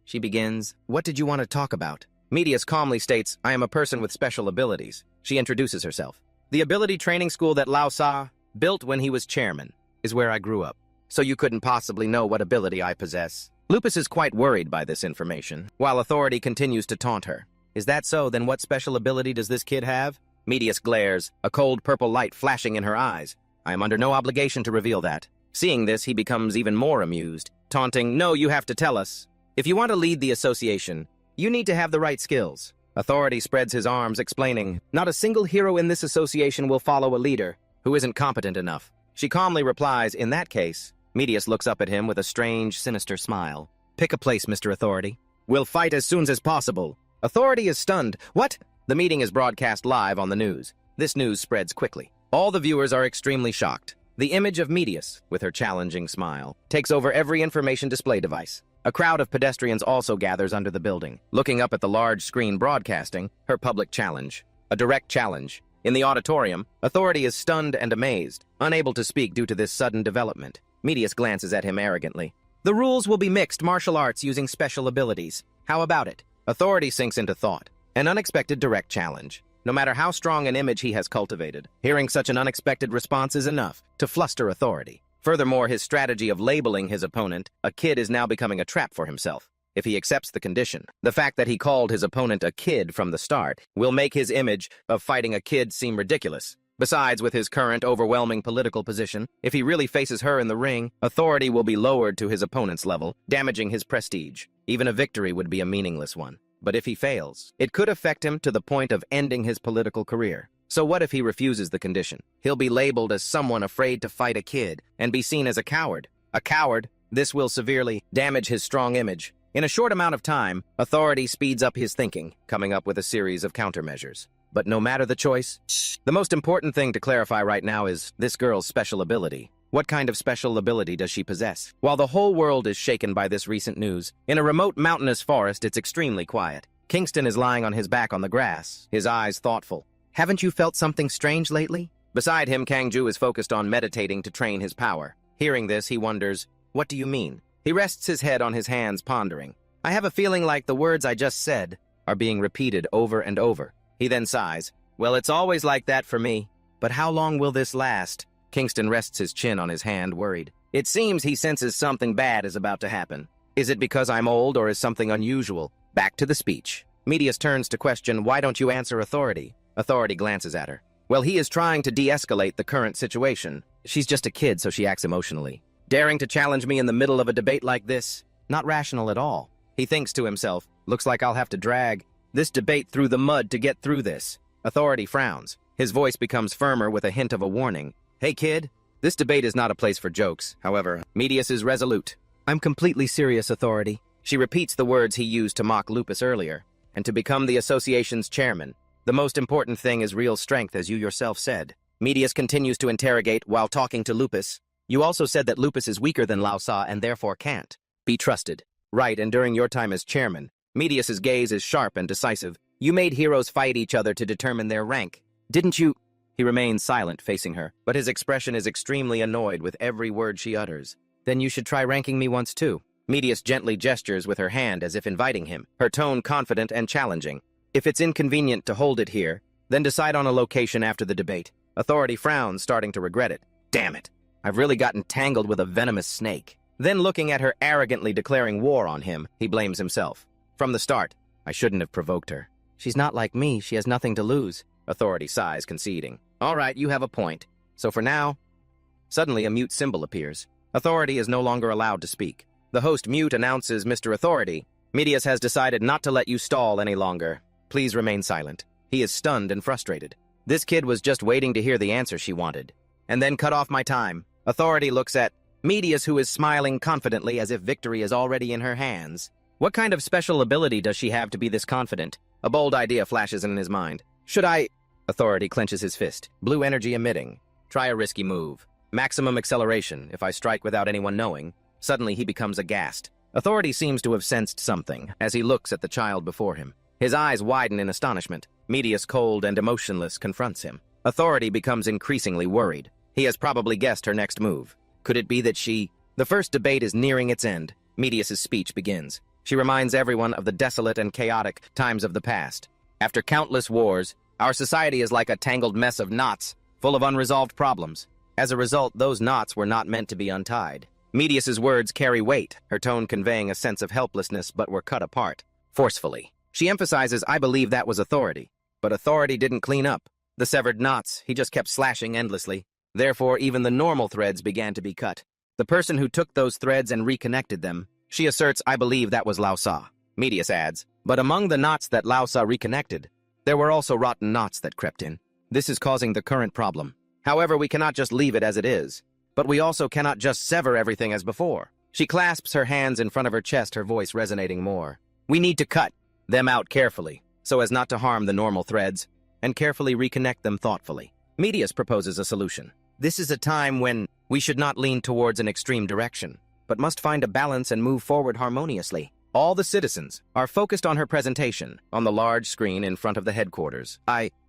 She begins, what did you want to talk about? Medius calmly states, I am a person with special abilities. She introduces herself. The ability training school that Lao Sa built when he was chairman is where I grew up. So you couldn't possibly know what ability I possess. Lupus is quite worried by this information, while Authority continues to taunt her. Is that so? Then what special ability does this kid have? Medius glares, a cold purple light flashing in her eyes. I am under no obligation to reveal that. Seeing this, he becomes even more amused, taunting, no, you have to tell us. If you want to lead the association, you need to have the right skills. Authority spreads his arms, explaining, not a single hero in this association will follow a leader who isn't competent enough. She calmly replies, in that case, Medius looks up at him with a strange, sinister smile. Pick a place, Mr. Authority. We'll fight as soon as possible. Authority is stunned. What? The meeting is broadcast live on the news. This news spreads quickly. All the viewers are extremely shocked. The image of Medius, with her challenging smile, takes over every information display device. A crowd of pedestrians also gathers under the building, looking up at the large screen broadcasting her public challenge. A direct challenge. In the auditorium, authority is stunned and amazed, unable to speak due to this sudden development. Medius glances at him arrogantly. The rules will be mixed martial arts using special abilities. How about it? Authority sinks into thought. An unexpected direct challenge. No matter how strong an image he has cultivated, hearing such an unexpected response is enough to fluster authority. Furthermore, his strategy of labeling his opponent a kid is now becoming a trap for himself. If he accepts the condition, the fact that he called his opponent a kid from the start will make his image of fighting a kid seem ridiculous. Besides, with his current overwhelming political position, if he really faces her in the ring, authority will be lowered to his opponent's level, damaging his prestige. Even a victory would be a meaningless one. But if he fails, it could affect him to the point of ending his political career. So what if he refuses the condition? He'll be labeled as someone afraid to fight a kid and be seen as a coward. A coward? This will severely damage his strong image. In a short amount of time, authority speeds up his thinking, coming up with a series of countermeasures. But no matter the choice, the most important thing to clarify right now is this girl's special ability. What kind of special ability does she possess? While the whole world is shaken by this recent news, in a remote mountainous forest it's extremely quiet. Kingston is lying on his back on the grass, his eyes thoughtful. Haven't you felt something strange lately? Beside him, Kangju is focused on meditating to train his power. Hearing this, he wonders, what do you mean? He rests his head on his hands, pondering. I have a feeling like the words I just said are being repeated over and over. He then sighs. Well, it's always like that for me. But how long will this last? Kingston rests his chin on his hand, worried. It seems he senses something bad is about to happen. Is it because I'm old or is something unusual? Back to the speech. Medius turns to question, why don't you answer authority? Authority glances at her. Well, he is trying to de-escalate the current situation. She's just a kid, so she acts emotionally. Daring to challenge me in the middle of a debate like this? Not rational at all. He thinks to himself, looks like I'll have to drag this debate through the mud to get through this. Authority frowns. His voice becomes firmer with a hint of a warning. Hey kid, this debate is not a place for jokes. However, Medius is resolute. I'm completely serious, authority. She repeats the words he used to mock Lupus earlier, and to become the association's chairman. The most important thing is real strength, as you yourself said. Medius continues to interrogate while talking to Lupus. You also said that Lupus is weaker than Lao Sa and therefore can't be trusted. Right, and during your time as chairman, Medius's gaze is sharp and decisive. You made heroes fight each other to determine their rank. Didn't you? He remains silent, facing her, but his expression is extremely annoyed with every word she utters. Then you should try ranking me once too. Medius gently gestures with her hand as if inviting him, her tone confident and challenging. If it's inconvenient to hold it here, then decide on a location after the debate. Authority frowns, starting to regret it. Damn it. I've really gotten tangled with a venomous snake. Then looking at her arrogantly declaring war on him, he blames himself. From the start, I shouldn't have provoked her. She's not like me, she has nothing to lose. Authority sighs, conceding. All right, you have a point. So for now... Suddenly a mute symbol appears. Authority is no longer allowed to speak. The host mute announces, Mr. Authority, Medius has decided not to let you stall any longer. Please remain silent. He is stunned and frustrated. This kid was just waiting to hear the answer she wanted. And then cut off my time. Authority looks at Medius, who is smiling confidently as if victory is already in her hands. What kind of special ability does she have to be this confident? A bold idea flashes in his mind. Should I... Authority clenches his fist, blue energy emitting. Try a risky move. Maximum acceleration, if I strike without anyone knowing. Suddenly he becomes aghast. Authority seems to have sensed something as he looks at the child before him. His eyes widen in astonishment. Medius, cold and emotionless, confronts him. Authority becomes increasingly worried. He has probably guessed her next move. Could it be that she... The first debate is nearing its end. Medius's speech begins. She reminds everyone of the desolate and chaotic times of the past. After countless wars, our society is like a tangled mess of knots, full of unresolved problems. As a result, those knots were not meant to be untied. Medius's words carry weight, her tone conveying a sense of helplessness, but were cut apart, forcefully. She emphasizes, I believe that was authority. But authority didn't clean up the severed knots, he just kept slashing endlessly. Therefore, even the normal threads began to be cut. The person who took those threads and reconnected them, she asserts, I believe that was Lao Sa. Medius adds, but among the knots that Lao Sa reconnected, there were also rotten knots that crept in. This is causing the current problem. However, we cannot just leave it as it is. But we also cannot just sever everything as before. She clasps her hands in front of her chest, her voice resonating more. We need to cut them out carefully, so as not to harm the normal threads, and carefully reconnect them thoughtfully. Medius proposes a solution. This is a time when we should not lean towards an extreme direction, but must find a balance and move forward harmoniously. All the citizens are focused on her presentation on the large screen in front of the headquarters.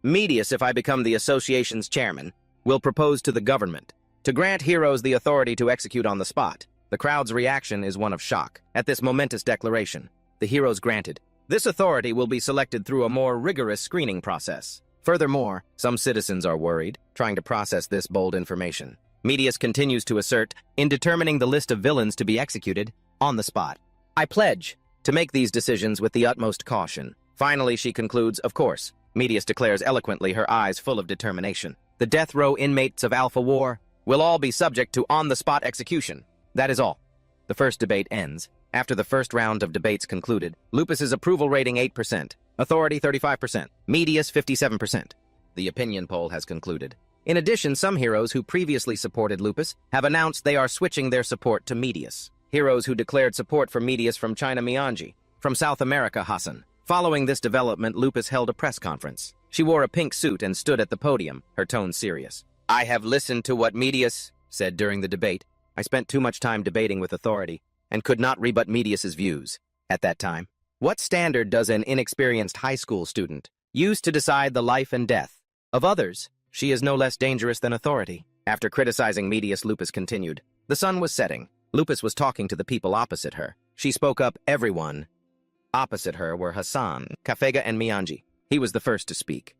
Medius, if I become the association's chairman, will propose to the government to grant heroes the authority to execute on the spot. The crowd's reaction is one of shock at this momentous declaration. The heroes granted. This authority will be selected through a more rigorous screening process. Furthermore, some citizens are worried, trying to process this bold information. Medius continues to assert, in determining the list of villains to be executed on the spot, I pledge to make these decisions with the utmost caution. Finally, she concludes, of course. Medius declares eloquently, her eyes full of determination. The death row inmates of Alpha War will all be subject to on-the-spot execution. That is all. The first debate ends. After the first round of debates concluded, Lupus's approval rating 8%, authority 35%, Medius 57%. The opinion poll has concluded. In addition, some heroes who previously supported Lupus have announced they are switching their support to Medius. Heroes who declared support for Medius from China, Mianji. From South America, Hassan. Following this development, Lupus held a press conference. She wore a pink suit and stood at the podium, her tone serious. I have listened to what Medius said during the debate. I spent too much time debating with authority and could not rebut Medius's views at that time. What standard does an inexperienced high school student use to decide the life and death of others? She is no less dangerous than authority. After criticizing Medius, Lupus continued. The sun was setting. Lupus was talking to the people opposite her. She spoke up. Everyone opposite her were Hassan, Kafega, and Mianji. He was the first to speak.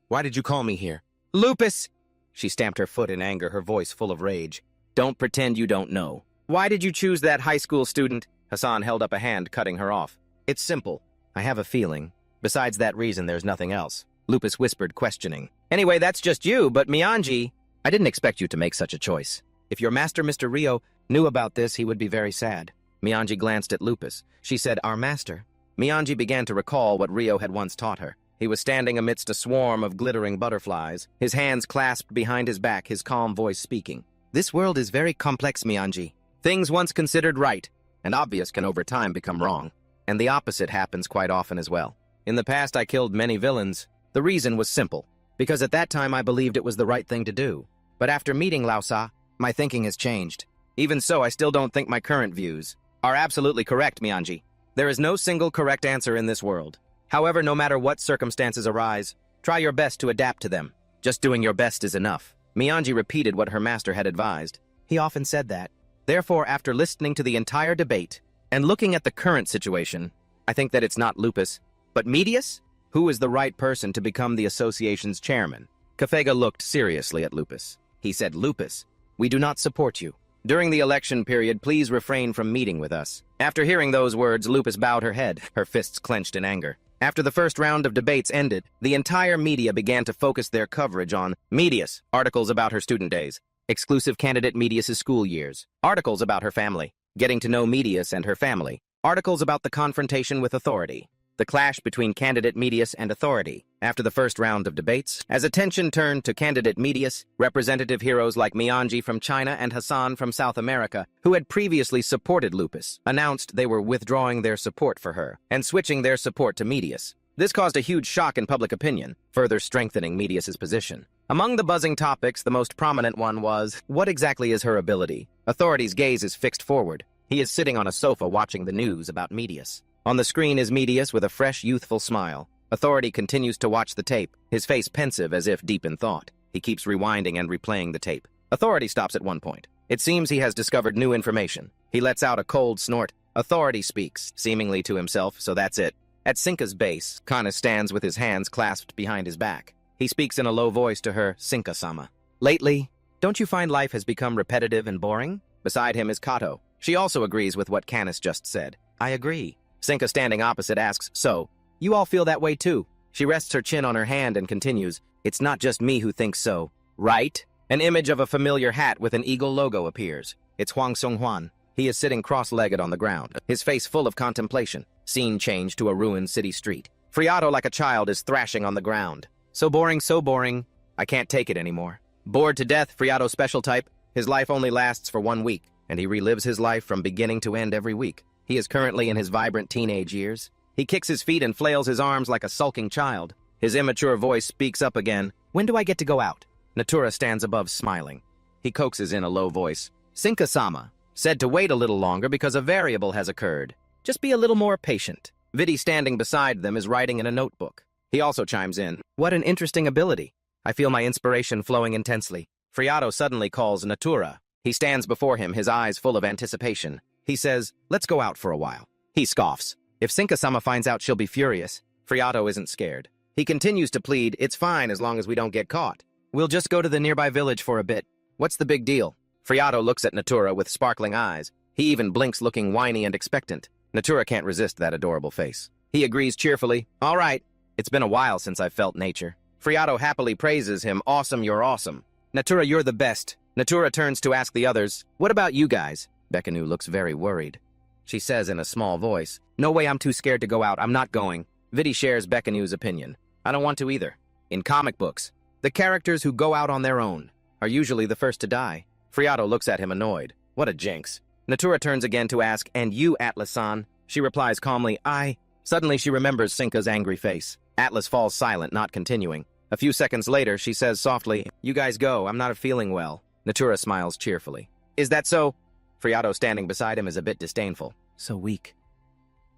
Why did you call me here? Lupus! She stamped her foot in anger, her voice full of rage. Don't pretend you don't know. Why did you choose that high school student? Hassan held up a hand, cutting her off. It's simple. I have a feeling. Besides that reason, there's nothing else. Lupus whispered, questioning. Anyway, that's just you, but Mianji, I didn't expect you to make such a choice. If your master, Mr. Rio, knew about this, he would be very sad. Mianji glanced at Lupus. She said, our master. Mianji began to recall what Rio had once taught her. He was standing amidst a swarm of glittering butterflies, his hands clasped behind his back, his calm voice speaking. This world is very complex, Mianji. Things once considered right and obvious can over time become wrong. And the opposite happens quite often as well. In the past, I killed many villains. The reason was simple, because at that time I believed it was the right thing to do. But after meeting Lao Sa, my thinking has changed. Even so, I still don't think my current views are absolutely correct, Mianji. There is no single correct answer in this world. However, no matter what circumstances arise, try your best to adapt to them. Just doing your best is enough. Mianji repeated what her master had advised. He often said that. Therefore, after listening to the entire debate and looking at the current situation, I think that it's not Lupus, but Medius, who is the right person to become the association's chairman. Kafega looked seriously at Lupus. He said, Lupus, we do not support you. During the election period, please refrain from meeting with us. After hearing those words, Lupus bowed her head, her fists clenched in anger. After the first round of debates ended, the entire media began to focus their coverage on Medius, articles about her student days, exclusive candidate Medius's school years, articles about her family, getting to know Medius and her family, articles about the confrontation with authority, the clash between candidate Medius and authority. After the first round of debates, as attention turned to candidate Medius, representative heroes like Mianji from China and Hassan from South America, who had previously supported Lupus, announced they were withdrawing their support for her and switching their support to Medius. This caused a huge shock in public opinion, further strengthening Medius's position. Among the buzzing topics, the most prominent one was, what exactly is her ability? Authority's gaze is fixed forward. He is sitting on a sofa watching the news about Medius. On the screen is Medius with a fresh, youthful smile. Authority continues to watch the tape, his face pensive as if deep in thought. He keeps rewinding and replaying the tape. Authority stops at one point. It seems he has discovered new information. He lets out a cold snort. Authority speaks, seemingly to himself, so that's it. At Sinka's base, Kana stands with his hands clasped behind his back. He speaks in a low voice to her, Sinka-sama. Lately, don't you find life has become repetitive and boring? Beside him is Kato. She also agrees with what Canis just said. I agree. Sinka, standing opposite, asks, so, you all feel that way too? She rests her chin on her hand and continues, it's not just me who thinks so, right? An image of a familiar hat with an eagle logo appears. It's Huang Songhuan. He is sitting cross-legged on the ground, his face full of contemplation. Scene change to a ruined city street. Friato, like a child, is thrashing on the ground. So boring, I can't take it anymore. Bored to death, Friato special type. His life only lasts for 1 week, and he relives his life from beginning to end every week. He is currently in his vibrant teenage years. He kicks his feet and flails his arms like a sulking child. His immature voice speaks up again. When do I get to go out? Natura stands above smiling. He coaxes in a low voice. Sinka-sama said to wait a little longer because a variable has occurred. Just be a little more patient. Vidi, standing beside them, is writing in a notebook. He also chimes in. What an interesting ability. I feel my inspiration flowing intensely. Friato suddenly calls Natura. He stands before him, his eyes full of anticipation. He says, let's go out for a while. He scoffs. If Sinka-sama finds out, she'll be furious. Friato isn't scared. He continues to plead, it's fine as long as we don't get caught. We'll just go to the nearby village for a bit. What's the big deal? Friato looks at Natura with sparkling eyes. He even blinks, looking whiny and expectant. Natura can't resist that adorable face. He agrees cheerfully. All right. It's been a while since I've felt nature. Friato happily praises him. Awesome, you're awesome. Natura, you're the best. Natura turns to ask the others, what about you guys? Bekanu looks very worried. She says in a small voice, no way, I'm too scared to go out. I'm not going. Vidi shares Bekanu's opinion. I don't want to either. In comic books, the characters who go out on their own are usually the first to die. Friato looks at him annoyed. What a jinx. Natura turns again to ask, and you, Atlas-san? She replies calmly, I. Suddenly she remembers Sinka's angry face. Atlas falls silent, not continuing. A few seconds later, she says softly, you guys go, I'm not feeling well. Natura smiles cheerfully. Is that so? Friato, standing beside him, is a bit disdainful. So weak.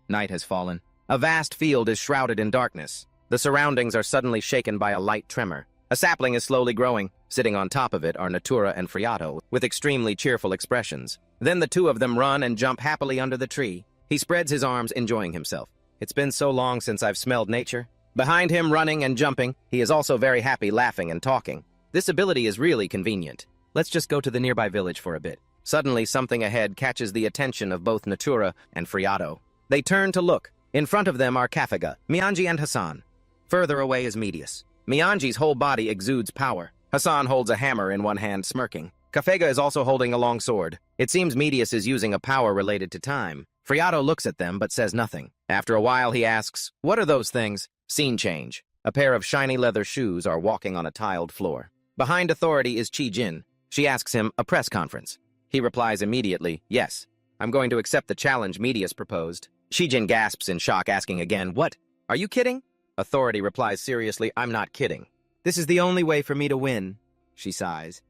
Night has fallen. A vast field is shrouded in darkness. The surroundings are suddenly shaken by a light tremor. A sapling is slowly growing. Sitting on top of it are Natura and Friato, with extremely cheerful expressions. Then the two of them run and jump happily under the tree. He spreads his arms, enjoying himself. It's been so long since I've smelled nature. Behind him, running and jumping, he is also very happy, laughing and talking. This ability is really convenient. Let's just go to the nearby village for a bit. Suddenly, something ahead catches the attention of both Natura and Friato. They turn to look. In front of them are Kafega, Mianji, and Hassan. Further away is Medius. Mianji's whole body exudes power. Hassan holds a hammer in one hand, smirking. Kafega is also holding a long sword. It seems Medius is using a power related to time. Friato looks at them but says nothing. After a while, he asks, what are those things? Scene change. A pair of shiny leather shoes are walking on a tiled floor. Behind Authority is Chi-Jin. She asks him, a press conference. He replies immediately, yes. I'm going to accept the challenge Medius proposed. Chi-Jin gasps in shock, asking again, what? Are you kidding? Authority replies seriously, I'm not kidding. This is the only way for me to win. She sighs.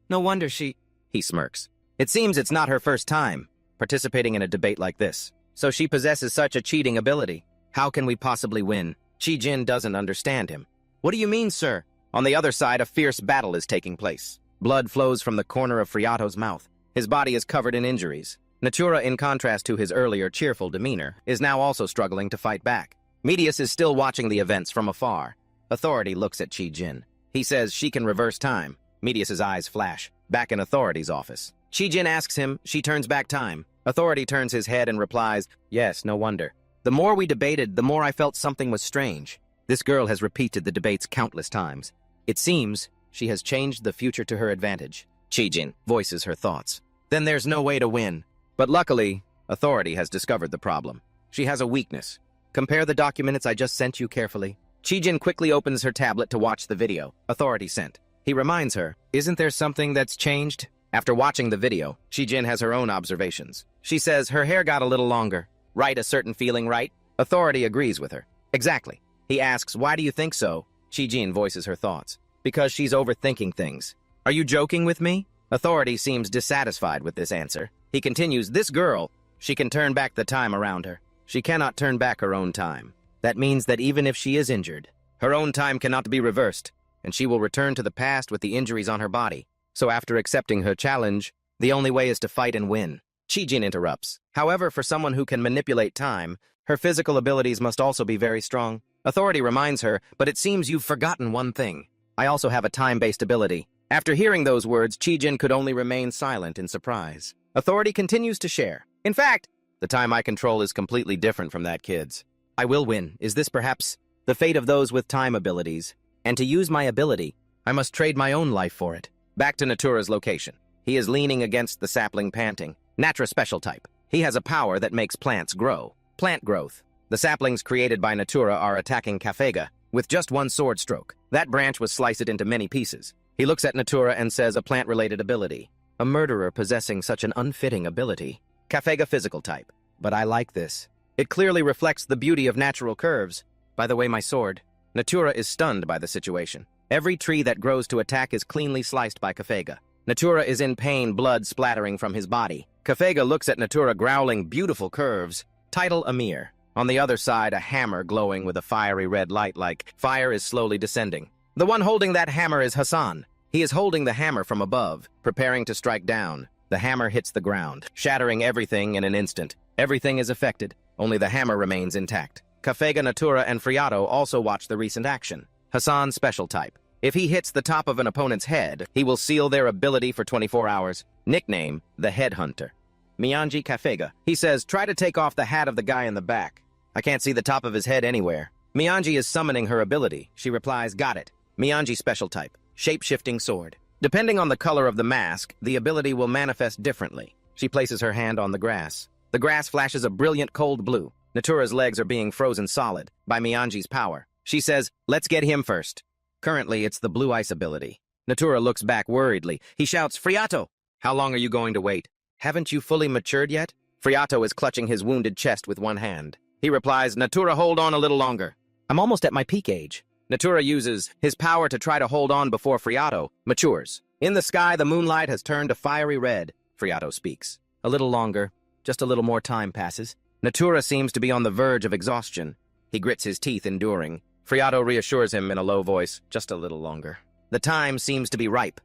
No wonder she... He smirks. It seems it's not her first time participating in a debate like this. So she possesses such a cheating ability. How can we possibly win? Chi-Jin doesn't understand him. What do you mean, sir? On the other side, a fierce battle is taking place. Blood flows from the corner of Friato's mouth. His body is covered in injuries. Natura, in contrast to his earlier cheerful demeanor, is now also struggling to fight back. Medius is still watching the events from afar. Authority looks at Chi-Jin. He says she can reverse time. Medius's eyes flash. Back in Authority's office. Chi-Jin asks him, she turns back time. Authority turns his head and replies, yes, no wonder. The more we debated, the more I felt something was strange. This girl has repeated the debates countless times. It seems she has changed the future to her advantage. Chi-Jin voices her thoughts. Then there's no way to win. But luckily, Authority has discovered the problem. She has a weakness. Compare the documents I just sent you carefully. Chi-Jin quickly opens her tablet to watch the video Authority sent. He reminds her, isn't there something that's changed? After watching the video, Chi-Jin has her own observations. She says her hair got a little longer. Right, a certain feeling, right? Authority agrees with her. Exactly. He asks, why do you think so? Chi-Jin voices her thoughts. Because she's overthinking things. Are you joking with me? Authority seems dissatisfied with this answer. He continues, this girl, she can turn back the time around her. She cannot turn back her own time. That means that even if she is injured, her own time cannot be reversed, and she will return to the past with the injuries on her body. So after accepting her challenge, the only way is to fight and win. Chi-Jin interrupts. However, for someone who can manipulate time, her physical abilities must also be very strong. Authority reminds her, but it seems you've forgotten one thing. I also have a time-based ability. After hearing those words, Chi-Jin could only remain silent in surprise. Authority continues to share. In fact, the time I control is completely different from that kid's. I will win. Is this perhaps the fate of those with time abilities? And to use my ability, I must trade my own life for it. Back to Natura's location. He is leaning against the sapling, panting. Natra special type. He has a power that makes plants grow. Plant growth. The saplings created by Natura are attacking Kafega with just one sword stroke. That branch was sliced into many pieces. He looks at Natura and says a plant-related ability. A murderer possessing such an unfitting ability. Kafega physical type. But I like this. It clearly reflects the beauty of natural curves. By the way, my sword. Natura is stunned by the situation. Every tree that grows to attack is cleanly sliced by Kafega. Natura is in pain, blood splattering from his body. Kafega looks at Natura growling beautiful curves. Title Amir. On the other side, a hammer glowing with a fiery red light like fire is slowly descending. The one holding that hammer is Hassan. He is holding the hammer from above, preparing to strike down. The hammer hits the ground, shattering everything in an instant. Everything is affected. Only the hammer remains intact. Kafega, Natura, and Friato also watch the recent action. Hassan's special type. If he hits the top of an opponent's head, he will seal their ability for 24 hours. Nickname, the Headhunter. Miyanji Kafega. He says, try to take off the hat of the guy in the back. I can't see the top of his head anywhere. Miyanji is summoning her ability. She replies, got it. Miyanji special type. Shape-shifting sword. Depending on the color of the mask, the ability will manifest differently. She places her hand on the grass. The grass flashes a brilliant cold blue. Natura's legs are being frozen solid by Miyanji's power. She says, let's get him first. Currently, it's the blue ice ability. Natura looks back worriedly. He shouts, Friato! How long are you going to wait? Haven't you fully matured yet? Friato is clutching his wounded chest with one hand. He replies, Natura, hold on a little longer. I'm almost at my peak age. Natura uses his power to try to hold on before Friato matures. In the sky, the moonlight has turned a fiery red. Friato speaks. A little longer. Just a little more time passes. Natura seems to be on the verge of exhaustion. He grits his teeth, enduring. Friato reassures him in a low voice, just a little longer. The time seems to be ripe.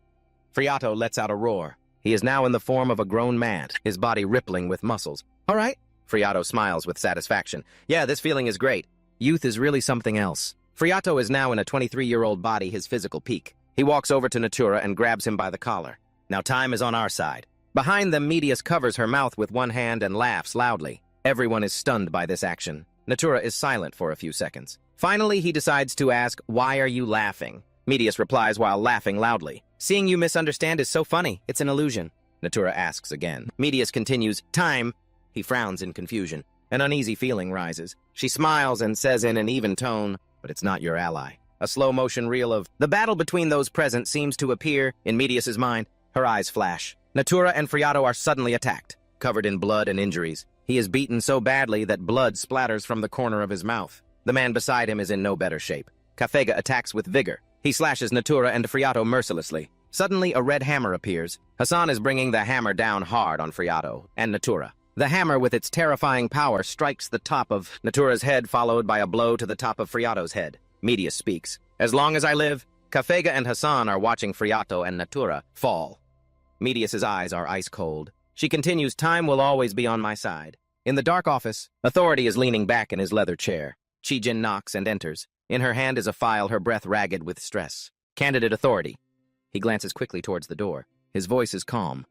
Friato lets out a roar. He is now in the form of a grown man, his body rippling with muscles. All right. Friato smiles with satisfaction. Yeah, this feeling is great. Youth is really something else. Friato is now in a 23-year-old body, his physical peak. He walks over to Natura and grabs him by the collar. Now time is on our side. Behind them, Medius covers her mouth with one hand and laughs loudly. Everyone is stunned by this action. Natura is silent for a few seconds. Finally, he decides to ask, why are you laughing? Medius replies while laughing loudly. Seeing you misunderstand is so funny. It's an illusion. Natura asks again. Medius continues, time. He frowns in confusion. An uneasy feeling rises. She smiles and says in an even tone, but it's not your ally. A slow-motion reel of the battle between those present seems to appear in Medius's mind. Her eyes flash. Natura and Friato are suddenly attacked, covered in blood and injuries. He is beaten so badly that blood splatters from the corner of his mouth. The man beside him is in no better shape. Kafega attacks with vigor. He slashes Natura and Friato mercilessly. Suddenly, a red hammer appears. Hassan is bringing the hammer down hard on Friato and Natura. The hammer, with its terrifying power, strikes the top of Natura's head, followed by a blow to the top of Friato's head. Medius speaks. As long as I live, Kafega and Hassan are watching Friato and Natura fall. Medius's eyes are ice cold. She continues, time will always be on my side. In the dark office, Authority is leaning back in his leather chair. Chi-Jin knocks and enters. In her hand is a file, her breath ragged with stress. Candidate Authority. He glances quickly towards the door. His voice is calm.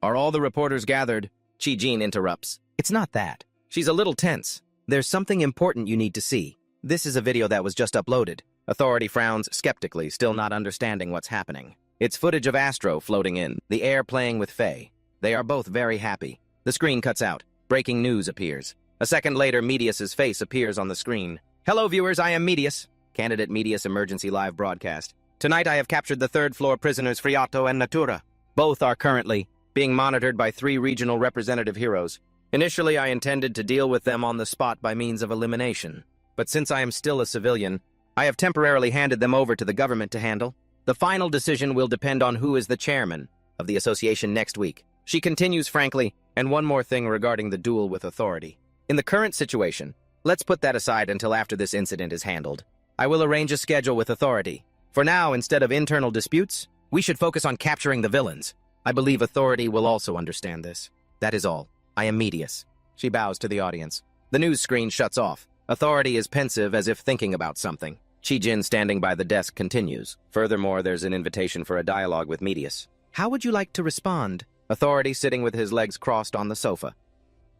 Are all the reporters gathered? Chi-Jin interrupts. It's not that. She's a little tense. There's something important you need to see. This is a video that was just uploaded. Authority frowns skeptically, still not understanding what's happening. It's footage of Astro floating in, the air playing with Faye. They are both very happy. The screen cuts out. Breaking news appears. A second later, Medius's face appears on the screen. Hello, viewers, I am Medius. Candidate Medius Emergency Live Broadcast. Tonight I have captured the third-floor prisoners Friato and Natura. Both are currently being monitored by 3 regional representative heroes. Initially, I intended to deal with them on the spot by means of elimination. But since I am still a civilian, I have temporarily handed them over to the government to handle. The final decision will depend on who is the chairman of the association next week. She continues frankly, and one more thing regarding the duel with Authority. In the current situation, let's put that aside until after this incident is handled. I will arrange a schedule with Authority. For now, instead of internal disputes, we should focus on capturing the villains. I believe Authority will also understand this. That is all. I am Medius. She bows to the audience. The news screen shuts off. Authority is pensive as if thinking about something. Chi-Jin, standing by the desk, continues. Furthermore, there's an invitation for a dialogue with Medius. How would you like to respond? Authority, sitting with his legs crossed on the sofa.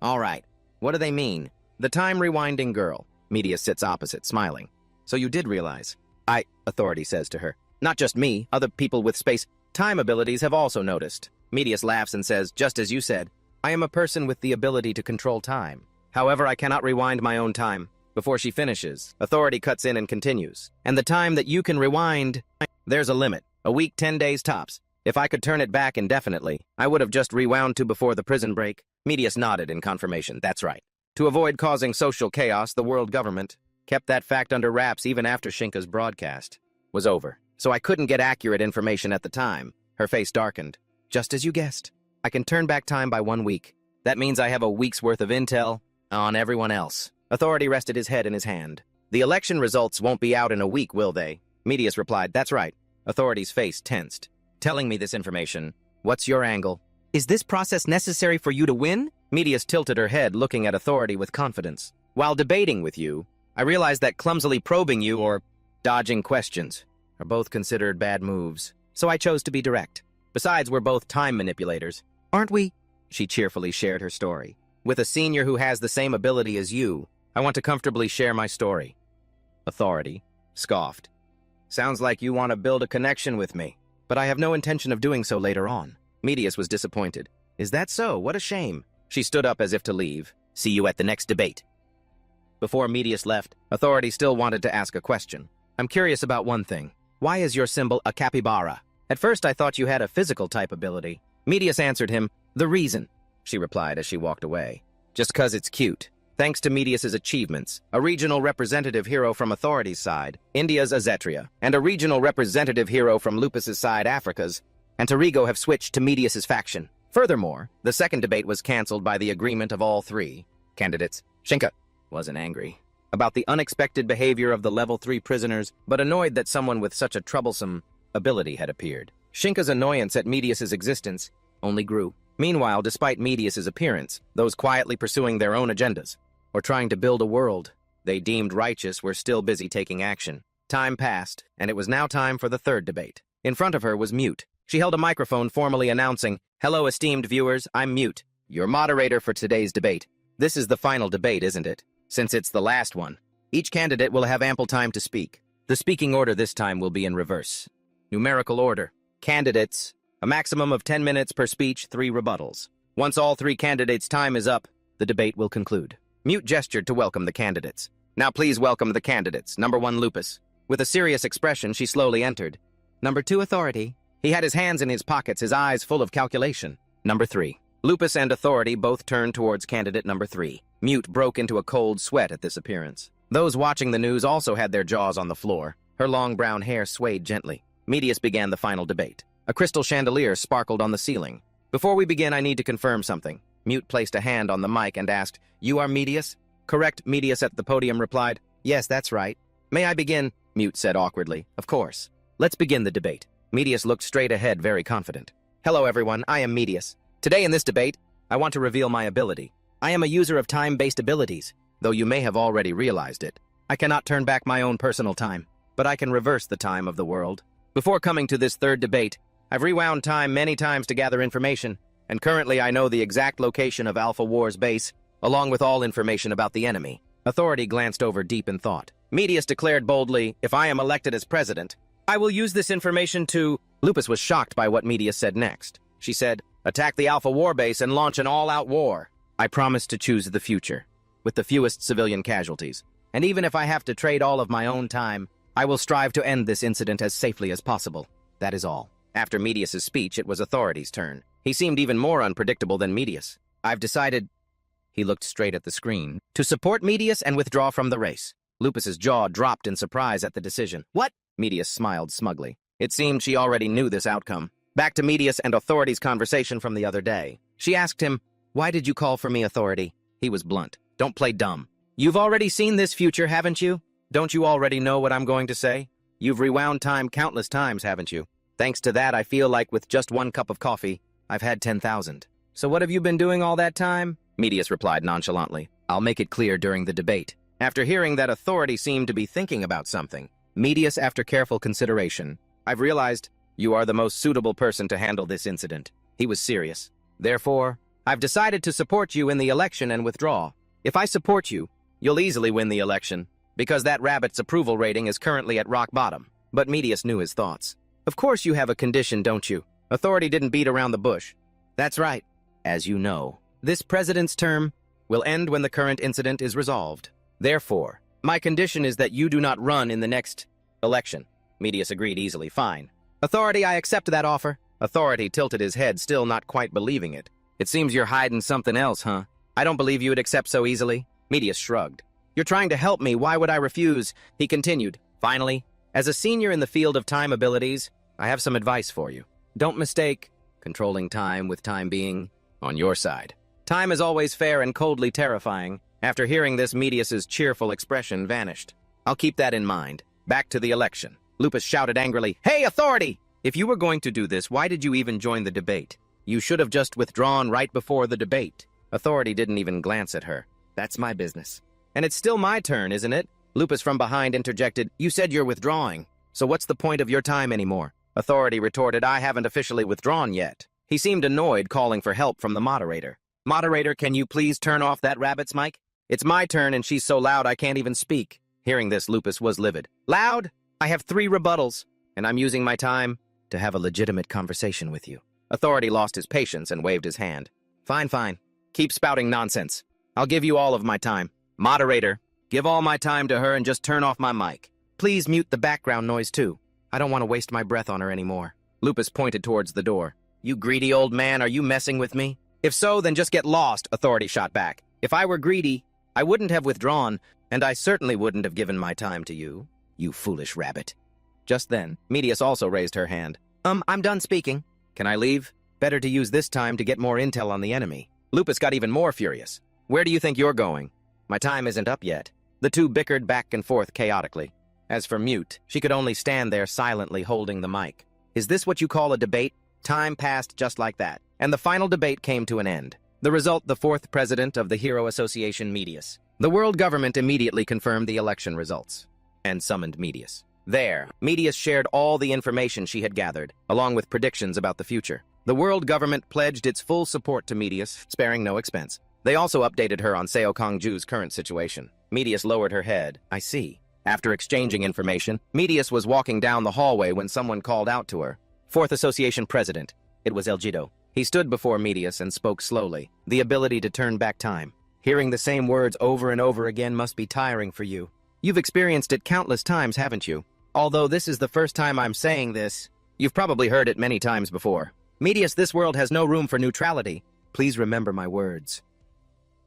All right. What do they mean? The time-rewinding girl. Medius sits opposite, smiling. So you did realize? Authority says to her. Not just me, other people with space-time abilities have also noticed. Medius laughs and says, just as you said, I am a person with the ability to control time. However, I cannot rewind my own time. Before she finishes, Authority cuts in and continues. And the time that you can rewind, there's a limit. A week, 10 days tops. If I could turn it back indefinitely, I would have just rewound to before the prison break. Medius nodded in confirmation. That's right. To avoid causing social chaos, the world government kept that fact under wraps even after Shinka's broadcast was over. so I couldn't get accurate information at the time. Her face darkened. Just as you guessed. I can turn back time by 1 week. That means I have a week's worth of intel on everyone else. Authority rested his head in his hand. The election results won't be out in a week, will they? Medius replied, that's right. Authority's face tensed. Telling me this information. What's your angle? Is this process necessary for you to win? Medius tilted her head, looking at Authority with confidence. While debating with you, I realized that clumsily probing you or dodging questions are both considered bad moves. So I chose to be direct. Besides, we're both time manipulators. Aren't we? She cheerfully shared her story. With a senior who has the same ability as you, I want to comfortably share my story. Authority scoffed. Sounds like you want to build a connection with me, but I have no intention of doing so later on. Medius was disappointed. Is that so? What a shame. She stood up as if to leave. See you at the next debate. Before Medius left, Authority still wanted to ask a question. I'm curious about one thing. Why is your symbol a capybara? At first I thought you had a physical type ability. Medius answered him, the reason, she replied as she walked away. Just 'cause it's cute. Thanks to Medius's achievements, a regional representative hero from Authority's side, India's Azetria, and a regional representative hero from Lupus's side, Africa's, and Torigo have switched to Medius's faction. Furthermore, the second debate was cancelled by the agreement of all three candidates. Shinka wasn't angry about the unexpected behavior of the level 3 prisoners, but annoyed that someone with such a troublesome ability had appeared. Shinka's annoyance at Medius's existence only grew. Meanwhile, despite Medius's appearance, those quietly pursuing their own agendas, or trying to build a world they deemed righteous, were still busy taking action. Time passed, and it was now time for the third debate. In front of her was Mute. She held a microphone formally announcing, "Hello, esteemed viewers, I'm Mute, your moderator for today's debate. This is the final debate, isn't it? Since it's the last one, each candidate will have ample time to speak. The speaking order this time will be in reverse. Numerical order. Candidates, a maximum of 10 minutes per speech, 3 rebuttals. Once all 3 candidates' time is up, the debate will conclude." Mute gestured to welcome the candidates. Now please welcome the candidates. Number 1, Lupus. With a serious expression, she slowly entered. Number 2, Authority. He had his hands in his pockets, his eyes full of calculation. Number 3. Lupus and Authority both turned towards candidate number 3. Mute broke into a cold sweat at this appearance. Those watching the news also had their jaws on the floor. Her long brown hair swayed gently. Medius began the final debate. A crystal chandelier sparkled on the ceiling. Before we begin, I need to confirm something. Mute placed a hand on the mic and asked, "You are Medius?" "Correct," Medius at the podium replied. "Yes, that's right." "May I begin?" Mute said awkwardly. "Of course. Let's begin the debate." Medius looked straight ahead, very confident. "Hello, everyone. I am Medius. Today in this debate, I want to reveal my ability. I am a user of time-based abilities, though you may have already realized it. I cannot turn back my own personal time, but I can reverse the time of the world. Before coming to this third debate, I've rewound time many times to gather information, and currently I know the exact location of Alpha War's base, along with all information about the enemy." Authority glanced over deep in thought. Medius declared boldly, "If I am elected as president, I will use this information to—" Lupus was shocked by what Medius said next. She said, "Attack the Alpha War base and launch an all-out war. I promise to choose the future, with the fewest civilian casualties. And even if I have to trade all of my own time, I will strive to end this incident as safely as possible. That is all." After Medius's speech, it was Authority's turn. He seemed even more unpredictable than Medius. "I've decided—" He looked straight at the screen. "To support Medius and withdraw from the race." Lupus's jaw dropped in surprise at the decision. "What?" Medius smiled smugly. It seemed she already knew this outcome. Back to Medius and Authority's conversation from the other day. She asked him, "Why did you call for me, Authority?" He was blunt. "Don't play dumb. You've already seen this future, haven't you? Don't you already know what I'm going to say? You've rewound time countless times, haven't you? Thanks to that, I feel like with just 1 cup of coffee, I've had 10,000. So what have you been doing all that time?" Medius replied nonchalantly. "I'll make it clear during the debate." After hearing that Authority seemed to be thinking about something, Medius, after careful consideration, "I've realized you are the most suitable person to handle this incident." He was serious. "Therefore, I've decided to support you in the election and withdraw. If I support you, you'll easily win the election, because that rabbit's approval rating is currently at rock bottom." But Medius knew his thoughts. "Of course you have a condition, don't you?" Authority didn't beat around the bush. "That's right. As you know, this president's term will end when the current incident is resolved. Therefore, my condition is that you do not run in the next election." Medius agreed easily. "Fine. Authority, I accept that offer." Authority tilted his head, still not quite believing it. "It seems you're hiding something else, huh? I don't believe you would accept so easily." Medius shrugged. "You're trying to help me. Why would I refuse?" He continued. "Finally, As a senior in the field of time abilities, I have some advice for you. Don't mistake controlling time with time being on your side. Time is always fair and coldly terrifying. After hearing this, Medius's cheerful expression vanished. I'll keep that in mind. Back to the election. Lupus shouted angrily, "Hey, authority! If you were going to do this, why did you even join the debate? You should have just withdrawn right before the debate." Authority didn't even glance at her. "That's my business." "And it's still my turn, isn't it?" Lupus from behind interjected, "You said you're withdrawing, so what's the point of your time anymore?" Authority retorted, "I haven't officially withdrawn yet." He seemed annoyed, calling for help from the moderator. "Moderator, can you please turn off that rabbit's mic? It's my turn and she's so loud I can't even speak." Hearing this, Lupus was livid. "Loud? I have 3 rebuttals, and I'm using my time to have a legitimate conversation with you." Authority lost his patience and waved his hand. Fine. Keep spouting nonsense. I'll give you all of my time." "Moderator, give all my time to her and just turn off my mic. Please mute the background noise too. I don't want to waste my breath on her anymore." Lupus pointed towards the door. "You greedy old man, are you messing with me?" "If so, then just get lost," Authority shot back. "If I were greedy, I wouldn't have withdrawn, and I certainly wouldn't have given my time to you, you foolish rabbit." Just then, Medius also raised her hand. I'm done speaking. Can I leave? Better to use this time to get more intel on the enemy." Lupus got even more furious. "Where do you think you're going?" "My time isn't up yet." The two bickered back and forth chaotically. As for Mute, she could only stand there silently holding the mic. Is this what you call a debate? Time passed just like that, and the final debate came to an end. The result, the 4th president of the Hero Association, Medius. The world government immediately confirmed the election results and summoned Medius. There, Medius shared all the information she had gathered, along with predictions about the future. The world government pledged its full support to Medius, sparing no expense. They also updated her on Seo Kongju's current situation. Medius lowered her head. "I see." After exchanging information, Medius was walking down the hallway when someone called out to her. 4th Association President. It was Elgido. He stood before Medius and spoke slowly. "The ability to turn back time. Hearing the same words over and over again must be tiring for you. You've experienced it countless times, haven't you? Although this is the first time I'm saying this, you've probably heard it many times before. Medius, this world has no room for neutrality. Please remember my words."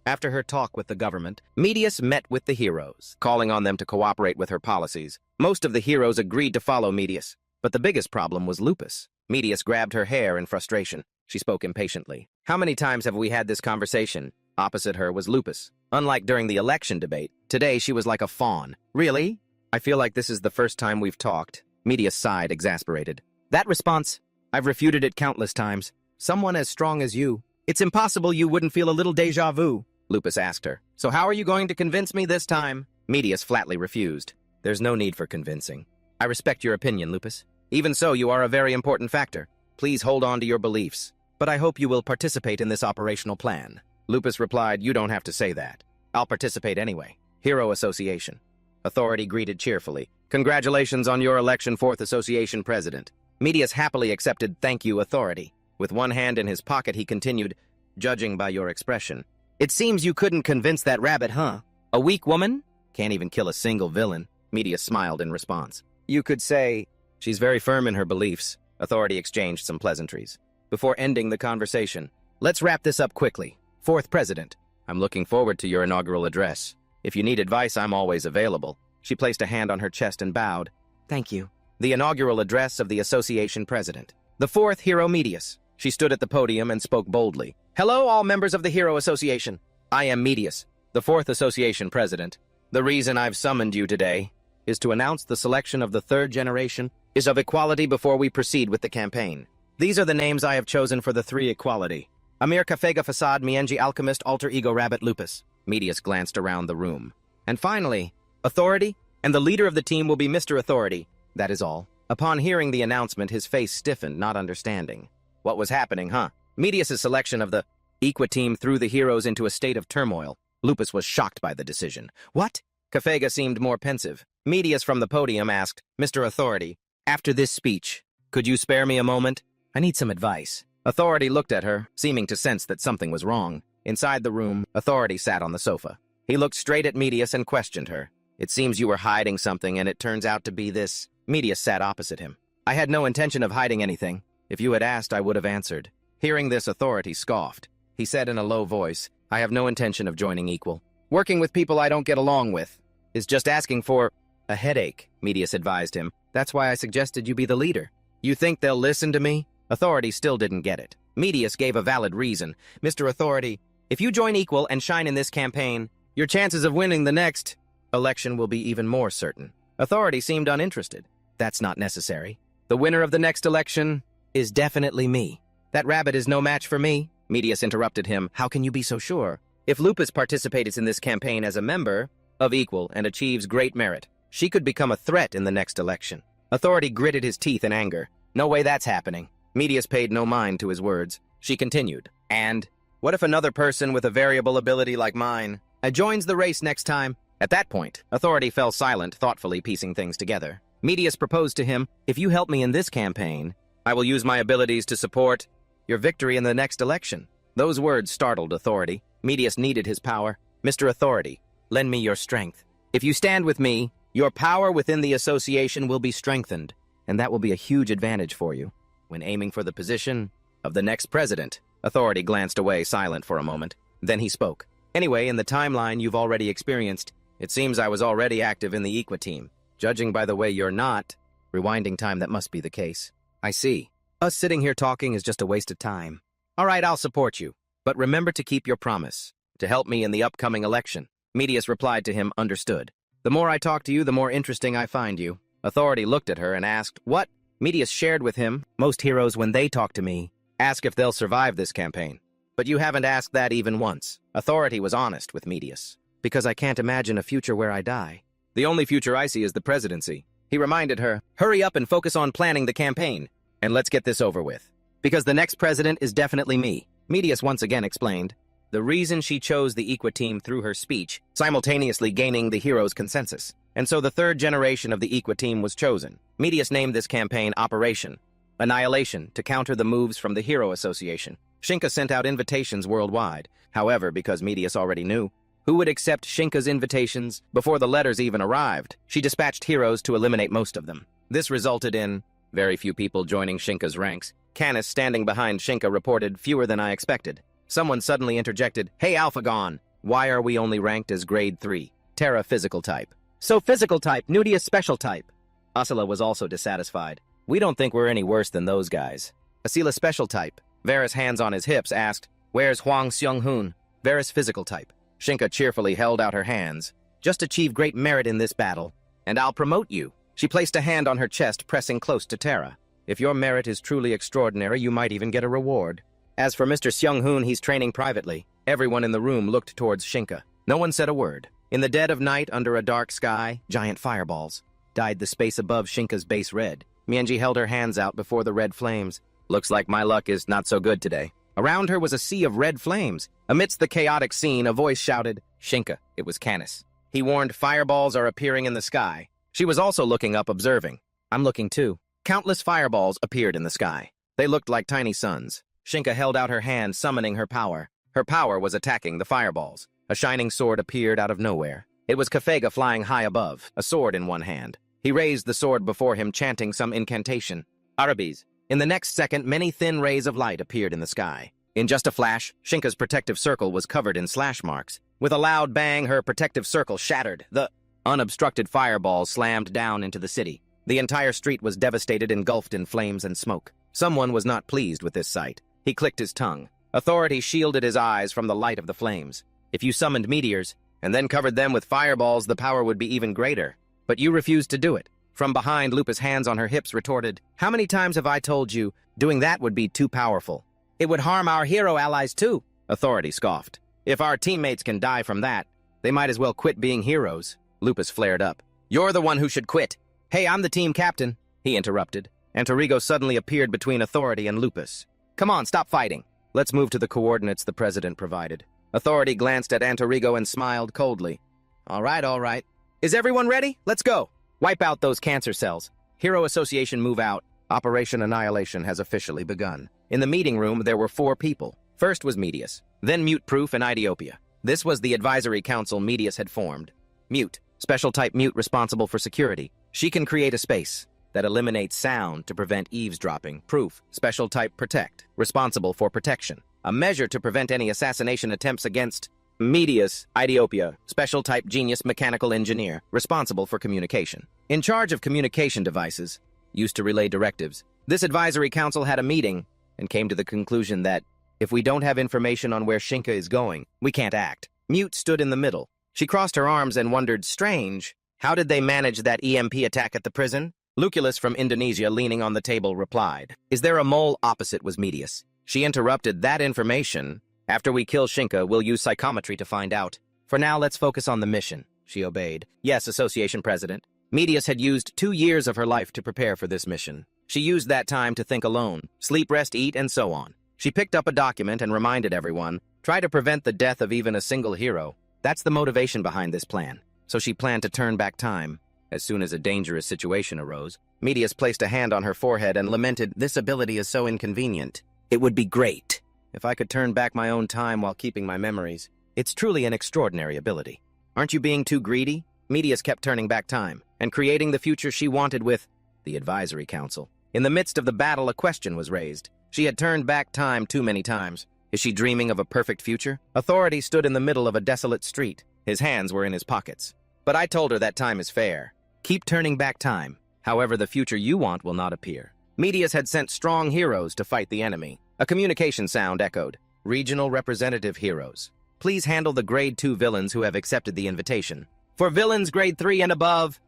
After her talk with the government, Medius met with the heroes, calling on them to cooperate with her policies. Most of the heroes agreed to follow Medius, but the biggest problem was Lupus. Medius grabbed her hair in frustration. She spoke impatiently. "How many times have we had this conversation?" Opposite her was Lupus. Unlike during the election debate, today she was like a fawn. "Really? I feel like this is the first time we've talked." Medius sighed, exasperated. "That response, I've refuted it countless times. Someone as strong as you. It's impossible you wouldn't feel a little déjà vu." Lupus asked her. "So how are you going to convince me this time?" Medius flatly refused. "There's no need for convincing. I respect your opinion, Lupus. Even so, you are a very important factor. Please hold on to your beliefs. But I hope you will participate in this operational plan." Lupus replied, "You don't have to say that. I'll participate anyway." Hero Association. Authority greeted cheerfully. "Congratulations on your election, 4th Association President." Medius happily accepted, "Thank you, Authority." With one hand in his pocket, he continued, "Judging by your expression, it seems you couldn't convince that rabbit, huh? A weak woman? Can't even kill a single villain." Medius smiled in response. "You could say she's very firm in her beliefs." Authority exchanged some pleasantries. Before ending the conversation, "Let's wrap this up quickly. 4th President, I'm looking forward to your inaugural address. If you need advice, I'm always available." She placed a hand on her chest and bowed. "Thank you." The inaugural address of the Association President. The 4th Hero Medius. She stood at the podium and spoke boldly. "Hello, all members of the Hero Association. I am Medius, the 4th Association President. The reason I've summoned you today is to announce the selection of the 3rd generation is of equality before we proceed with the campaign. These are the names I have chosen for the 3 equality. Amir Kafega Facade Mienji Alchemist Alter Ego Rabbit Lupus." Medius glanced around the room. "And finally, Authority, and the leader of the team will be Mr. Authority. That is all." Upon hearing the announcement, his face stiffened, not understanding. What was happening, huh? Medius' selection of the Equa team threw the heroes into a state of turmoil. Lupus was shocked by the decision. "What?" Kafega seemed more pensive. Medius from the podium asked, "Mr. Authority, after this speech, could you spare me a moment? I need some advice." Authority looked at her, seeming to sense that something was wrong. Inside the room, Authority sat on the sofa. He looked straight at Medius and questioned her. "It seems you were hiding something, and it turns out to be this." Medius sat opposite him. "I had no intention of hiding anything. If you had asked, I would have answered." Hearing this, Authority scoffed. He said in a low voice, "I have no intention of joining Equal. Working with people I don't get along with is just asking for A headache, Medius advised him. That's why I suggested you be the leader. You think they'll listen to me? Authority still didn't get it. Medius gave a valid reason. Mr. Authority, if you join equal and shine in this campaign, your chances of winning the next election will be even more certain. Authority seemed uninterested. That's not necessary. The winner of the next election is definitely me. That rabbit is no match for me. Medius interrupted him. How can you be so sure? If Lupus participates in this campaign as a member of equal and achieves great merit, she could become a threat in the next election. Authority gritted his teeth in anger. No way that's happening. Medius paid no mind to his words. She continued. And what if another person with a variable ability like mine joins the race next time? At that point, Authority fell silent, thoughtfully piecing things together. Medius proposed to him, if you help me in this campaign, I will use my abilities to support your victory in the next election. Those words startled Authority. Medius needed his power. Mr. Authority, lend me your strength. If you stand with me, your power within the association will be strengthened, and that will be a huge advantage for you when aiming for the position of the next president. Authority glanced away, silent for a moment. Then he spoke. Anyway, in the timeline you've already experienced, it seems I was already active in the Equa team. Judging by the way you're not, rewinding time, that must be the case. I see. Us sitting here talking is just a waste of time. All right, I'll support you. But remember to keep your promise, to help me in the upcoming election. Medius replied to him, understood. The more I talk to you, the more interesting I find you. Authority looked at her and asked, what? Medius shared with him, most heroes, when they talk to me, ask if they'll survive this campaign. But you haven't asked that even once. Authority was honest with Medius. Because I can't imagine a future where I die. The only future I see is the presidency. He reminded her, hurry up and focus on planning the campaign. And let's get this over with. Because the next president is definitely me. Medius once again explained the reason she chose the Equa team through her speech, simultaneously gaining the hero's consensus. And so the third generation of the Equa team was chosen. Medius named this campaign Operation Annihilation to counter the moves from the Hero Association. Shinka sent out invitations worldwide. However, because Medius already knew who would accept Shinka's invitations before the letters even arrived, she dispatched heroes to eliminate most of them. This resulted in very few people joining Shinka's ranks. Canis, standing behind Shinka, reported, fewer than I expected. Someone suddenly interjected, hey Alphagon, why are we only ranked as grade 3? Terra physical type. So physical type, Nudia special type. Asila was also dissatisfied. We don't think we're any worse than those guys. Asila special type. Varus, hands on his hips, asked, where's Huang Xiong-hun? Varus physical type. Shinka cheerfully held out her hands. Just achieve great merit in this battle, and I'll promote you. She placed a hand on her chest, pressing close to Terra. If your merit is truly extraordinary, you might even get a reward. As for Mr. Xiong-hun, he's training privately. Everyone in the room looked towards Shinka. No one said a word. In the dead of night, under a dark sky, giant fireballs dyed the space above Shinka's base red. Mienji held her hands out before the red flames. Looks like my luck is not so good today. Around her was a sea of red flames. Amidst the chaotic scene, a voice shouted, Shinka. It was Canis. He warned, fireballs are appearing in the sky. She was also looking up, observing. I'm looking too. Countless fireballs appeared in the sky. They looked like tiny suns. Shinka held out her hand, summoning her power. Her power was attacking the fireballs. A shining sword appeared out of nowhere. It was Kafega flying high above, a sword in one hand. He raised the sword before him, chanting some incantation. Arabes. In the next second, many thin rays of light appeared in the sky. In just a flash, Shinka's protective circle was covered in slash marks. With a loud bang, her protective circle shattered. The unobstructed fireballs slammed down into the city. The entire street was devastated, engulfed in flames and smoke. Someone was not pleased with this sight. He clicked his tongue. Authority shielded his eyes from the light of the flames. If you summoned meteors, and then covered them with fireballs, the power would be even greater. But you refused to do it. From behind, Lupa's hands on her hips retorted, how many times have I told you, doing that would be too powerful? It would harm our hero allies too. Authority scoffed. If our teammates can die from that, they might as well quit being heroes. Lupus flared up. You're the one who should quit. Hey, I'm the team captain, he interrupted. Antorigo suddenly appeared between Authority and Lupus. Come on, stop fighting. Let's move to the coordinates the president provided. Authority glanced at Antorigo and smiled coldly. All right. Is everyone ready? Let's go. Wipe out those cancer cells. Hero Association move out. Operation Annihilation has officially begun. In the meeting room, there were 4 people. First was Medius, then Mute Proof and Idiopia. This was the advisory council Medius had formed. Mute, special type Mute responsible for security. She can create a space that eliminates sound to prevent eavesdropping. Proof, special type Protect, responsible for protection. A measure to prevent any assassination attempts against Medius, Ethiopia, special type genius mechanical engineer, responsible for communication. In charge of communication devices, used to relay directives. This advisory council had a meeting and came to the conclusion that if we don't have information on where Shinka is going, we can't act. Mute stood in the middle. She crossed her arms and wondered, strange, how did they manage that EMP attack at the prison? Lucullus from Indonesia, leaning on the table, replied, is there a mole? Opposite was Medius. She interrupted, that information. After we kill Shinka, we'll use psychometry to find out. For now, let's focus on the mission. She obeyed. Yes, Association President. Medius had used 2 years of her life to prepare for this mission. She used that time to think alone, sleep, rest, eat, and so on. She picked up a document and reminded everyone, try to prevent the death of even a single hero. That's the motivation behind this plan. So she planned to turn back time. As soon as a dangerous situation arose, Medius placed a hand on her forehead and lamented, this ability is so inconvenient. It would be great if I could turn back my own time while keeping my memories. It's truly an extraordinary ability. Aren't you being too greedy? Medius kept turning back time and creating the future she wanted with the advisory council. In the midst of the battle, a question was raised. She had turned back time too many times. Is she dreaming of a perfect future? Authority stood in the middle of a desolate street. His hands were in his pockets. But I told her that time is fair. Keep turning back time. However, the future you want will not appear. Medius had sent strong heroes to fight the enemy. A communication sound echoed. Regional representative heroes. Please handle the grade 2 villains who have accepted the invitation. For villains grade 3 and above.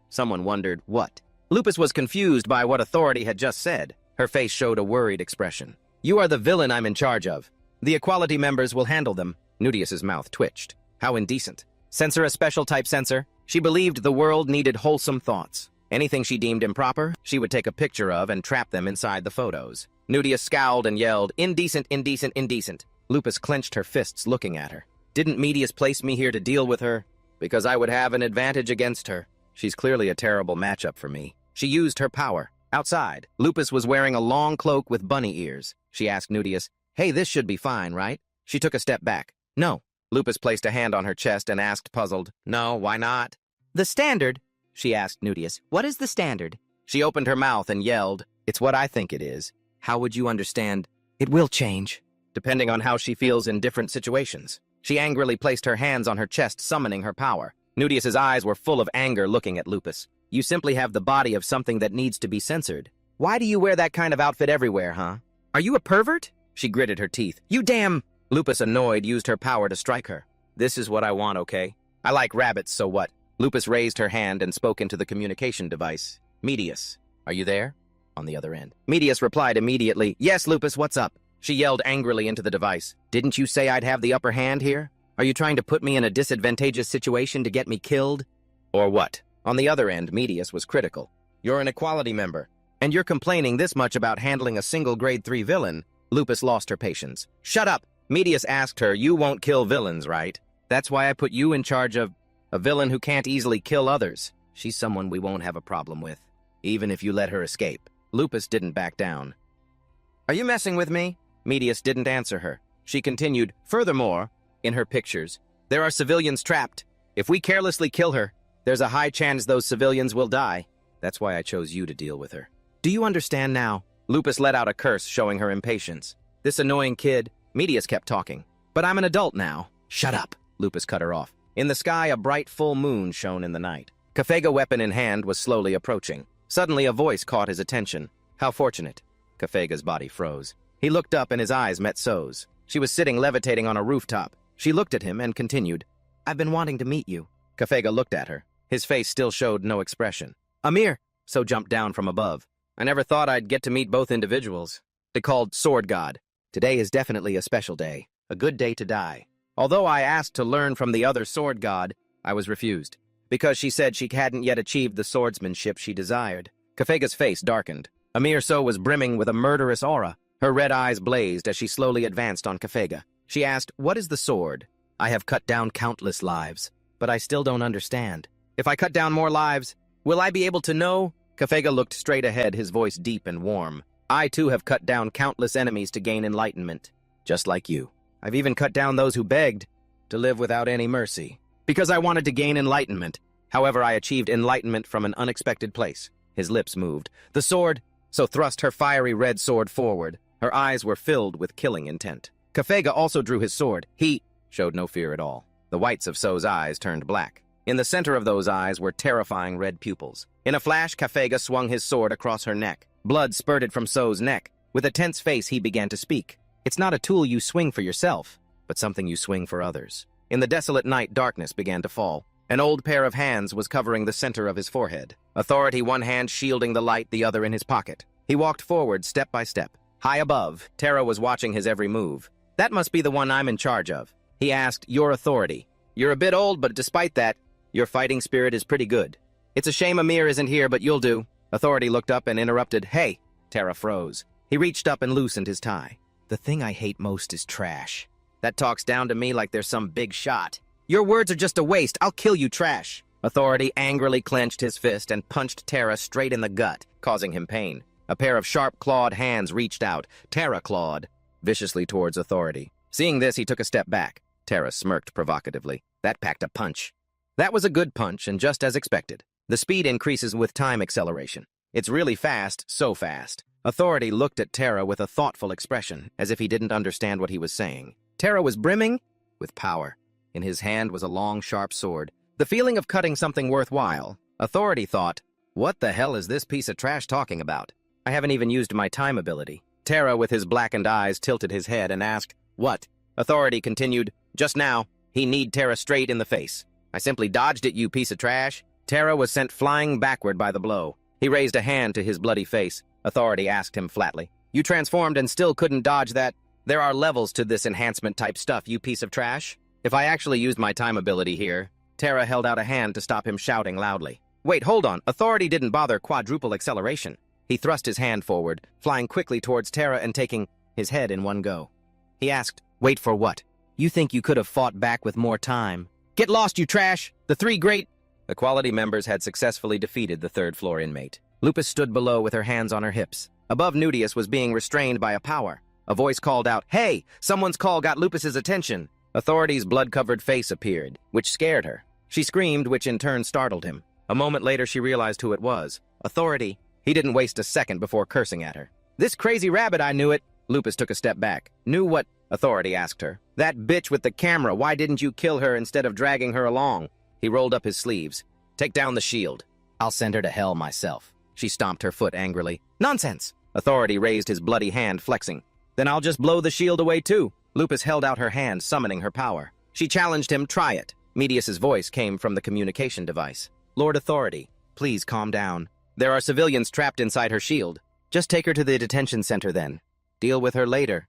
Someone wondered, what? Lupus was confused by what authority had just said. Her face showed a worried expression. You are the villain I'm in charge of. The equality members will handle them. Nudius's mouth twitched. How indecent. Censor a special type censor. She believed the world needed wholesome thoughts. Anything she deemed improper, she would take a picture of and trap them inside the photos. Nudius scowled and yelled, indecent, indecent, indecent. Lupus clenched her fists looking at her. Didn't Medius place me here to deal with her? Because I would have an advantage against her. She's clearly a terrible matchup for me. She used her power. Outside, Lupus was wearing a long cloak with bunny ears. She asked Nudius, hey, this should be fine, right? She took a step back. No. Lupus placed a hand on her chest and asked, puzzled, no, why not? The standard, she asked Nudius. What is the standard? She opened her mouth and yelled, it's what I think it is. How would you understand? It will change, depending on how she feels in different situations. She angrily placed her hands on her chest, summoning her power. Nudius's eyes were full of anger looking at Lupus. You simply have the body of something that needs to be censored. Why do you wear that kind of outfit everywhere, huh? Are you a pervert? She gritted her teeth. You damn! Lupus, annoyed, used her power to strike her. This is what I want, okay? I like rabbits, so what? Lupus raised her hand and spoke into the communication device. Medius, are you there? On the other end. Medius replied immediately, yes, Lupus, what's up? She yelled angrily into the device. Didn't you say I'd have the upper hand here? Are you trying to put me in a disadvantageous situation to get me killed? Or what? On the other end, Medius was critical. You're an equality member, and you're complaining this much about handling a single grade 3 villain. Lupus lost her patience. Shut up! Medius asked her, you won't kill villains, right? That's why I put you in charge of a villain who can't easily kill others. She's someone we won't have a problem with, even if you let her escape. Lupus didn't back down. Are you messing with me? Medius didn't answer her. She continued, furthermore, in her pictures, there are civilians trapped. If we carelessly kill her, there's a high chance those civilians will die. That's why I chose you to deal with her. Do you understand now? Lupus let out a curse, showing her impatience. This annoying kid. Medius kept talking. But I'm an adult now. Shut up. Lupus cut her off. In the sky, a bright full moon shone in the night. Kafega, weapon in hand, was slowly approaching. Suddenly, a voice caught his attention. How fortunate. Kafega's body froze. He looked up and his eyes met So's. She was sitting levitating on a rooftop. She looked at him and continued, I've been wanting to meet you. Kafega looked at her. His face still showed no expression. Amir! So jumped down from above. I never thought I'd get to meet both individuals. They called Sword God. Today is definitely a special day. A good day to die. Although I asked to learn from the other Sword God, I was refused. Because she said she hadn't yet achieved the swordsmanship she desired. Kafega's face darkened. Amir So was brimming with a murderous aura. Her red eyes blazed as she slowly advanced on Kafega. She asked, what is the sword? I have cut down countless lives, but I still don't understand. If I cut down more lives, will I be able to know? Kafega looked straight ahead, his voice deep and warm. I too have cut down countless enemies to gain enlightenment, just like you. I've even cut down those who begged to live without any mercy, because I wanted to gain enlightenment. However, I achieved enlightenment from an unexpected place. His lips moved. The sword, so thrust her fiery red sword forward. Her eyes were filled with killing intent. Kafega also drew his sword. He showed no fear at all. The whites of So's eyes turned black. In the center of those eyes were terrifying red pupils. In a flash, Kafega swung his sword across her neck. Blood spurted from So's neck. With a tense face, he began to speak. It's not a tool you swing for yourself, but something you swing for others. In the desolate night, darkness began to fall. An old pair of hands was covering the center of his forehead. Authority, one hand shielding the light, the other in his pocket. He walked forward step by step. High above, Terra was watching his every move. That must be the one I'm in charge of. He asked, Your authority. You're a bit old, but despite that, your fighting spirit is pretty good. It's a shame Amir isn't here, but you'll do. Authority looked up and interrupted. Hey! Terra froze. He reached up and loosened his tie. The thing I hate most is trash. That talks down to me like there's some big shot. Your words are just a waste. I'll kill you, trash. Authority angrily clenched his fist and punched Terra straight in the gut, causing him pain. A pair of sharp clawed hands reached out. Terra clawed viciously towards Authority. Seeing this, he took a step back. Terra smirked provocatively. That packed a punch. That was a good punch, and just as expected. The speed increases with time acceleration. It's really fast, so fast. Authority looked at Terra with a thoughtful expression, as if he didn't understand what he was saying. Terra was brimming with power. In his hand was a long, sharp sword. The feeling of cutting something worthwhile. Authority thought, what the hell is this piece of trash talking about? I haven't even used my time ability. Terra, with his blackened eyes, tilted his head and asked, What? Authority continued, Just now, he kneed Terra straight in the face. I simply dodged it, you piece of trash. Terra was sent flying backward by the blow. He raised a hand to his bloody face. Authority asked him flatly, You transformed and still couldn't dodge that? There are levels to this enhancement-type stuff, you piece of trash. If I actually used my time ability here... Terra held out a hand to stop him shouting loudly. Wait, hold on. Authority didn't bother quadruple acceleration. He thrust his hand forward, flying quickly towards Terra and taking his head in one go. He asked, Wait for what? You think you could have fought back with more time? Get lost, you trash! The three great... Equality members had successfully defeated the third-floor inmate. Lupus stood below with her hands on her hips. Above, Nudius was being restrained by a power. A voice called out, Hey! Someone's call got Lupus's attention! Authority's blood-covered face appeared, which scared her. She screamed, which in turn startled him. A moment later, she realized who it was. Authority. He didn't waste a second before cursing at her. This crazy rabbit, I knew it. Lupus took a step back. Knew what? Authority asked her. That bitch with the camera, why didn't you kill her instead of dragging her along? He rolled up his sleeves. Take down the shield. I'll send her to hell myself. She stomped her foot angrily. Nonsense! Authority raised his bloody hand, flexing. Then I'll just blow the shield away too. Lupus held out her hand, summoning her power. She challenged him, try it. Medius's voice came from the communication device. Lord Authority, please calm down. There are civilians trapped inside her shield. Just take her to the detention center then. Deal with her later.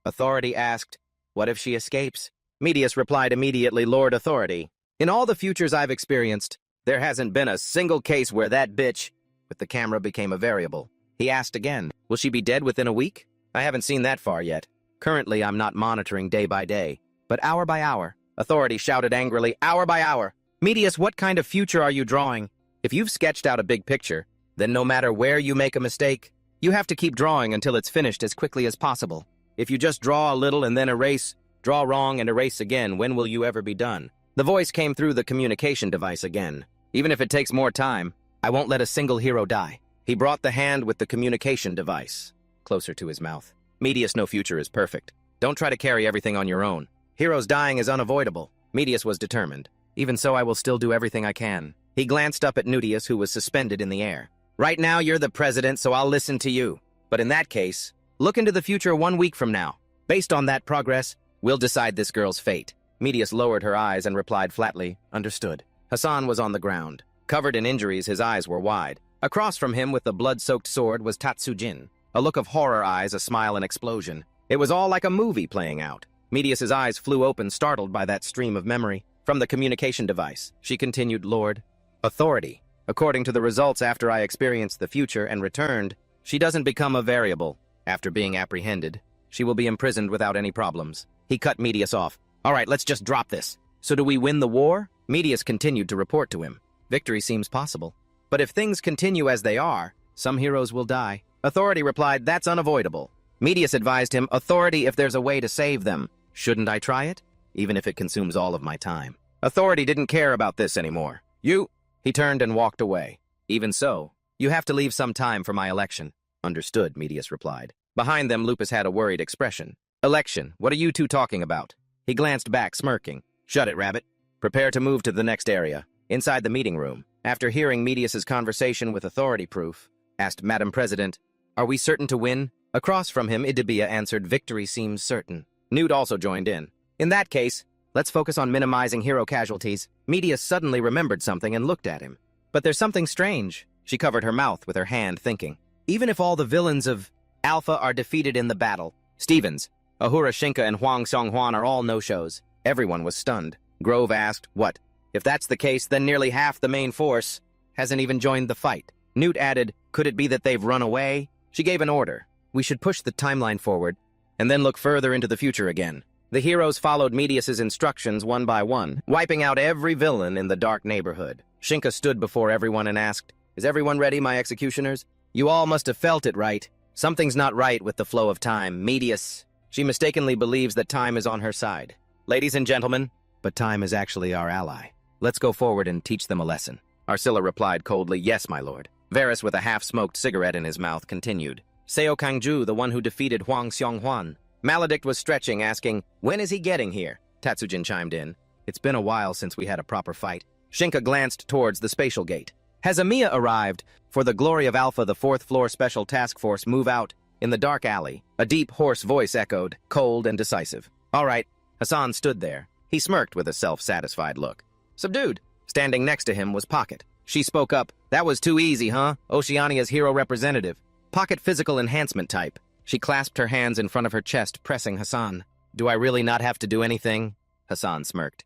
Authority asked, What if she escapes? Medius replied immediately, Lord Authority. In all the futures I've experienced, there hasn't been a single case where that bitch with the camera became a variable. He asked again, Will she be dead within a week? I haven't seen that far yet. Currently, I'm not monitoring day by day, but hour by hour. Authority shouted angrily, Hour by hour. Medius, what kind of future are you drawing? If you've sketched out a big picture, then no matter where you make a mistake, you have to keep drawing until it's finished as quickly as possible. If you just draw a little and then erase, draw wrong and erase again, when will you ever be done? The voice came through the communication device again. Even if it takes more time, I won't let a single hero die. He brought the hand with the communication device closer to his mouth. Medius, no future is perfect. Don't try to carry everything on your own. Heroes dying is unavoidable. Medius was determined. Even so, I will still do everything I can. He glanced up at Nudius, who was suspended in the air. Right now, you're the president, so I'll listen to you. But in that case, look into the future 1 week from now. Based on that progress, we'll decide this girl's fate. Medius lowered her eyes and replied flatly, Understood. Hassan was on the ground. Covered in injuries, his eyes were wide. Across from him with the blood-soaked sword was Tatsujin. A look of horror eyes, a smile, an explosion. It was all like a movie playing out. Medius's eyes flew open, startled by that stream of memory. From the communication device, she continued, Lord Authority. According to the results after I experienced the future and returned, she doesn't become a variable. After being apprehended, she will be imprisoned without any problems. He cut Medius off. All right, let's just drop this. So do we win the war? Medius continued to report to him. Victory seems possible. But if things continue as they are, some heroes will die. Authority replied, That's unavoidable. Medius advised him, Authority, if there's a way to save them. Shouldn't I try it? Even if it consumes all of my time. Authority didn't care about this anymore. He turned and walked away. Even so, you have to leave some time for my election. Understood, Medius replied. Behind them, Lupus had a worried expression. Election, what are you two talking about? He glanced back, smirking. Shut it, Rabbit. Prepare to move to the next area. Inside the meeting room, after hearing Medius's conversation with authority proof, asked Madam President, "Are we certain to win?" Across from him, Idibia answered, "Victory seems certain." Newt also joined in. "In that case, let's focus on minimizing hero casualties." Medius suddenly remembered something and looked at him. "But there's something strange." She covered her mouth with her hand, thinking. "Even if all the villains of Alpha are defeated in the battle, Stevens, Ahura Shinka, and Huang Xionghuan are all no-shows." Everyone was stunned. Grove asked, "What? If that's the case, then nearly half the main force hasn't even joined the fight." Newt added, "Could it be that they've run away?" She gave an order. "We should push the timeline forward, and then look further into the future again." The heroes followed Medius's instructions one by one, wiping out every villain in the dark neighborhood. Shinka stood before everyone and asked, "Is everyone ready, my executioners? You all must have felt it, right? Something's not right with the flow of time. Medius." She mistakenly believes that time is on her side. "Ladies and gentlemen, but time is actually our ally. Let's go forward and teach them a lesson." Arcilla replied coldly, "Yes, my lord." Varys, with a half-smoked cigarette in his mouth, continued. "Seo Kangju, the one who defeated Huang Xionghuan." Maledict was stretching, asking, "When is he getting here?" Tatsujin chimed in. "It's been a while since we had a proper fight." Shinka glanced towards the spatial gate. "Has Amiya arrived? For the glory of Alpha, the 4th floor special task force move out." In the dark alley, a deep, hoarse voice echoed, cold and decisive. "All right." Hassan stood there. He smirked with a self-satisfied look. "Subdued." Standing next to him was Pocket. She spoke up. "That was too easy, huh? Oceania's hero representative. Pocket physical enhancement type." She clasped her hands in front of her chest, pressing Hassan. "Do I really not have to do anything?" Hassan smirked.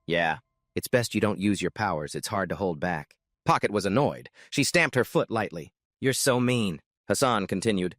"Yeah. It's best you don't use your powers. It's hard to hold back." Pocket was annoyed. She stamped her foot lightly. "You're so mean." Hassan continued.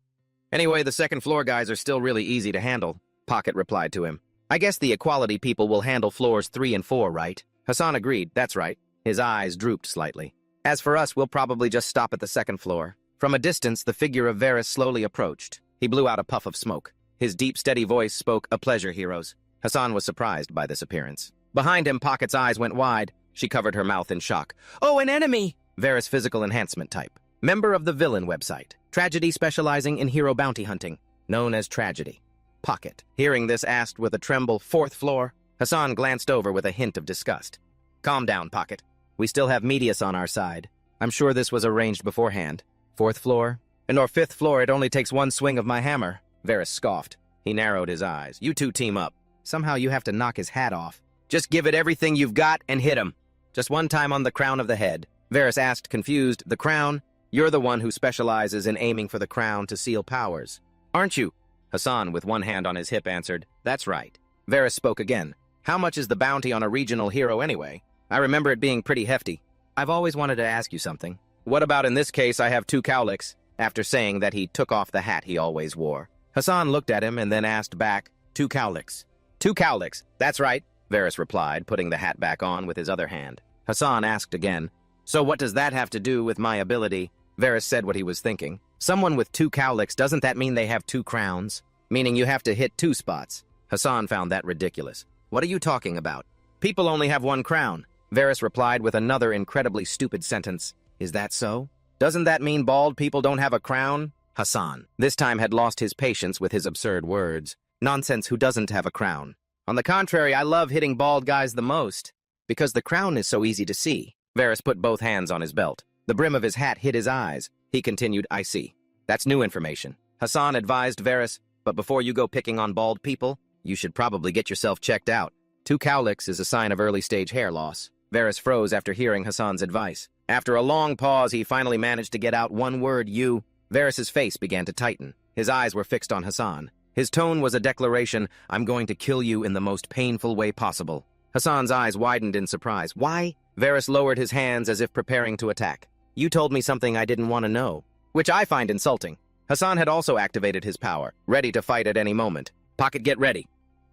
"Anyway, the 2nd floor guys are still really easy to handle." Pocket replied to him. "I guess the equality people will handle floors 3 and 4, right?" Hassan agreed. "That's right." His eyes drooped slightly. "As for us, we'll probably just stop at the 2nd floor." From a distance, the figure of Varys slowly approached. He blew out a puff of smoke. His deep, steady voice spoke, "A pleasure, heroes." Hassan was surprised by this appearance. Behind him, Pocket's eyes went wide. She covered her mouth in shock. "Oh, an enemy!" Varys physical enhancement type. Member of the Villain website. Tragedy specializing in hero bounty hunting. Known as Tragedy. Pocket, hearing this, asked with a tremble, 4th floor? Hassan glanced over with a hint of disgust. "Calm down, Pocket. We still have Medius on our side. I'm sure this was arranged beforehand. 4th floor? And or 5th floor, it only takes one swing of my hammer." Varys scoffed. He narrowed his eyes. "You two team up. Somehow you have to knock his hat off. Just give it everything you've got and hit him. Just one time on the crown of the head." Varys asked, confused, "The crown? You're the one who specializes in aiming for the crown to seal powers, aren't you?" Hassan, with one hand on his hip, answered, "That's right." Varys spoke again. "How much is the bounty on a regional hero anyway? I remember it being pretty hefty. I've always wanted to ask you something. What about in this case I have 2 cowlicks?" After saying that, he took off the hat he always wore. Hassan looked at him and then asked back, 2 cowlicks. 2 cowlicks, that's right," Varys replied, putting the hat back on with his other hand. Hassan asked again, "So what does that have to do with my ability?" Varys said what he was thinking. "Someone with 2 cowlicks, doesn't that mean they have 2 crowns? Meaning you have to hit 2 spots." Hassan found that ridiculous. "What are you talking about? People only have 1 crown." Varys replied with another incredibly stupid sentence. "Is that so? Doesn't that mean bald people don't have a crown?" Hassan, this time, had lost his patience with his absurd words. "Nonsense, who doesn't have a crown? On the contrary, I love hitting bald guys the most, because the crown is so easy to see." Varys put both hands on his belt. The brim of his hat hid his eyes. He continued, "I see. That's new information." Hassan advised Varys, "But before you go picking on bald people, you should probably get yourself checked out. 2 cowlicks is a sign of early-stage hair loss." Varys froze after hearing Hassan's advice. After a long pause, he finally managed to get out one word, "You." Varys's face began to tighten. His eyes were fixed on Hassan. His tone was a declaration, "I'm going to kill you in the most painful way possible." Hassan's eyes widened in surprise. "Why?" Varys lowered his hands as if preparing to attack. "You told me something I didn't want to know, which I find insulting." Hassan had also activated his power, ready to fight at any moment. "Pocket, get ready."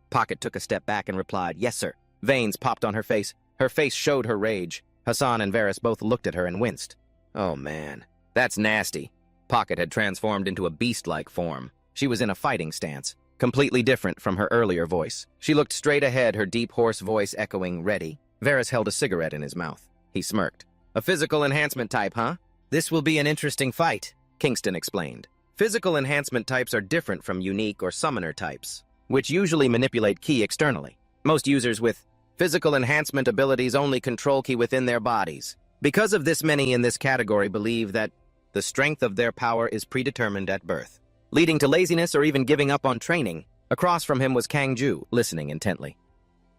Pocket took a step back and replied, "Yes, sir." Veins popped on her face. Her face showed her rage. Hassan and Varys both looked at her and winced. "Oh, man. That's nasty." Pocket had transformed into a beast-like form. She was in a fighting stance, completely different from her earlier voice. She looked straight ahead, her deep, hoarse voice echoing, "Ready." Varys held a cigarette in his mouth. He smirked. "A physical enhancement type, huh? This will be an interesting fight," Kingston explained. Physical enhancement types are different from unique or summoner types, which usually manipulate ki externally. Most users with physical enhancement abilities only control ki within their bodies. Because of this, many in this category believe that the strength of their power is predetermined at birth, leading to laziness or even giving up on training. Across from him was Kang Ju, listening intently.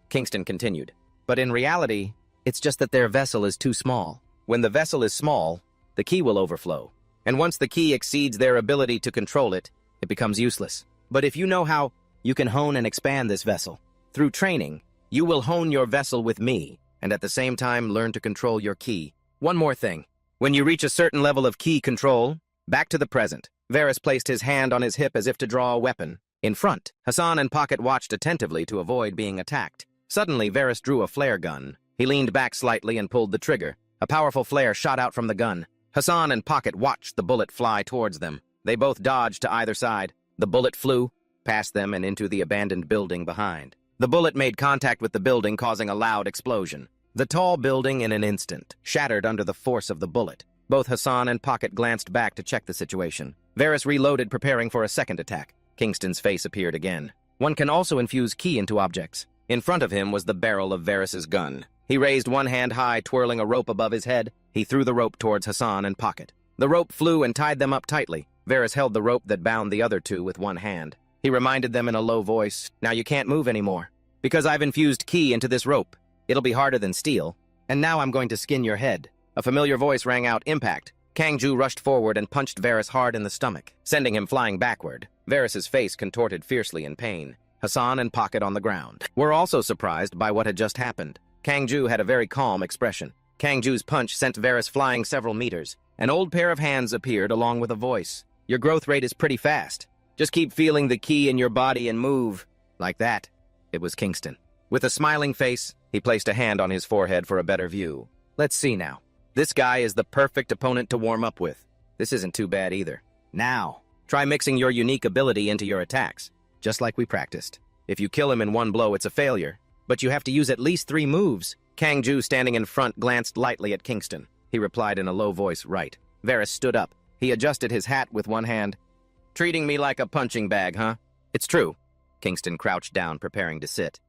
Kingston continued, but in reality, it's just that their vessel is too small. When the vessel is small, the ki will overflow. And once the ki exceeds their ability to control it, it becomes useless. But if you know how, you can hone and expand this vessel. Through training, you will hone your vessel with me, and at the same time learn to control your ki. One more thing. When you reach a certain level of ki control, back to the present, Varys placed his hand on his hip as if to draw a weapon. In front, Hassan and Pocket watched attentively to avoid being attacked. Suddenly, Varys drew a flare gun. He leaned back slightly and pulled the trigger. A powerful flare shot out from the gun. Hassan and Pocket watched the bullet fly towards them. They both dodged to either side. The bullet flew past them and into the abandoned building behind. The bullet made contact with the building, causing a loud explosion. The tall building, in an instant, shattered under the force of the bullet. Both Hassan and Pocket glanced back to check the situation. Varys reloaded, preparing for a second attack. Kingston's face appeared again. One can also infuse ki into objects. In front of him was the barrel of Varys's gun. He raised one hand high, twirling a rope above his head. He threw the rope towards Hassan and Pocket. The rope flew and tied them up tightly. Varys held the rope that bound the other two with one hand. He reminded them in a low voice, "Now you can't move anymore. Because I've infused ki into this rope. It'll be harder than steel. And now I'm going to skin your head." A familiar voice rang out, "Impact." Kang Ju rushed forward and punched Varys hard in the stomach, sending him flying backward. Varys's face contorted fiercely in pain. Hassan and Pocket on the ground were also surprised by what had just happened. Kang Ju had a very calm expression. Kang Ju's punch sent Varys flying several meters. An old pair of hands appeared along with a voice. "Your growth rate is pretty fast. Just keep feeling the ki in your body and move. Like that." It was Kingston. With a smiling face, he placed a hand on his forehead for a better view. "Let's see now. This guy is the perfect opponent to warm up with. This isn't too bad either. Now, try mixing your unique ability into your attacks, just like we practiced. If you kill him in one blow, it's a failure. But you have to use at least 3 moves." Kang Ju, standing in front, glanced lightly at Kingston. He replied in a low voice, "Right." Varys stood up. He adjusted his hat with one hand. "Treating me like a punching bag, huh?" "It's true." Kingston crouched down, preparing to sit.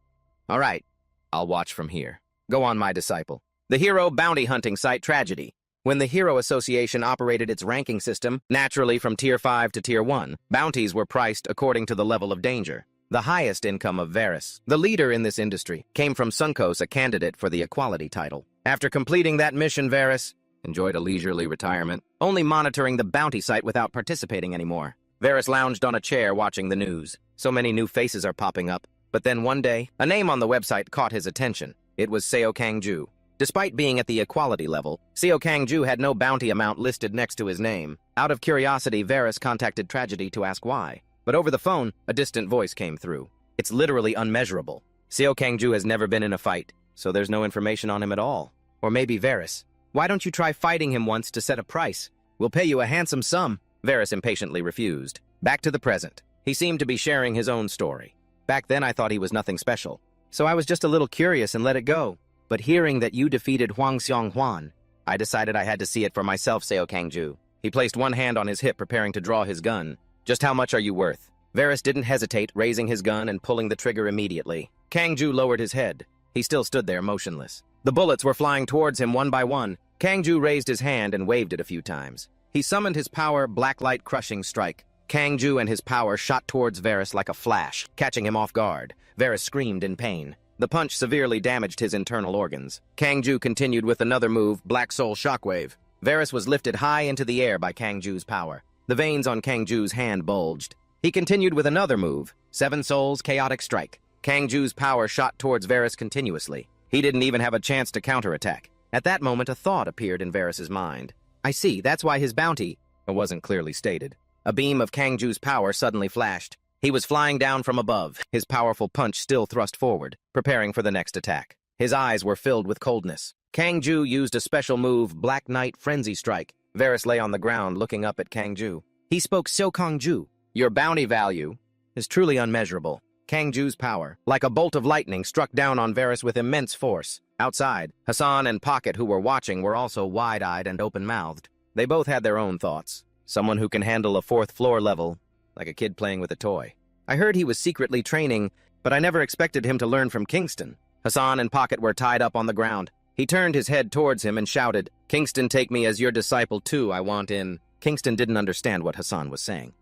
"All right, I'll watch from here. Go on, my disciple." The Hero Bounty Hunting Site Tragedy. When the Hero Association operated its ranking system, naturally from Tier 5 to Tier 1, bounties were priced according to the level of danger. The highest income of Varys, the leader in this industry, came from Sunkos, a candidate for the Equality title. After completing that mission, Varys enjoyed a leisurely retirement, only monitoring the bounty site without participating anymore. Varys lounged on a chair watching the news. So many new faces are popping up. But then one day, a name on the website caught his attention. It was Seo Kang Ju. Despite being at the Equality level, Seo Kang Ju had no bounty amount listed next to his name. Out of curiosity, Varys contacted Tragedy to ask why. But over the phone, a distant voice came through. "It's literally unmeasurable. Seo Kang Ju has never been in a fight, so there's no information on him at all. Or maybe Varys. Why don't you try fighting him once to set a price? We'll pay you a handsome sum." Varys impatiently refused. Back to the present. He seemed to be sharing his own story. "Back then I thought he was nothing special, so I was just a little curious and let it go. But hearing that you defeated Huang Xionghuan, I decided I had to see it for myself, Seo Kang Ju." He placed one hand on his hip, preparing to draw his gun. "Just how much are you worth?" Varys didn't hesitate, raising his gun and pulling the trigger immediately. Kang Ju lowered his head. He still stood there, motionless. The bullets were flying towards him one by one. Kang Ju raised his hand and waved it a few times. He summoned his power, Blacklight Crushing Strike. Kang Ju and his power shot towards Varys like a flash, catching him off guard. Varys screamed in pain. The punch severely damaged his internal organs. Kang Ju continued with another move, Black Soul Shockwave. Varys was lifted high into the air by Kang Ju's power. The veins on Kang Ju's hand bulged. He continued with another move, Seven Souls Chaotic Strike. Kang Ju's power shot towards Varys continuously. He didn't even have a chance to counterattack. At that moment, a thought appeared in Varys' mind. "I see, that's why his bounty..." It wasn't clearly stated. A beam of Kang Ju's power suddenly flashed. He was flying down from above, his powerful punch still thrust forward, preparing for the next attack. His eyes were filled with coldness. Kang Ju used a special move, Black Knight Frenzy Strike. Varys lay on the ground looking up at Kang Ju. He spoke, "Seo Kang Ju, your bounty value is truly unmeasurable." Kang Ju's power, like a bolt of lightning, struck down on Varys with immense force. Outside, Hassan and Pocket, who were watching, were also wide-eyed and open-mouthed. They both had their own thoughts. Someone who can handle a 4th floor level, like a kid playing with a toy. "I heard he was secretly training but I never expected him to learn from Kingston. Hassan and Pocket were tied up on the ground. He turned his head towards him and shouted, "Kingston, take me as your disciple too, I want in." Kingston didn't understand what Hassan was saying.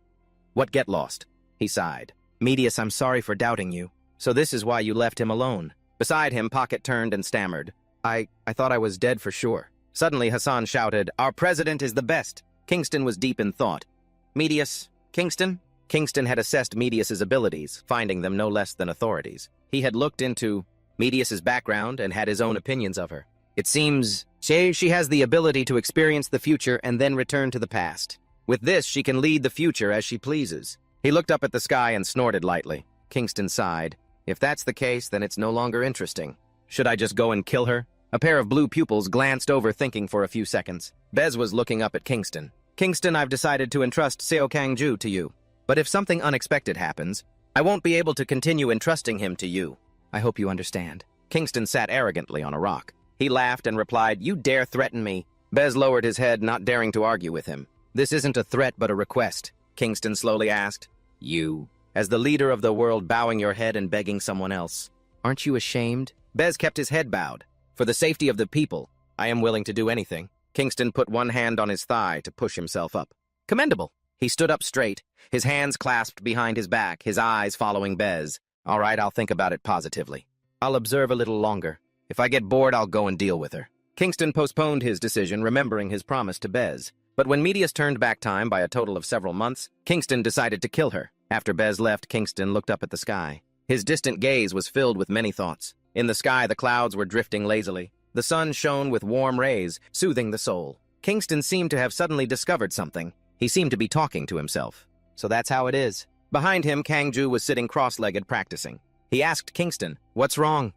"What, get lost?" He sighed. "Medius, I'm sorry for doubting you. So this is why you left him alone." Beside him, Pocket turned and stammered. I thought I was dead for sure." Suddenly, Hassan shouted, "Our president is the best." Kingston was deep in thought. "Medius, Kingston?" Kingston had assessed Medius's abilities, finding them no less than authorities. He had looked into Medius's background and had his own opinions of her. It seems she has the ability to experience the future and then return to the past. With this, she can lead the future as she pleases. He looked up at the sky and snorted lightly. Kingston sighed. If that's the case, then it's no longer interesting. Should I just go and kill her? A pair of blue pupils glanced over, thinking for a few seconds. Bez was looking up at Kingston. "Kingston, I've decided to entrust Seo Kang-ju to you. But if something unexpected happens, I won't be able to continue entrusting him to you. I hope you understand." Kingston sat arrogantly on a rock. He laughed and replied, "You dare threaten me?" Bez lowered his head, not daring to argue with him. "This isn't a threat but a request," Kingston slowly asked. "You, as the leader of the world, bowing your head and begging someone else. Aren't you ashamed?" Bez kept his head bowed. "For the safety of the people, I am willing to do anything." Kingston put one hand on his thigh to push himself up. "Commendable." He stood up straight, his hands clasped behind his back, his eyes following Bez. "All right, I'll think about it positively. I'll observe a little longer. If I get bored, I'll go and deal with her." Kingston postponed his decision, remembering his promise to Bez. But when Medius turned back time by a total of several months, Kingston decided to kill her. After Bez left, Kingston looked up at the sky. His distant gaze was filled with many thoughts. In the sky, the clouds were drifting lazily. The sun shone with warm rays, soothing the soul. Kingston seemed to have suddenly discovered something. He seemed to be talking to himself. So that's how it is. Behind him, Kang-ju was sitting cross-legged practicing. He asked Kingston, "What's wrong?"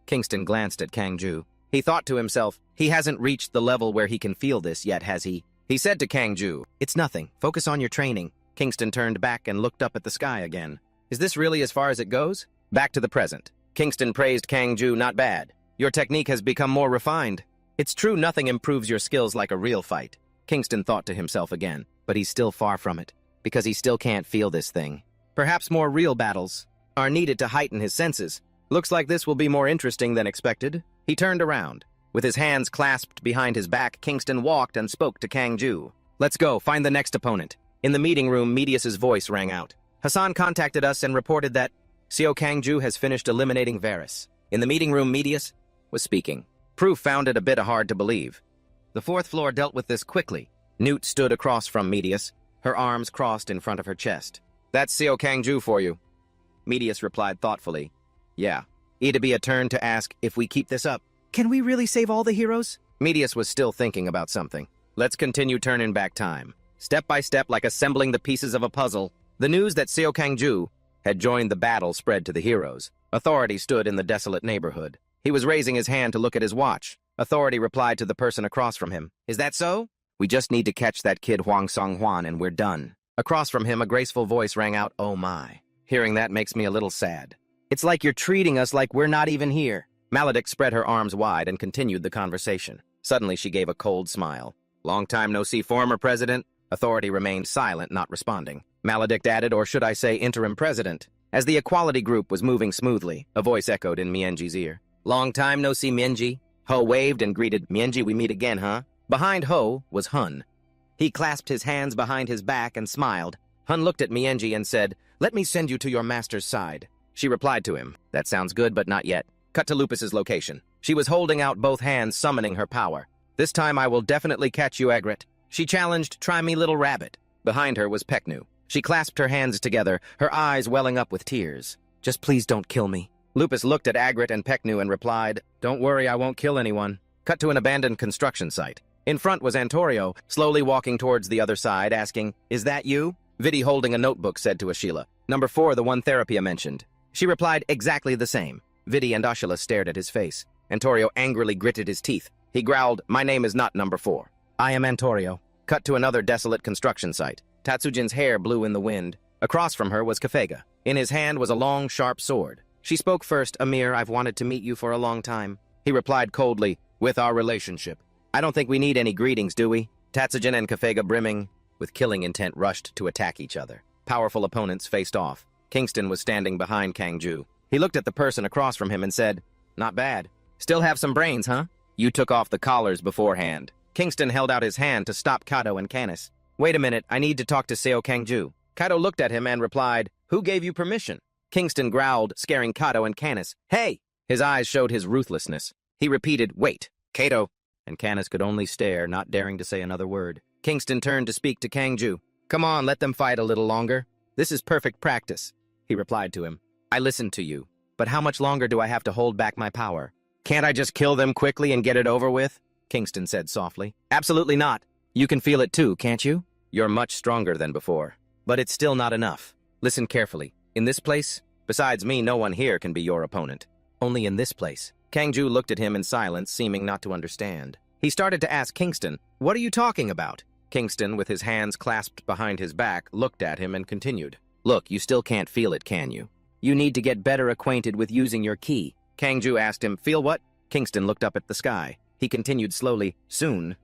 Kingston glanced at Kang-ju. He thought to himself, he hasn't reached the level where he can feel this yet, has he? He said to Kang-ju, "It's nothing. Focus on your training." Kingston turned back and looked up at the sky again. "Is this really as far as it goes?" Back to the present. Kingston praised Kang-ju, "Not bad. Your technique has become more refined. It's true nothing improves your skills like a real fight." Kingston thought to himself again, but he's still far from it, because he still can't feel this thing. Perhaps more real battles are needed to heighten his senses. Looks like this will be more interesting than expected. He turned around. With his hands clasped behind his back, Kingston walked and spoke to Kang-ju. "Let's go, find the next opponent." In the meeting room, Medius's voice rang out. "Hassan contacted us and reported that Seo Kang-ju has finished eliminating Varus." In the meeting room, Medius was speaking. Proof found it a bit hard to believe. The fourth floor dealt with this quickly. Newt stood across from Medius, her arms crossed in front of her chest. "That's Seo Kang-ju for you." Medius replied thoughtfully, "Yeah." It'd be a turn to ask, if we keep this up, can we really save all the heroes? Medius was still thinking about something. Let's continue turning back time. Step by step, like assembling the pieces of a puzzle. The news that Seo Kang-ju had joined the battle spread to the heroes. Authority stood in the desolate neighborhood. He was raising his hand to look at his watch. Authority replied to the person across from him. "Is that so? We just need to catch that kid Huang Song-hwan and we're done." Across from him, a graceful voice rang out, "Oh my." Hearing that makes me a little sad. It's like you're treating us like we're not even here. Maledict spread her arms wide and continued the conversation. Suddenly, she gave a cold smile. "Long time no see, former president." Authority remained silent, not responding. Maledict added, or should I say interim president. As the equality group was moving smoothly, a voice echoed in Mienji's ear. "Long time no see, Mienji." Ho waved and greeted, "Mienji, we meet again, huh?" Behind Ho was Hun. He clasped his hands behind his back and smiled. Hun looked at Mienji and said, "Let me send you to your master's side." She replied to him, "That sounds good, but not yet." Cut to Lupus's location. She was holding out both hands, summoning her power. "This time I will definitely catch you, Egret." She challenged, "Try me, little rabbit." Behind her was Peknu. She clasped her hands together, her eyes welling up with tears. "Just please don't kill me." Lupus looked at Agrit and Peknu and replied, "Don't worry, I won't kill anyone." Cut to an abandoned construction site. In front was Antorio, slowly walking towards the other side, asking, "Is that you?" Vidi, holding a notebook, said to Ashila, "Number 4, the one Therapia mentioned." She replied exactly the same. Vidi and Ashila stared at his face. Antorio angrily gritted his teeth. He growled, "My name is not number 4. I am Antorio." Cut to another desolate construction site. Tatsujin's hair blew in the wind. Across from her was Kafega. In his hand was a long, sharp sword. She spoke first. "Amir, I've wanted to meet you for a long time." He replied coldly, "With our relationship. I don't think we need any greetings, do we?" Tatsujin and Kafega, brimming with killing intent, rushed to attack each other. Powerful opponents faced off. Kingston was standing behind Kangju. He looked at the person across from him and said, "Not bad. Still have some brains, huh? You took off the collars beforehand." Kingston held out his hand to stop Kato and Canis. "Wait a minute, I need to talk to Seo Kangju." Kato looked at him and replied, "Who gave you permission?" Kingston growled, scaring Kato and Canis. "Hey!" His eyes showed his ruthlessness. He repeated, "Wait, Kato." And Canis could only stare, not daring to say another word. Kingston turned to speak to Kangju. "Come on, let them fight a little longer. This is perfect practice," he replied to him. "I listened to you, but how much longer do I have to hold back my power? Can't I just kill them quickly and get it over with?" Kingston said softly. "Absolutely not. You can feel it too, can't you? You're much stronger than before. But it's still not enough. Listen carefully. In this place, besides me, no one here can be your opponent. Only in this place." Kangju looked at him in silence, seeming not to understand. He started to ask Kingston, "What are you talking about?" Kingston, with his hands clasped behind his back, looked at him and continued. "Look, you still can't feel it, can you? You need to get better acquainted with using your ki." Kangju asked him, "Feel what?" Kingston looked up at the sky. He continued slowly, "Soon.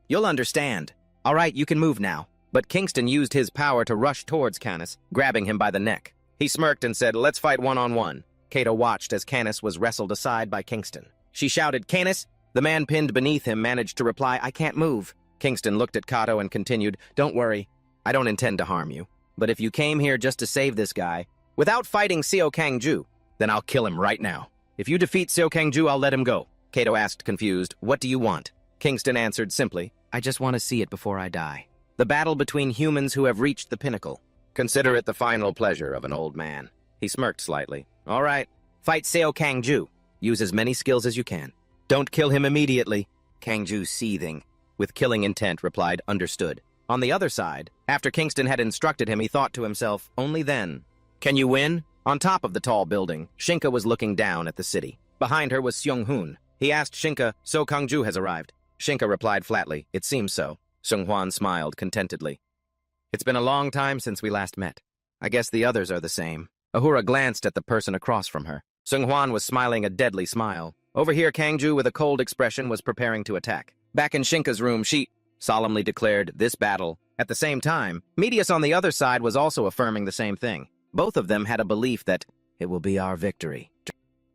You'll understand. All right, you can move now." But Kingston used his power to rush towards Canis, grabbing him by the neck. He smirked and said, "Let's fight one-on-one." Kato watched as Canis was wrestled aside by Kingston. She shouted, "Canis!" The man pinned beneath him managed to reply, "I can't move." Kingston looked at Kato and continued, "Don't worry. I don't intend to harm you. But if you came here just to save this guy, without fighting Seo Kangju, then I'll kill him right now. If you defeat Seo Kangju, I'll let him go." Kato asked, confused, "What do you want?" Kingston answered simply, "I just want to see it before I die. The battle between humans who have reached the pinnacle. Consider it the final pleasure of an old man." He smirked slightly. "All right, fight Seo Kangju. Use as many skills as you can. Don't kill him immediately." Kangju, seething with killing intent, replied, "Understood." On the other side, after Kingston had instructed him, he thought to himself, "Only then. Can you win?" On top of the tall building, Shinka was looking down at the city. Behind her was Seung-hoon. He asked Shinka, "So Kangju has arrived?" Shinka replied flatly, "It seems so." Seung-hwan smiled contentedly. "It's been a long time since we last met. I guess the others are the same." Ahura glanced at the person across from her. Seung-hwan was smiling a deadly smile. Over here, Kangju, with a cold expression, was preparing to attack. Back in Shinka's room, she solemnly declared this battle. At the same time, Medius on the other side was also affirming the same thing. Both of them had a belief that it will be our victory.